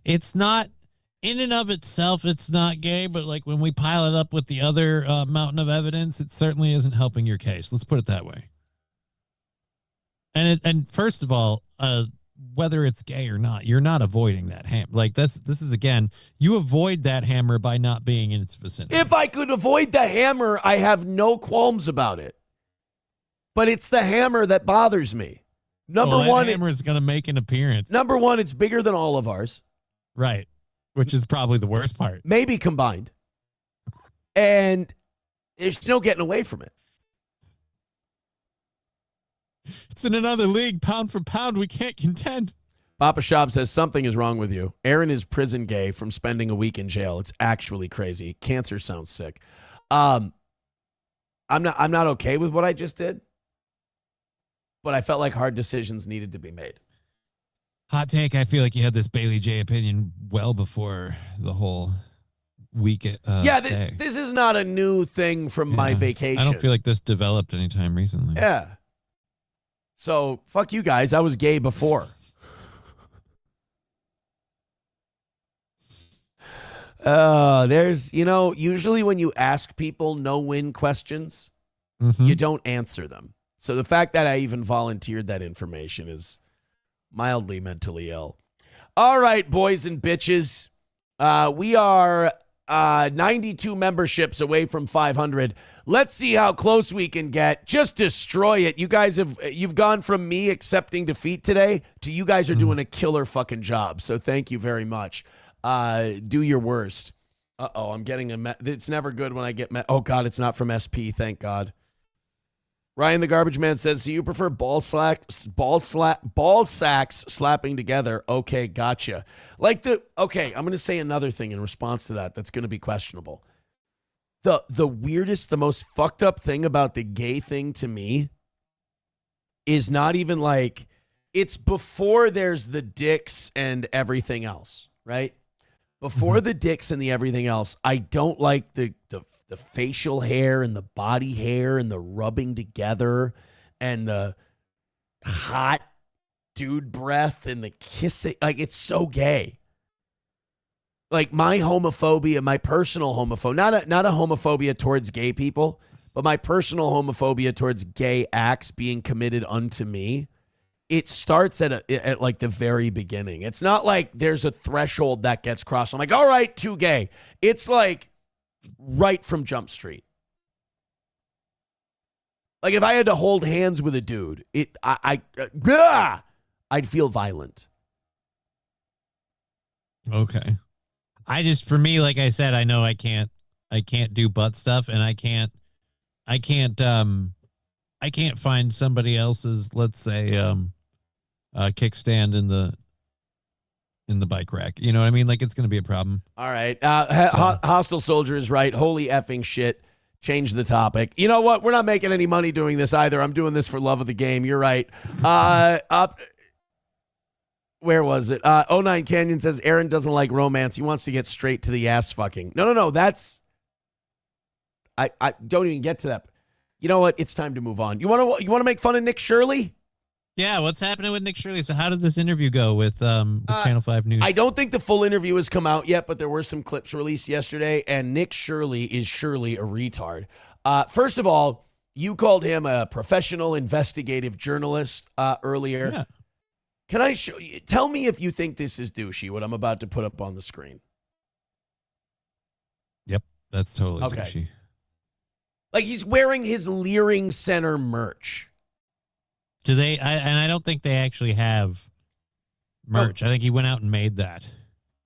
It's not in and of itself, it's not gay, but like when we pile it up with the other mountain of evidence, it certainly isn't helping your case. Let's put it that way. And first of all, whether it's gay or not, you're not avoiding that hammer. Like this is, again, you avoid that hammer by not being in its vicinity. If I could avoid the hammer, I have no qualms about it. But it's the hammer that bothers me. Number one, hammer is going to make an appearance. Number one, it's bigger than all of ours. Right. Which is probably the worst part. Maybe combined. And there's no getting away from it. It's in another league, pound for pound. We can't contend. Papa Shop says something is wrong with you. Aaron is prison gay from spending a week in jail. It's actually crazy. Cancer sounds sick. I'm not okay with what I just did, but I felt like hard decisions needed to be made. Hot take. I feel like you had this Bailey J opinion well before the whole week. This is not a new thing from my vacation. I don't feel like this developed anytime recently. Yeah. So, fuck you guys. I was gay before. Usually when you ask people no-win questions, you don't answer them. So the fact that I even volunteered that information is mildly mentally ill. All right, boys and bitches. We are 92 memberships away from 500. Let's see how close we can get. Just destroy it. You guys you've gone from me accepting defeat today to you guys are doing a killer fucking job. So thank you very much. Do your worst. I'm getting it's never good when I get oh God, it's not from SP. Thank God. Ryan the Garbage Man says, so you prefer ball sacks slapping together? Okay, gotcha. Okay, I'm going to say another thing in response to that that's going to be questionable. The weirdest, the most fucked up thing about the gay thing to me is not even like, it's before there's the dicks and everything else, right? Before the dicks and the everything else, I don't like the facial hair and the body hair and the rubbing together and the hot dude breath and the kissing. Like, it's so gay. Like, my homophobia, my personal homophobia, not a homophobia towards gay people, but my personal homophobia towards gay acts being committed unto me, it starts at like the very beginning. It's not like there's a threshold that gets crossed. I'm like, all right, too gay. It's like right from Jump Street. Like, if I had to hold hands with a dude, I'd feel violent. Okay. For me, like I said, I know I can't do butt stuff, and I can't find somebody else's, let's say, kickstand in the bike rack. You know what I mean? Like, it's going to be a problem. All right. Hostile Soldier is right. Holy effing shit. Change the topic. You know what? We're not making any money doing this either. I'm doing this for love of the game. You're right. Where was it? 09 Canyon says Aaron doesn't like romance. He wants to get straight to the ass fucking. No. That's... I don't even get to that. You know what? It's time to move on. You want to make fun of Nick Shirley? Yeah, what's happening with Nick Shirley? So how did this interview go with Channel 5 News? I don't think the full interview has come out yet, but there were some clips released yesterday, and Nick Shirley is surely a retard. First of all, you called him a professional investigative journalist earlier. Yeah. Can I show you? Tell me if you think this is douchey, what I'm about to put up on the screen. Yep, that's totally douchey. Like, he's wearing his Leering Center merch. Do they? I don't think they actually have merch. No. I think he went out and made that.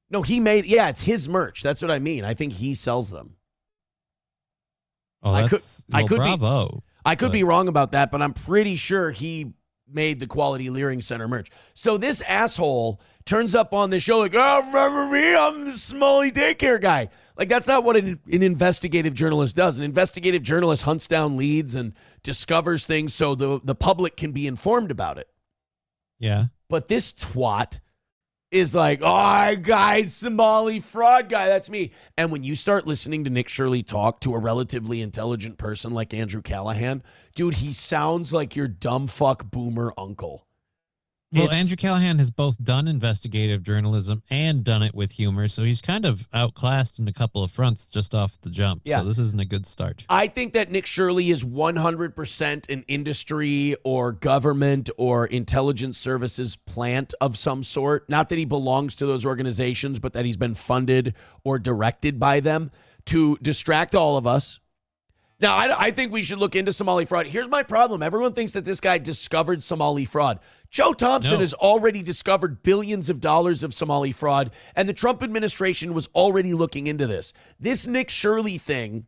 No, it's his merch. That's what I mean. I think he sells them. Oh, I could bravo. I could be wrong about that, but I'm pretty sure he made the quality Leering Center merch. So this asshole turns up on the show like, oh, remember me? I'm the Smalley daycare guy. Like, that's not what an investigative journalist does. An investigative journalist hunts down leads and discovers things so the public can be informed about it. Yeah. But this twat is like, oh, guys, Somali fraud guy, that's me. And when you start listening to Nick Shirley talk to a relatively intelligent person like Andrew Callaghan, dude, he sounds like your dumb fuck boomer uncle. Well, Andrew Callaghan has both done investigative journalism and done it with humor, so he's kind of outclassed in a couple of fronts just off the jump. Yeah. So this isn't a good start. I think that Nick Shirley is 100% an industry or government or intelligence services plant of some sort. Not that he belongs to those organizations, but that he's been funded or directed by them to distract all of us. Now, I think we should look into Somali fraud. Here's my problem. Everyone thinks that this guy discovered Somali fraud. Joe Thompson has already discovered billions of dollars of Somali fraud, and the Trump administration was already looking into this. This Nick Shirley thing,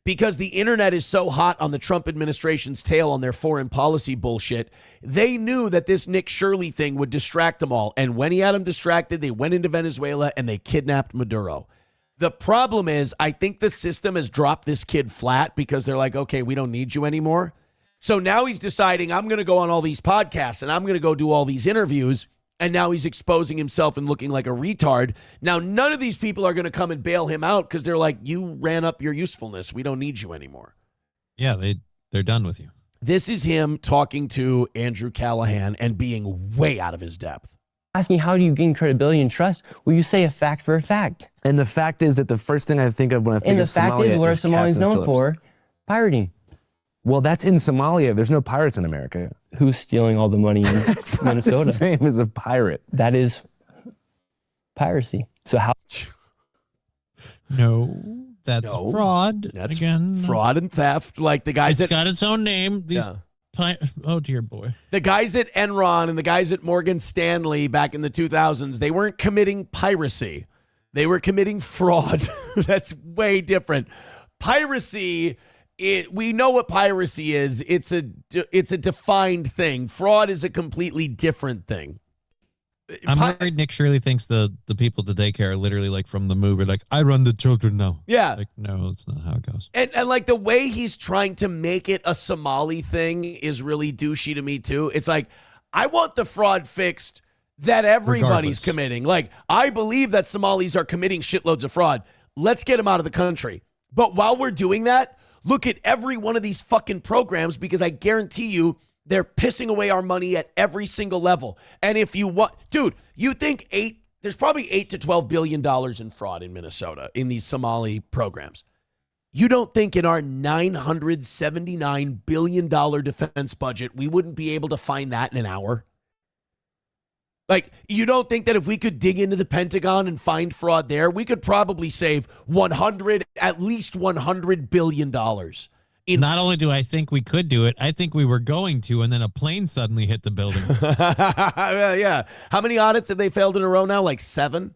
because the internet is so hot on the Trump administration's tail on their foreign policy bullshit, they knew that this Nick Shirley thing would distract them all. And when he had them distracted, they went into Venezuela and they kidnapped Maduro. The problem is, I think the system has dropped this kid flat because they're like, okay, we don't need you anymore. So now he's deciding, I'm going to go on all these podcasts and I'm going to go do all these interviews. And now he's exposing himself and looking like a retard. Now, none of these people are going to come and bail him out because they're like, you ran up your usefulness. We don't need you anymore. Yeah, they're done with you. This is him talking to Andrew Callaghan and being way out of his depth. Asking how do you gain credibility and trust? Well, you say a fact for a fact. And the fact is that the first thing I think of when I think of Somalia is And the fact is, what are Somalis known for? Pirating. Well, that's in Somalia. There's no pirates in America. Who's stealing all the money in Minnesota? It's not the same as a pirate. That is piracy. So how? No, that's fraud. That's again. Fraud and theft. Like the guys It's got its own name. These. Oh, dear boy. The guys at Enron and the guys at Morgan Stanley back in the 2000s, they weren't committing piracy. They were committing fraud. That's way different. Piracy, we know what piracy is. It's a defined thing. Fraud is a completely different thing. I'm worried Nick Shirley thinks the people at the daycare are literally like from the movie, like, I run the children now. Yeah. Like, no, that's not how it goes. And like the way he's trying to make it a Somali thing is really douchey to me too. It's like, I want the fraud fixed that everybody's committing. Like, I believe that Somalis are committing shitloads of fraud. Let's get them out of the country. But while we're doing that, look at every one of these fucking programs, because I guarantee you they're pissing away our money at every single level. And if you want, dude, you think there's probably $8 to $12 billion in fraud in Minnesota in these Somali programs. You don't think in our $979 billion defense budget, we wouldn't be able to find that in an hour? Like, you don't think that if we could dig into the Pentagon and find fraud there, we could probably save at least $100 billion. Not only do I think we could do it, I think we were going to, and then a plane suddenly hit the building. Yeah. How many audits have they failed in a row now? Like 7?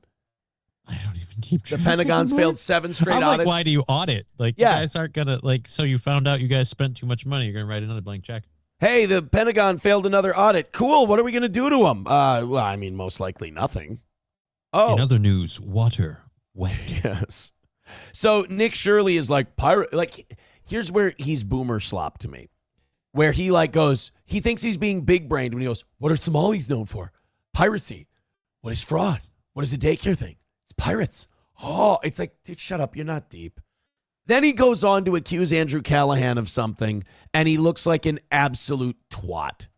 I don't even keep track. The Pentagon's failed 7 straight I'm audits. like, why do you audit? Like, you guys aren't going to, like, so you found out you guys spent too much money. You're going to write another blank check. Hey, the Pentagon failed another audit. Cool. What are we going to do to them? Well, I mean, most likely nothing. Oh. In other news, water wet. Yes. So Nick Shirley is like pirate. Like, here's where he's boomer slop to me, where he like goes, he thinks he's being big brained when he goes, what are Somalis known for? Piracy. What is fraud? What is the daycare thing? It's pirates. Oh, it's like, dude, shut up. You're not deep. Then he goes on to accuse Andrew Callaghan of something, and he looks like an absolute twat.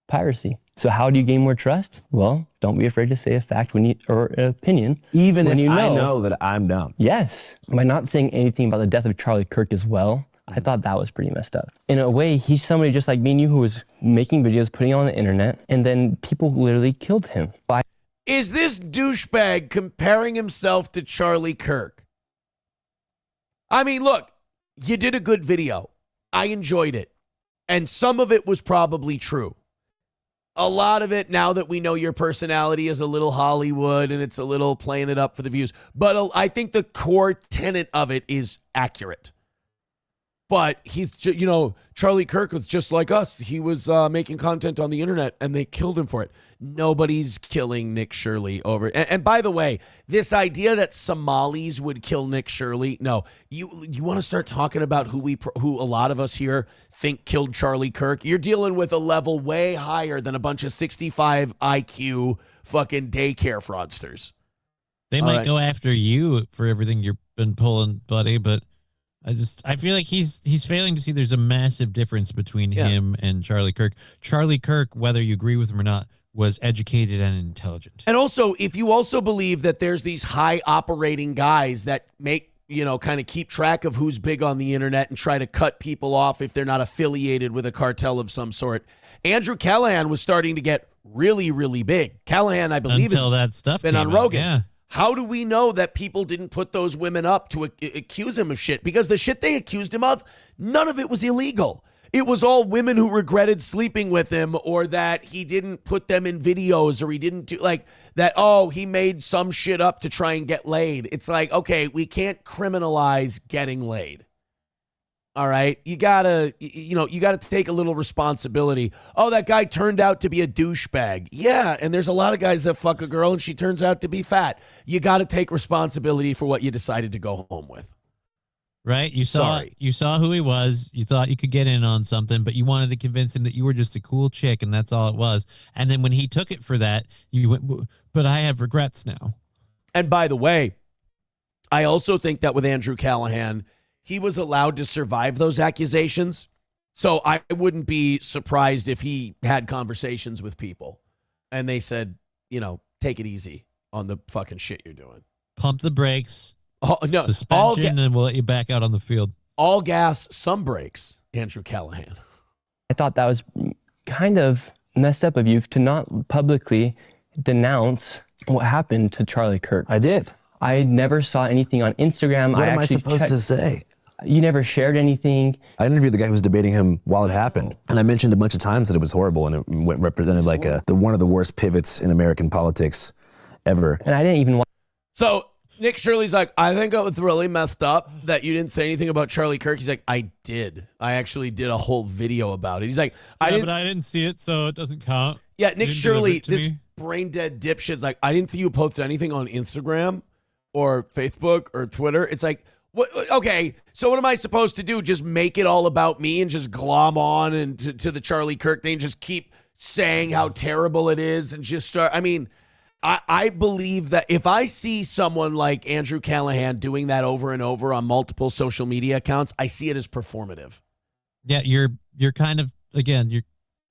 Piracy. So how do you gain more trust? Well, don't be afraid to say a fact or an opinion. Even when if I know that I'm dumb. Yes. By not saying anything about the death of Charlie Kirk as well, I thought that was pretty messed up. In a way, he's somebody just like me and you who was making videos, putting it on the internet, and then people literally killed him. Is this douchebag comparing himself to Charlie Kirk? I mean, look, you did a good video. I enjoyed it. And some of it was probably true. A lot of it, now that we know your personality, is a little Hollywood and it's a little playing it up for the views. But I think the core tenet of it is accurate. But he's, Charlie Kirk was just like us. He was making content on the internet and they killed him for it. Nobody's killing Nick Shirley over it. And by the way, this idea that Somalis would kill Nick Shirley, no. You want to start talking about who a lot of us here think killed Charlie Kirk? You're dealing with a level way higher than a bunch of 65 IQ fucking daycare fraudsters. They might go after you for everything you've been pulling, buddy, but I feel like he's failing to see there's a massive difference between him and Charlie Kirk. Charlie Kirk, whether you agree with him or not, was educated and intelligent. And also, if you also believe that there's these high operating guys that make, kind of keep track of who's big on the internet and try to cut people off if they're not affiliated with a cartel of some sort. Andrew Callaghan was starting to get really, really big. Callaghan, I believe, until that stuff been on out, Rogan. yeah. How do we know that people didn't put those women up to accuse him of shit? Because the shit they accused him of, none of it was illegal. It was all women who regretted sleeping with him, or that he didn't put them in videos, or he didn't do that. Oh, he made some shit up to try and get laid. It's like, okay, we can't criminalize getting laid. All right. You gotta take a little responsibility. Oh, that guy turned out to be a douchebag. Yeah. And there's a lot of guys that fuck a girl and she turns out to be fat. You got to take responsibility for what you decided to go home with. Right? You saw who he was. You thought you could get in on something, but you wanted to convince him that you were just a cool chick, and that's all it was. And then when he took it for that, you went, but I have regrets now. And by the way, I also think that with Andrew Callaghan, he was allowed to survive those accusations. So I wouldn't be surprised if he had conversations with people and they said, take it easy on the fucking shit you're doing. Pump the brakes. Oh, no. Suspension, and we'll let you back out on the field. All gas, some brakes, Andrew Callaghan. I thought that was kind of messed up of you to not publicly denounce what happened to Charlie Kirk. I did. I never saw anything on Instagram. What am I supposed to say? You never shared anything. I interviewed the guy who was debating him while it happened. And I mentioned a bunch of times that it was horrible, and it represented like one of the worst pivots in American politics ever. And I didn't even want. So Nick Shirley's like, I think it was really messed up that you didn't say anything about Charlie Kirk. He's like, I did. I actually did a whole video about it. He's like, but I didn't see it, so it doesn't count. Yeah, Nick Shirley, this brain dead dipshit's like, I didn't see you posted anything on Instagram or Facebook or Twitter. It's like, what? Okay, so what am I supposed to do? Just make it all about me and just glom on and to the Charlie Kirk thing, just keep saying how terrible it is and just start. I mean, I believe that if I see someone like Andrew Callaghan doing that over and over on multiple social media accounts, I see it as performative. Yeah, you're kind of, again, you're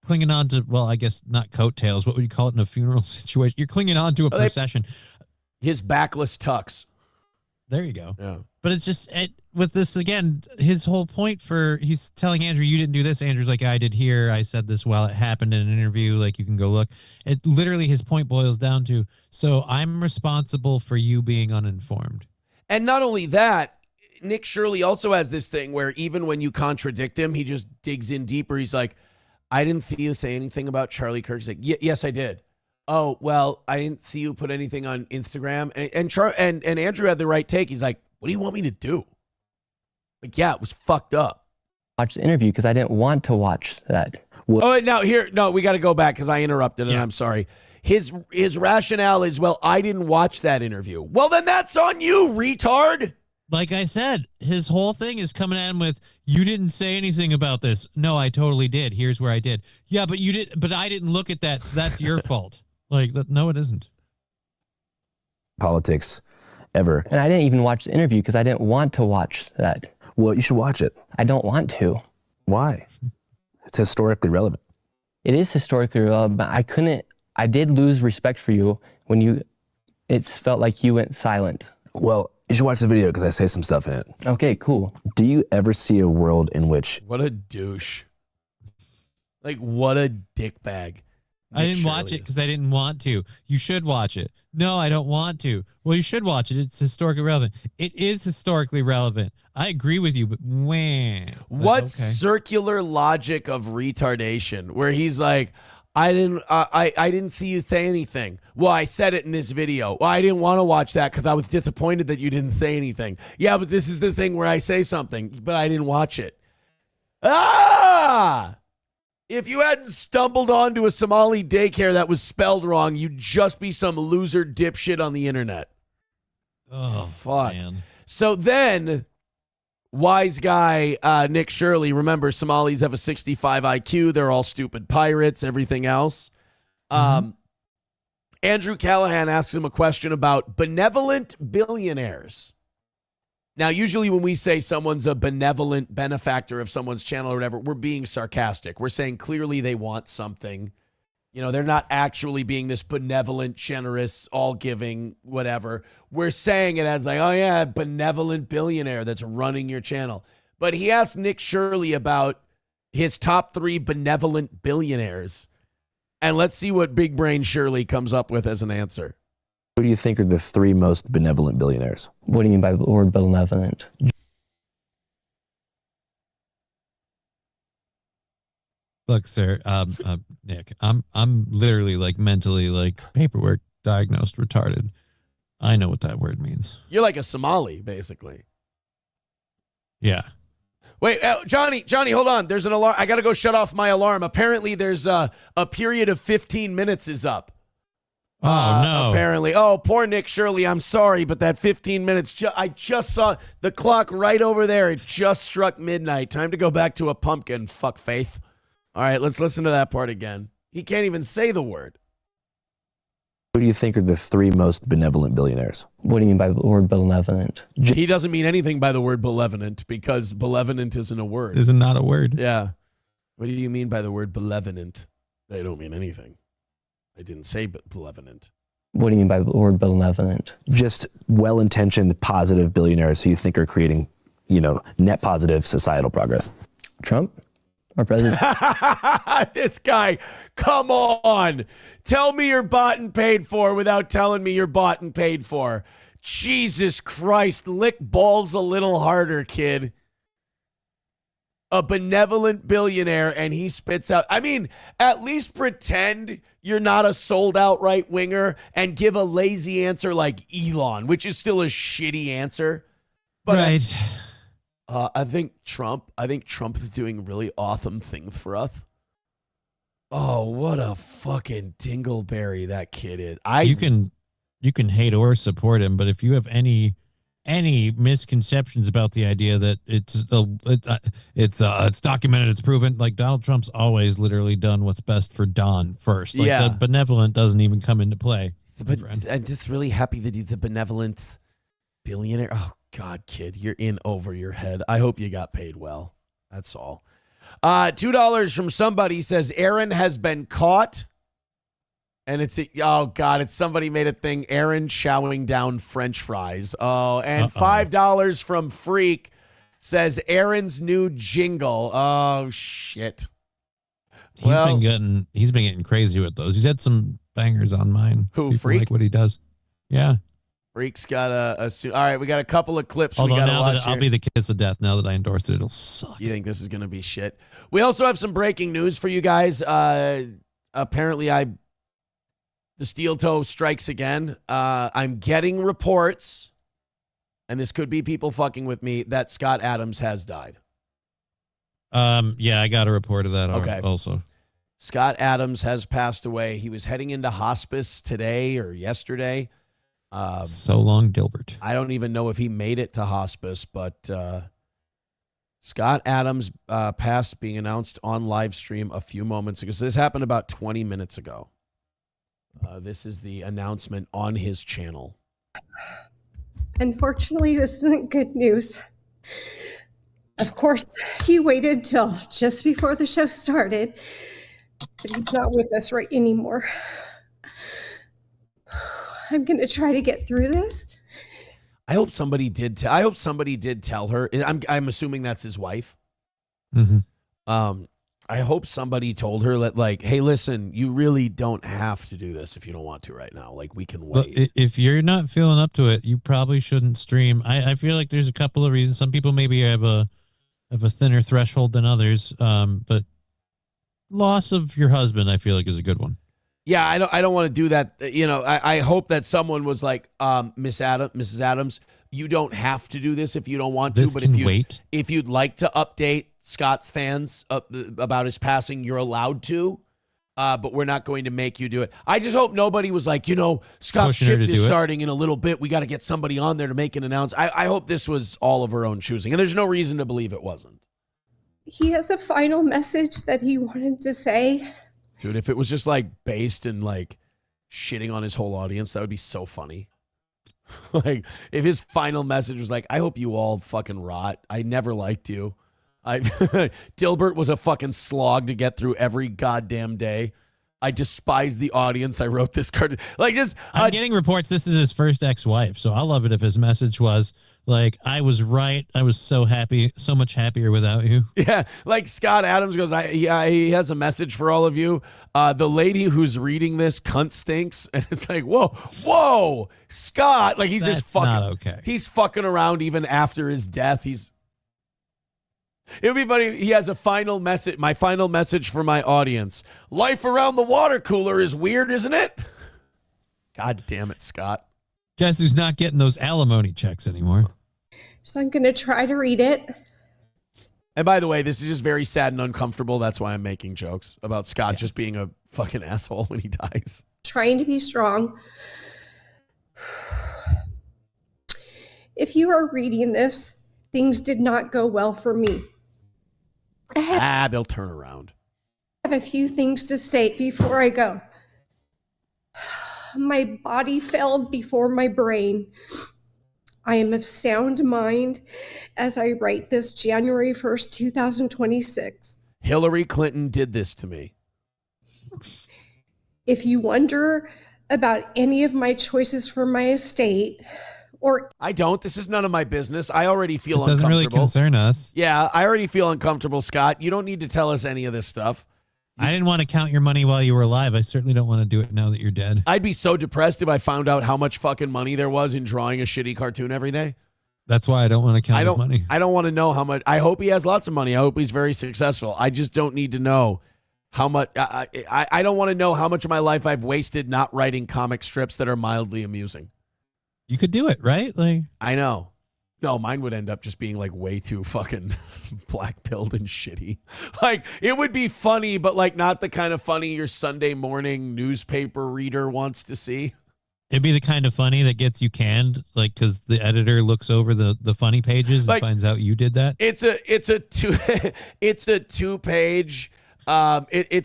clinging on to, well, I guess not coattails. What would you call it in a funeral situation? You're clinging on to a procession. His backless tux. There you go. Yeah. But it's just, with this, again, his whole point he's telling Andrew, you didn't do this. Andrew's like, I did here. I said this while it happened in an interview. Like, you can go look. It literally, his point boils down to, so I'm responsible for you being uninformed. And not only that, Nick Shirley also has this thing where even when you contradict him, he just digs in deeper. He's like, I didn't see you say anything about Charlie Kirk. He's like, yes, I did. Oh, well, I didn't see you put anything on Instagram. And Andrew had the right take. He's like, what do you want me to do? Like, yeah, it was fucked up. Watch the interview because I didn't want to watch that. We got to go back because I interrupted and I'm sorry. His rationale is, well, I didn't watch that interview. Well, then that's on you, retard. Like I said, his whole thing is coming at him with, you didn't say anything about this. No, I totally did. Here's where I did. Yeah, but you did. But I didn't look at that, so that's your fault. Like, no, it isn't. Politics ever. And I didn't even watch the interview because I didn't want to watch that. Well, you should watch it. I don't want to. Why? It's historically relevant. It is historically relevant. I did lose respect for you when it felt like you went silent. Well, you should watch the video because I say some stuff in it. Okay, cool. Do you ever see a world in which... What a douche. Like, what a dickbag. I didn't watch it because I didn't want to. You should watch it. No, I don't want to. Well, you should watch it. It's historically relevant. It is historically relevant. I agree with you, but what circular logic of retardation where he's like, I didn't see you say anything. Well, I said it in this video. Well, I didn't want to watch that because I was disappointed that you didn't say anything. Yeah, but this is the thing where I say something, but I didn't watch it. If you hadn't stumbled onto a Somali daycare that was spelled wrong, you'd just be some loser dipshit on the internet. Oh, fuck. Man. So then, wise guy Nick Shirley, remember, Somalis have a 65 IQ. They're all stupid pirates, everything else. Andrew Callaghan asks him a question about benevolent billionaires. Now, usually when we say someone's a benevolent benefactor of someone's channel or whatever, we're being sarcastic. We're saying clearly they want something. You know, they're not actually being this benevolent, generous, all-giving, whatever. We're saying it as like, oh, yeah, benevolent billionaire that's running your channel. But he asked Nick Shirley about his top 3 benevolent billionaires. And let's see what Big Brain Shirley comes up with as an answer. Who do you think are the 3 most benevolent billionaires? What do you mean by the word benevolent? Look, sir, Nick, I'm literally like mentally like paperwork diagnosed retarded. I know what that word means. You're like a Somali, basically. Yeah. Wait, Johnny, hold on. There's an alarm. I got to go shut off my alarm. Apparently, there's a period of 15 minutes is up. Oh, no. Apparently. Oh, poor Nick Shirley. I'm sorry, but that 15 minutes, I just saw the clock right over there. It just struck midnight. Time to go back to a pumpkin, fuck faith. All right, let's listen to that part again. He can't even say the word. Who do you think are the 3 most benevolent billionaires? What do you mean by the word benevolent? He doesn't mean anything by the word benevolent because benevolent isn't a word. Isn't not a word. Yeah. What do you mean by the word benevolent? They don't mean anything. I didn't say benevolent. What do you mean by the word benevolent? Just well-intentioned, positive billionaires who you think are creating, net positive societal progress. Trump? Our president? This guy, come on. Tell me you're bought and paid for without telling me you're bought and paid for. Jesus Christ, lick balls a little harder, kid. A benevolent billionaire, and he spits out. I mean, at least pretend you're not a sold-out right-winger and give a lazy answer like Elon, which is still a shitty answer. But right. I think Trump is doing really awesome things for us. Oh, what a fucking dingleberry that kid is. You can hate or support him, but if you have any misconceptions about the idea that it's documented, it's proven, like Donald Trump's always literally done what's best for Don first. Like the benevolent doesn't even come into play. But I'm just really happy that he's a benevolent billionaire. Oh God, kid, you're in over your head. I hope you got paid well. That's all. $2 from somebody says Aaron has been caught. And it's somebody made a thing, Aaron chowing down French fries. Oh, and $5 from Freak says Aaron's new jingle. Oh shit. He's been getting crazy with those. He's had some bangers on mine. Who, People Freak? like what he does. Yeah. Freak's got a suit. All right, we got a couple of clips. Although we got to now watch that I'll here. be the kiss of death. Now that I endorsed it, it'll suck. You think this is going to be shit? We also have some breaking news for you guys. Apparently, the steel toe strikes again. I'm getting reports, and this could be people fucking with me, that Scott Adams has died. Yeah, I got a report of that. Okay. Also, Scott Adams has passed away. He was heading into hospice today or yesterday. So long, Gilbert. I don't even know if he made it to hospice, but Scott Adams passed, being announced on live stream a few moments ago. So this happened about 20 minutes ago. This is the announcement on his channel. Unfortunately, this isn't good news. Of course, he waited till just before the show started, but he's not with us right anymore. I'm going to try to get through this. I hope somebody did tell her. I'm assuming that's his wife. Mm-hmm. I hope somebody told her that, like, hey, listen, you really don't have to do this if you don't want to right now. Like, we can wait. Look, if you're not feeling up to it, you probably shouldn't stream. I feel like there's a couple of reasons. Some people maybe have a thinner threshold than others. But loss of your husband, I feel like, is a good one. Yeah, I don't want to do that. You know, I hope that someone was like, Mrs. Adams, you don't have to do this if you don't want to. This But can wait. If you'd like to update Scott's fans about his passing, you're allowed to. But we're not going to make you do it. I just hope nobody was like, Scott's shift is starting in a little bit. We got to get somebody on there to make an announcement. I hope this was all of her own choosing. And there's no reason to believe it wasn't. He has a final message that he wanted to say. Dude, if it was just like based in like shitting on his whole audience, that would be so funny. Like, if his final message was like, I hope you all fucking rot. I never liked you. Dilbert was a fucking slog to get through every goddamn day. I despise the audience. I wrote this card. Like, just I'm getting reports this is his first ex-wife, so I'll love it if his message was like, I was right. I was so happy, so much happier without you. Yeah, like Scott Adams goes, he has a message for all of you. The lady who's reading this cunt stinks. And it's like, whoa, Scott. Like, he's just fucking. Not okay. He's fucking around even after his death. It would be funny. He has a final message. My final message for my audience. Life around the water cooler is weird, isn't it? God damn it, Scott. Guess who's not getting those alimony checks anymore? So I'm going to try to read it. And by the way, this is just very sad and uncomfortable. That's why I'm making jokes about Scott just being a fucking asshole when he dies. Trying to be strong. If you are reading this, things did not go well for me. They'll turn around. I have a few things to say before I go. My body failed before my brain. I am of sound mind as I write this January 1st, 2026. Hillary Clinton did this to me. If you wonder about any of my choices for my estate, I don't. This is none of my business. I already feel uncomfortable. Doesn't really concern us. Yeah, I already feel uncomfortable, Scott. You don't need to tell us any of this stuff. I didn't want to count your money while you were alive. I certainly don't want to do it now that you're dead. I'd be so depressed if I found out how much fucking money there was in drawing a shitty cartoon every day. That's why I don't want to count his money. I don't want to know how much. I hope he has lots of money. I hope he's very successful. I just don't need to know how much. I don't want to know how much of my life I've wasted not writing comic strips that are mildly amusing. You could do it, right? Like, I know. No, mine would end up just being like way too fucking black-pilled and shitty. Like, it would be funny, but like not the kind of funny your Sunday morning newspaper reader wants to see. It'd be the kind of funny that gets you canned, like, because the editor looks over the funny pages and finds out you did that. It's a two-page. It's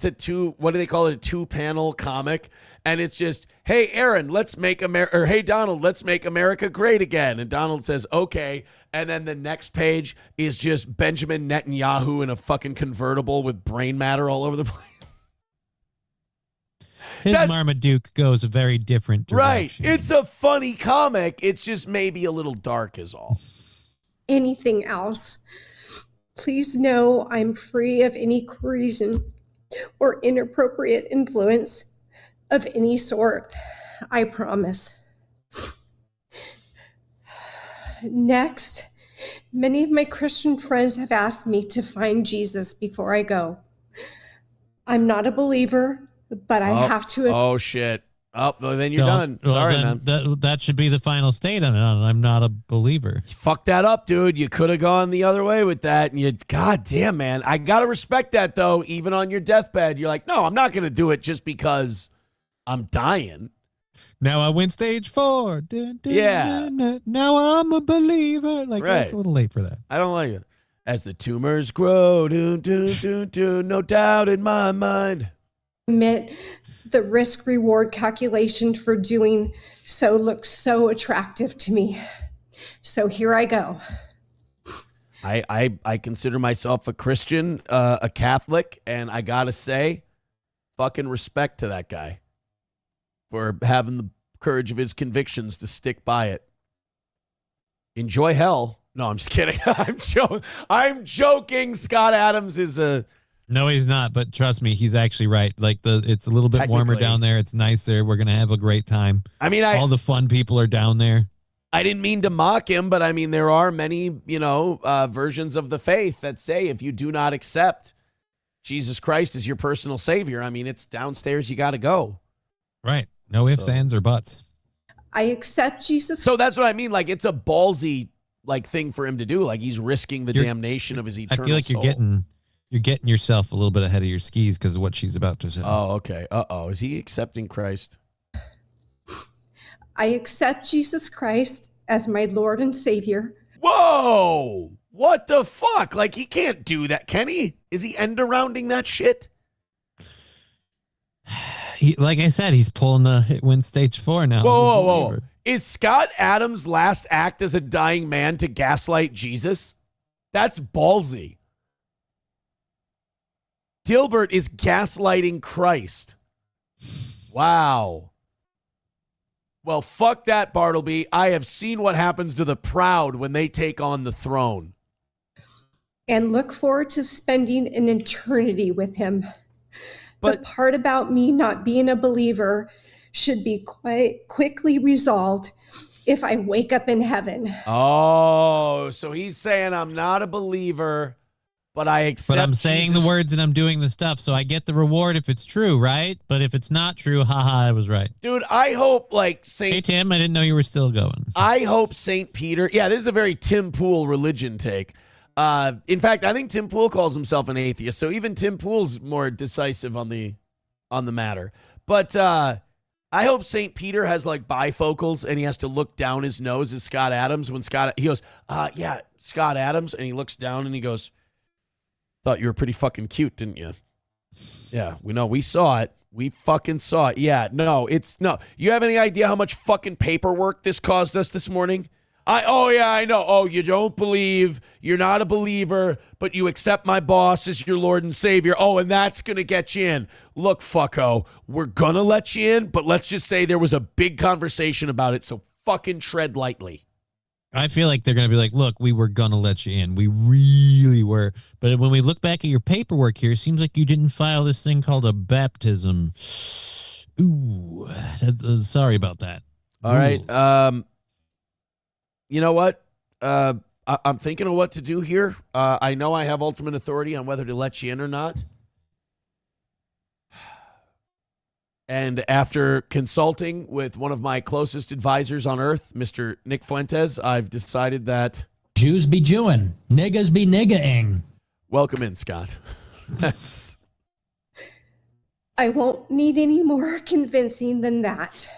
a what do they call it? A 2-panel comic. And it's just, hey, Aaron, let's make America, or hey, Donald, let's make America great again. And Donald says, okay. And then the next page is just Benjamin Netanyahu in a fucking convertible with brain matter all over the place. His Marmaduke goes a very different direction. Right. It's a funny comic. It's just maybe a little dark is all. Anything else. Please know I'm free of any coercion or inappropriate influence of any sort. I promise. Next, many of my Christian friends have asked me to find Jesus before I go. I'm not a believer, but I have to. Oh, shit. Oh, well, then you're done. Sorry, man. That should be the final statement. I'm not a believer. You fucked that up, dude. You could have gone the other way with that. And God damn, man. I got to respect that, though. Even on your deathbed, you're like, no, I'm not going to do it just because I'm dying. Now I went stage 4. Yeah. Now I'm a believer. Like, right. It's a little late for that. I don't like it. As the tumors grow, no doubt in my mind. Admit the risk-reward calculation for doing so looks so attractive to me. So here I go. I consider myself a Christian, a Catholic, and I gotta say, fucking respect to that guy for having the courage of his convictions to stick by it. Enjoy hell. No, I'm just kidding. I'm joking. Scott Adams is a... No, he's not, but trust me, he's actually right. Like, it's a little bit warmer down there. It's nicer. We're going to have a great time. I mean, all the fun people are down there. I didn't mean to mock him, but I mean, there are many, versions of the faith that say if you do not accept Jesus Christ as your personal savior, I mean, it's downstairs. You got to go. Right. No ifs, ands, or buts. I accept Jesus. So that's what I mean. Like, it's a ballsy thing for him to do. Like, he's risking the damnation of his eternal soul. I feel like you're getting yourself a little bit ahead of your skis because of what she's about to say. Oh, okay. Uh-oh. Is he accepting Christ? I accept Jesus Christ as my Lord and Savior. Whoa! What the fuck? Like, he can't do that, can he? Is he end-arounding that shit? Like I said, he's pulling the win stage 4 now. Whoa. Is Scott Adams' last act as a dying man to gaslight Jesus? That's ballsy. Dilbert is gaslighting Christ. Wow. Well, fuck that, Bartleby. I have seen what happens to the proud when they take on the throne. And look forward to spending an eternity with him. But the part about me not being a believer should be quite quickly resolved if I wake up in heaven. Oh, so he's saying I'm not a believer, but I accept. But I'm saying Jesus. the words and I'm doing the stuff, so I get the reward if it's true, right? But if it's not true, haha, I was right. Dude, I hope like Saint. Hey Tim, I didn't know you were still going. I hope Saint Peter. Yeah, this is a very Tim Pool religion take. In fact, I think Tim Pool calls himself an atheist, so even Tim Pool's more decisive on the matter. But I hope St. Peter has like bifocals and he has to look down his nose as Scott Adams when he goes, yeah, Scott Adams. And he looks down and he goes, thought you were pretty fucking cute, didn't you? Yeah, we know. We saw it. We fucking saw it. Yeah, no. You have any idea how much fucking paperwork this caused us this morning? Oh, yeah, I know. Oh, you don't believe. You're not a believer, but you accept my boss as your Lord and Savior. Oh, and that's going to get you in. Look, fucko, we're going to let you in, but let's just say there was a big conversation about it, so fucking tread lightly. I feel like they're going to be like, look, we were going to let you in. We really were. But when we look back at your paperwork here, it seems like you didn't file this thing called a baptism. Ooh, sorry about that. All right. You know what? I'm thinking of what to do here. I know I have ultimate authority on whether to let you in or not. And after consulting with one of my closest advisors on earth, Mr. Nick Fuentes, I've decided that Jews be Jewing, niggas be niggaing. Welcome in, Scott. I won't need any more convincing than that.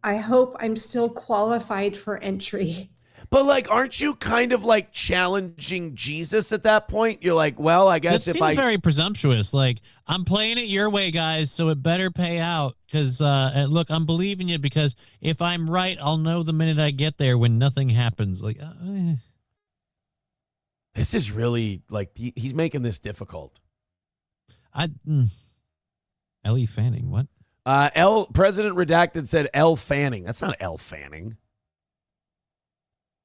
I hope I'm still qualified for entry. But, like, aren't you kind of, like, challenging Jesus at that point? You're like, well, I guess that seems very presumptuous. Like, I'm playing it your way, guys, so it better pay out. Because, look, I'm believing you because if I'm right, I'll know the minute I get there when nothing happens. Like, This is really, like, he's making this difficult. Ellie Fanning, what? President Redacted said L. Fanning. That's not L. Fanning.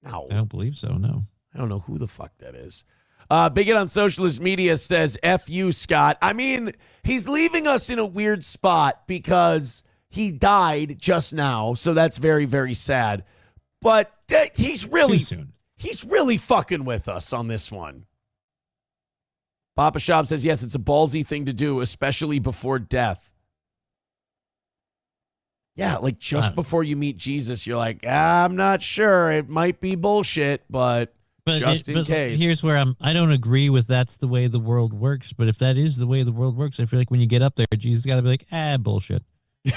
No. I don't believe so, no. I don't know who the fuck that is. Bigot on socialist media says, F you, Scott. I mean, he's leaving us in a weird spot because he died just now, so that's very, very sad. But he's really, too soon. He's really fucking with us on this one. Papa Shop says, yes, it's a ballsy thing to do, especially before death. Yeah, like just before you meet Jesus, you're like, I'm not sure. It might be bullshit, but just in case. Here's where I don't agree with that's the way the world works. But if that is the way the world works, I feel like when you get up there, Jesus got to be like, bullshit.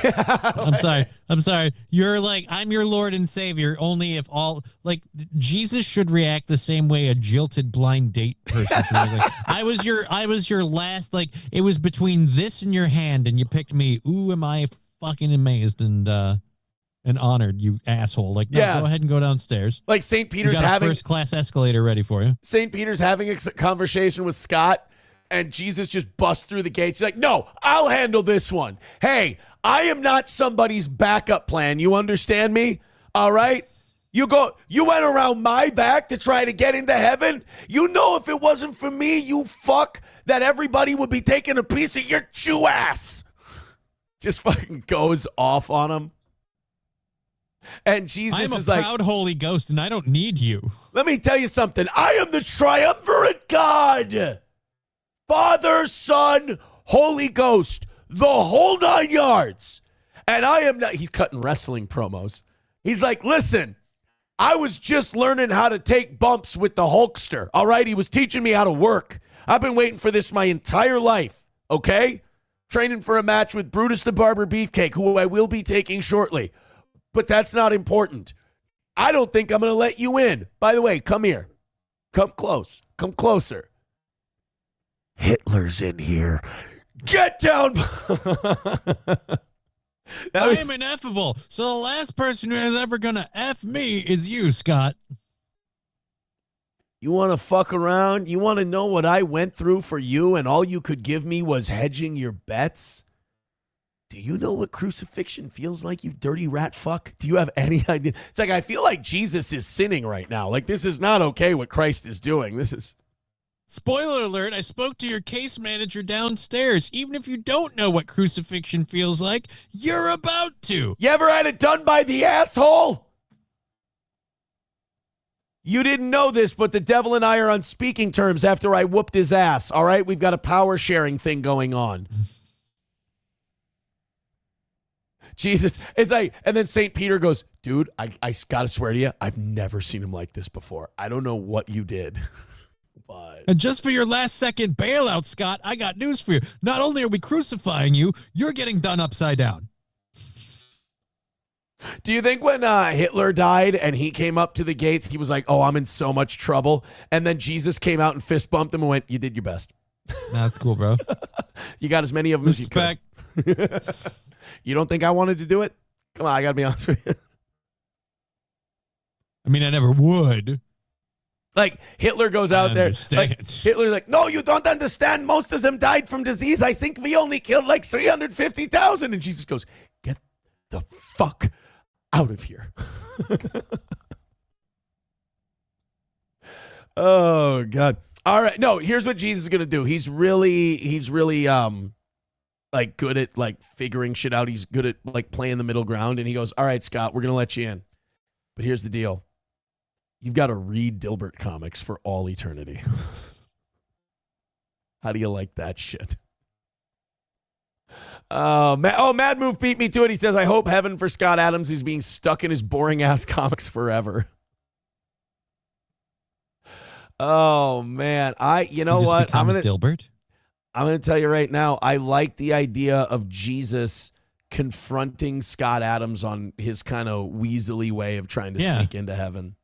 I'm sorry. You're like, I'm your Lord and Savior only if all, like, Jesus should react the same way a jilted blind date person should. Like, I was your last, like, it was between this and your hand and you picked me. Ooh, am I fucking amazed and honored, you asshole. Like, no, go ahead and go downstairs. Like St. Peter's got having a first-class escalator ready for you. St. Peter's having a conversation with Scott, and Jesus just busts through the gates. He's like, no, I'll handle this one. Hey, I am not somebody's backup plan. You understand me? All right? You went around my back to try to get into heaven? You know if it wasn't for me, you fuck, that everybody would be taking a piece of your chew ass. Just fucking goes off on him. And Jesus is like, I'm a proud Holy Ghost, and I don't need you. Let me tell you something. I am the triumvirate God. Father, Son, Holy Ghost. The whole 9 yards. And I am not, he's cutting wrestling promos. He's like, listen, I was just learning how to take bumps with the Hulkster. All right? He was teaching me how to work. I've been waiting for this my entire life. Okay? Training for a match with Brutus the Barber Beefcake, who I will be taking shortly. But that's not important. I don't think I'm going to let you in. By the way, come here. Come close. Come closer. Hitler's in here. Get down. I am ineffable. So the last person who is ever going to F me is you, Scott. You want to fuck around? You want to know what I went through for you and all you could give me was hedging your bets? Do you know what crucifixion feels like, you dirty rat fuck? Do you have any idea? It's like, I feel like Jesus is sinning right now. Like, this is not okay what Christ is doing. This is... Spoiler alert, I spoke to your case manager downstairs. Even if you don't know what crucifixion feels like, you're about to. You ever had it done by the asshole? You didn't know this, but the devil and I are on speaking terms after I whooped his ass, all right? We've got a power sharing thing going on. Jesus, it's like, and then St. Peter goes, dude, I got to swear to you, I've never seen him like this before. I don't know what you did. But... And just for your last second bailout, Scott, I got news for you. Not only are we crucifying you, you're getting done upside down. Do you think when Hitler died and he came up to the gates, he was like, oh, I'm in so much trouble. And then Jesus came out and fist bumped him and went, you did your best. That's cool, bro. You got as many of them Respect. as you could. You don't think I wanted to do it? Come on, I got to be honest with you. I mean, I never would. Like, Hitler goes out there. Like, Hitler's like, no, you don't understand. Most of them died from disease. I think we only killed like 350,000. And Jesus goes, get the fuck out of here. Oh, God. All right. No, here's what Jesus is going to do. He's really like good at like figuring shit out. He's good at like playing the middle ground. And he goes, all right, Scott, we're going to let you in. But here's the deal. You've got to read Dilbert comics for all eternity. How do you like that shit? Mad Move beat me to it. He says, I hope heaven for Scott Adams is being stuck in his boring ass comics forever. Oh man. You know what? Dilbert. I'm gonna tell you right now, I like the idea of Jesus confronting Scott Adams on his kind of weaselly way of trying to sneak into heaven.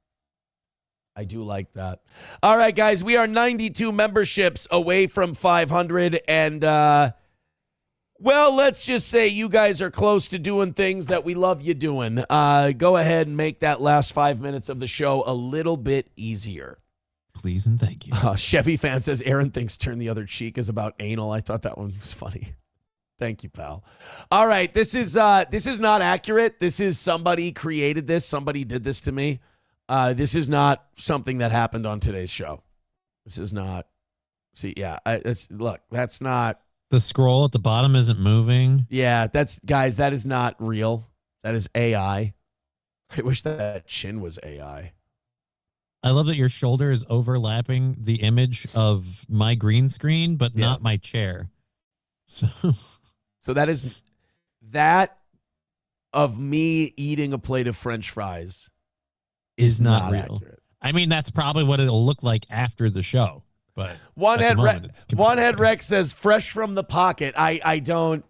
I do like that. All right, guys, we are 92 memberships away from 500. And, well, let's just say you guys are close to doing things that we love you doing. Go ahead and make that last 5 minutes of the show a little bit easier. Please and thank you. Chevy fan says Aaron thinks turn the other cheek is about anal. I thought that one was funny. Thank you, pal. All right, this is not accurate. This is somebody created this. Somebody did this to me. This is not something that happened on today's show. This is not. See, yeah. Look, that's not. The scroll at the bottom isn't moving. Yeah, that is not real. That is AI. I wish that chin was AI. I love that your shoulder is overlapping the image of my green screen, but not my chair. So that is that of me eating a plate of French fries. Is not real. Accurate. I mean, that's probably what it'll look like after the show. But One Head Rex says fresh from the pocket. I don't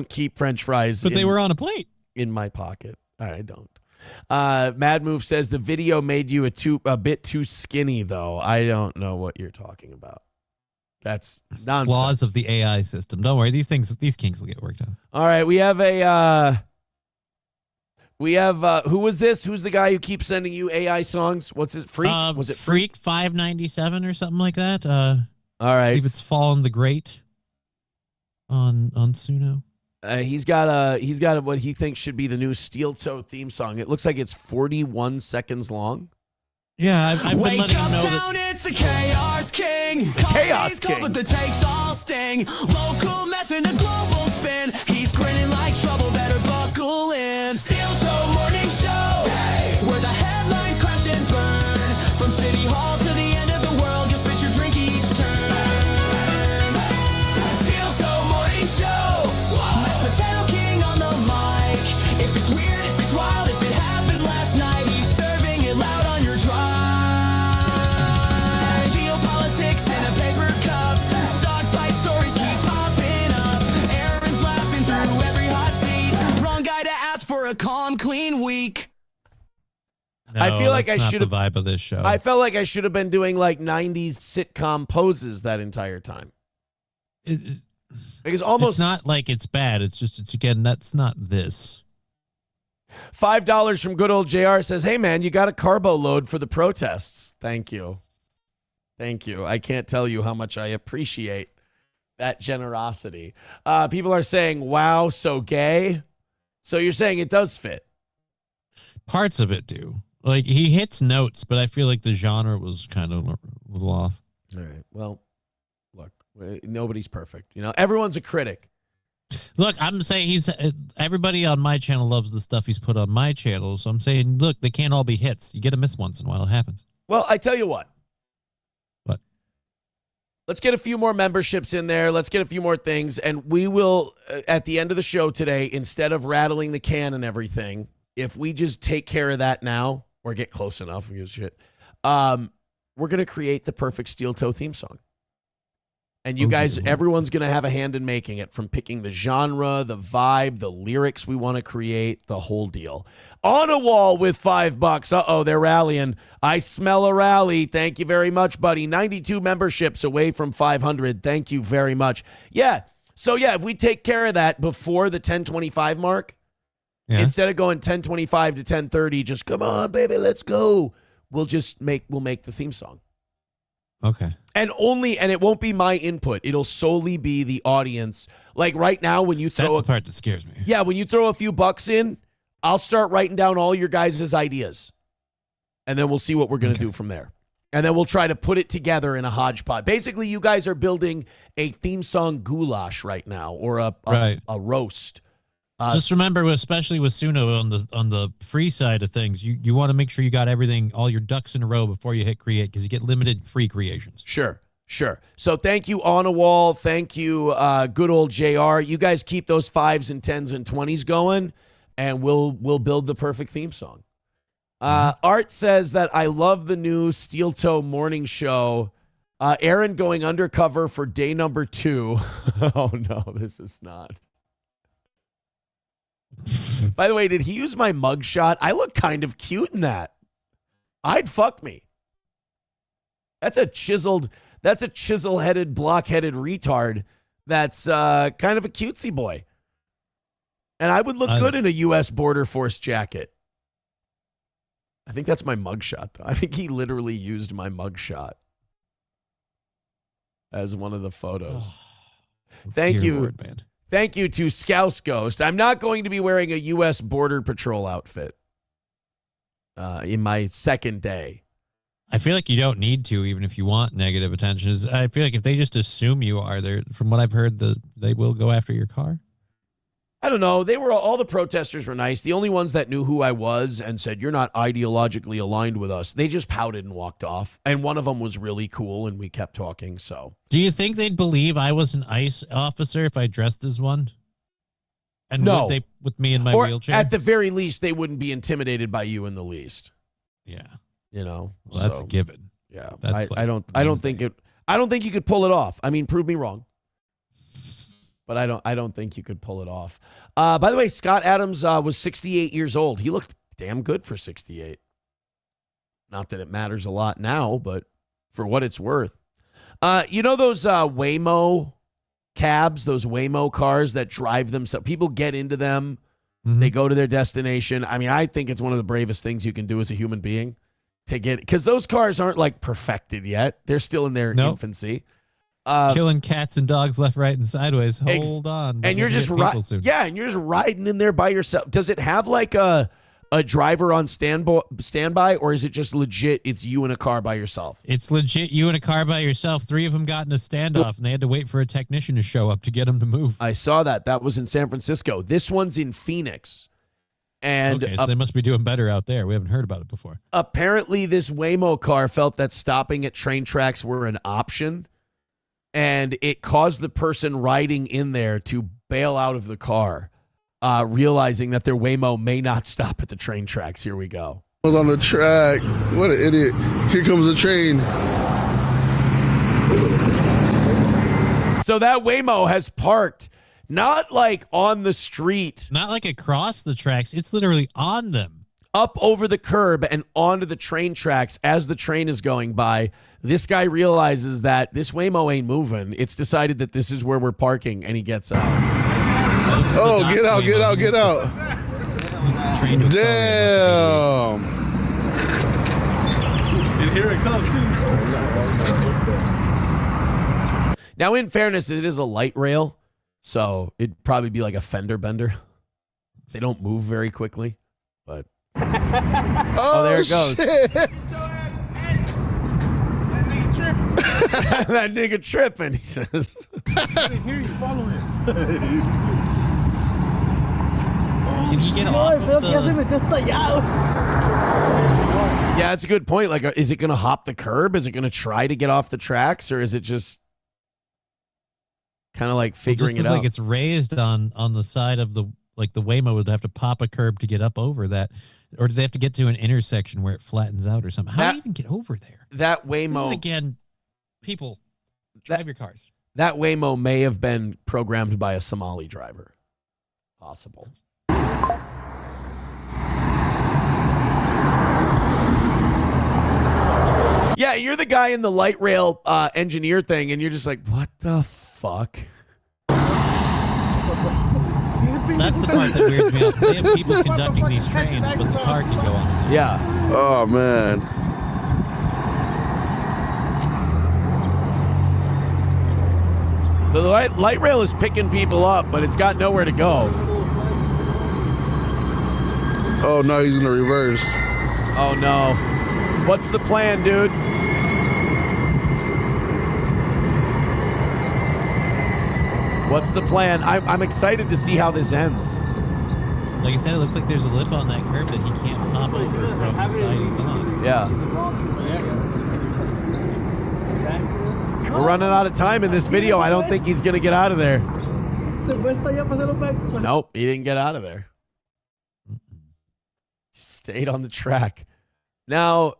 keep French fries. But they were on a plate in my pocket. I don't. Mad Move says the video made you a bit too skinny though. I don't know what you're talking about. That's nonsense. Flaws of the AI system. Don't worry, these kinks will get worked out. All right, we have who was this? Who's the guy who keeps sending you AI songs? What's it? Freak? Was it Freak 597 or something like that? All right. I believe it's Fallen the Great on Suno. He's got what he thinks should be the new Steel Toe theme song. It looks like it's 41 seconds long. Yeah, I've been letting him know town, that. It's the Chaos King. Chaos King. But the takes all sting. Local mess in a global spin. He's grinning like trouble. Better buckle in. Steel Toe Morning Show. Hey. Where the headlines crash and burn. From City Hall to the end of the world. Just pitch your drink each turn. Steel Toe Morning Show. Mashed Potato King on the mic. If it's weird, if it's wild, if it happened last night, he's serving it loud on your drive. Geopolitics in a paper cup. Dogfight stories keep popping up. Aaron's laughing through every hot seat. Wrong guy to ask for a calm, clean week. No, I feel like I that's should not have the vibe of this show. I felt like I should have been doing like 90s sitcom poses that entire time. Because almost it's not like it's bad. It's just again that's not this. $5 from good old JR says, "Hey man, you got a carbo load for the protests." Thank you. Thank you. I can't tell you how much I appreciate that generosity. People are saying, "Wow, so gay." So you're saying it does fit? Parts of it do. Like he hits notes, but I feel like the genre was kind of a little off. All right. Well, look, nobody's perfect. Everyone's a critic. Look, I'm saying everybody on my channel loves the stuff he's put on my channel. So I'm saying, look, they can't all be hits. You get a miss once in a while. It happens. Well, I tell you what. What? Let's get a few more memberships in there. Let's get a few more things. And we will, at the end of the show today, instead of rattling the can and everything, if we just take care of that now or get close enough, we're going to create the perfect Steel Toe theme song. And you guys, everyone's going to have a hand in making it, from picking the genre, the vibe, the lyrics we want to create, the whole deal. On a wall with $5. Uh-oh, they're rallying. I smell a rally. Thank you very much, buddy. 92 memberships away from 500. Thank you very much. Yeah. So, yeah, if we take care of that before the 10:25 mark, instead of going 10:25 to 10:30, just come on, baby, let's go. We'll make the theme song. Okay. And it won't be my input. It'll solely be the audience. Like right now, when you throw that's the part that scares me. Yeah, when you throw a few bucks in, I'll start writing down all your guys' ideas. And then we'll see what we're going to do from there. And then we'll try to put it together in a hodgepodge. Basically, you guys are building a theme song goulash right now, or a roast. Just remember, especially with Suno on the free side of things, you want to make sure you got everything, all your ducks in a row before you hit create, because you get limited free creations. Sure. So thank you, On a Wall. Thank you, good old JR. You guys keep those 5s and 10s and 20s going, and we'll build the perfect theme song. Art says that I love the new Steel Toe morning show. Aaron going undercover for day number 2. Oh no, this is not. By the way, did he use my mugshot? I look kind of cute in that. I'd fuck me. That's a chisel-headed, block-headed retard that's kind of a cutesy boy. And I would look good in a U.S. Border Force jacket. I think that's my mugshot, though. I think he literally used my mugshot as one of the photos. Thank you. Lord, man. Thank you to Scouse Ghost. I'm not going to be wearing a U.S. Border Patrol outfit in my second day. I feel like you don't need to, even if you want negative attention. I feel like if they just assume you are there, from what I've heard, they will go after your car. I don't know. All the protesters were nice. The only ones that knew who I was and said, "You're not ideologically aligned with us," they just pouted and walked off. And one of them was really cool, and we kept talking. So, do you think they'd believe I was an ICE officer if I dressed as one? And no, would they with me in my or wheelchair? At the very least, they wouldn't be intimidated by you in the least. Yeah, well, that's a given. Yeah, that's I don't think you could pull it off. I mean, prove me wrong. But I don't think you could pull it off. By the way, Scott Adams was 68 years old. He looked damn good for 68. Not that it matters a lot now, but for what it's worth. You know those Waymo cabs, those Waymo cars that drive themselves? People get into them. Mm-hmm. They go to their destination. I mean, I think it's one of the bravest things you can do as a human being to get, because those cars aren't like perfected yet. They're still in their infancy. Killing cats and dogs left, right, and sideways. Hold on. And you're just and you're just riding in there by yourself. Does it have like a driver on standby, or is it just legit? It's you in a car by yourself. It's legit you in a car by yourself. 3 of them got in a standoff, and they had to wait for a technician to show up to get them to move. I saw that. That was in San Francisco. This one's in Phoenix. And okay, so they must be doing better out there. We haven't heard about it before. Apparently, this Waymo car felt that stopping at train tracks were an option. And it caused the person riding in there to bail out of the car, realizing that their Waymo may not stop at the train tracks. Here we go. I was on the track. What an idiot. Here comes the train. So that Waymo has parked, not like on the street. Not like across the tracks. It's literally on them. up over the curb and onto the train tracks as the train is going by. This guy realizes that this Waymo ain't moving. It's decided that this is where we're parking, and he gets out. Oh, get out, get out, get out. Damn. And here it comes, too. Now, in fairness, it is a light rail, so it'd probably be like a fender bender. They don't move very quickly, but... Oh, there it goes. That nigga tripping, he says. I didn't hear you. Follow him. Can he get off of the... Yeah, that's a good point. Like, is it going to hop the curb? Is it going to try to get off the tracks? Or is it just kind of like figuring it out? Like it's raised on the side of the... Like the Waymo would have to pop a curb to get up over that. Or do they have to get to an intersection where it flattens out or something? How do you even get over there? That Waymo... This is, again, people, drive your cars. That Waymo may have been programmed by a Somali driver. Possible. Yeah, you're the guy in the light rail engineer thing, and you're just like, what the fuck? That's the part that weirds me out. They have people conducting these trains, but the car can go on. Yeah. Oh, man. So the light rail is picking people up, but it's got nowhere to go. Oh, no, he's going to reverse. Oh, no. What's the plan, dude? What's the plan? I'm excited to see how this ends. Like I said, it looks like there's a lip on that curb that he can't pop over from the side he's on. Yeah. We're running out of time in this video. I don't think he's going to get out of there. Nope, he didn't get out of there. Stayed on the track. Now,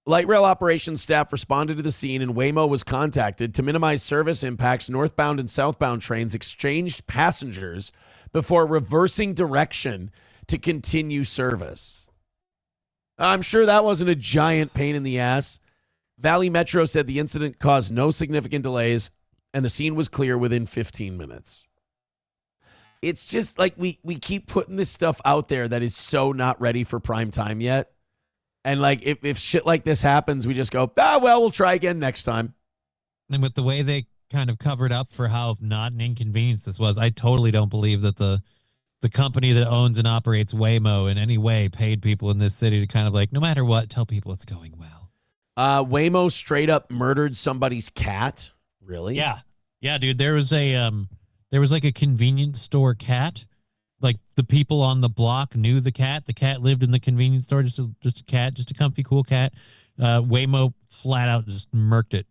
light rail operations staff responded to the scene, and Waymo was contacted to minimize service impacts. Northbound and southbound trains exchanged passengers before reversing direction to continue service. I'm sure that wasn't a giant pain in the ass. Valley Metro said the incident caused no significant delays, and the scene was clear within 15 minutes. It's just like we keep putting this stuff out there that is so not ready for prime time yet. And like if shit like this happens, we just go, well, we'll try again next time. And with the way they kind of covered up for how not an inconvenience this was, I totally don't believe that the company that owns and operates Waymo in any way paid people in this city to kind of like, no matter what, tell people it's going well. Waymo straight up murdered somebody's cat. Really? Yeah. Yeah, dude. There was like a convenience store cat. Like the people on the block knew the cat. The cat lived in the convenience store, just a cat, just a comfy, cool cat. Waymo flat out just murked it.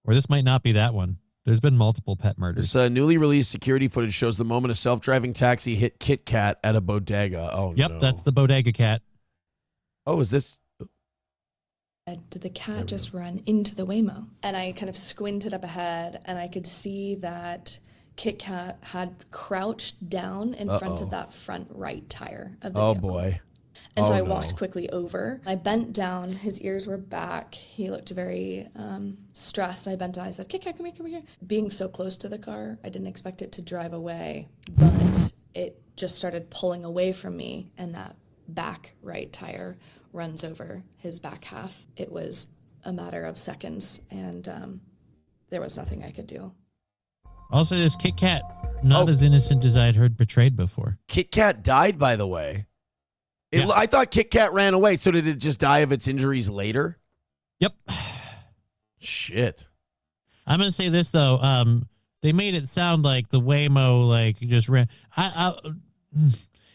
Or this might not be that one. There's been multiple pet murders. This newly released security footage shows the moment a self-driving taxi hit Kit Kat at a bodega. Oh, yep, no. That's the bodega cat. Oh, is this? Did the cat just run into the Waymo? And I kind of squinted up ahead, and I could see that Kit Kat had crouched down in front of that front right tire of the vehicle. Boy. And so I walked quickly over. I bent down. His ears were back. He looked very stressed. And I bent down. I said, Kit Kat, come here, come here. Being so close to the car, I didn't expect it to drive away. But it just started pulling away from me. And that back right tire runs over his back half. It was a matter of seconds. And there was nothing I could do. Also, this Kit Kat, not as innocent as I had heard portrayed before. Kit Kat died, by the way. I thought Kit Kat ran away, so did it just die of its injuries later? Yep. Shit. I'm going to say this, though. They made it sound like the Waymo, like, just ran.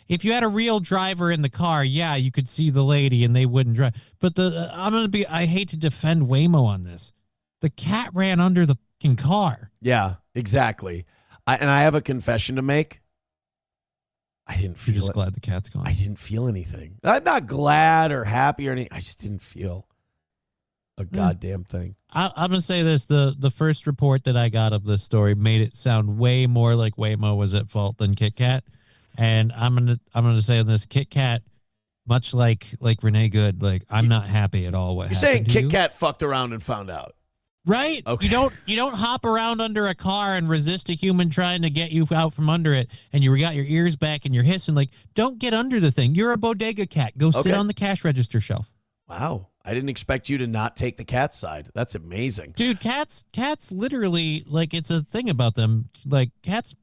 If you had a real driver in the car, yeah, you could see the lady and they wouldn't drive. But I hate to defend Waymo on this. The cat ran under the fucking car. Yeah, exactly. And I have a confession to make. I didn't feel. You're just glad the cat's gone. I didn't feel anything. I'm not glad or happy or anything. I just didn't feel a goddamn thing. I'm going to say this. The first report that I got of this story made it sound way more like Waymo was at fault than Kit Kat. And I'm gonna say on this, Kit Kat, much like Renee Good, like I'm not happy at all. What you're saying? Kit Kat fucked around and found out, right? Okay. You don't hop around under a car and resist a human trying to get you out from under it, and you got your ears back and you're hissing. Like, don't get under the thing. You're a bodega cat. Go sit on the cash register shelf. Wow. I didn't expect you to not take the cat side. That's amazing. Dude, cats literally, like, it's a thing about them. Like, cats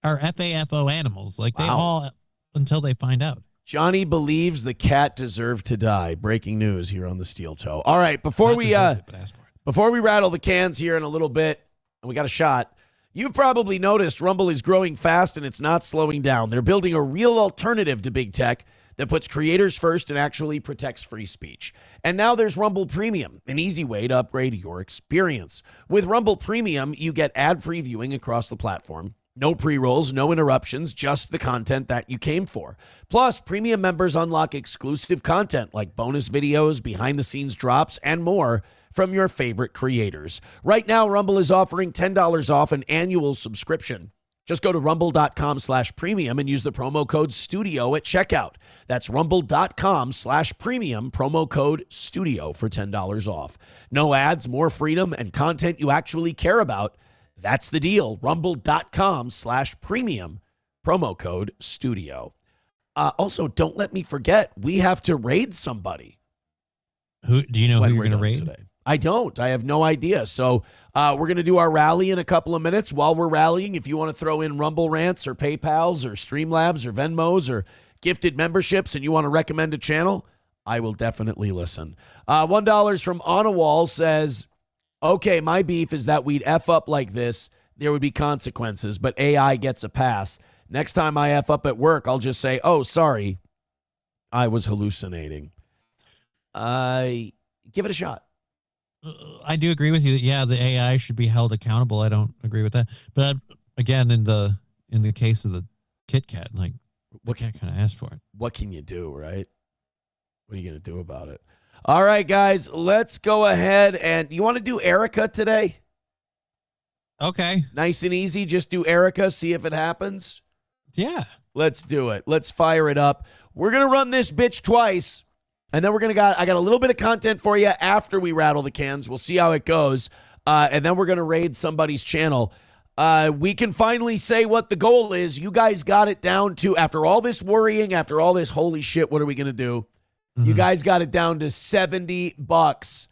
are FAFO animals. Like, they all, until they find out. Johnny believes the cat deserved to die. Breaking news here on the Steel Toe. All right, before we rattle the cans here in a little bit, and we got a shot, you've probably noticed Rumble is growing fast and it's not slowing down. They're building a real alternative to big tech that puts creators first and actually protects free speech. And now there's Rumble Premium, an easy way to upgrade your experience. With Rumble Premium, you get ad-free viewing across the platform. No pre-rolls, no interruptions, just the content that you came for. Plus, premium members unlock exclusive content like bonus videos, behind-the-scenes drops, and more from your favorite creators. Right now, Rumble is offering $10 off an annual subscription. Just go to rumble.com/premium and use the promo code STUDIO at checkout. That's rumble.com/premium, promo code STUDIO for $10 off. No ads, more freedom, and content you actually care about. That's the deal. Rumble.com/premium, promo code STUDIO. Also, don't let me forget, we have to raid somebody. Who do you know who you're going to raid today? I don't. I have no idea. So we're going to do our rally in a couple of minutes. While we're rallying, if you want to throw in Rumble Rants or PayPals or Streamlabs or Venmos or gifted memberships and you want to recommend a channel, I will definitely listen. $1 from Ana Wall says, okay, my beef is that we'd F up like this. There would be consequences, but AI gets a pass. Next time I F up at work, I'll just say, oh, sorry, I was hallucinating. Give it a shot. I do agree with you that, yeah, the AI should be held accountable. I don't agree with that. But again, in the case of the Kit Kat, like, what kind of ask for it? What can you do, right? What are you going to do about it? All right, guys, let's go ahead. And you want to do Erica today? Okay. Nice and easy. Just do Erica, see if it happens. Yeah. Let's do it. Let's fire it up. We're going to run this bitch twice. And then I got a little bit of content for you after we rattle the cans. We'll see how it goes. And then we're going to raid somebody's channel. We can finally say what the goal is. You guys got it down to, after all this worrying, after all this holy shit, what are we going to do? Mm-hmm. You guys got it down to $70.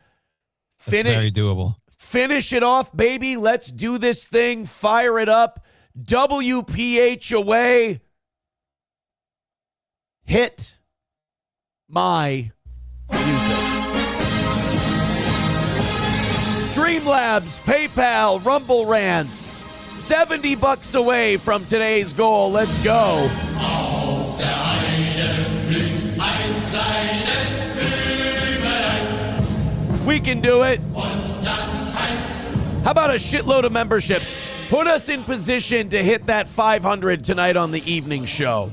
Finish. Very doable. Finish it off, baby. Let's do this thing. Fire it up. WPH away. Hit my music. Streamlabs, PayPal, Rumble Rants, $70 away from today's goal. Let's go. We can do it. How about a shitload of memberships? Put us in position to hit that 500 tonight on the evening show.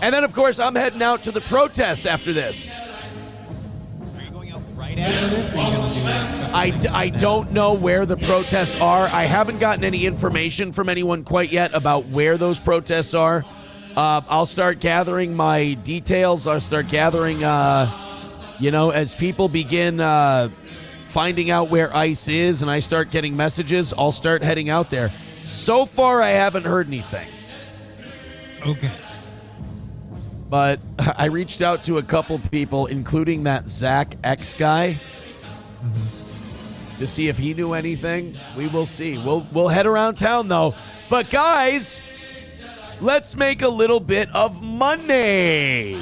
And then, of course, I'm heading out to the protests after this. Are you going out right after this? Or are you going to do that? I don't know where the protests are. I haven't gotten any information from anyone quite yet about where those protests are. I'll start gathering my details. I'll start gathering, as people begin finding out where ICE is and I start getting messages, I'll start heading out there. So far, I haven't heard anything. Okay. But I reached out to a couple people, including that Zach X guy, to see if he knew anything. We will see. We'll head around town, though. But, guys, let's make a little bit of money.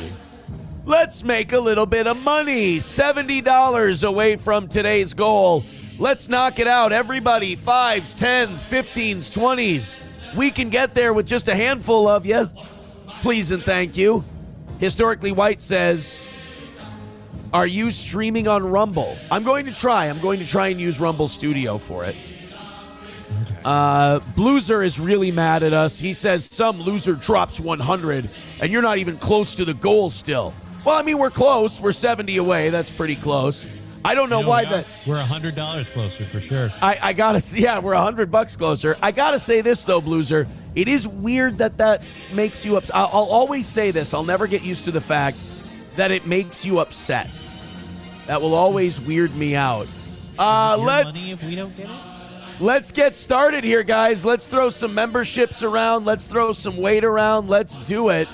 Let's make a little bit of money. $70 away from today's goal. Let's knock it out. Everybody, 5s, 10s, 15s, 20s. We can get there with just a handful of you. Please and thank you. Historically White says, are you streaming on Rumble? I'm going to try. And use Rumble Studio for it. Okay. Blueser is really mad at us. He says some loser drops 100 and you're not even close to the goal still. Well, I mean, we're close. We're 70 away. That's pretty close. I don't know why that. We're $100 closer for sure. I gotta, yeah, we're $100 closer. I gotta say this though, Blueser. It is weird that makes you upset. I'll always say this. I'll never get used to the fact that it makes you upset. That will always weird me out. Money if we don't get it? Let's get started here, guys. Let's throw some memberships around. Let's throw some weight around. Let's do it.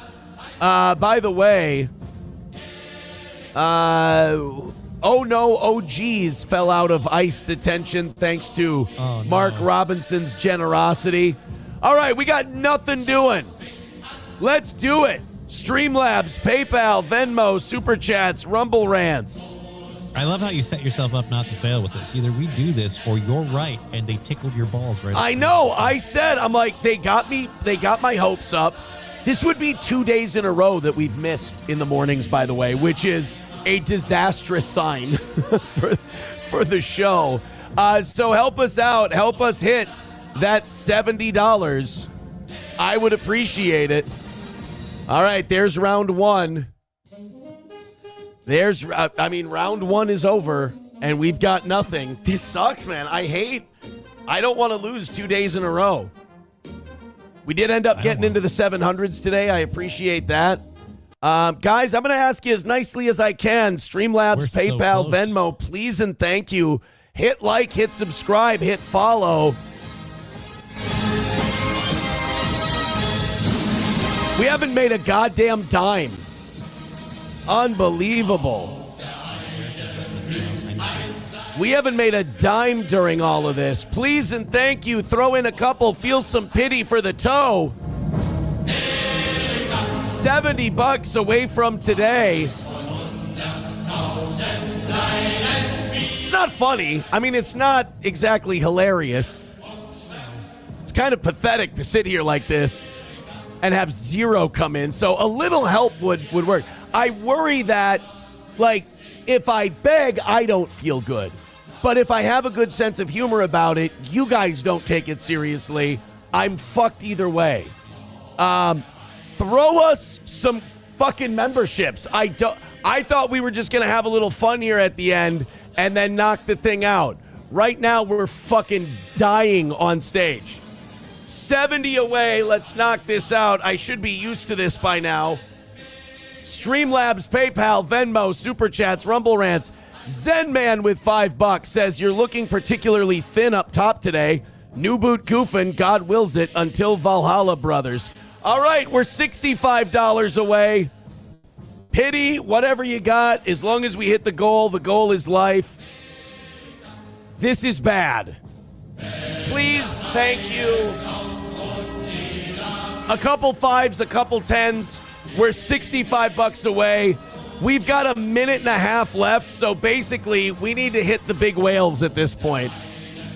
By the way, Oh no, OGs fell out of ICE detention thanks to Mark Robinson's generosity. All right, we got nothing doing. Let's do it. Streamlabs, PayPal, Venmo, Super Chats, Rumble Rants. I love how you set yourself up not to fail with this. Either we do this or you're right and they tickled your balls right. I know. I said, I'm like, they got my hopes up. This would be 2 days in a row that we've missed in the mornings, by the way, which is a disastrous sign for the show. So help us out. Help us hit that $70. I would appreciate it. All right, there's round one. Round one is over, and we've got nothing. This sucks, man. I don't want to lose 2 days in a row. We did end up getting into the 700s today. I appreciate that. Guys, I'm going to ask you as nicely as I can. Streamlabs, PayPal, Venmo, please and thank you. Hit like, hit subscribe, hit follow. We haven't made a goddamn dime. Unbelievable. We haven't made a dime during all of this. Please and thank you. Throw in a couple. Feel some pity for the toe. $70 away from today. It's not funny. I mean, it's not exactly hilarious. It's kind of pathetic to sit here like this and have zero come in. So a little help would work. I worry that, like, if I beg, I don't feel good. But if I have a good sense of humor about it, you guys don't take it seriously. I'm fucked either way. Throw us some fucking memberships. I thought we were just going to have a little fun here at the end and then knock the thing out. Right now, we're fucking dying on stage. 70 away. Let's knock this out. I should be used to this by now. Streamlabs, PayPal, Venmo, Super Chats, Rumble Rants. Zenman with $5 says, you're looking particularly thin up top today. New boot goofing, God wills it, until Valhalla, brothers. All right, we're $65 away. Pity, whatever you got, as long as we hit the goal is life. This is bad. Please, thank you. A couple fives, a couple tens. We're $65 away. We've got a minute and a half left, so basically we need to hit the big whales at this point.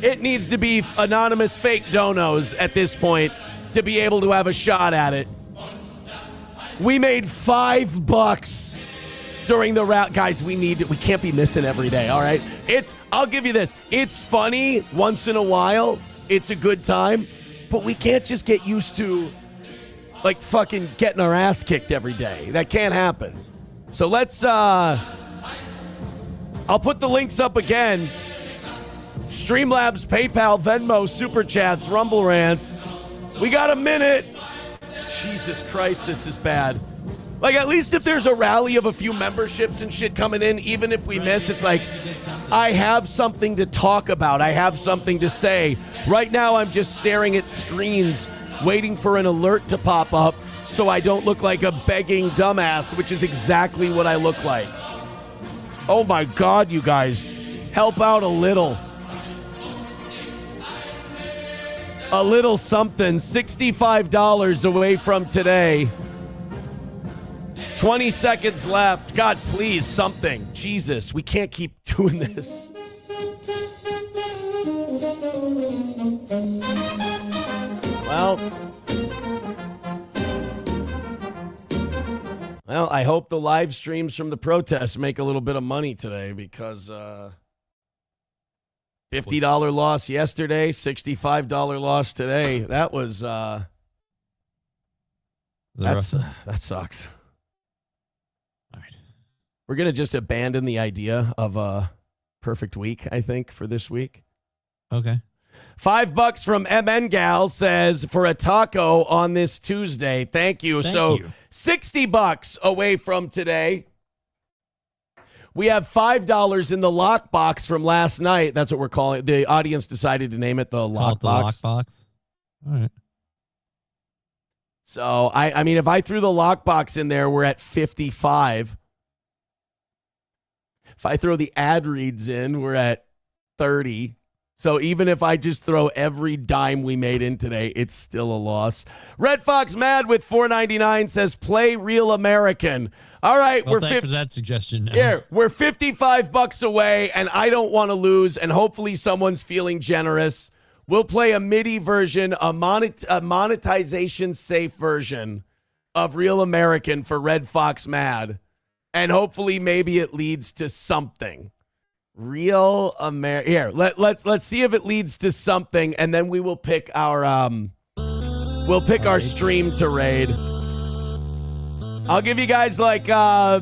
It needs to be anonymous fake donos at this point to be able to have a shot at it. We made $5 during the round. Guys, we can't be missing every day, all right? I'll give you this. It's funny once in a while. It's a good time, but we can't just get used to like fucking getting our ass kicked every day. That can't happen. So let's, I'll put the links up again. Streamlabs, PayPal, Venmo, Super Chats, Rumble Rants. We got a minute. Jesus Christ, this is bad. Like, at least if there's a rally of a few memberships and shit coming in, even if we miss, it's like, I have something to talk about. I have something to say. Right now, I'm just staring at screens, waiting for an alert to pop up so I don't look like a begging dumbass, which is exactly what I look like. Oh my God, you guys. Help out a little. A little something. $65 away from today. 20 seconds left. God, please, something. Jesus, we can't keep doing this. Well, I hope the live streams from the protests make a little bit of money today because $50 loss yesterday, $65 loss today. That was that sucks. All right. We're going to just abandon the idea of a perfect week, I think, for this week. Okay. $5 from MN Gal says for a taco on this Tuesday. Thank you. Thank you. $60 away from today. We have $5 in the lockbox from last night. That's what we're calling it. The audience decided to name it the lockbox. The lockbox. All right. So, I mean, if I threw the lockbox in there, we're at 55. If I throw the ad reads in, we're at 30. So even if I just throw every dime we made in today, it's still a loss. Red Fox Mad with $4.99 says play Real American. All right, Well, thanks for that suggestion. Here, we're $55 away, and I don't want to lose, and hopefully someone's feeling generous. We'll play a MIDI version, a monetization-safe version of Real American for Red Fox Mad, and hopefully maybe it leads to something. Real American. Here, let's see if it leads to something, and then we will pick our stream to raid. I'll give you guys like a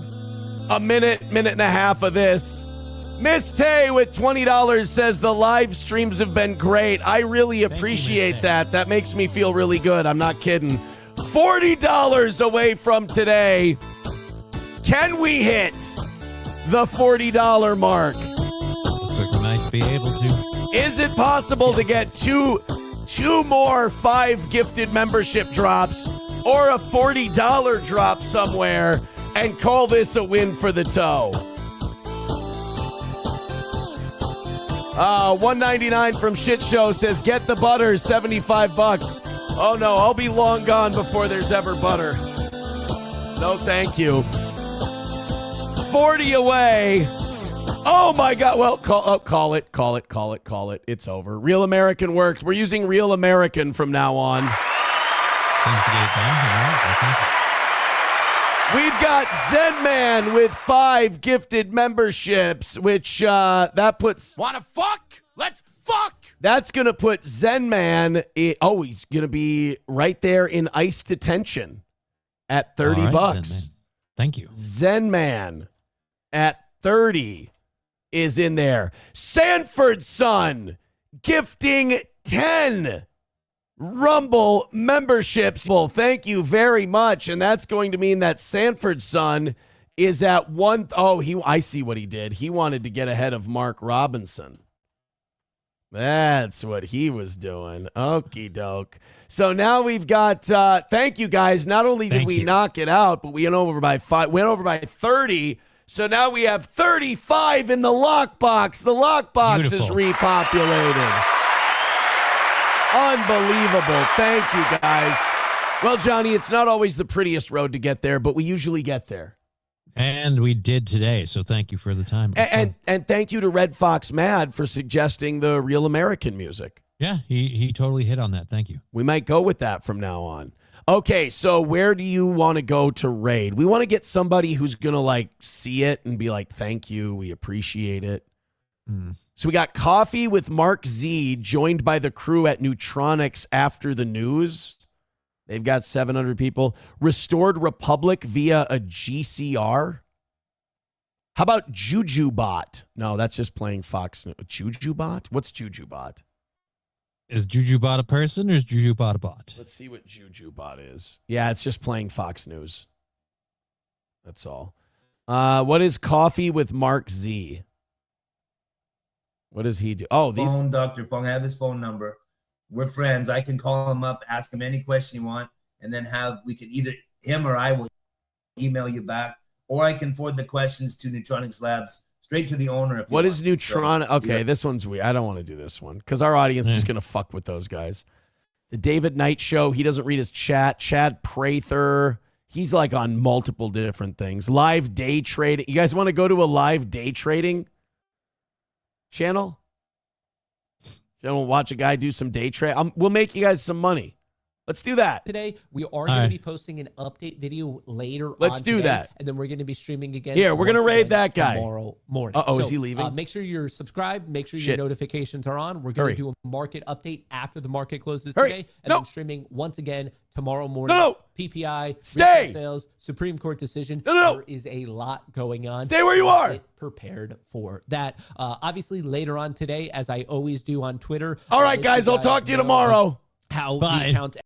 minute and a half of this. Miss Tay with $20 says the live streams have been great. I really appreciate that. That makes me feel really good. I'm not kidding. $40 away from today. Can we hit the $40 mark? Looks like we might be able to. Is it possible to get two more 5 gifted membership drops or a $40 drop somewhere and call this a win for the toe? $1.99 from Shit Show says get the butter, $75. Oh no, I'll be long gone before there's ever butter. No, thank you. 40 away. Oh my God. Well, call it. It's over. Real American worked. We're using Real American from now on. Seems to get it done. All right, I think. We've got Zen Man with 5 gifted memberships, which that puts. Wanna fuck? Let's fuck! That's going to put Zen Man. He's going to be right there in ICE detention at $30. All right, Zen Man. Thank you. Zen Man at 30 is in there. Sanford Son gifting 10 Rumble memberships. Well, thank you very much. And that's going to mean that Sanford Son is at 1. Oh, I see what he did. He wanted to get ahead of Mark Robinson. That's what he was doing. Okie doke. So now we've got, thank you guys. Not only did we knock it out, but we went over by 30. So now we have 35 in the lockbox. The lockbox is repopulated. Unbelievable. Thank you, guys. Well, Johnny, it's not always the prettiest road to get there, but we usually get there. And we did today, so thank you for the time. And thank you to Red Fox Mad for suggesting the Real American music. Yeah, he totally hit on that. Thank you. We might go with that from now on. Okay, so where do you want to go to raid? We want to get somebody who's going to like see it and be like, thank you, we appreciate it. So we got Coffee with Mark Z, joined by the crew at Neutronics after the news. They've got 700 people. Restored Republic via a GCR. How about JujuBot? No, that's just playing Fox News. JujuBot? What's JujuBot? Is JujuBot a person or is JujuBot a bot? Let's see what JujuBot is. Yeah, it's just playing Fox News. That's all. What is Coffee with Mark Z? What does he do? Oh, phone, Dr. Fung. I have his phone number. We're friends. I can call him up, ask him any question you want, and then we can either him or I will email you back, or I can forward the questions to Neutronics Labs straight to the owner. What is Neutron? Okay, this one's weird. I don't want to do this one because our audience is going to fuck with those guys. The David Knight Show. He doesn't read his chat. Chad Prather. He's like on multiple different things. Live day trading. You guys want to go to a live day trading channel? You want to watch a guy do some day trade? We'll make you guys some money. Let's do that. Today, we are going to be posting an update video later Let's do that. And then we're going to be streaming again. Here, we're going to raid that guy. Tomorrow morning. So, is he leaving? Make sure you're subscribed. Make sure your notifications are on. We're going to do a market update after the market closes today. And then streaming once again tomorrow morning. PPI, Stay! retail sales, Supreme Court decision. No. There is a lot going on. Stay where you are. Get prepared for that. Obviously, later on today, as I always do on Twitter. All right, guys, I'll talk to you tomorrow. How the account